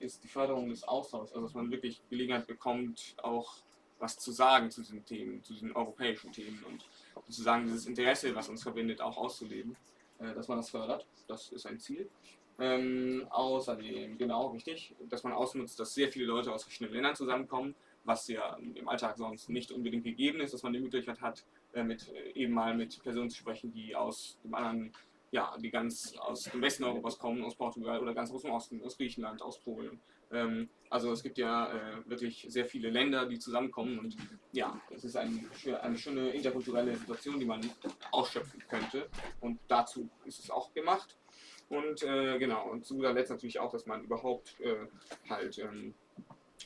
ist die Förderung des Austauschs, also dass man wirklich Gelegenheit bekommt, auch was zu sagen zu diesen Themen, zu diesen europäischen Themen und sozusagen dieses Interesse, was uns verbindet, auch auszuleben, dass man das fördert. Das ist ein Ziel. Außerdem, genau, richtig, dass man ausnutzt, dass sehr viele Leute aus verschiedenen Ländern zusammenkommen, was ja im Alltag sonst nicht unbedingt gegeben ist, dass man die Möglichkeit hat, eben mal mit Personen zu sprechen, die aus dem anderen, ja, die ganz aus dem Westen Europas kommen, aus Portugal oder ganz aus dem Osten, aus Griechenland, aus Polen. Also es gibt ja wirklich sehr viele Länder, die zusammenkommen und ja, es ist eine schöne interkulturelle Situation, die man ausschöpfen könnte und dazu ist es auch gemacht. Und genau, und zu guter Letzt natürlich auch, dass man überhaupt halt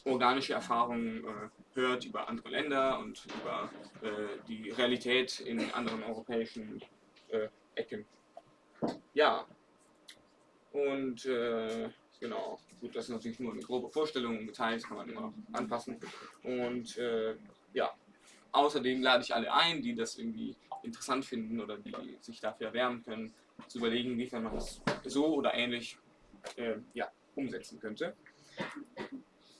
organische Erfahrungen hört über andere Länder und über die Realität in anderen europäischen Ecken. Ja, und genau, gut, das ist natürlich nur eine grobe Vorstellung, Details kann man immer noch anpassen. Und ja, außerdem lade ich alle ein, die das irgendwie interessant finden oder die sich dafür erwärmen können, zu überlegen, inwiefern man das so oder ähnlich ja, umsetzen könnte.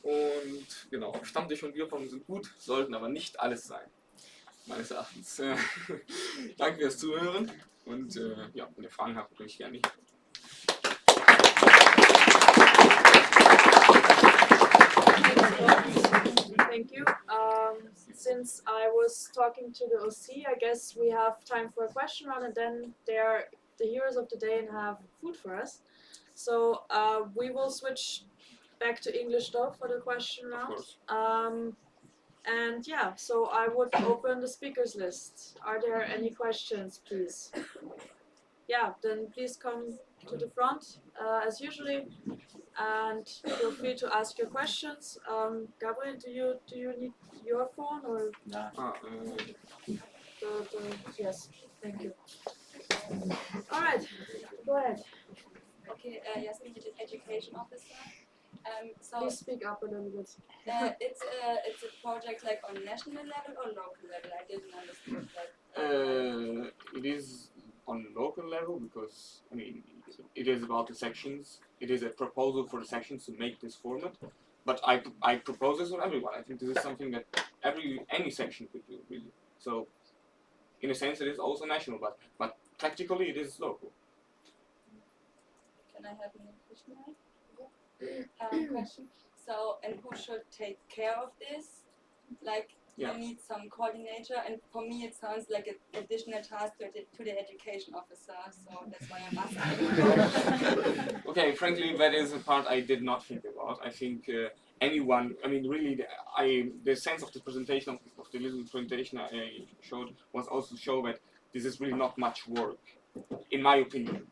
Und genau, Stammtisch und Bierpong sind gut, sollten aber nicht alles sein, meines Erachtens. Danke fürs Zuhören und ja, wenn ihr Fragen habt, natürlich gerne. Thank you. Since I was talking to the OC, I guess we have time for a question round, and then they're the heroes of the day and have food for us. So we will switch back to English though for the question round. And yeah, so I would open the speakers list. Are there any questions, please? Yeah, then please come to the front as usually, and feel free to ask your questions. Gabriel, do you need your phone or? Yes, thank you. All right, go ahead. Okay, Yasmin, education officer. So please speak up a little bit. It's a project like on national level or local level. I didn't understand that. It is on local level because I mean it is about the sections. It is a proposal for the sections to make this format. But I propose this for everyone. I think this is something that any section could do really. So in a sense it is also national, but practically it is local. Can I have an additional question? So, and who should take care of this? Like, you need some coordinator, and for me it sounds like an additional task to the education officer, so that's why I'm asking. Okay, frankly, that is a part I did not think about. I think anyone, I mean, really, the sense of the presentation, of the little presentation I showed, was also to show that this is really not much work, in my opinion.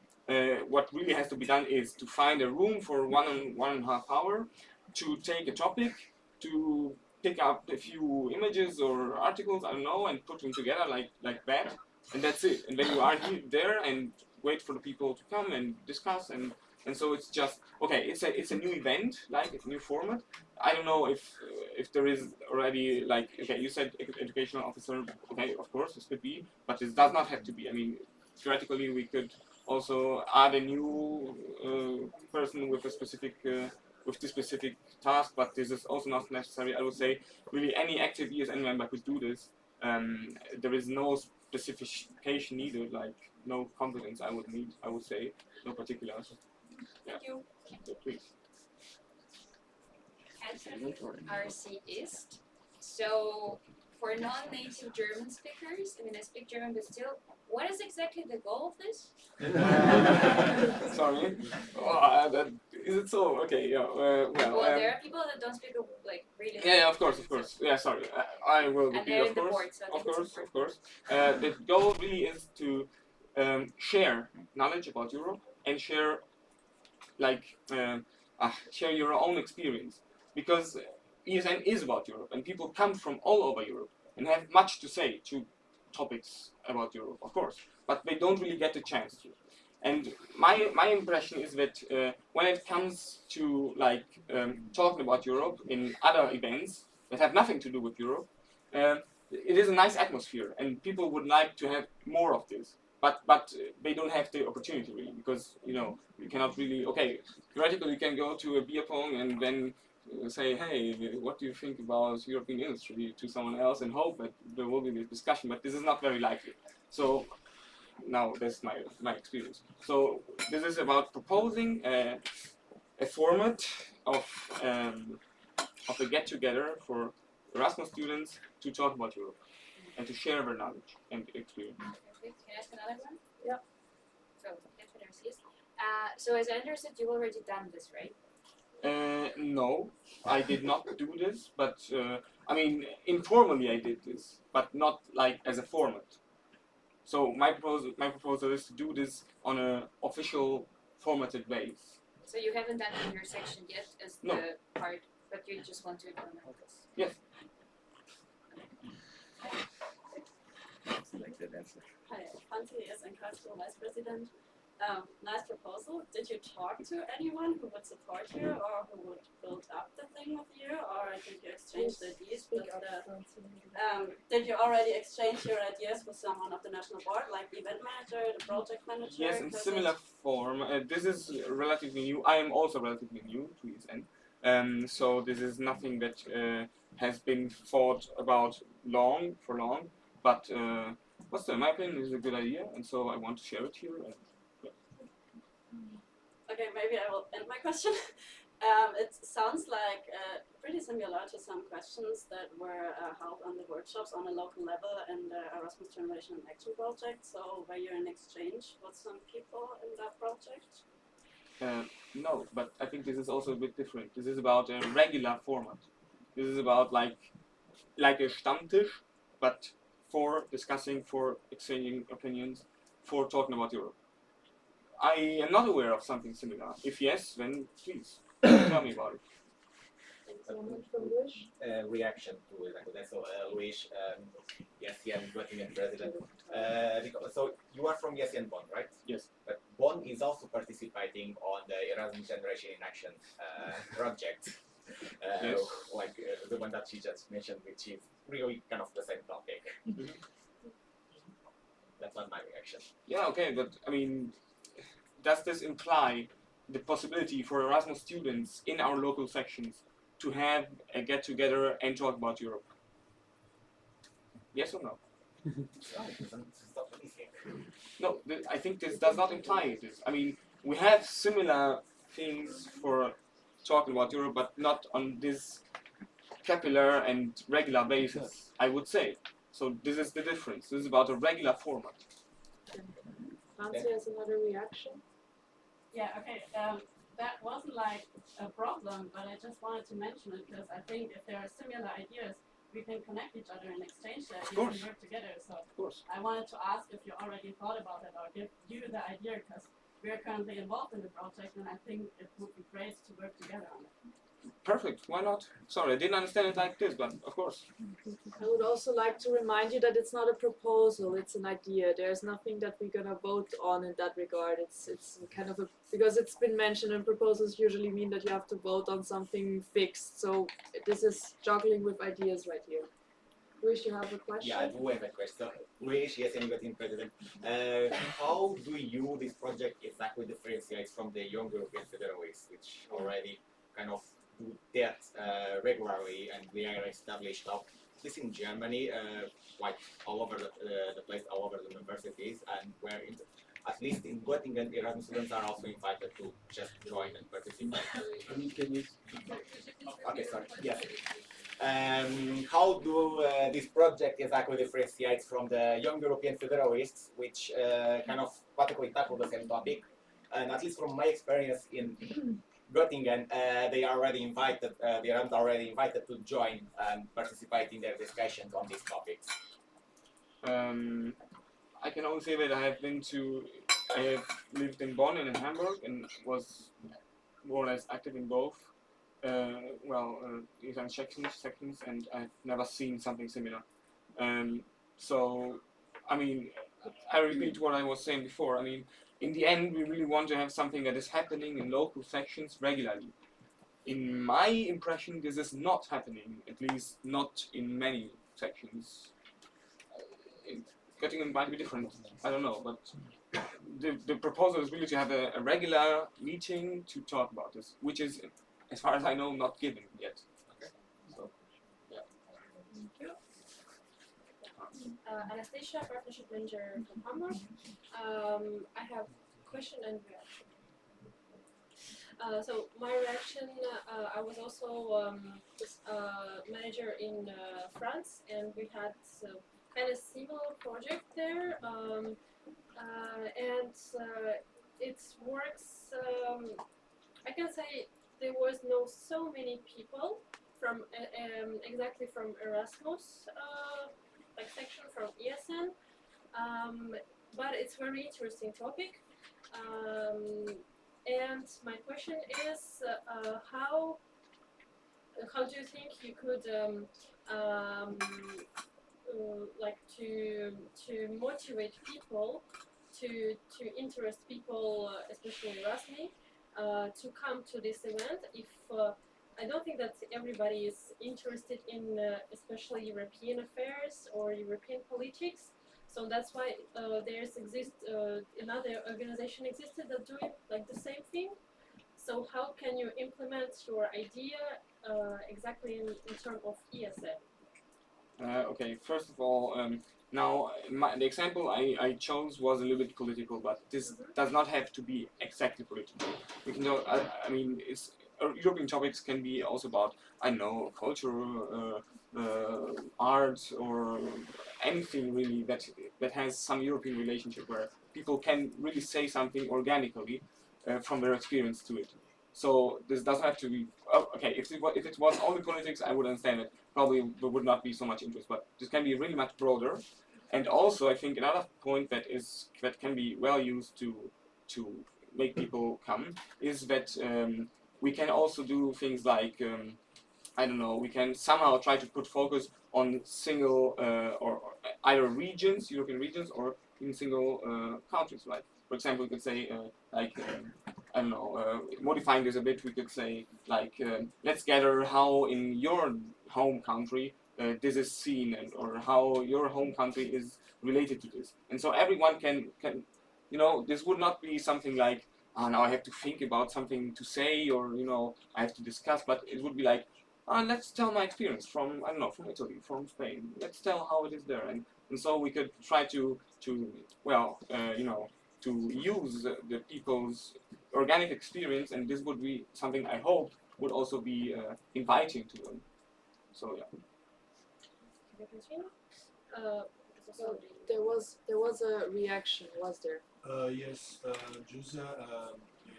What really has to be done is to find a room for 1.5 hours, to take a topic, to pick up a few images or articles, I don't know, and put them together like that, and that's it. And then you are there and wait for the people to come and discuss, and so it's just, okay, it's a new event, like it's a new format. I don't know if there is already, like, okay, you said educational officer, okay, of course, this could be, but this does not have to be. I mean, theoretically we could also add a new person with a specific with this specific task, but this is also not necessary. I would say really any active ESN member could do this. There is no specification needed, like no competence I would say, no particulars. Yeah. Thank you. So please. RC East. So for non-native German speakers, I mean I speak German but still, what is exactly the goal of this? Sorry. Is it so? Okay, yeah. Well, there are people that don't speak like really. Yeah, of course. Yeah, sorry. I will repeat, of course. Of course. The goal really is to share knowledge about Europe and share, like, share your own experience, because ESN is about Europe, and people come from all over Europe and have much to say to topics about Europe, of course, but they don't really get the chance to. And my impression is that when it comes to like talking about Europe in other events that have nothing to do with Europe, it is a nice atmosphere, and people would like to have more of this. but they don't have the opportunity really, because you cannot really, okay, theoretically you can go to a beer pong and then say, hey, what do you think about European industry to someone else, and hope that there will be this discussion, but this is not very likely. So now that's my experience. So this is about proposing a format of a get-together for Erasmus students to talk about Europe and to share their knowledge and experience. Can I ask another one? Yeah. So that's what I see. So as I understood, you've already done this, right? No, I did not do this, but I mean, informally I did this, but not like as a format. So my proposal is to do this on an official, formatted base. So you haven't done it in your section yet as No. the part, but you just want to implement this. Yes. Hi, Fancy is Cultural Vice President. Nice proposal. Did you talk to anyone who would support you or who would build up the thing with you, or did you exchange the ideas with the, did you already exchange your ideas with someone of the national board, like the event manager, the project manager? Yes, in similar form. This is relatively new. I am also relatively new to ESN. So this is nothing that has been thought about for long. But in my opinion, is a good idea, and so I want to share it here. And, okay, maybe I will end my question. It sounds like pretty similar to some questions that were held on the workshops on a local level in the Erasmus Generation and Action project. So were you in exchange with some people in that project? no, but I think this is also a bit different. This is about a regular format. This is about like a Stammtisch, but for discussing, for exchanging opinions, for talking about Europe. I am not aware of something similar. If yes, then please tell me about it. Reaction to that. So Luis, ESN Göttingen president. So you are from ESN Bonn, right? Yes. But Bonn is also participating on the Erasmus Generation in Action project. Yes. Like the one that she just mentioned, which is really kind of the same topic. That's not my reaction. Yeah, okay, but I mean, does this imply the possibility for Erasmus students in our local sections to have a get-together and talk about Europe? Yes or no? No, I think this does not imply this. I mean, we have similar things for talking about Europe, but not on this capillary and regular basis, I would say. So this is the difference. This is about a regular format. Nancy has another reaction. Yeah, okay. That wasn't like a problem, but I just wanted to mention it because I think if there are similar ideas, we can connect each other and exchange the ideas and work together. So I wanted to ask if you already thought about it or give you the idea, because we are currently involved in the project and I think it would be great to work together on it. Perfect, why not? Sorry, I didn't understand it like this, but of course. I would also like to remind you that it's not a proposal, it's an idea. There's nothing that we're gonna vote on in that regard. It's kind of because it's been mentioned, and proposals usually mean that you have to vote on something fixed. So this is juggling with ideas right here. Luis, you have a question? Yeah, I do have a question. Luis, yes, European president. How do you, this project, exactly differentiate from the young European federalists, which already kind of do that regularly, and they are established out, at least in Germany, like all over the place, all over the universities, and where at least in Göttingen, Erasmus students are also invited to just join and participate. Can you? Okay, sorry. Yes. How do this project exactly differentiates from the young European federalists, which kind of practically tackle the same topic? And at least from my experience in Göttingen, they are already invited. They are already invited to join and participate in their discussions on these topics. I can only say that I have lived in Bonn and in Hamburg and was more or less active in both. Even sections, and I've never seen something similar. So, I mean, I repeat what I was saying before. I mean, in the end, we really want to have something that is happening in local sections regularly. In my impression, this is not happening, at least not in many sections. Göttingen might be different. I don't know, but the proposal is really to have a regular meeting to talk about this, which is, as far as I know, not given yet. Okay. So, yeah. Thank you. Anastasia, Partnership Manager from Hamburg. I have question and reaction. So my reaction, I was also manager in France, and we had kind of similar project there, and it works. I can say there was no so many people from exactly from Erasmus, like section from ESN, but it's very interesting topic. And my question is, how do you think you could like to motivate people, to interest people, especially Erasmus, to come to this event? If I don't think that everybody is interested in especially European affairs or European politics. So that's why another organization existed that doing like the same thing. So how can you implement your idea exactly in terms of ESN? Okay, first of all, now the example I chose was a little bit political, but this does not have to be exactly political. We can know, I mean, European topics can be also about, I don't know, culture, art, or anything really that has some European relationship where people can really say something organically from their experience to it. So this doesn't have to be okay. If it was only politics, I would understand it. Probably there would not be so much interest. But this can be really much broader. And also, I think another point that can be well used to make people come is that we can also do things like I don't know. We can somehow try to put focus on single or either regions, European regions, or in single countries. Like for example, we could say I don't know, modifying this a bit, we could say, like, let's gather how in your home country this is seen, or how your home country is related to this. And so everyone can you know, this would not be something like, oh, now I have to think about something to say, or, you know, I have to discuss, but it would be like, let's tell my experience from, I don't know, from Italy, from Spain. Let's tell how it is there. And so we could try to well, you know, to use the people's organic experience, and this would be something I hope would also be inviting to them. So yeah. So there was a reaction, was there? Yes, Jusa,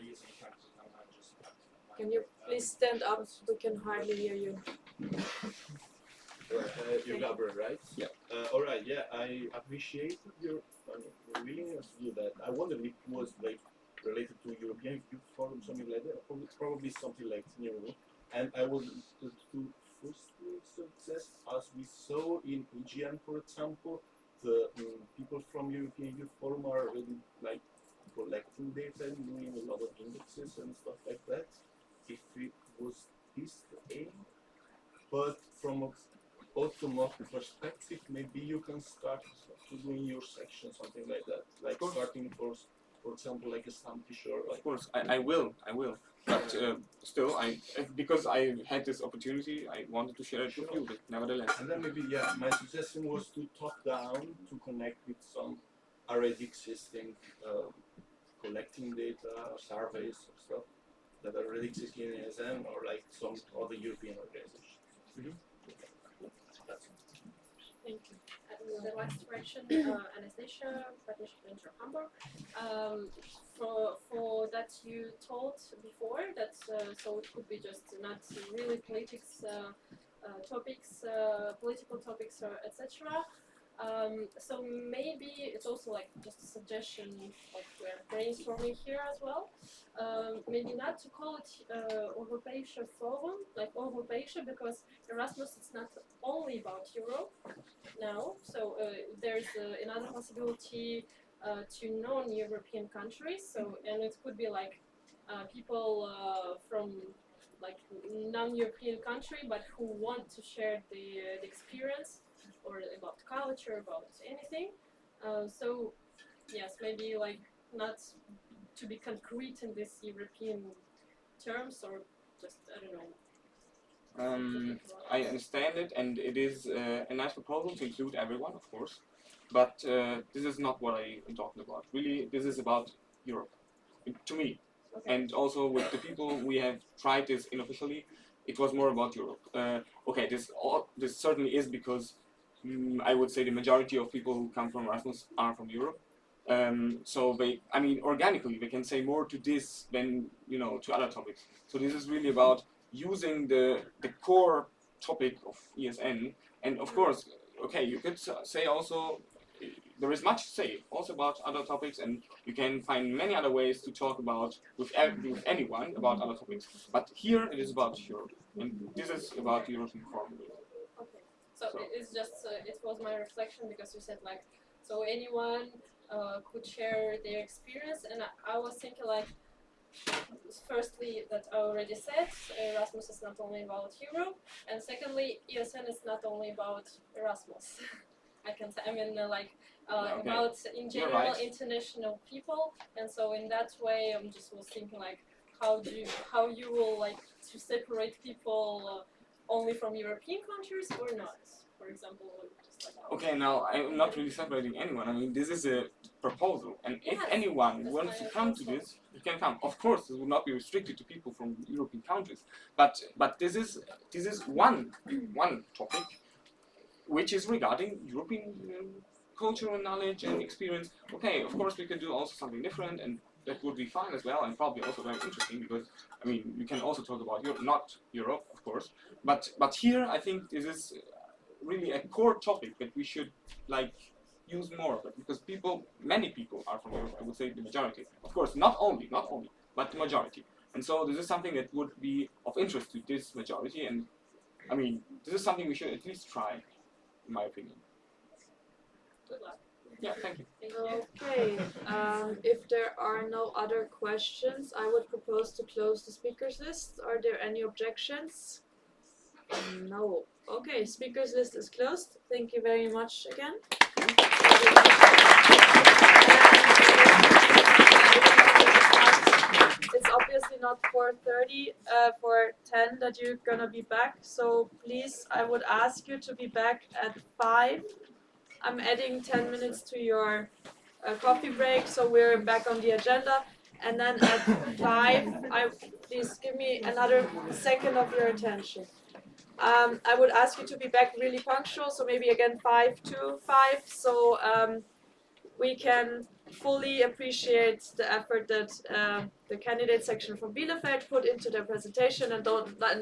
is in fact Can you please stand up? We can hardly hear you. You're Gabriel, right? Yeah. All right. Yeah, I appreciate your willingness to do that. I wonder if it was like related to European Youth Forum, something like that. Probably something like new. And I was to firstly suggest, as we saw in EGN, for example, the people from European Youth Forum are really like collecting data and doing a lot of indexes and stuff like that. If it was this the aim, but from an automotive perspective, maybe you can start to do in your section something like that, like starting for example, like a stamp T-shirt. Like of course, I will. But still, because I had this opportunity, I wanted to share it with you. But nevertheless. And then maybe my suggestion was to top down to connect with some already existing collecting data, or surveys, or stuff that are already existing in ASM or like some other European organizations. That's it. Thank you. The last question, Anastasia, Partnership Manager Hamburg. For that you told before that so it could be just not really politics topics, political topics, or etc. So maybe it's also like just a suggestion, like we're brainstorming here as well. Maybe not to call it Europäische Forum, like Europäische, because Erasmus is not only about Europe now. So there's another possibility to non-European countries. So and it could be like people from like non-European country, but who want to share the experience or about culture, about anything. So, yes, maybe like not to be concrete in this European terms, or just, I don't know. I understand it, and it is a nice proposal to include everyone, of course. But this is not what I am talking about. Really, this is about Europe, to me. And also with the people we have tried this unofficially, it was more about Europe. Okay, this certainly is because I would say the majority of people who come from Erasmus are from Europe. So I mean, organically, they can say more to this than, you know, to other topics. So this is really about using the core topic of ESN, and of course, okay, you could say also, there is much to say also about other topics, and you can find many other ways to talk about with anyone about other topics. But here it is about Europe, and this is about European Forum. Okay, so it's just it was my reflection, because you said like, so anyone could share their experience, and I was thinking like, firstly, that I already said, Erasmus is not only about Europe, and secondly, ESN is not only about Erasmus. I can say, I mean, Okay. about in You're general right. international people, and so in that way, I'm just was thinking like, how you will like to separate people only from European countries or not? For example, just like. Okay, now I'm not really separating anyone. I mean, this is a proposal, and if Yes, anyone that's wants to my come to proposal. this, you can come. Of course, it will not be restricted to people from European countries, but this is one topic, which is regarding European cultural knowledge and experience. Okay, of course, we can do also something different, and that would be fine as well, and probably also very interesting, because I mean, you can also talk about Europe, not Europe, of course, but here I think this is really a core topic that we should like use more of it, because many people are from Europe. I would say the majority, of course, not only, but the majority. And so this is something that would be of interest to this majority, and I mean, this is something we should at least try, in my opinion. Good luck. Yeah, thank you. Okay, if there are no other questions, I would propose to close the speakers list. Are there any objections? No. Okay, speakers list is closed. Thank you very much again. It's obviously not 4:30, for 10 that you're gonna be back, so please, I would ask you to be back at 5. I'm adding 10 minutes to your coffee break, so we're back on the agenda. And then at 5, please give me another second of your attention. I would ask you to be back really punctual, so maybe again 5 to 5, so we can fully appreciate the effort that the candidate section from Bielefeld put into their presentation, and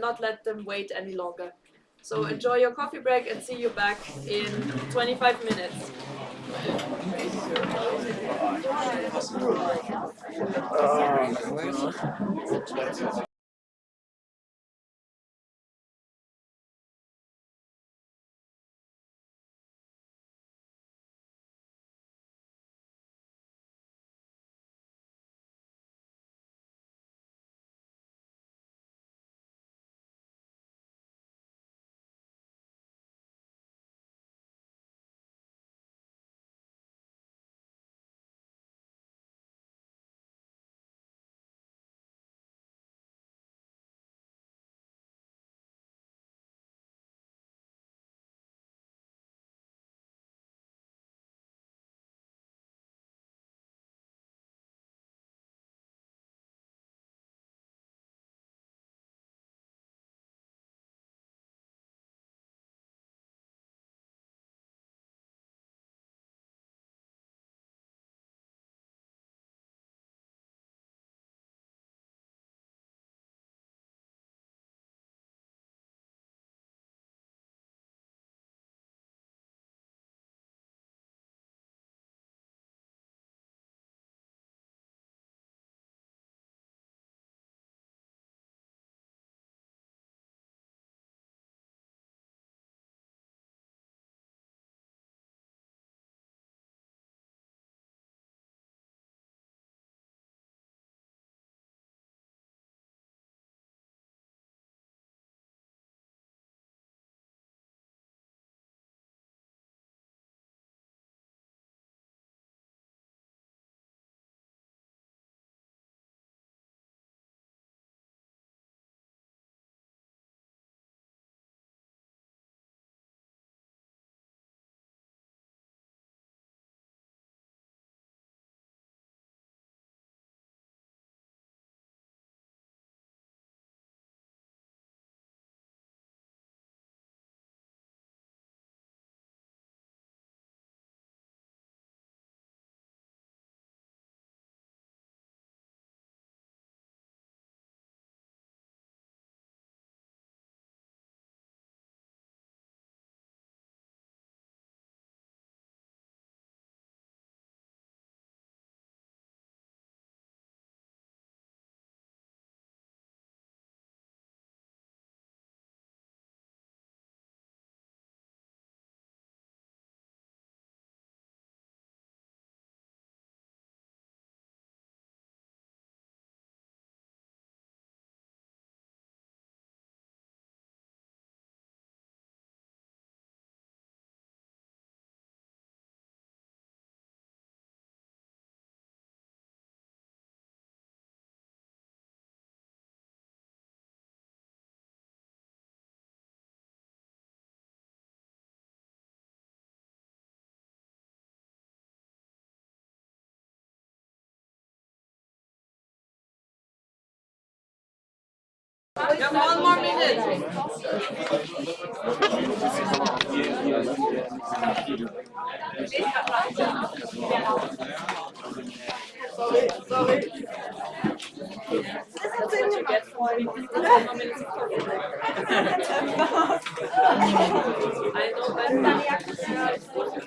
not let them wait any longer. So enjoy your coffee break, and see you back in 25 minutes. You have 1 more minute. Sorry. That's what you get for 1 more minute of coffee.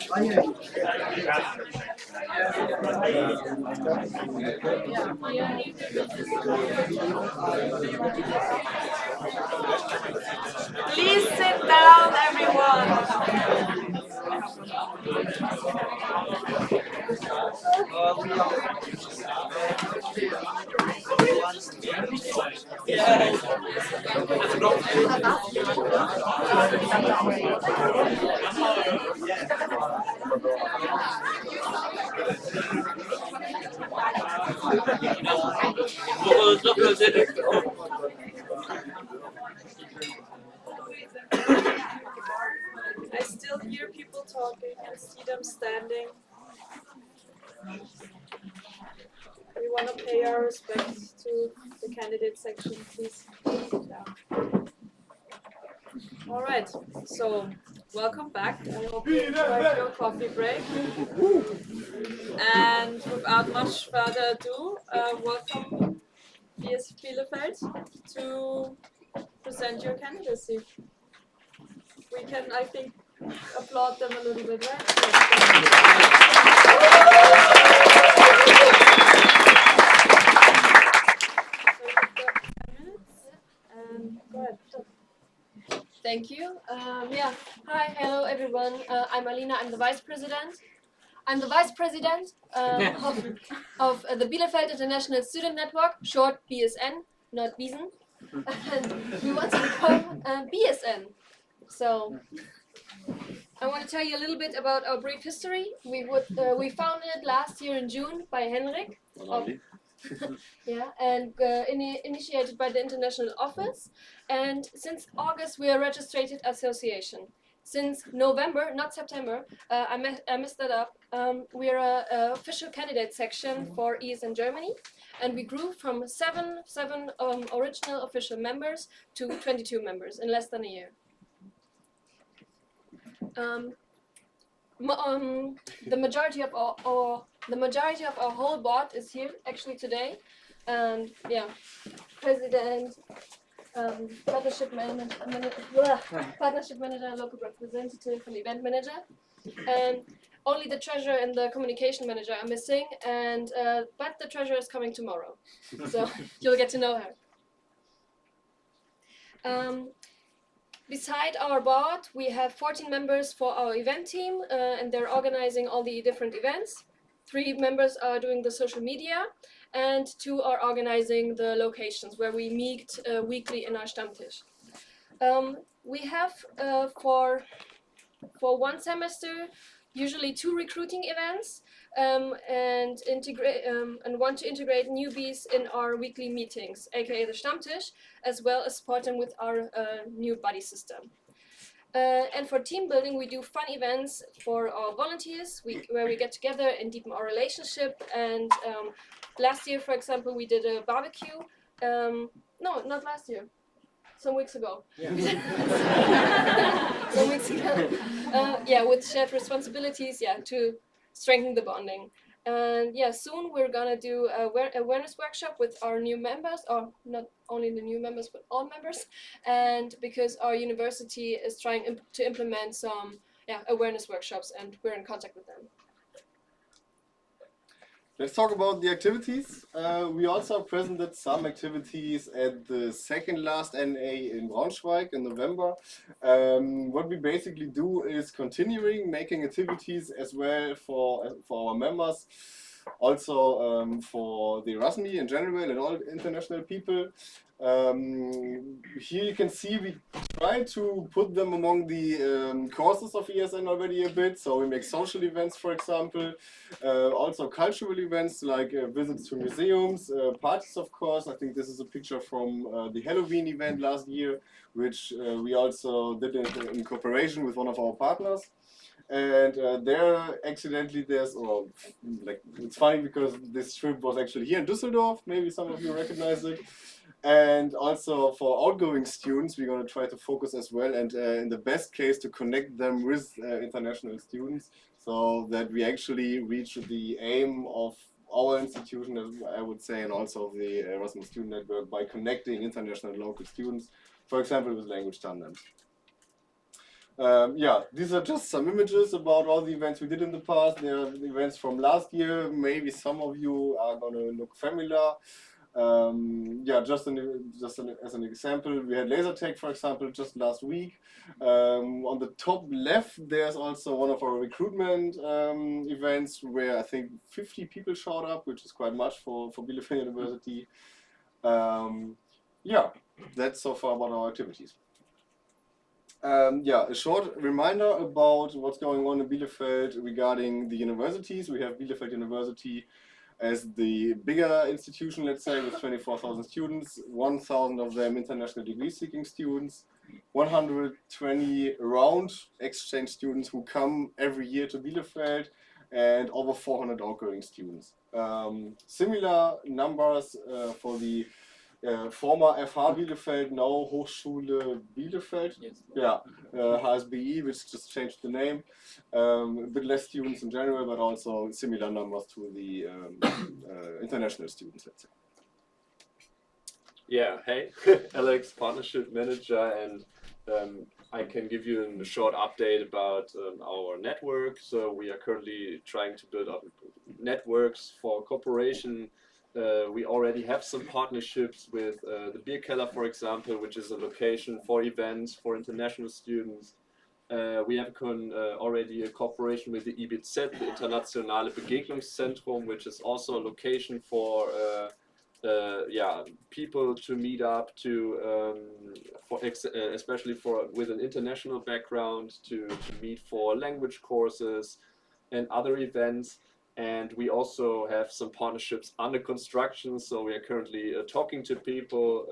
I know Please sit down, everyone. I still hear people talking and see them standing. We want to pay our respects to the candidate section, please sit down. All right, so welcome back. I hope you enjoyed your coffee break. And without much further ado, welcome BS Bielefeld to present your candidacy. We can, I think, applaud them a little bit, right? Go ahead. Thank you. Yeah. Hi, hello everyone. I'm Alina. I'm the vice president. I'm the vice president of the Bielefeld International Student Network, short BSN, not Biesen. And we want to become BSN. So I want to tell you a little bit about our brief history. We founded it last year in June by Henrik. Yeah, and initiated by the international office. And since August, we are a registered association. Since November, not September, I messed that up. We are an official candidate section for ESN Germany, and we grew from seven original official members to 22 members in less than a year. The majority of our whole board is here actually today, and yeah, president, partnership manager, local representative, and event manager, and only the treasurer and the communication manager are missing, and but the treasurer is coming tomorrow, so you'll get to know her. Beside our board, we have 14 members for our event team, and they're organizing all the different events. 3 members are doing the social media, and 2 are organizing the locations where we meet weekly in our Stammtisch. We have for 1 semester usually 2 recruiting events, and want to integrate newbies in our weekly meetings, aka the Stammtisch, as well as support them with our new buddy system. And for team building, we do fun events for our volunteers, where we get together and deepen our relationship. And last year, for example, we did a barbecue. No, not last year. Some weeks ago. Yeah. Some weeks ago. Yeah, with shared responsibilities, yeah, to strengthen the bonding. And yeah, soon we're gonna do a awareness workshop with our new members, or not only the new members, but all members. And because our university is trying to implement some awareness workshops, and we're in contact with them. Let's talk about the activities. We also presented some activities at the second last NA in Braunschweig in November. What we basically do is continuing making activities as well for our members, also for the Erasmus in general and all international people. Here you can see we try to put them among the courses of ESN already a bit. So we make social events, for example, also cultural events like visits to museums, parties, of course. I think this is a picture from the Halloween event last year, which we also did in cooperation with one of our partners. And it's funny because this trip was actually here in Düsseldorf. Maybe some of you recognize it. And also for outgoing students, we're going to try to focus as well, and in the best case to connect them with international students, so that we actually reach the aim of our institution, as I would say, and also the Erasmus Student Network, by connecting international and local students, for example, with language tandems. Yeah, these are just some images about all the events we did in the past. There are the events from last year. Maybe some of you are going to look familiar. Yeah, just as an example, we had LaserTech, for example, just last week. On the top left, there's also one of our recruitment events where I think 50 people showed up, which is quite much for Bielefeld University. Yeah, that's so far about our activities. Yeah, a short reminder about what's going on in Bielefeld regarding the universities. We have Bielefeld University as the bigger institution, let's say, with 24,000 students, 1,000 of them international degree-seeking students, 120 around exchange students who come every year to Bielefeld, and over 400 outgoing students. Similar numbers for the former FH Bielefeld, now Hochschule Bielefeld. Yes. Yeah, HSBI, which just changed the name. A bit less students in general, but also similar numbers to the international students, let's say. Yeah, hey, Alex, Partnership Manager, and I can give you a short update about our network. So we are currently trying to build up networks for cooperation. We already have some partnerships with the Beer Keller, for example, which is a location for events for international students. We have already a cooperation with the IBZ, the Internationale Begegnungszentrum, which is also a location for yeah, people to meet up to, especially with an international background, to meet for language courses and other events. And we also have some partnerships under construction, so we are currently talking to people.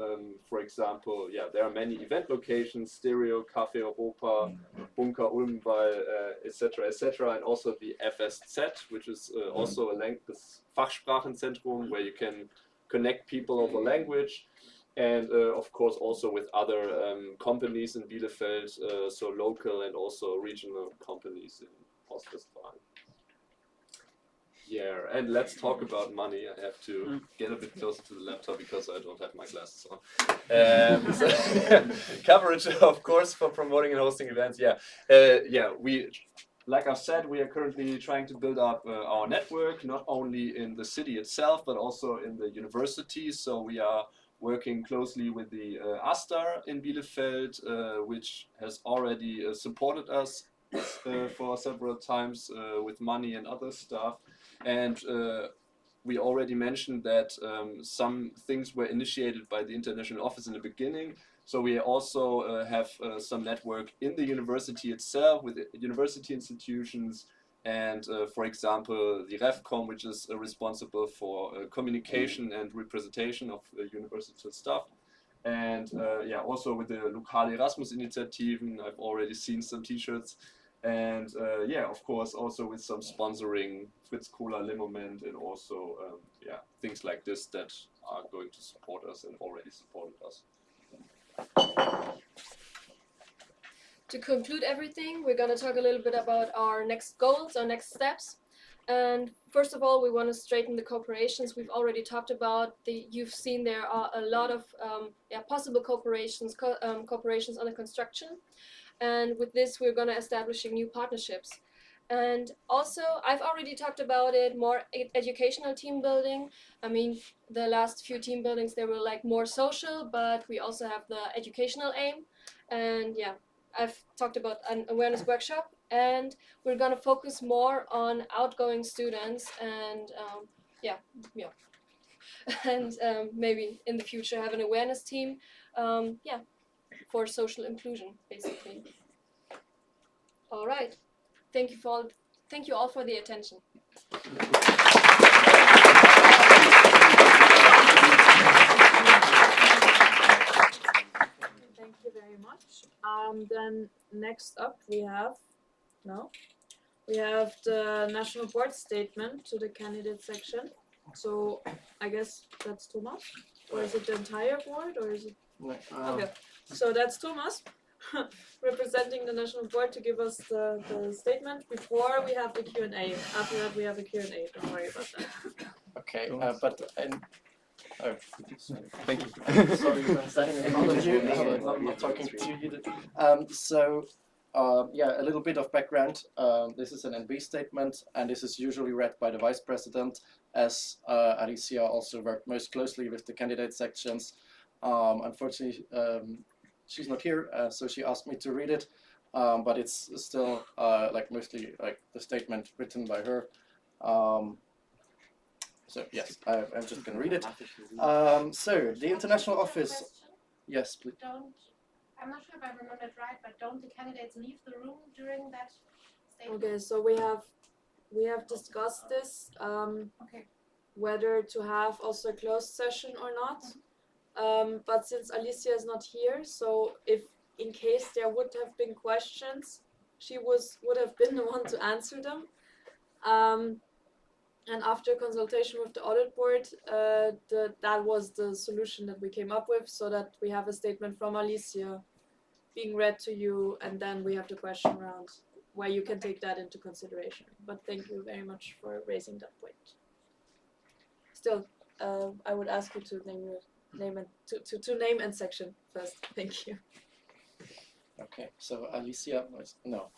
For example, yeah, there are many event locations: Stereo, Café Europa, Bunker Ulmball, etc., etc., and also the FSZ, which is also a this Fachsprachenzentrum where you can connect people over language, and of course also with other companies in Bielefeld, so local and also regional companies in Ostwestfalen. Yeah, and let's talk about money. I have to get a bit closer to the laptop because I don't have my glasses on. So coverage, of course, for promoting and hosting events. Yeah, yeah. Like I said, we are currently trying to build up our network, not only in the city itself, but also in the university. So we are working closely with the AStA in Bielefeld, which has already supported us for several times with money and other stuff. And we already mentioned that some things were initiated by the international office in the beginning. So we also have some network in the university itself with university institutions and, for example, the REFCOM, which is responsible for communication and representation of university staff. And yeah, also with the Lokale Erasmus Initiativen, I've already seen some t-shirts. And yeah, of course, also with some sponsoring, Fritz Cola, Limoment, and also yeah, things like this that are going to support us and already supported us. To conclude everything, we're going to talk a little bit about our next goals, our next steps. And first of all, we want to straighten the cooperations. We've already talked about you've seen there are a lot of yeah, possible cooperations under construction. And with this, we're going to establishing new partnerships. And also, I've already talked about it, more educational team building. I mean, the last few team buildings, they were like more social, but we also have the educational aim. And yeah, I've talked about an awareness workshop, and we're going to focus more on outgoing students and yeah, and maybe in the future have an awareness team, yeah, for social inclusion, basically. All right. Thank you all for the attention. Thank you very much. Then next up we have the National Board statement to the candidate section. So I guess that's Thomas. Or is it the entire board, or is it? Okay, Um, so that's Thomas representing the national board to give us the statement before we have the Q&A. After that, we have a Q&A. Don't worry about that. Okay, but oh, thank you. Sorry for standing in front of you. I'm not talking to you. Yeah, a little bit of background. This is an NB statement, and this is usually read by the vice president, as Alicia also worked most closely with the candidate sections. Unfortunately, she's not here, so she asked me to read it, but it's still like mostly like the statement written by her. So yes, I'm just going to read it. So the international office. Yes, please. I'm not sure if I remember it right, but don't the candidates leave the room during that statement? Okay, so we have discussed this, whether to have also a closed session or not. But since Alicia is not here, so if in case there would have been questions, she would have been the one to answer them. And after consultation with the audit board, that was the solution that we came up with, so that we have a statement from Alicia being read to you, and then we have the question round where you can take that into consideration. But thank you very much for raising that point. Still, I would ask you to name your name and to name and section first. Thank you. Okay, so Alicia was no.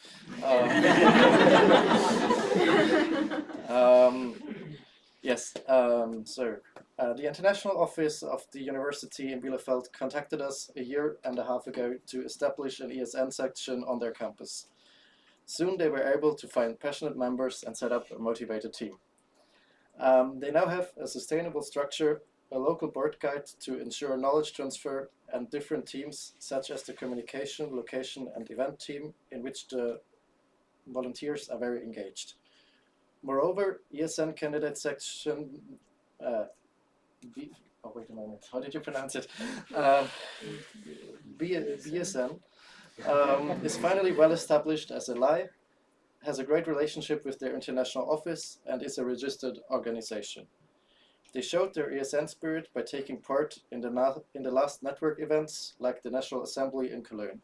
Yes. So the international office of the university in Bielefeld contacted us a year and a half ago to establish an ESN section on their campus. Soon they were able to find passionate members and set up a motivated team. They now have a sustainable structure, a local board guide to ensure knowledge transfer, and different teams such as the communication, location and event team, in which the volunteers are very engaged. Moreover, ESN candidate section, wait a moment, how did you pronounce it? BSN is finally well established as a LAI, has a great relationship with their international office, and is a registered organization. They showed their ESN spirit by taking part in the last network events, like the National Assembly in Cologne.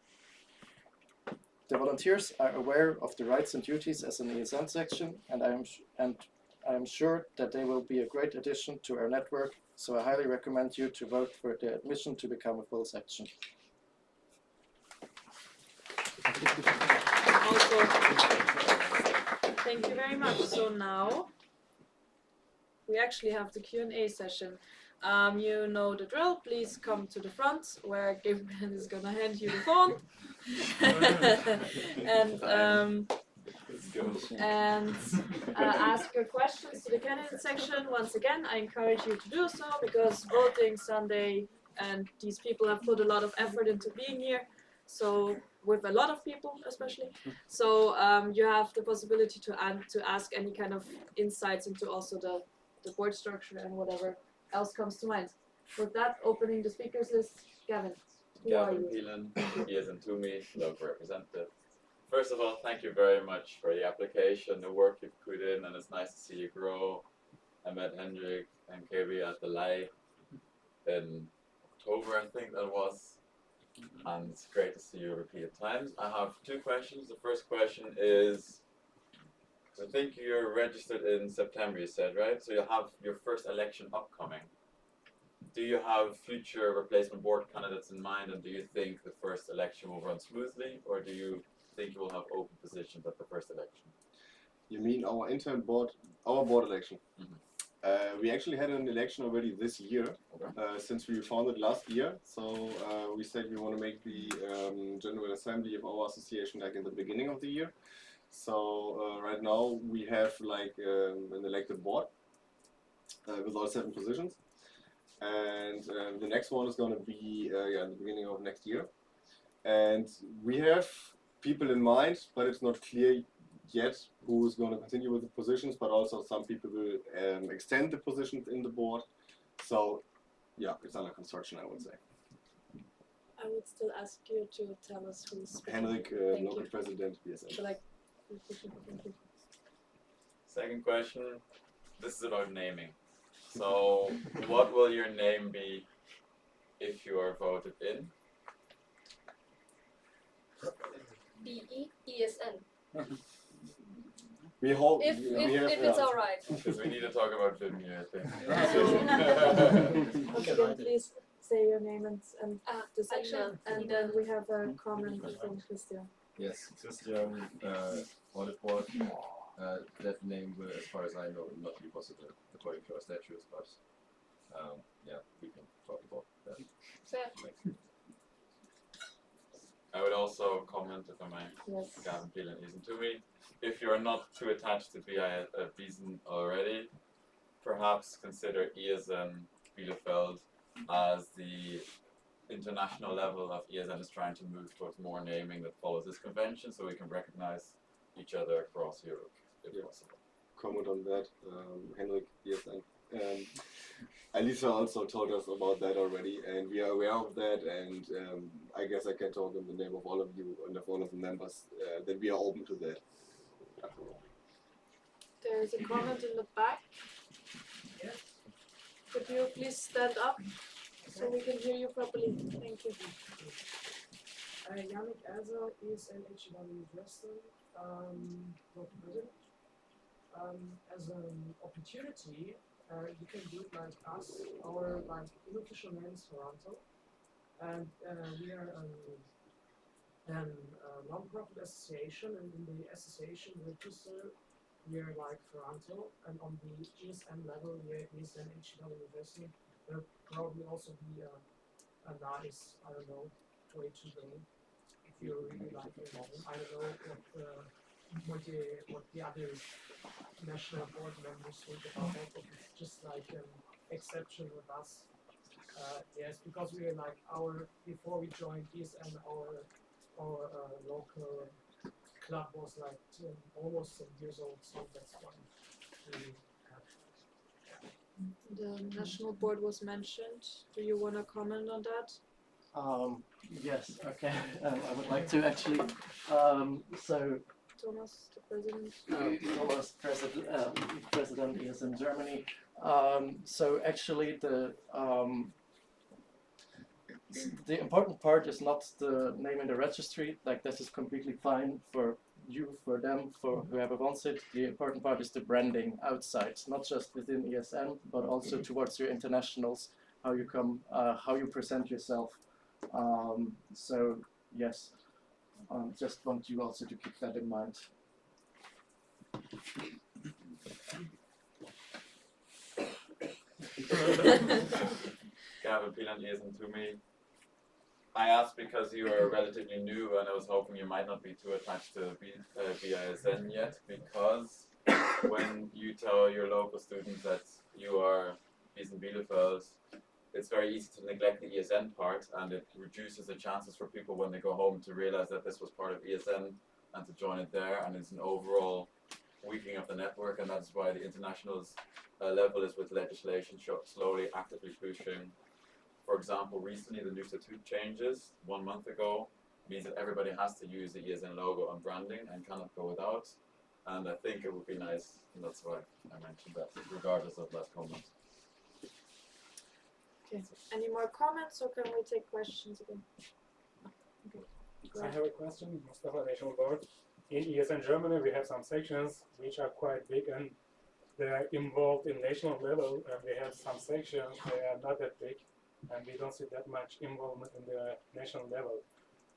The volunteers are aware of the rights and duties as an ESN section, and I am sure that they will be a great addition to our network, so I highly recommend you to vote for their admission to become a full section. Also, thank you very much. So now we actually have the Q&A session. You know the drill. Please come to the front where Gabriel is gonna hand you the phone. and ask your questions to the candidate section. Once again, I encourage you to do so, because voting Sunday and these people have put a lot of effort into being here. So with a lot of people especially. So you have the possibility to ask any kind of insights into also the board structure and whatever else comes to mind. With that, opening the speakers list, Gavin. Gavin Phelan, ESN2ME, local representative. First of all, thank you very much for the application, the work you've put in, and it's nice to see you grow. I met Hendrik and KB at the LAI in October, I think that was, and it's great to see you repeated times. I have two questions. The first question is, I think you're registered in September, you said, right? So you have your first election upcoming. Do you have future replacement board candidates in mind, and do you think the first election will run smoothly, or do you think you will have open positions at the first election? You mean our intern board, our board election? Mm-hmm. We actually had an election already this year, since we founded last year. So we said we want to make the General Assembly of our association like in the beginning of the year. So right now we have like an elected board with all 7 positions. And the next one is going to be in the beginning of next year. And we have people in mind, but it's not clear yet who is going to continue with the positions, but also some people will extend the positions in the board. So yeah, it's under construction, I would say. I would still ask you to tell us who's speaking. Henrik, local president, BSN. So, Second question, this is about naming. So what will your name be if you are voted in. ESN. We hope If it's alright. Because we need to talk about Vim here, I think. Okay, then please say your name and the section, Alina. and then we have a comment from Christian. Yes, Christian, audit board. That name will, as far as I know, not be possible according to our statutes, but yeah, we can talk about that. Fair. I would also comment, if I may, Gavin Phelan isn't to me. If you are not too attached to Biesen already, perhaps consider ESN Bielefeld as the international level of ESN is trying to move towards more naming that follows this convention, so we can recognize each other across Europe, if possible. Comment on that, Henrik, ESN. Alisa also told us about that already, and we are aware of that, and I guess I can talk in the name of all of you and of all of the members that we are open to that. There is a comment in the back. Could you please stand up so we can hear you properly? Thank you. Yannick Elser, ESN HW Dresden, local president. As an opportunity, you can do it like us. Our unofficial name is Toronto, and we are a non-profit association, and in the association register we are like Toronto, and on the ESN level we are ESN HW University. There'll probably also be a nice, I don't know, way to go if you really like it. I don't know what the other national board members think about that, but it's just like an exception with us. Yes, because we are like before we joined ESN, our local club was like almost 10 years old, so that's why we have. The national board was mentioned. Do you want to comment on that? Yes, okay. I would like to actually, so Thomas, the president. Thomas, president is in Germany. So actually the important part is not the name in the registry, like this is completely fine for you, for them, for whoever wants it. The important part is the branding outside, not just within ESN, but also towards your internationals, how you come, how you present yourself. So yes, just want you also to keep that in mind. Gavin Phelan isn't to me. I asked because you are relatively new and I was hoping you might not be too attached to BISN yet, because when you tell your local students that you are Biesen Bielefeld, it's very easy to neglect the ESN part, and it reduces the chances for people when they go home to realize that this was part of ESN and to join it there, and it's an overall weakening of the network, and that's why the internationals level is with legislation slowly actively pushing. For example, recently the new statute changes 1 month ago means that everybody has to use the ESN logo and branding and cannot go without. And I think it would be nice, and that's why I mentioned that, regardless of that comment. Okay. Any more comments, or can we take questions again? Okay. I have a question, Mustafa, National Board. In ESN Germany, we have some sections which are quite big and they are involved in national level, and we have some sections that are not that big, and we don't see that much involvement in the national level.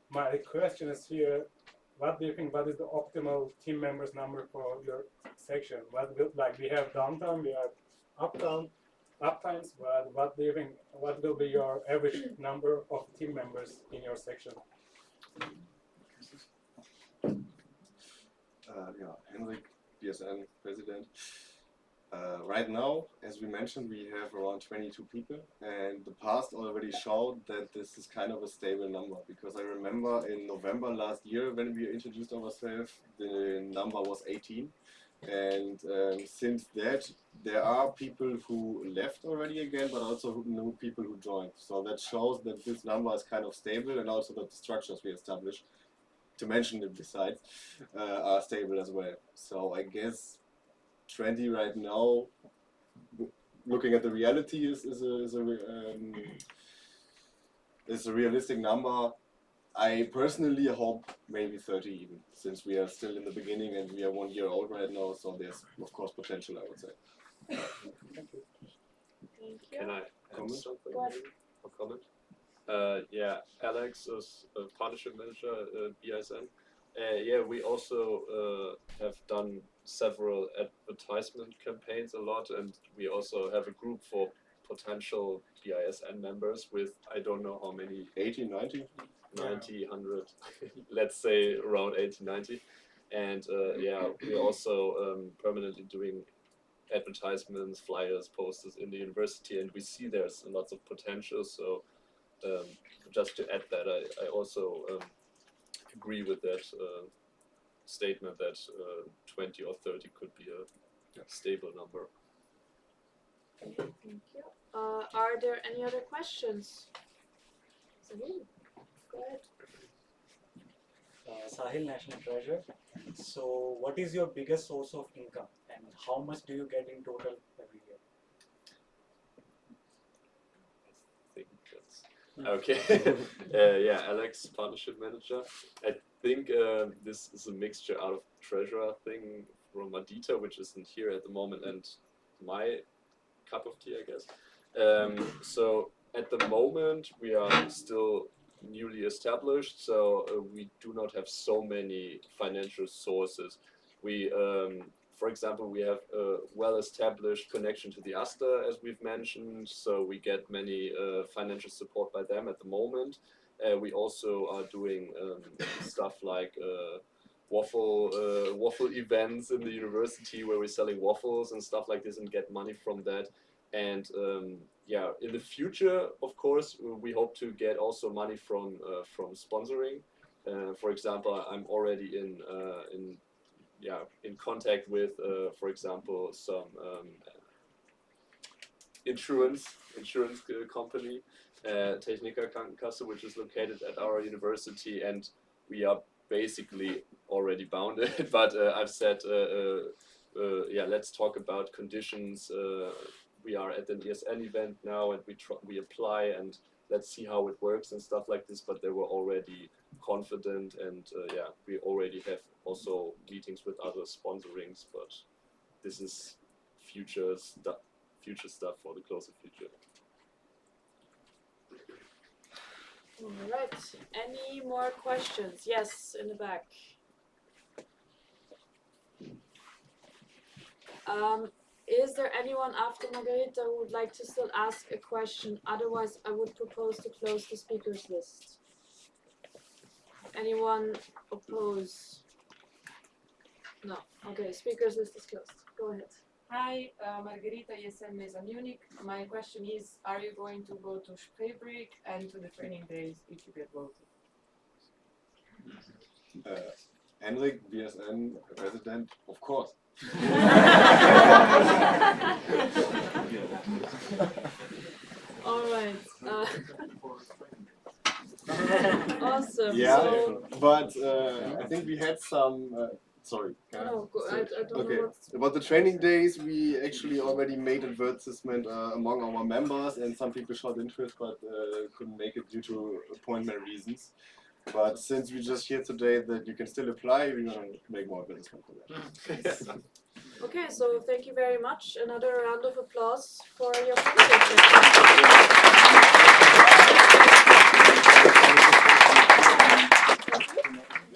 My question is here, what do you think, what is the optimal team members number for your section? What will, like we have downtown, we have uptimes, but what do you think, what will be your average number of team members in your section? Henrik, BSN president. Right now, as we mentioned, we have around 22 people, and the past already showed that this is kind of a stable number, because I remember in November last year when we introduced ourselves, the number was 18, and since that there are people who left already again, but also new people who joined. So that shows that this number is kind of stable, and also that the structures we established, to mention it besides, are stable as well. So I guess 20 right now, looking at the reality, is a is a realistic number. I personally hope maybe 30 even, since we are still in the beginning and we are 1 year old right now, so there's of course potential, I would say. Thank you. Can I comment Go something? ahead. Or comment? Yeah, Alex is a partnership manager at BSN. Yeah, we also have done several advertisement campaigns a lot, and we also have a group for potential BISN members with I don't know how many, 80, 90? 90, 100, let's say around 80, 90. And yeah, we're also permanently doing advertisements, flyers, posters in the university, and we see there's lots of potential. So just to add that, I also agree with that statement that 20 or 30 could be a stable number. Thank you. Are there any other questions? Sahil, go ahead. Sahil, National Treasurer. So, what is your biggest source of income, and how much do you get in total every year? Okay. Yeah, Alex, partnership manager. I think this is a mixture out of treasurer thing from Adita, which isn't here at the moment, and my cup of tea, I guess. So at the moment, we are still newly established, so we do not have so many financial sources. We for example, we have a well-established connection to the AStA, as we've mentioned, so we get many financial support by them at the moment. We also are doing stuff like waffle events in the university where we're selling waffles and stuff like this and get money from that. And yeah, in the future, of course, we hope to get also money from sponsoring. For example, I'm already in contact with, for example, some insurance company, Techniker Krankenkasse, which is located at our university, and we are basically already bounded. But I've said, yeah, let's talk about conditions. We are at an ESN event now, and we apply, and let's see how it works and stuff like this. But they were already confident, and yeah, we already have also meetings with other sponsorings, but this is future stuff for the closer future. All right. Any more questions? Yes, in the back. Is there anyone after Margarita who would like to still ask a question? Otherwise, I would propose to close the speakers list. Anyone oppose? No. Okay, speakers list is closed. Go ahead. Hi, Margarita, ESN Mesa Munich. My question is, are you going to go to Spreebrück and to the training days if you get voted? Henrik, BSN President, of course. All right. Awesome. Yeah, so, but I think we had some. Sorry. No, I don't okay. know what's... About the training days, we actually already made advertisement among our members, and some people showed interest, but couldn't make it due to appointment reasons. But since we just hear today that you can still apply, we're gonna make more advertisement for that. Okay, so thank you very much. Another round of applause for your participation.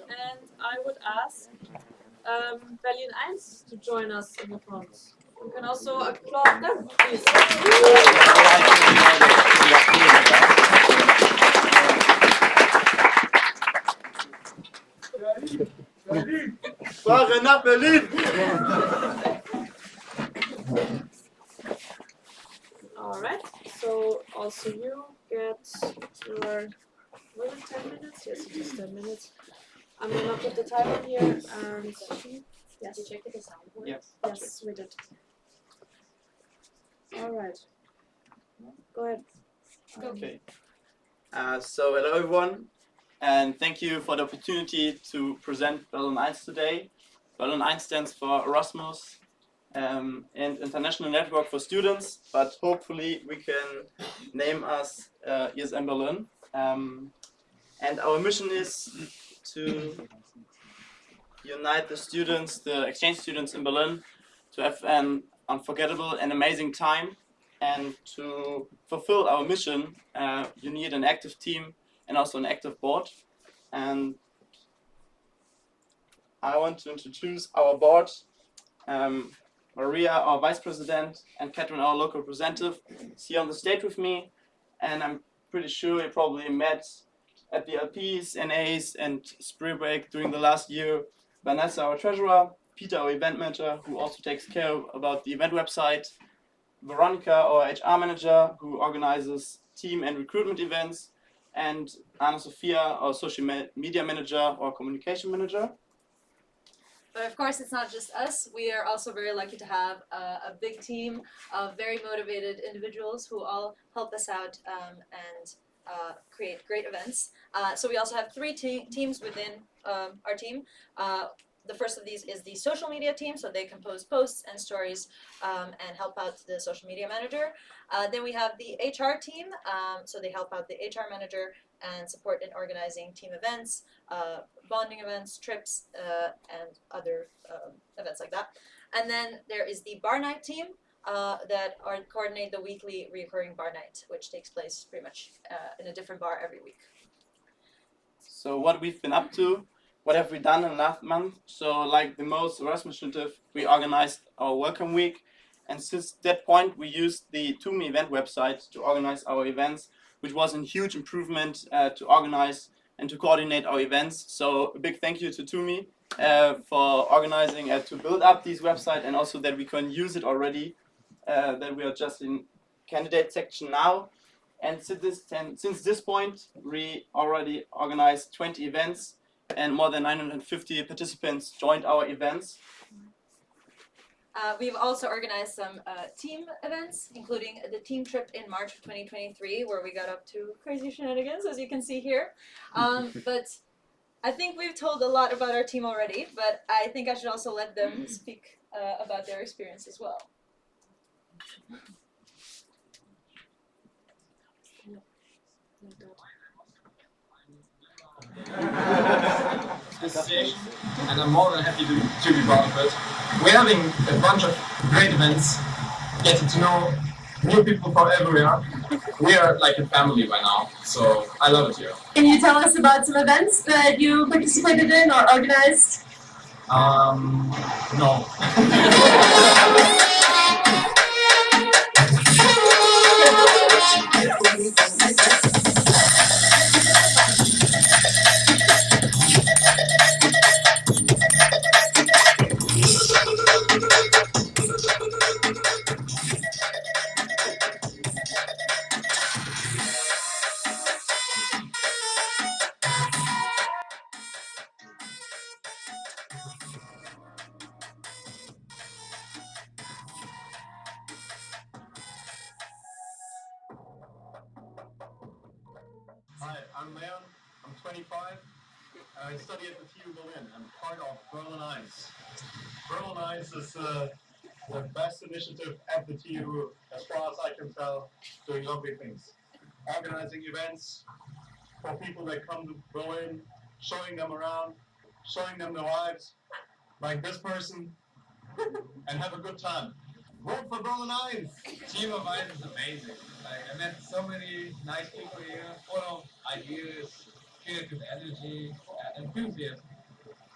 And I would ask Berlin 1 to join us in the front. You can also applaud them, please. Fahre nach Berlin! Alright, so also you get your, was it 10 minutes? Yes, it is 10 minutes. I'm gonna put the timer here and yes. Did you check the sound board? Yes, we did. Alright. Go ahead. Okay. So hello everyone, and thank you for the opportunity to present Berlin 1 today. Berlin 1 stands for Erasmus and International Network for Students, but hopefully we can name us ESN Berlin. And our mission is to unite the students, the exchange students in Berlin, to have an unforgettable and amazing time. And to fulfill our mission, you need an active team and also an active board. And I want to introduce our board. Maria, our vice president, and Catherine, our local representative, is here on the stage with me. And I'm pretty sure you probably met at the LPs, NAs, and Spring Break during the last year. Vanessa, our treasurer, Peter, our event manager, who also takes care about the event website, Veronica, our HR manager, who organizes team and recruitment events, and Anna Sophia, our social media manager or communication manager. But of course, it's not just us. We are also very lucky to have a big team of very motivated individuals who all help us out and create great events. So we also have three teams within our team. The first of these is the social media team, so they compose posts and stories and help out the social media manager. Then we have the HR team, so they help out the HR manager and support in organizing team events, bonding events, trips, and other events like that. And then there is the bar night team that coordinate the weekly recurring bar night, which takes place pretty much in a different bar every week. So what we've been up to, what have we done in the last month? So like the most Erasmus initiative, we organized our welcome week. And since that point, we used the TUMI event website to organize our events, which was a huge improvement to organize and to coordinate our events. So a big thank you to TUMI for organizing to build up this website, and also that we can use it already, that we are just in candidate section now. And since this point, we already organized 20 events and more than 950 participants joined our events. We've also organized some team events, including the team trip in March of 2023, where we got up to crazy shenanigans, as you can see here. But I think we've told a lot about our team already, but I think I should also let them speak about their experience as well. Association, and I'm more than happy to be part of it. We're having a bunch of great events, getting to know new people from everywhere. We are like a family by now, so I love it here. Can you tell us about some events that you participated in or organized? No. Hi, I'm Leon. I'm 25. I study at the TU Berlin. I'm part of Berlin Eins. Berlin Eins is the best initiative at the TU, as far as I can tell, doing lovely things. Organizing events for people that come to Berlin, showing them around, showing them the lives, like this person, and have a good time. Vote for Berlin Eins! Team of Eins is amazing. I met so many nice people here, full of ideas, creative energy, enthusiasm.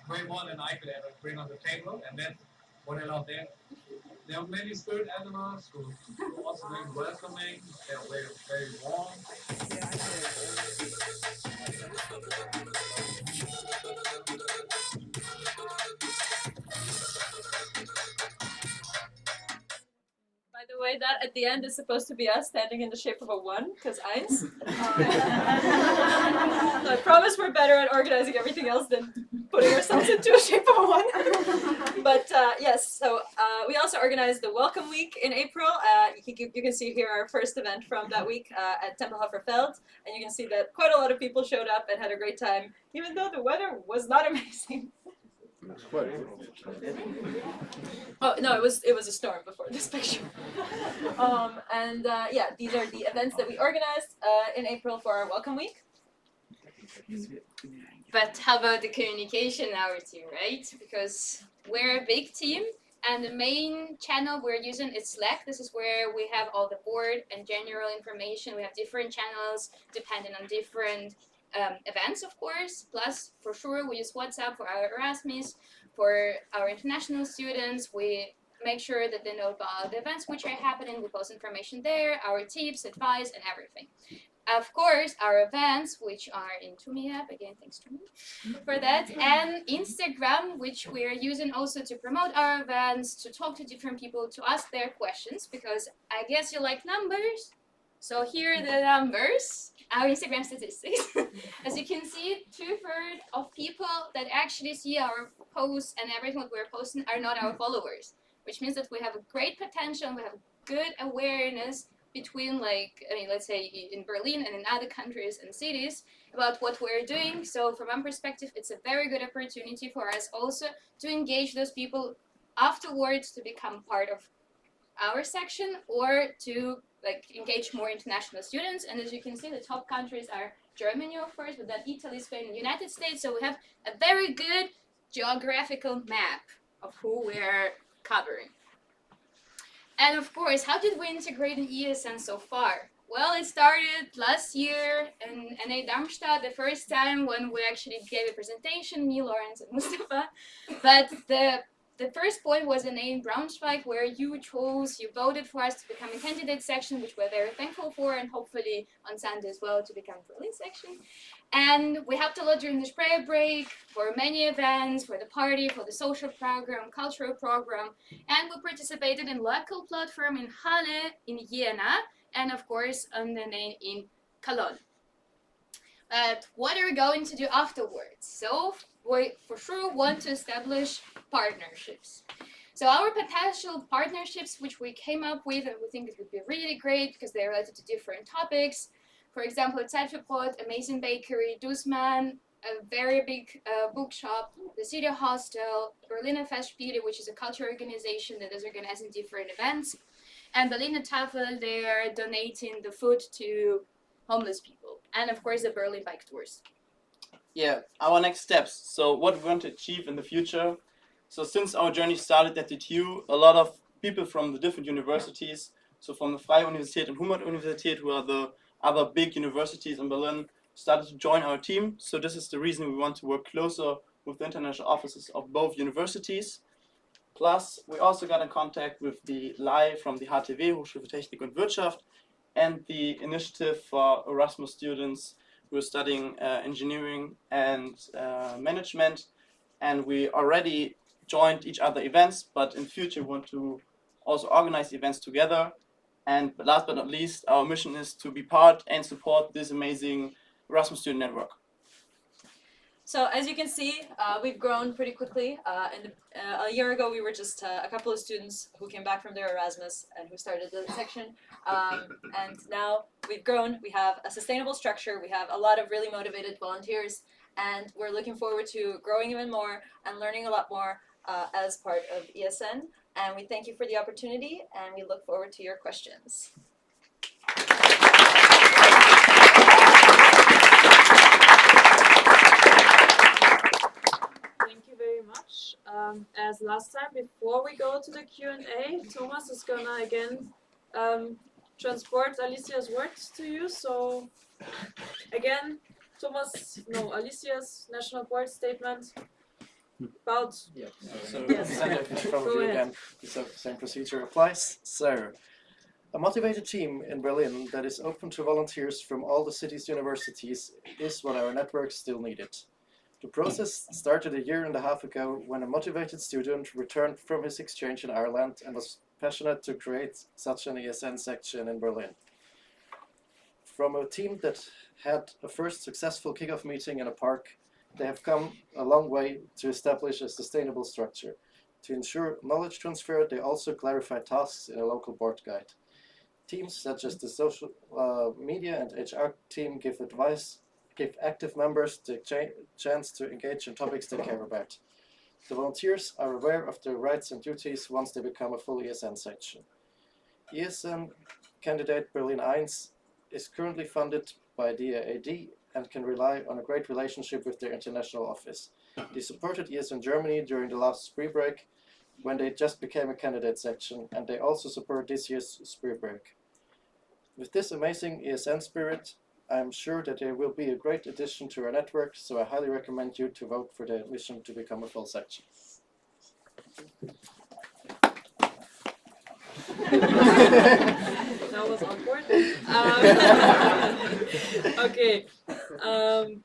Way more than I could ever bring on the table, and that's what I love there. There are many spirit animals who are also very welcoming, they're very, very warm. By the way, that at the end is supposed to be us standing in the shape of a 1, because Eins. So I promise we're better at organizing everything else than putting ourselves into a shape of a 1. But yes, so we also organized the Welcome Week in April. You can see here our first event from that week at Tempelhofer Feld, and you can see that quite a lot of people showed up and had a great time, even though the weather was not amazing. Oh no, it was a storm before this picture. Yeah, these are the events that we organized in April for our Welcome Week. But how about the communication in our team, right? Because we're a big team, and the main channel we're using is Slack. This is where we have all the board and general information. We have different channels depending on different events, of course. Plus, for sure, we use WhatsApp for our Erasmus. For our international students, we make sure that they know about the events which are happening. We post information there, our tips, advice, and everything. Of course, our events, which are in Tumi app, again, thanks to me for that, and Instagram, which we're using also to promote our events, to talk to different people, to ask their questions, because I guess you like numbers. So here are the numbers, our Instagram statistics. As you can see, 2/3 of people that actually see our posts and everything that we're posting are not our followers, which means that we have a great potential, we have good awareness between, like, I mean, let's say in Berlin and in other countries and cities about what we're doing. So from one perspective, it's a very good opportunity for us also to engage those people afterwards to become part of our section or to like engage more international students. And as you can see, the top countries are Germany, of course, but then Italy, Spain, and United States. So we have a very good geographical map of who we're covering. And of course, how did we integrate in ESN so far? Well, it started last year in NA Darmstadt, the first time when we actually gave a presentation, me, Lawrence, and Mustafa. But the first point was in Braunschweig, where you voted for us to become a candidate section, which we're very thankful for, and hopefully on Sunday as well to become Berlin section. And we helped a lot during the Sprayer break, for many events, for the party, for the social program, cultural program, and we participated in local platform in Halle, in Jena, and of course on the name in Cologne. But what are we going to do afterwards? So we for sure want to establish partnerships. So our potential partnerships, which we came up with, and we think it would be really great because they're related to different topics. For example, Zeitverbot, amazing bakery, Dussmann, a very big bookshop, the City Hostel, Berliner Festspiele, which is a cultural organization that is organizing different events, and Berliner Tafel, they are donating the food to homeless people, and of course the Berlin bike tours. Yeah, our next steps. So what we want to achieve in the future. So since our journey started at the TU, a lot of people from the different universities, so from the Freie Universität and Humboldt-Universität, who are the other big universities in Berlin, started to join our team. So this is the reason we want to work closer with the international offices of both universities. Plus, we also got in contact with the LAI from the HTW, Hochschule für Technik und Wirtschaft, and the initiative for Erasmus students who are studying engineering and management. And we already joined each other events, but in future we want to also organize events together. And last but not least, our mission is to be part and support this amazing Erasmus student network. So as you can see, we've grown pretty quickly. A year ago, we were just a couple of students who came back from their Erasmus and who started the section. And now we've grown. We have a sustainable structure. We have a lot of really motivated volunteers. And we're looking forward to growing even more and learning a lot more as part of ESN. And we thank you for the opportunity, and we look forward to your questions. Thank you very much. As last time, before we go to the Q&A, Thomas is gonna again transport Alicia's words to you. So again, Alicia's national board statement about. Yeah. So Yes. Go ahead. The same procedure applies. So, a motivated team in Berlin that is open to volunteers from all the city's universities is what our network still needed. The process started a year and a half ago when a motivated student returned from his exchange in Ireland and was passionate to create such an ESN section in Berlin. From a team that had a first successful kickoff meeting in a park, they have come a long way to establish a sustainable structure. To ensure knowledge transfer, they also clarify tasks in a local board guide. Teams such as the social media and HR team give advice, give active members the chance to engage in topics they care about. The volunteers are aware of their rights and duties once they become a full ESN section. ESN candidate Berlin 1 is currently funded by DAAD and can rely on a great relationship with their international office. They supported ESN Germany during the last spree break when they just became a candidate section, and they also support this year's spree break. With this amazing ESN spirit, I am sure that they will be a great addition to our network, so I highly recommend you to vote for the admission to become a full section. That was awkward. Okay,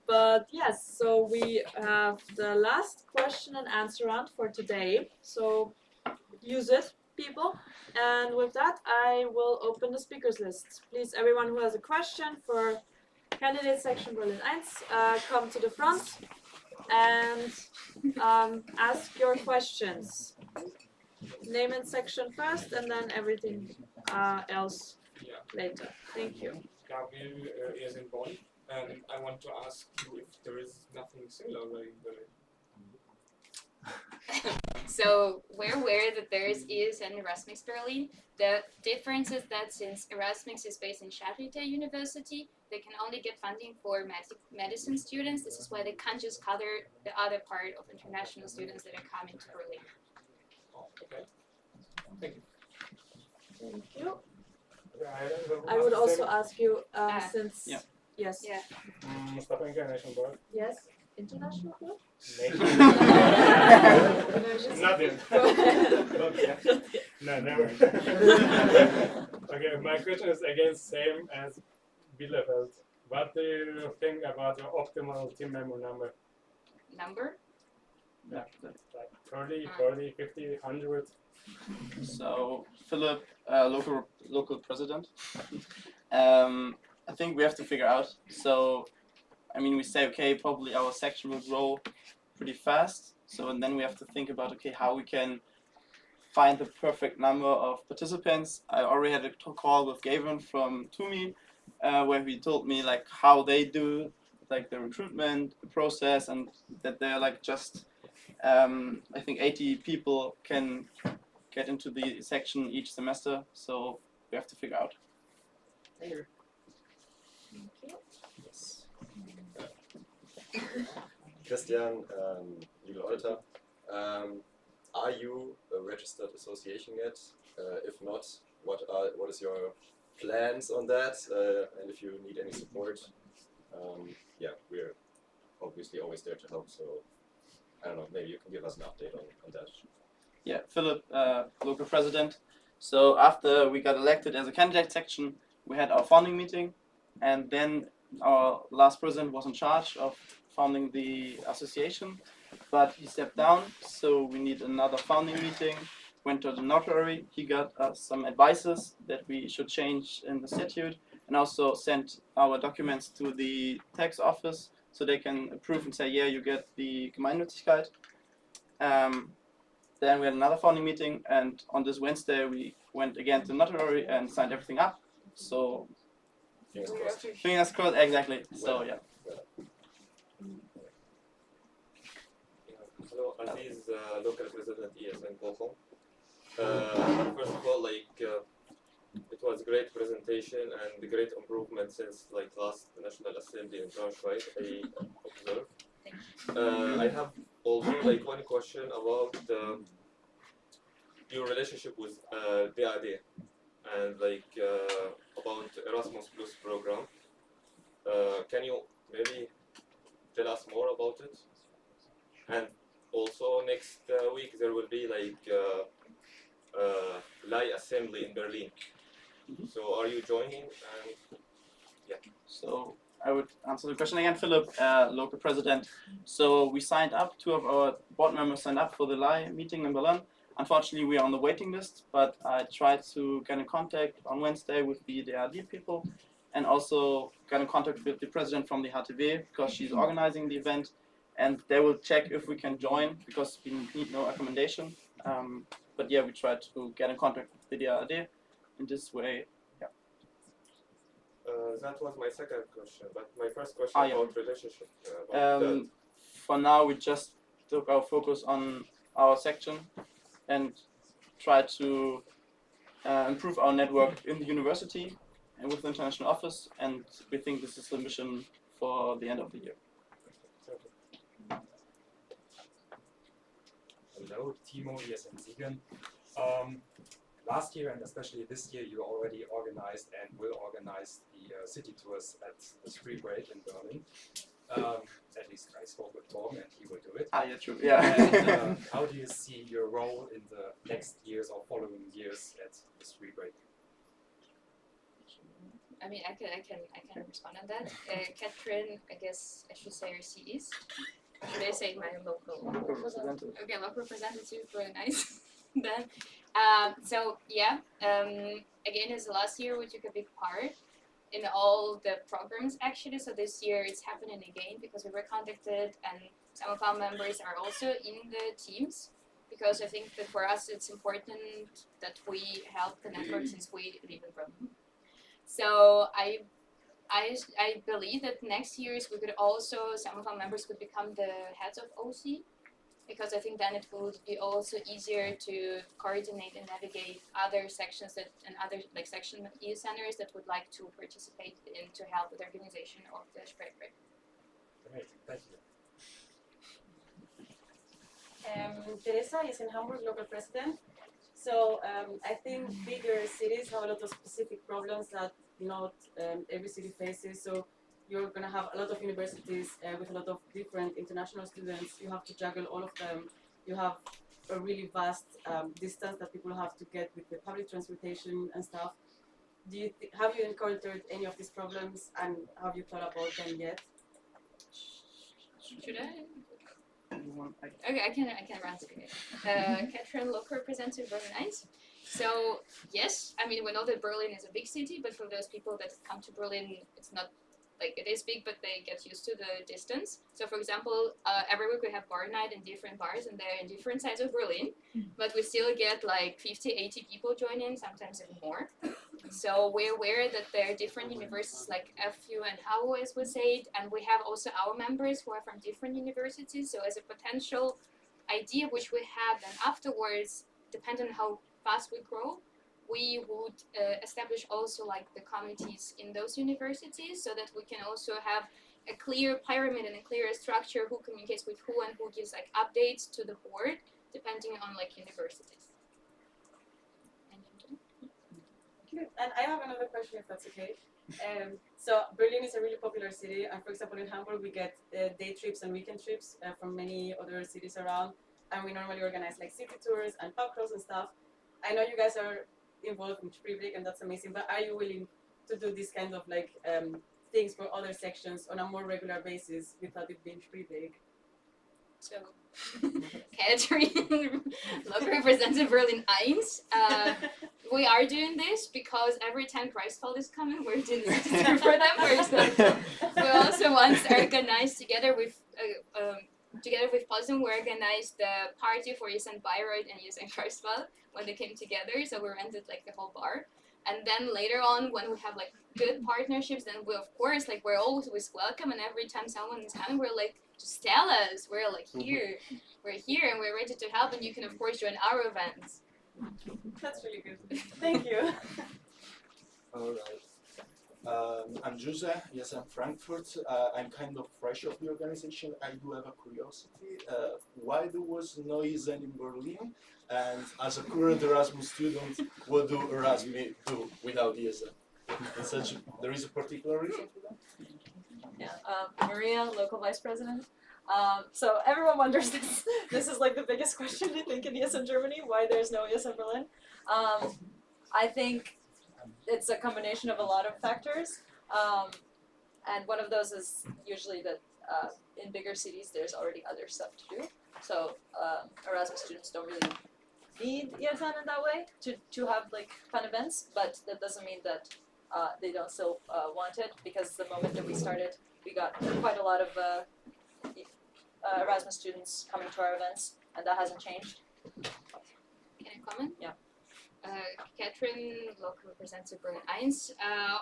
but yes, so we have the last question and answer round for today. So use it, people. And with that, I will open the speakers list. Please, everyone who has a question for candidate section Berlin 1, come to the front and ask your questions. Name and section first, and then everything else later. Thank you. Gabriel is in Bonn, and I want to ask you if there is nothing similar in Berlin. So we're aware that there is an Erasmus Berlin. The difference is that since Erasmus is based in Charité University, they can only get funding for medicine students. This is why they can't just cover the other part of international students that are coming to Berlin. Okay. Thank you. Thank you. I would also ask you, since yes. Yeah. Mustafa International Board. Yes. International group? Not yet. No, never. Okay, my question is again same as Bielefeld. What do you think about your optimal team member number? Number? Yeah, like 30, 40, 50, 100. So Philip, local president. I think we have to figure out. So, I mean, we say okay, probably our section will grow pretty fast. So, and then we have to think about okay, how we can find the perfect number of participants. I already had a call with Gavin from TUMI, where he told me like how they do like the recruitment process, and that they're like just I think 80 people can get into the section each semester, so we have to figure out. Later. Yes. Christian, legal auditor. Are you a registered association yet? If not, what is your plans on that? And if you need any support, yeah, we're obviously always there to help. So I don't know, maybe you can give us an update on that. Yeah, Philip, local president. So after we got elected as a candidate section, we had our founding meeting, and then our last president was in charge of founding the association, but he stepped down, so we need another founding meeting. Went to the notary, he got us some advices that we should change in the statute, and also sent our documents to the tax office so they can approve and say, yeah, you get the Gemeinnützigkeit. Then we had another founding meeting, and on this Wednesday we went again to the notary and signed everything up. So fingers crossed, exactly. So yeah. Hello, Aziz, local president ESN Bochum. First of all, it was a great presentation and a great improvement since last National Assembly in Braunschweig, I observed. I have also one question about your relationship with DAD and about Erasmus Plus program. Can you maybe tell us more about it? And also next week there will be LAI assembly in Berlin. So are you joining? And yeah. So I would answer the question again, Philip, local president. So we signed up, 2 of our board members signed up for the LAI meeting in Berlin. Unfortunately, we are on the waiting list, but I tried to get in contact on Wednesday with the DAD people, and also got in contact with the president from the HTW because she's organizing the event, and they will check if we can join because we need no accommodation. But yeah, we tried to get in contact with the DAD in this way. Yeah. That was my second question, but my first question about relationship. For now, we just took our focus on our section and tried to improve our network in the university and with the international office, and we think this is the mission for the end of the year. Hello, Timo, ESN Siegen. Last year and especially this year, you already organized and will organize the city tours at the Spring Break in Berlin. At least I spoke with Tom and he will do it. Ah, yeah, true. Yeah. And, how do you see your role in the next years or following years at the Spring Break? I mean, I can respond on that. Catherine, I guess I should say RC East. Should I say my local representative? Okay, local representative, really nice. Then, so yeah, again, as last year we took a big part in all the programs actually. So this year it's happening again because we were contacted, and some of our members are also in the teams. Because I think that for us it's important that we help the network since we live in Berlin. So I believe that next years we could also, some of our members could become the heads of OC, because I think then it would be also easier to coordinate and navigate other sections and other like section EU centers that would like to participate in to help with the organization of the Spring Break. Amazing, thank you. Teresa is in Hamburg, local president. So I think bigger cities have a lot of specific problems that not every city faces. So you're going to have a lot of universities with a lot of different international students. You have to juggle all of them. You have a really vast distance that people have to get with the public transportation and stuff. Have you encountered any of these problems, and have you thought about them yet? Should I? Okay, I can answer it. Catherine, local representative Berlin 1. So yes, I mean we know that Berlin is a big city, but for those people that come to Berlin, it's not like it is big, but they get used to the distance. So for example, every week we have bar night in different bars, and they're in different sides of Berlin, but we still get like 50, 80 people join in, sometimes even more. So we're aware that there are different universities like FU and HAU, as we said, and we have also our members who are from different universities. So as a potential idea which we have, then afterwards, depending on how fast we grow, we would establish also like the committees in those universities, so that we can also have a clear pyramid and a clear structure who communicates with who and who gives like updates to the board, depending on like universities. And I have another question, if that's okay. So Berlin is a really popular city, and for example in Hamburg we get day trips and weekend trips from many other cities around, and we normally organize like city tours and pub crawls and stuff. I know you guys are involved in Spring Break, and that's amazing, but are you willing to do this kind of like things for other sections on a more regular basis without it being Spring Break? So, Catherine, local representative Berlin 1. We are doing this because every time Greifswald is coming, we're doing this for them. We also once organized together with Potsdam, we organized the party for Isen Bayreuth and Isen Greifswald when they came together. So we rented like the whole bar. And then later on, when we have like good partnerships, then we of course like we're always welcome. And every time someone is coming, we're like, just tell us. We're like here, and we're ready to help. And you can of course join our events. That's really good. Thank you. All right. I'm Jose. Yes, I'm Frankfurt. I'm kind of fresh of the organization. I do have a curiosity. Why there was no ESN in Berlin? And as a current Erasmus student, what do Erasmus do without ESN? There is a particular reason for that? Yeah, Maria, local vice president. So everyone wonders this. This is like the biggest question I think in ESN Germany, why there's no ESN Berlin. I think it's a combination of a lot of factors. And one of those is usually that in bigger cities there's already other stuff to do. So Erasmus students don't really need ESN in that way to have like fun events, but that doesn't mean that they don't still want it, because the moment that we started, we got quite a lot of Erasmus students coming to our events, and that hasn't changed. Can I comment? Yeah. Catherine, local representative Berlin 1.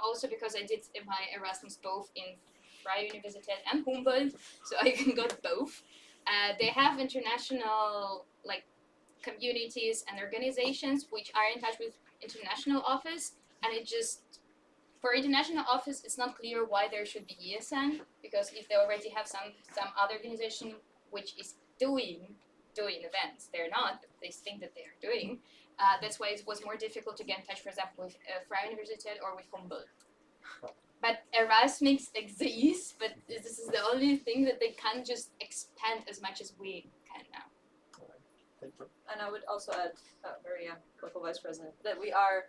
Also because I did my Erasmus both in Freie Universität and Humboldt, so I got both. They have international like communities and organizations which are in touch with international office, and it just for international office it's not clear why there should be ESN, because if they already have some other organization which is doing events, they're not, but they think that they are doing. That's why it was more difficult to get in touch, for example, with Freie Universität or with Humboldt. But Erasmus exists, but this is the only thing that they can't just expand as much as we can now. And I would also add, Maria, local vice president, that we are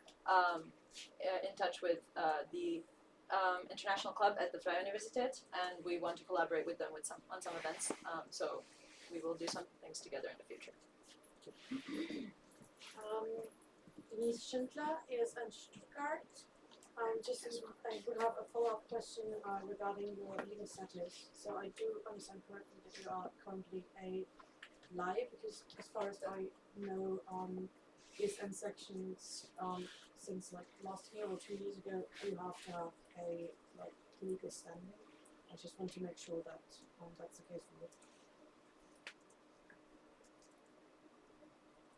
in touch with the international club at the Freie Universität, and we want to collaborate with them on some events. So we will do some things together in the future. Denise Schindler is in Stuttgart. I would have a follow-up question regarding your legal status. So I do understand correctly that you are currently a live, because as far as I know, ESN sections since like last year or 2 years ago, you have to have a like legal standing. I just want to make sure that that's the case for you.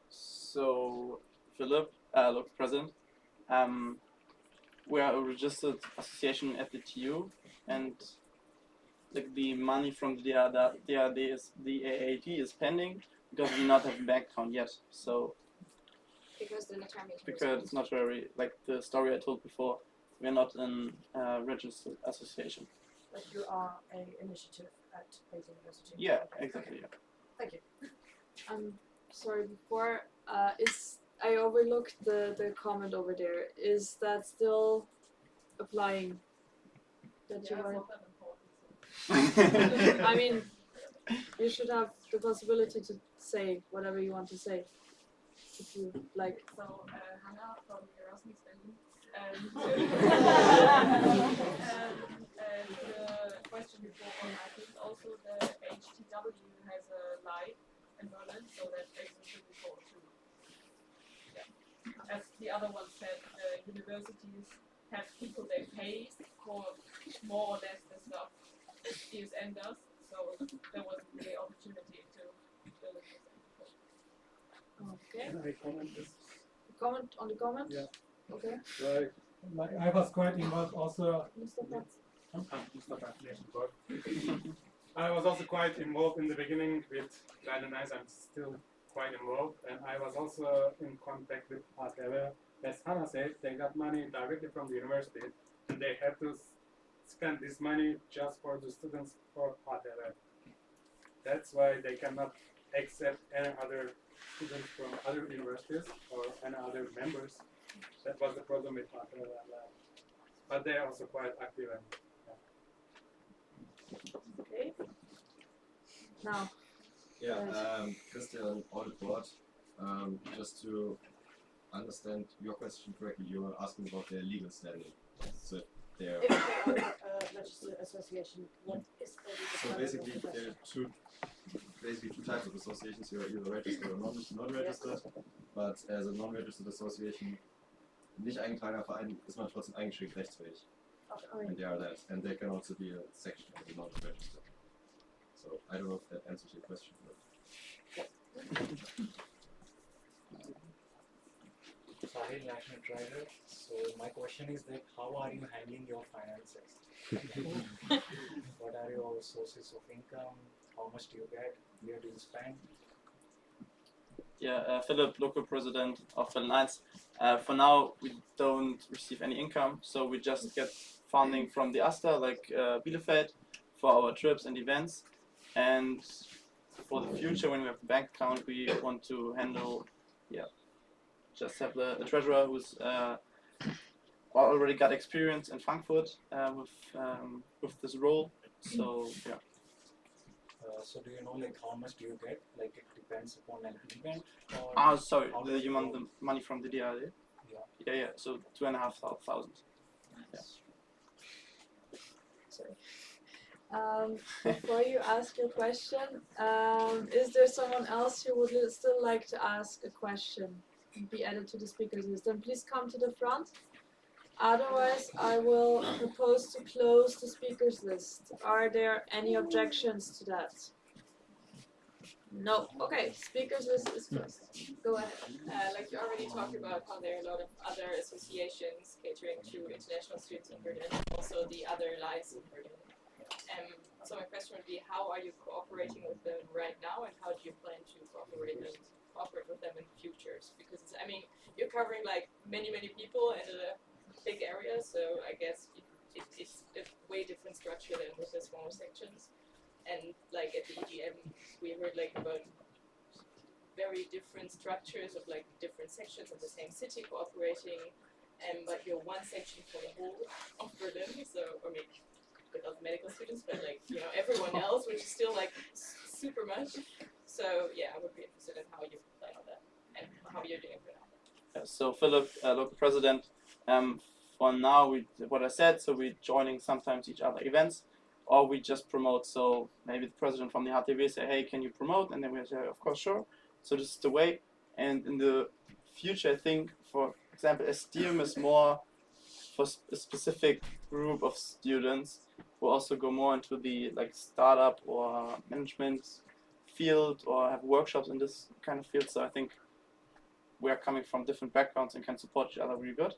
So, Philip, local president, we are a registered association at the TU, and like the money from the AAD is pending because we not have a bank account yet. So Because the term is because it's not very like the story I told before, we are not an registered association. But you are an initiative at Pate University. Yeah, Okay. exactly. Yeah. Thank you. Sorry, before I overlooked the comment over there. Is that still applying? That you are. I mean, you should have the possibility to say whatever you want to say, if you like. So, Hannah from Erasmus Berlin. And the question before, I think also the HTW has a live in Berlin, so that existed before too. Yeah. As the other one said, universities have people they pay for more or less the stuff ESN does, so there wasn't really opportunity to build it before. Okay. Can I comment this? Comment on the comment? Yeah. Okay. Like I was quite involved also. Mr. Platz. I was also quite involved in the beginning with LatiNA. I'm still quite involved, and I was also in contact with HTW. As Hannah said, they got money directly from the university, and they have to spend this money just for the students for HTW. That's why they cannot accept any other students from other universities or any other members. That was the problem with HTW. But they are also quite active. And, Okay. Now. Yeah, Christian, audit board. Just to understand your question correctly, you were asking about their legal standing. So they're If they are a registered association, what is the legal so standing basically of the there are two types of associations. You're either registered or non-registered. But as a non-registered association, nicht eingetragener Verein, ist man trotzdem eingeschränkt rechtsfähig. Okay. And they are that, and they can also be a section of the non-registered. So I don't know if that answers your question. Sahil, National Treasurer. So my question is that how are you handling your finances? What are your sources of income? How much do you get? Where do you spend? Yeah, Philip, local president of LatiNA. For now, we don't receive any income, so we just get funding from the AStA, like Bielefeld, for our trips and events. And for the future, when we have a bank account, we want to handle, just have the treasurer who's already got experience in Frankfurt with this role. So yeah. So do you know like how much do you get? Like it depends upon an event. Or Sorry, how does you it want go? the money from the DRD? Yeah. Yeah. So 2,500. Yeah. Sorry. Before you ask your question, is there someone else who would still like to ask a question and be added to the speakers list? Then please come to the front. Otherwise, I will propose to close the speakers list. Are there any objections to that? No. Okay, speakers list is closed. Go ahead. Like you already talked about how there are a lot of other associations catering to international students in Berlin, also the other lives in Berlin. So my question would be, how are you cooperating with them right now, and how do you plan to cooperate with them in futures? Because I mean, you're covering like many people in a big area, so I guess it's a way different structure than with the smaller sections. And like at the EGM, we heard like about very different structures of like different sections of the same city cooperating, but you're one section for the whole of Berlin, so, or maybe without the medical students, but like, you know, everyone else, which is still like super much. So yeah, I would be interested in how you plan on that and how you're doing for now. So Philip, local president, for now, what I said, so we're joining sometimes each other events, or we just promote. So maybe the president from the HTW say, hey, can you promote? And then we say, of course, sure. So this is the way. And in the future, I think, for example, STEAM is more for a specific group of students who also go more into the like startup or management field or have workshops in this kind of field. So I think we are coming from different backgrounds and can support each other really good.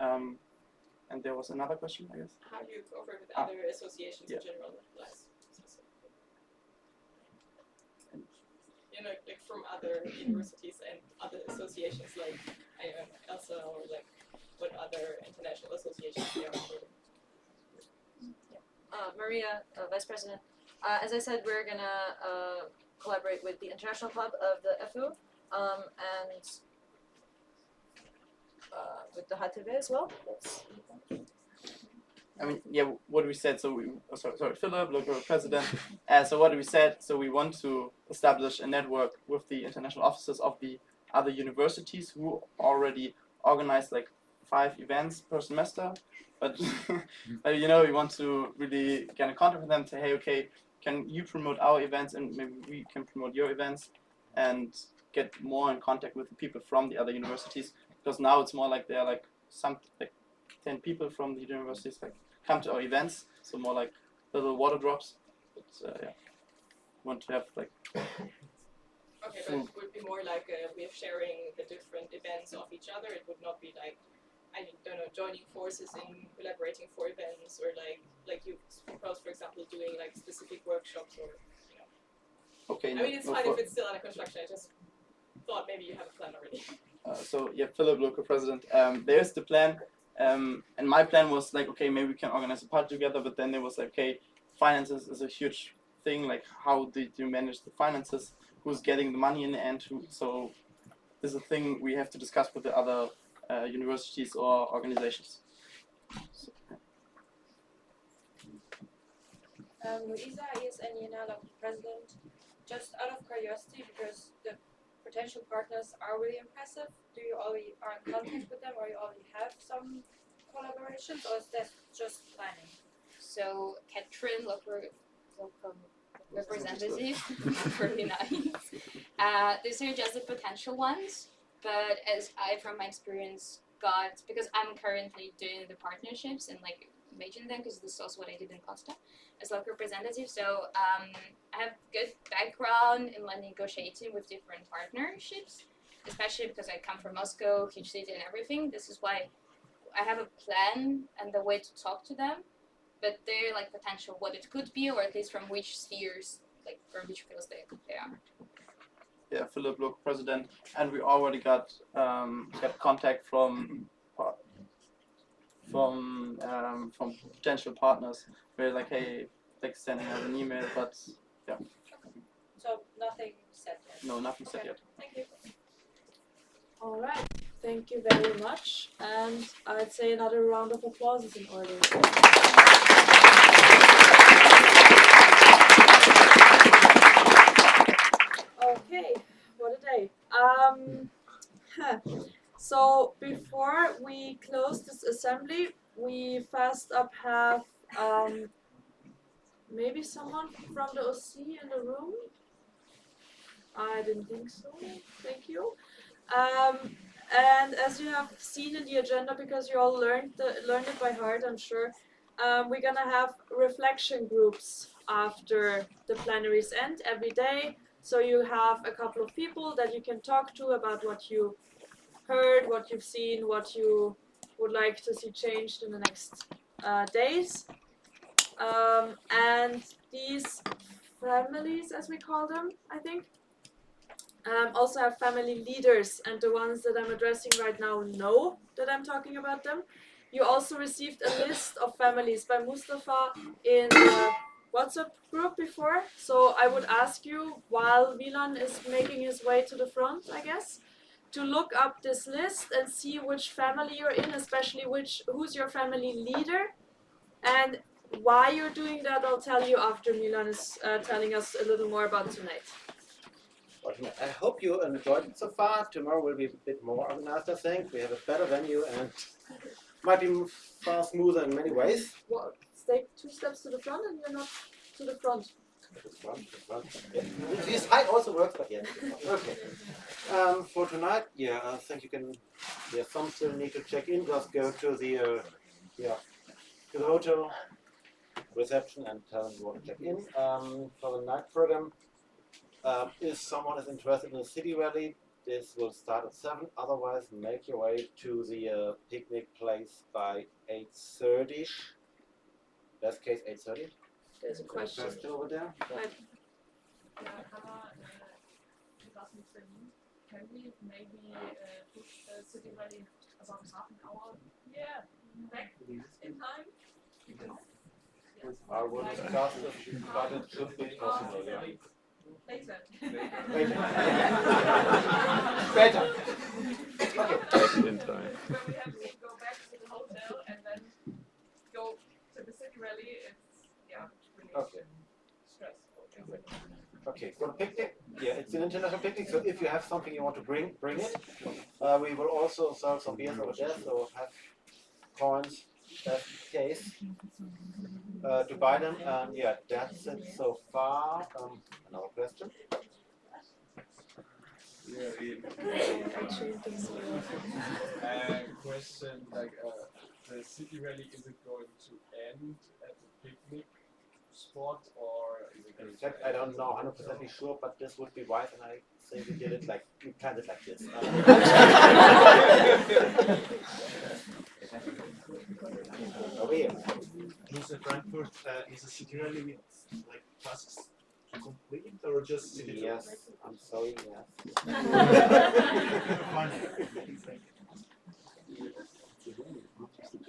And there was another question, I guess. How do you cooperate with other associations in general? You know, like from other universities and other associations, like ELSA, or like what other international associations there are. Maria, Vice President. As I said, we're gonna collaborate with the International Club of the FU and with the HTW as well. I mean, yeah, what we said, so we, sorry, Philip, local president. So what we said, so we want to establish a network with the international offices of the other universities who already organize like 5 events per semester. But, you know, we want to really get in contact with them, say, hey, okay, can you promote our events and maybe we can promote your events, and get more in contact with the people from the other universities. Because now it's more like there are like 10 people from the universities like come to our events, so more like little water drops. But yeah, want to have like. Okay, but it would be more like we're sharing the different events of each other. It would not be like, I don't know, joining forces in collaborating for events, or like you propose, for example, doing like specific workshops, or you know. Okay. I mean, it's fine if it's still under construction. I just thought maybe you have a plan already. So yeah, Philip, local president. There's the plan, and my plan was like, okay, maybe we can organize a party together. But then there was like, okay, finances is a huge thing. Like, how did you manage the finances? Who's getting the money in the end? So this is a thing we have to discuss with the other universities or organizations. So, Luisa is NENA local president. Just out of curiosity, because the potential partners are really impressive, do you already are in contact with them, or you already have some collaborations, or is that just planning? So Katrin, local representative, really nice. These are just the potential ones, but as I, from my experience, got, because I'm currently doing the partnerships and like managing them, because this is also what I did in Costa as local representative. So I have good background in like negotiating with different partnerships, especially because I come from Moscow, huge city and everything. This is why I have a plan and the way to talk to them, but they're like potential what it could be, or at least from which spheres, like from which fields they are. yeah, Philip, local president, and we already got contact from potential partners. We're like, hey, like sending out an email, but yeah. So nothing set yet? No, nothing set yet. Thank you. All right, thank you very much, and I'd say another round of applause is in order. Okay, what a day. So before we close this assembly, we first up have maybe someone from the OC in the room. I didn't think so. Thank you. And as you have seen in the agenda, because you all learned it by heart, I'm sure, we're gonna have reflection groups after the plenaries end every day. So you have a couple of people that you can talk to about what you heard, what you've seen, what you would like to see changed in the next days. And these families, as we call them, I think, also have family leaders, and the ones that I'm addressing right now know that I'm talking about them. You also received a list of families by Mustafa in the WhatsApp group before, so I would ask you, while Milan is making his way to the front, I guess, to look up this list and see which family you're in, especially who's your family leader, and why you're doing that. I'll tell you after Milan is telling us a little more about tonight. I hope you enjoyed it so far. Tomorrow will be a bit more organized, I think. We have a better venue and might be far smoother in many ways. Well, stay 2 steps to the front and you're not to the front. Yeah. This height also works, but yeah. Okay. For tonight, yeah, I think you can. Yeah, some still need to check in. Just go to the to the hotel reception and tell them you want to check in. For the night program, if someone is interested in the city rally, this will start at 7. Otherwise, make your way to the picnic place by 8:30. Best case 8:30. There's a question over there. Erasmus Berlin. Can we maybe push the city rally about half an hour? Yeah, back in time. Because, I will discuss it, but it should be possible. Yeah. Later. Better. Okay. Back in time. When we have to go back to the hotel and then go to the city rally, it's really stressful. Okay, for the picnic, yeah, it's an international picnic, so if you have something you want to bring it. We will also sell some beers over there, so have coins, best case, to buy them. And yeah, that's it so far. Another question? Question like the city rally, is it going to end at the picnic spot or is it going to I don't know 100% sure, but this would be wise, and I say we did it like we planned it like this. Over here. In Frankfurt, is a city rally with like tasks to complete or just city tour? Yes, I'm sorry, yes.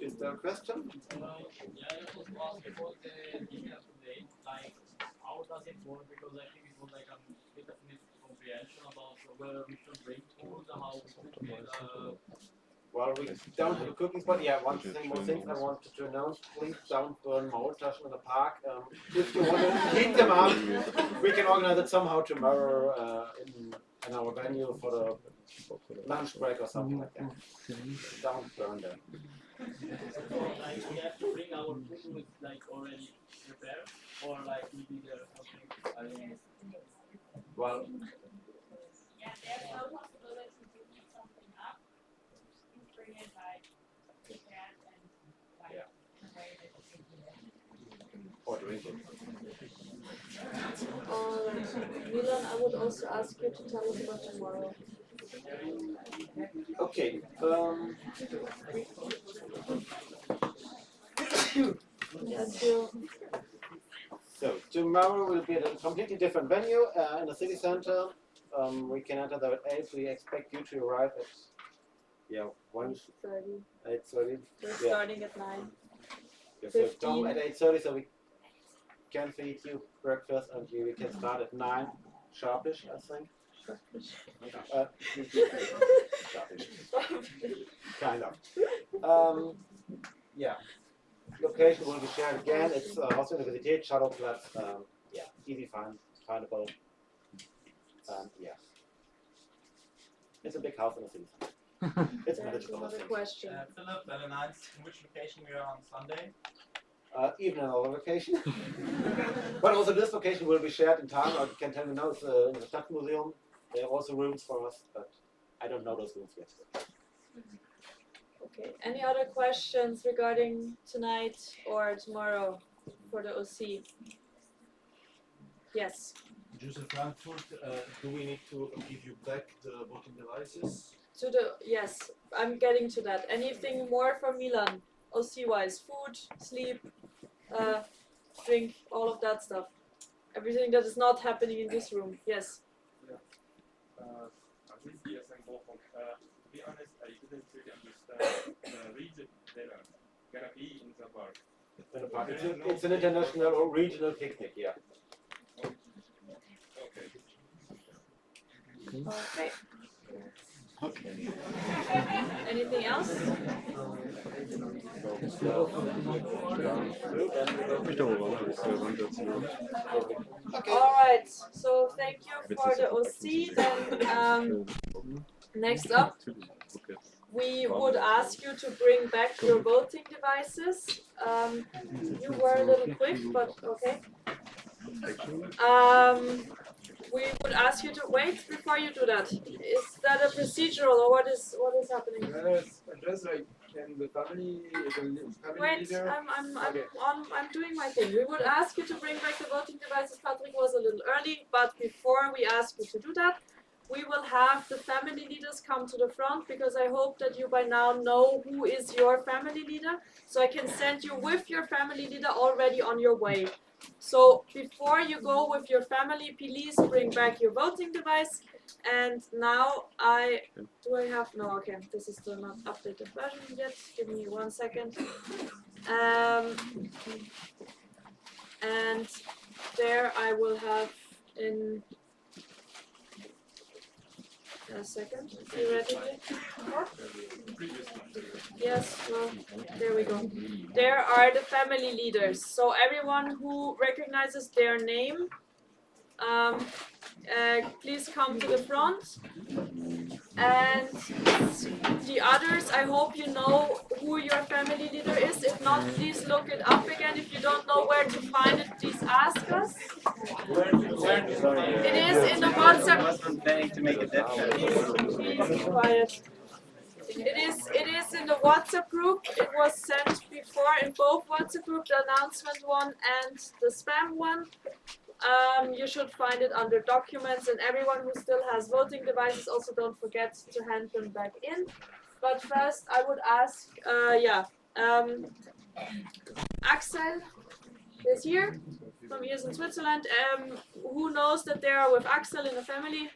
Is there a question? Yeah, I just want to ask about the dinner today. Like, how does it work? Because I think it was like a bit of miscomprehension about whether we should bring food and how we could Well, we don't have a cooking spot. Yeah, one thing more things I wanted to announce. Please don't burn Maultaschen in the park. If you want to heat them up, we can organize it somehow tomorrow in our venue for the lunch break or something like that. Don't burn them. So, like, we have to bring our food with, like, already prepared, or like we did something, I don't know. Well, Yeah, there's no possibility to heat something up. You bring it like prepared and like or drink it. Milan, I would also ask you to tell us about tomorrow. Okay. So tomorrow will be at a completely different venue in the city center. We can enter there at 8. We expect you to arrive at 8:30. 8:30. We're starting at 9. So come at 8:30, so we can feed you breakfast, and we can start at 9 sharpish, I think. Sharpish. Kind of. Yeah. Location will be shared again. It's Haus Universität, Shadowplatz. Yeah, easy findable. Yeah. It's a big house in the city. It's manageable. Another question. Philip, very nice. In which location we are on Sunday? Even another location. But also this location will be shared in town. I can tell you now, it's in the Stadtmuseum. There are also rooms for us, but I don't know those rooms yet. Okay, any other questions regarding tonight or tomorrow for the OC? Yes. Joseph Frankfurt, do we need to give you back the voting devices? To the yes, I'm getting to that. Anything more from Milan? OC wise, food, sleep, drink, all of that stuff. Everything that is not happening in this room. Yes. This year's and Bochum, to be honest, I didn't really understand the region dinner gonna be in the park. It's an international or regional picnic, yeah. Okay. Okay. Anything else? Alright, so thank you for the OC. Then next up, we would ask you to bring back your voting devices. You were a little quick, but okay. We would ask you to wait before you do that. Is that a procedural or what is happening? Yes, just like can the family Wait, leader? I'm doing my thing. We would ask you to bring back the voting devices. Patrick was a little early, but before we ask you to do that, we will have the family leaders come to the front because I hope that you by now know who is your family leader. So I can send you with your family leader already on your way. So before you go with your family, please bring back your voting device. And now okay, this is still not updated version yet. Give me 1 second. And there I will have in a second. Theoretically. Yes, well, there we go. There are the family leaders. So everyone who recognizes their name, please come to the front. And the others, I hope you know who your family leader is. If not, please look it up again. If you don't know where to find it, please ask us. It is in the WhatsApp. I wasn't planning to make a death Please be quiet. It is in the WhatsApp group. It was sent before in both WhatsApp group, the announcement one and the spam one. You should find it under documents, and everyone who still has voting devices, also don't forget to hand them back in. But first, I would ask, Axel is here from years in Switzerland. Who knows that they are with Axel in the family?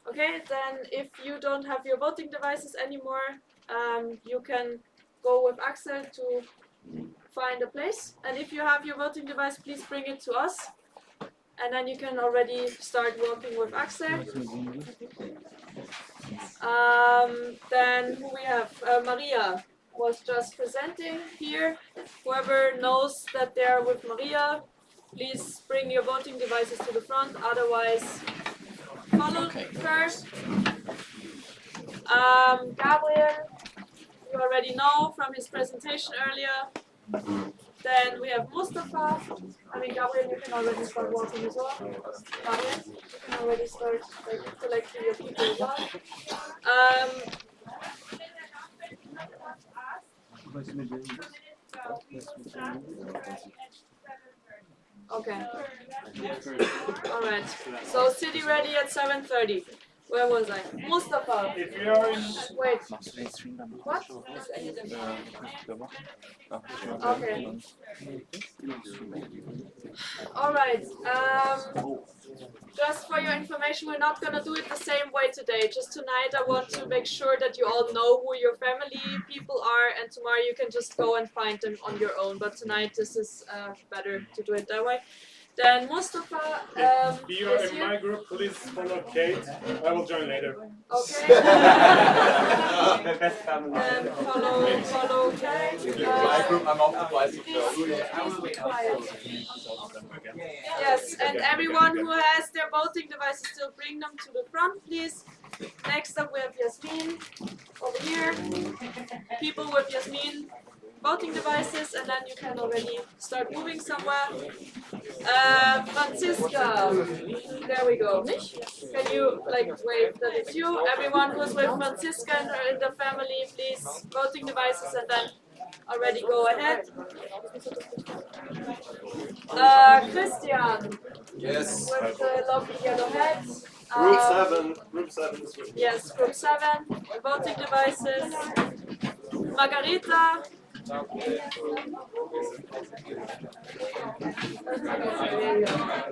Okay, then if you don't have your voting devices anymore, you can go with Axel to find a place. And if you have your voting device, please bring it to us. And then you can already start working with Axel. Then who we have? Maria was just presenting here. Whoever knows that they are with Maria, please bring your voting devices to the front. Otherwise, follow first. Gabriel, you already know from his presentation earlier. Then we have Mustafa. Gabriel, you can already start working as well. Gabriel, you can already start collecting your people as well. Okay. Alright. So city ready at 7:30. Where was I? Mustafa. If you are in... Wait. What? Okay. Alright. Just for your information, we're not gonna do it the same way today. Just tonight I want to make sure that you all know who your family people are, and tomorrow you can just go and find them on your own. But tonight this is better to do it that way. Then Mustafa if you are is in here. my group, please follow Kate. I will join later. Okay. And follow Kate. My group, I'm off twice. Please be quiet. Yes, and everyone who has their voting devices, still bring them to the front, please. Next up we have Yasmin over here. People with Yasmin voting devices, and then you can already start moving somewhere. Franziska, there we go. Can you wave that it's you? Everyone who's with Franziska in the family, please, voting devices, and then already go ahead. Christian, Yes. With the lovely yellow hat. Group 7 is with me. Yes, group 7. Voting devices. Margarita.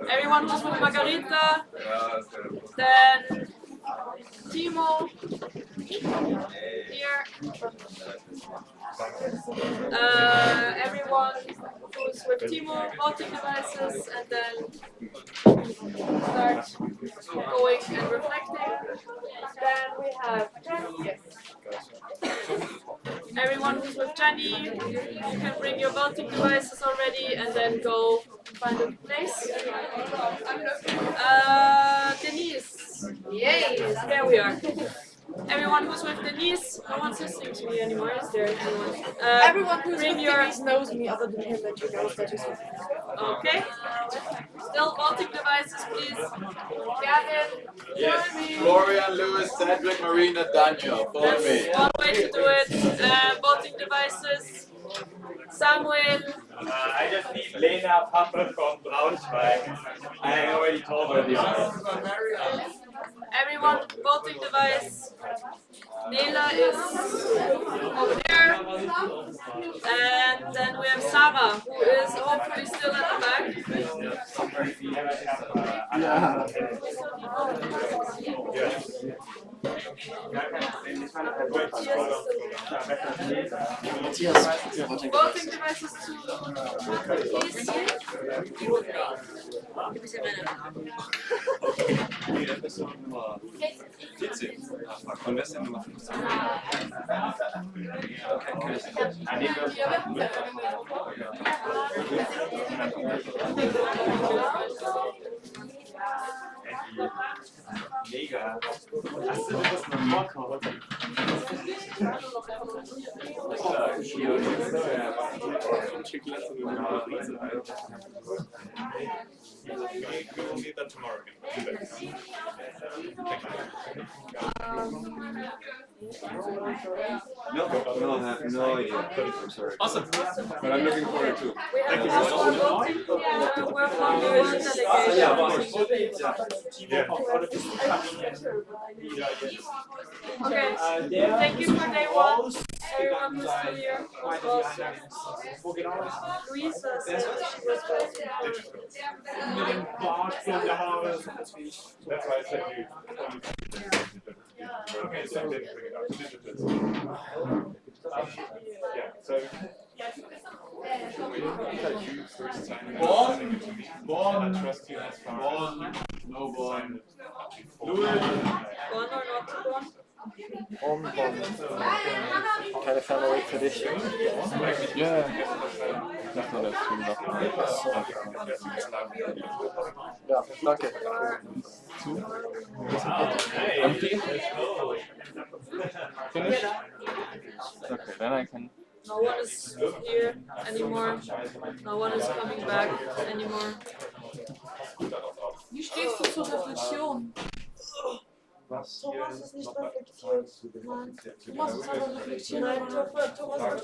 Everyone who's with Margarita. Then Timo. Here. Everyone who's with Timo, voting devices, and then start going and reflecting. Then we have everyone who's with Jenny. You can bring your voting devices already, and then go find a place. Denise. Yay! There we are. Everyone who's with Denise, no one's listening to me anymore, is there anyone? Everyone who's bring with your... Denise knows me other than him that you knows that he's with me. Okay. Still voting devices, please. Gavin, Yes. join me. Florian, Lewis, Cedric, Marina, Daniel. Follow That's me. one way to do it. Voting devices. Samuel. I just need Lena Pappe from Braunschweig. I already told her the others. Everyone, voting device. Nela is over there. And then we have Sarah, who is hopefully still at the back. Voting devices to please. Und wer ist denn Nummer 15? Mega. Hast du das noch Marco? We will meet that tomorrow again. No, I have no idea. I'm sorry. Awesome. But I'm looking forward to. We have just one voting. We're one delegation. Yeah, of course. Okay, thank you for day one. Everyone who's still here. Luisa said she was That's why I said you. Okay, so I didn't bring it up. Yeah, so. Born. I trust you as far as No born. Louis. Born or not born? Keine Fernweg für dich. Ja, das war das Team noch. Ja, danke. Empty? Finish? Okay, then I can. No one is here anymore. No one is coming back anymore. Wie stehst du zur Reflexion? Was? Thomas ist nicht reflektiert. Nein. Thomas ist aber reflektiert. Nein, Thomas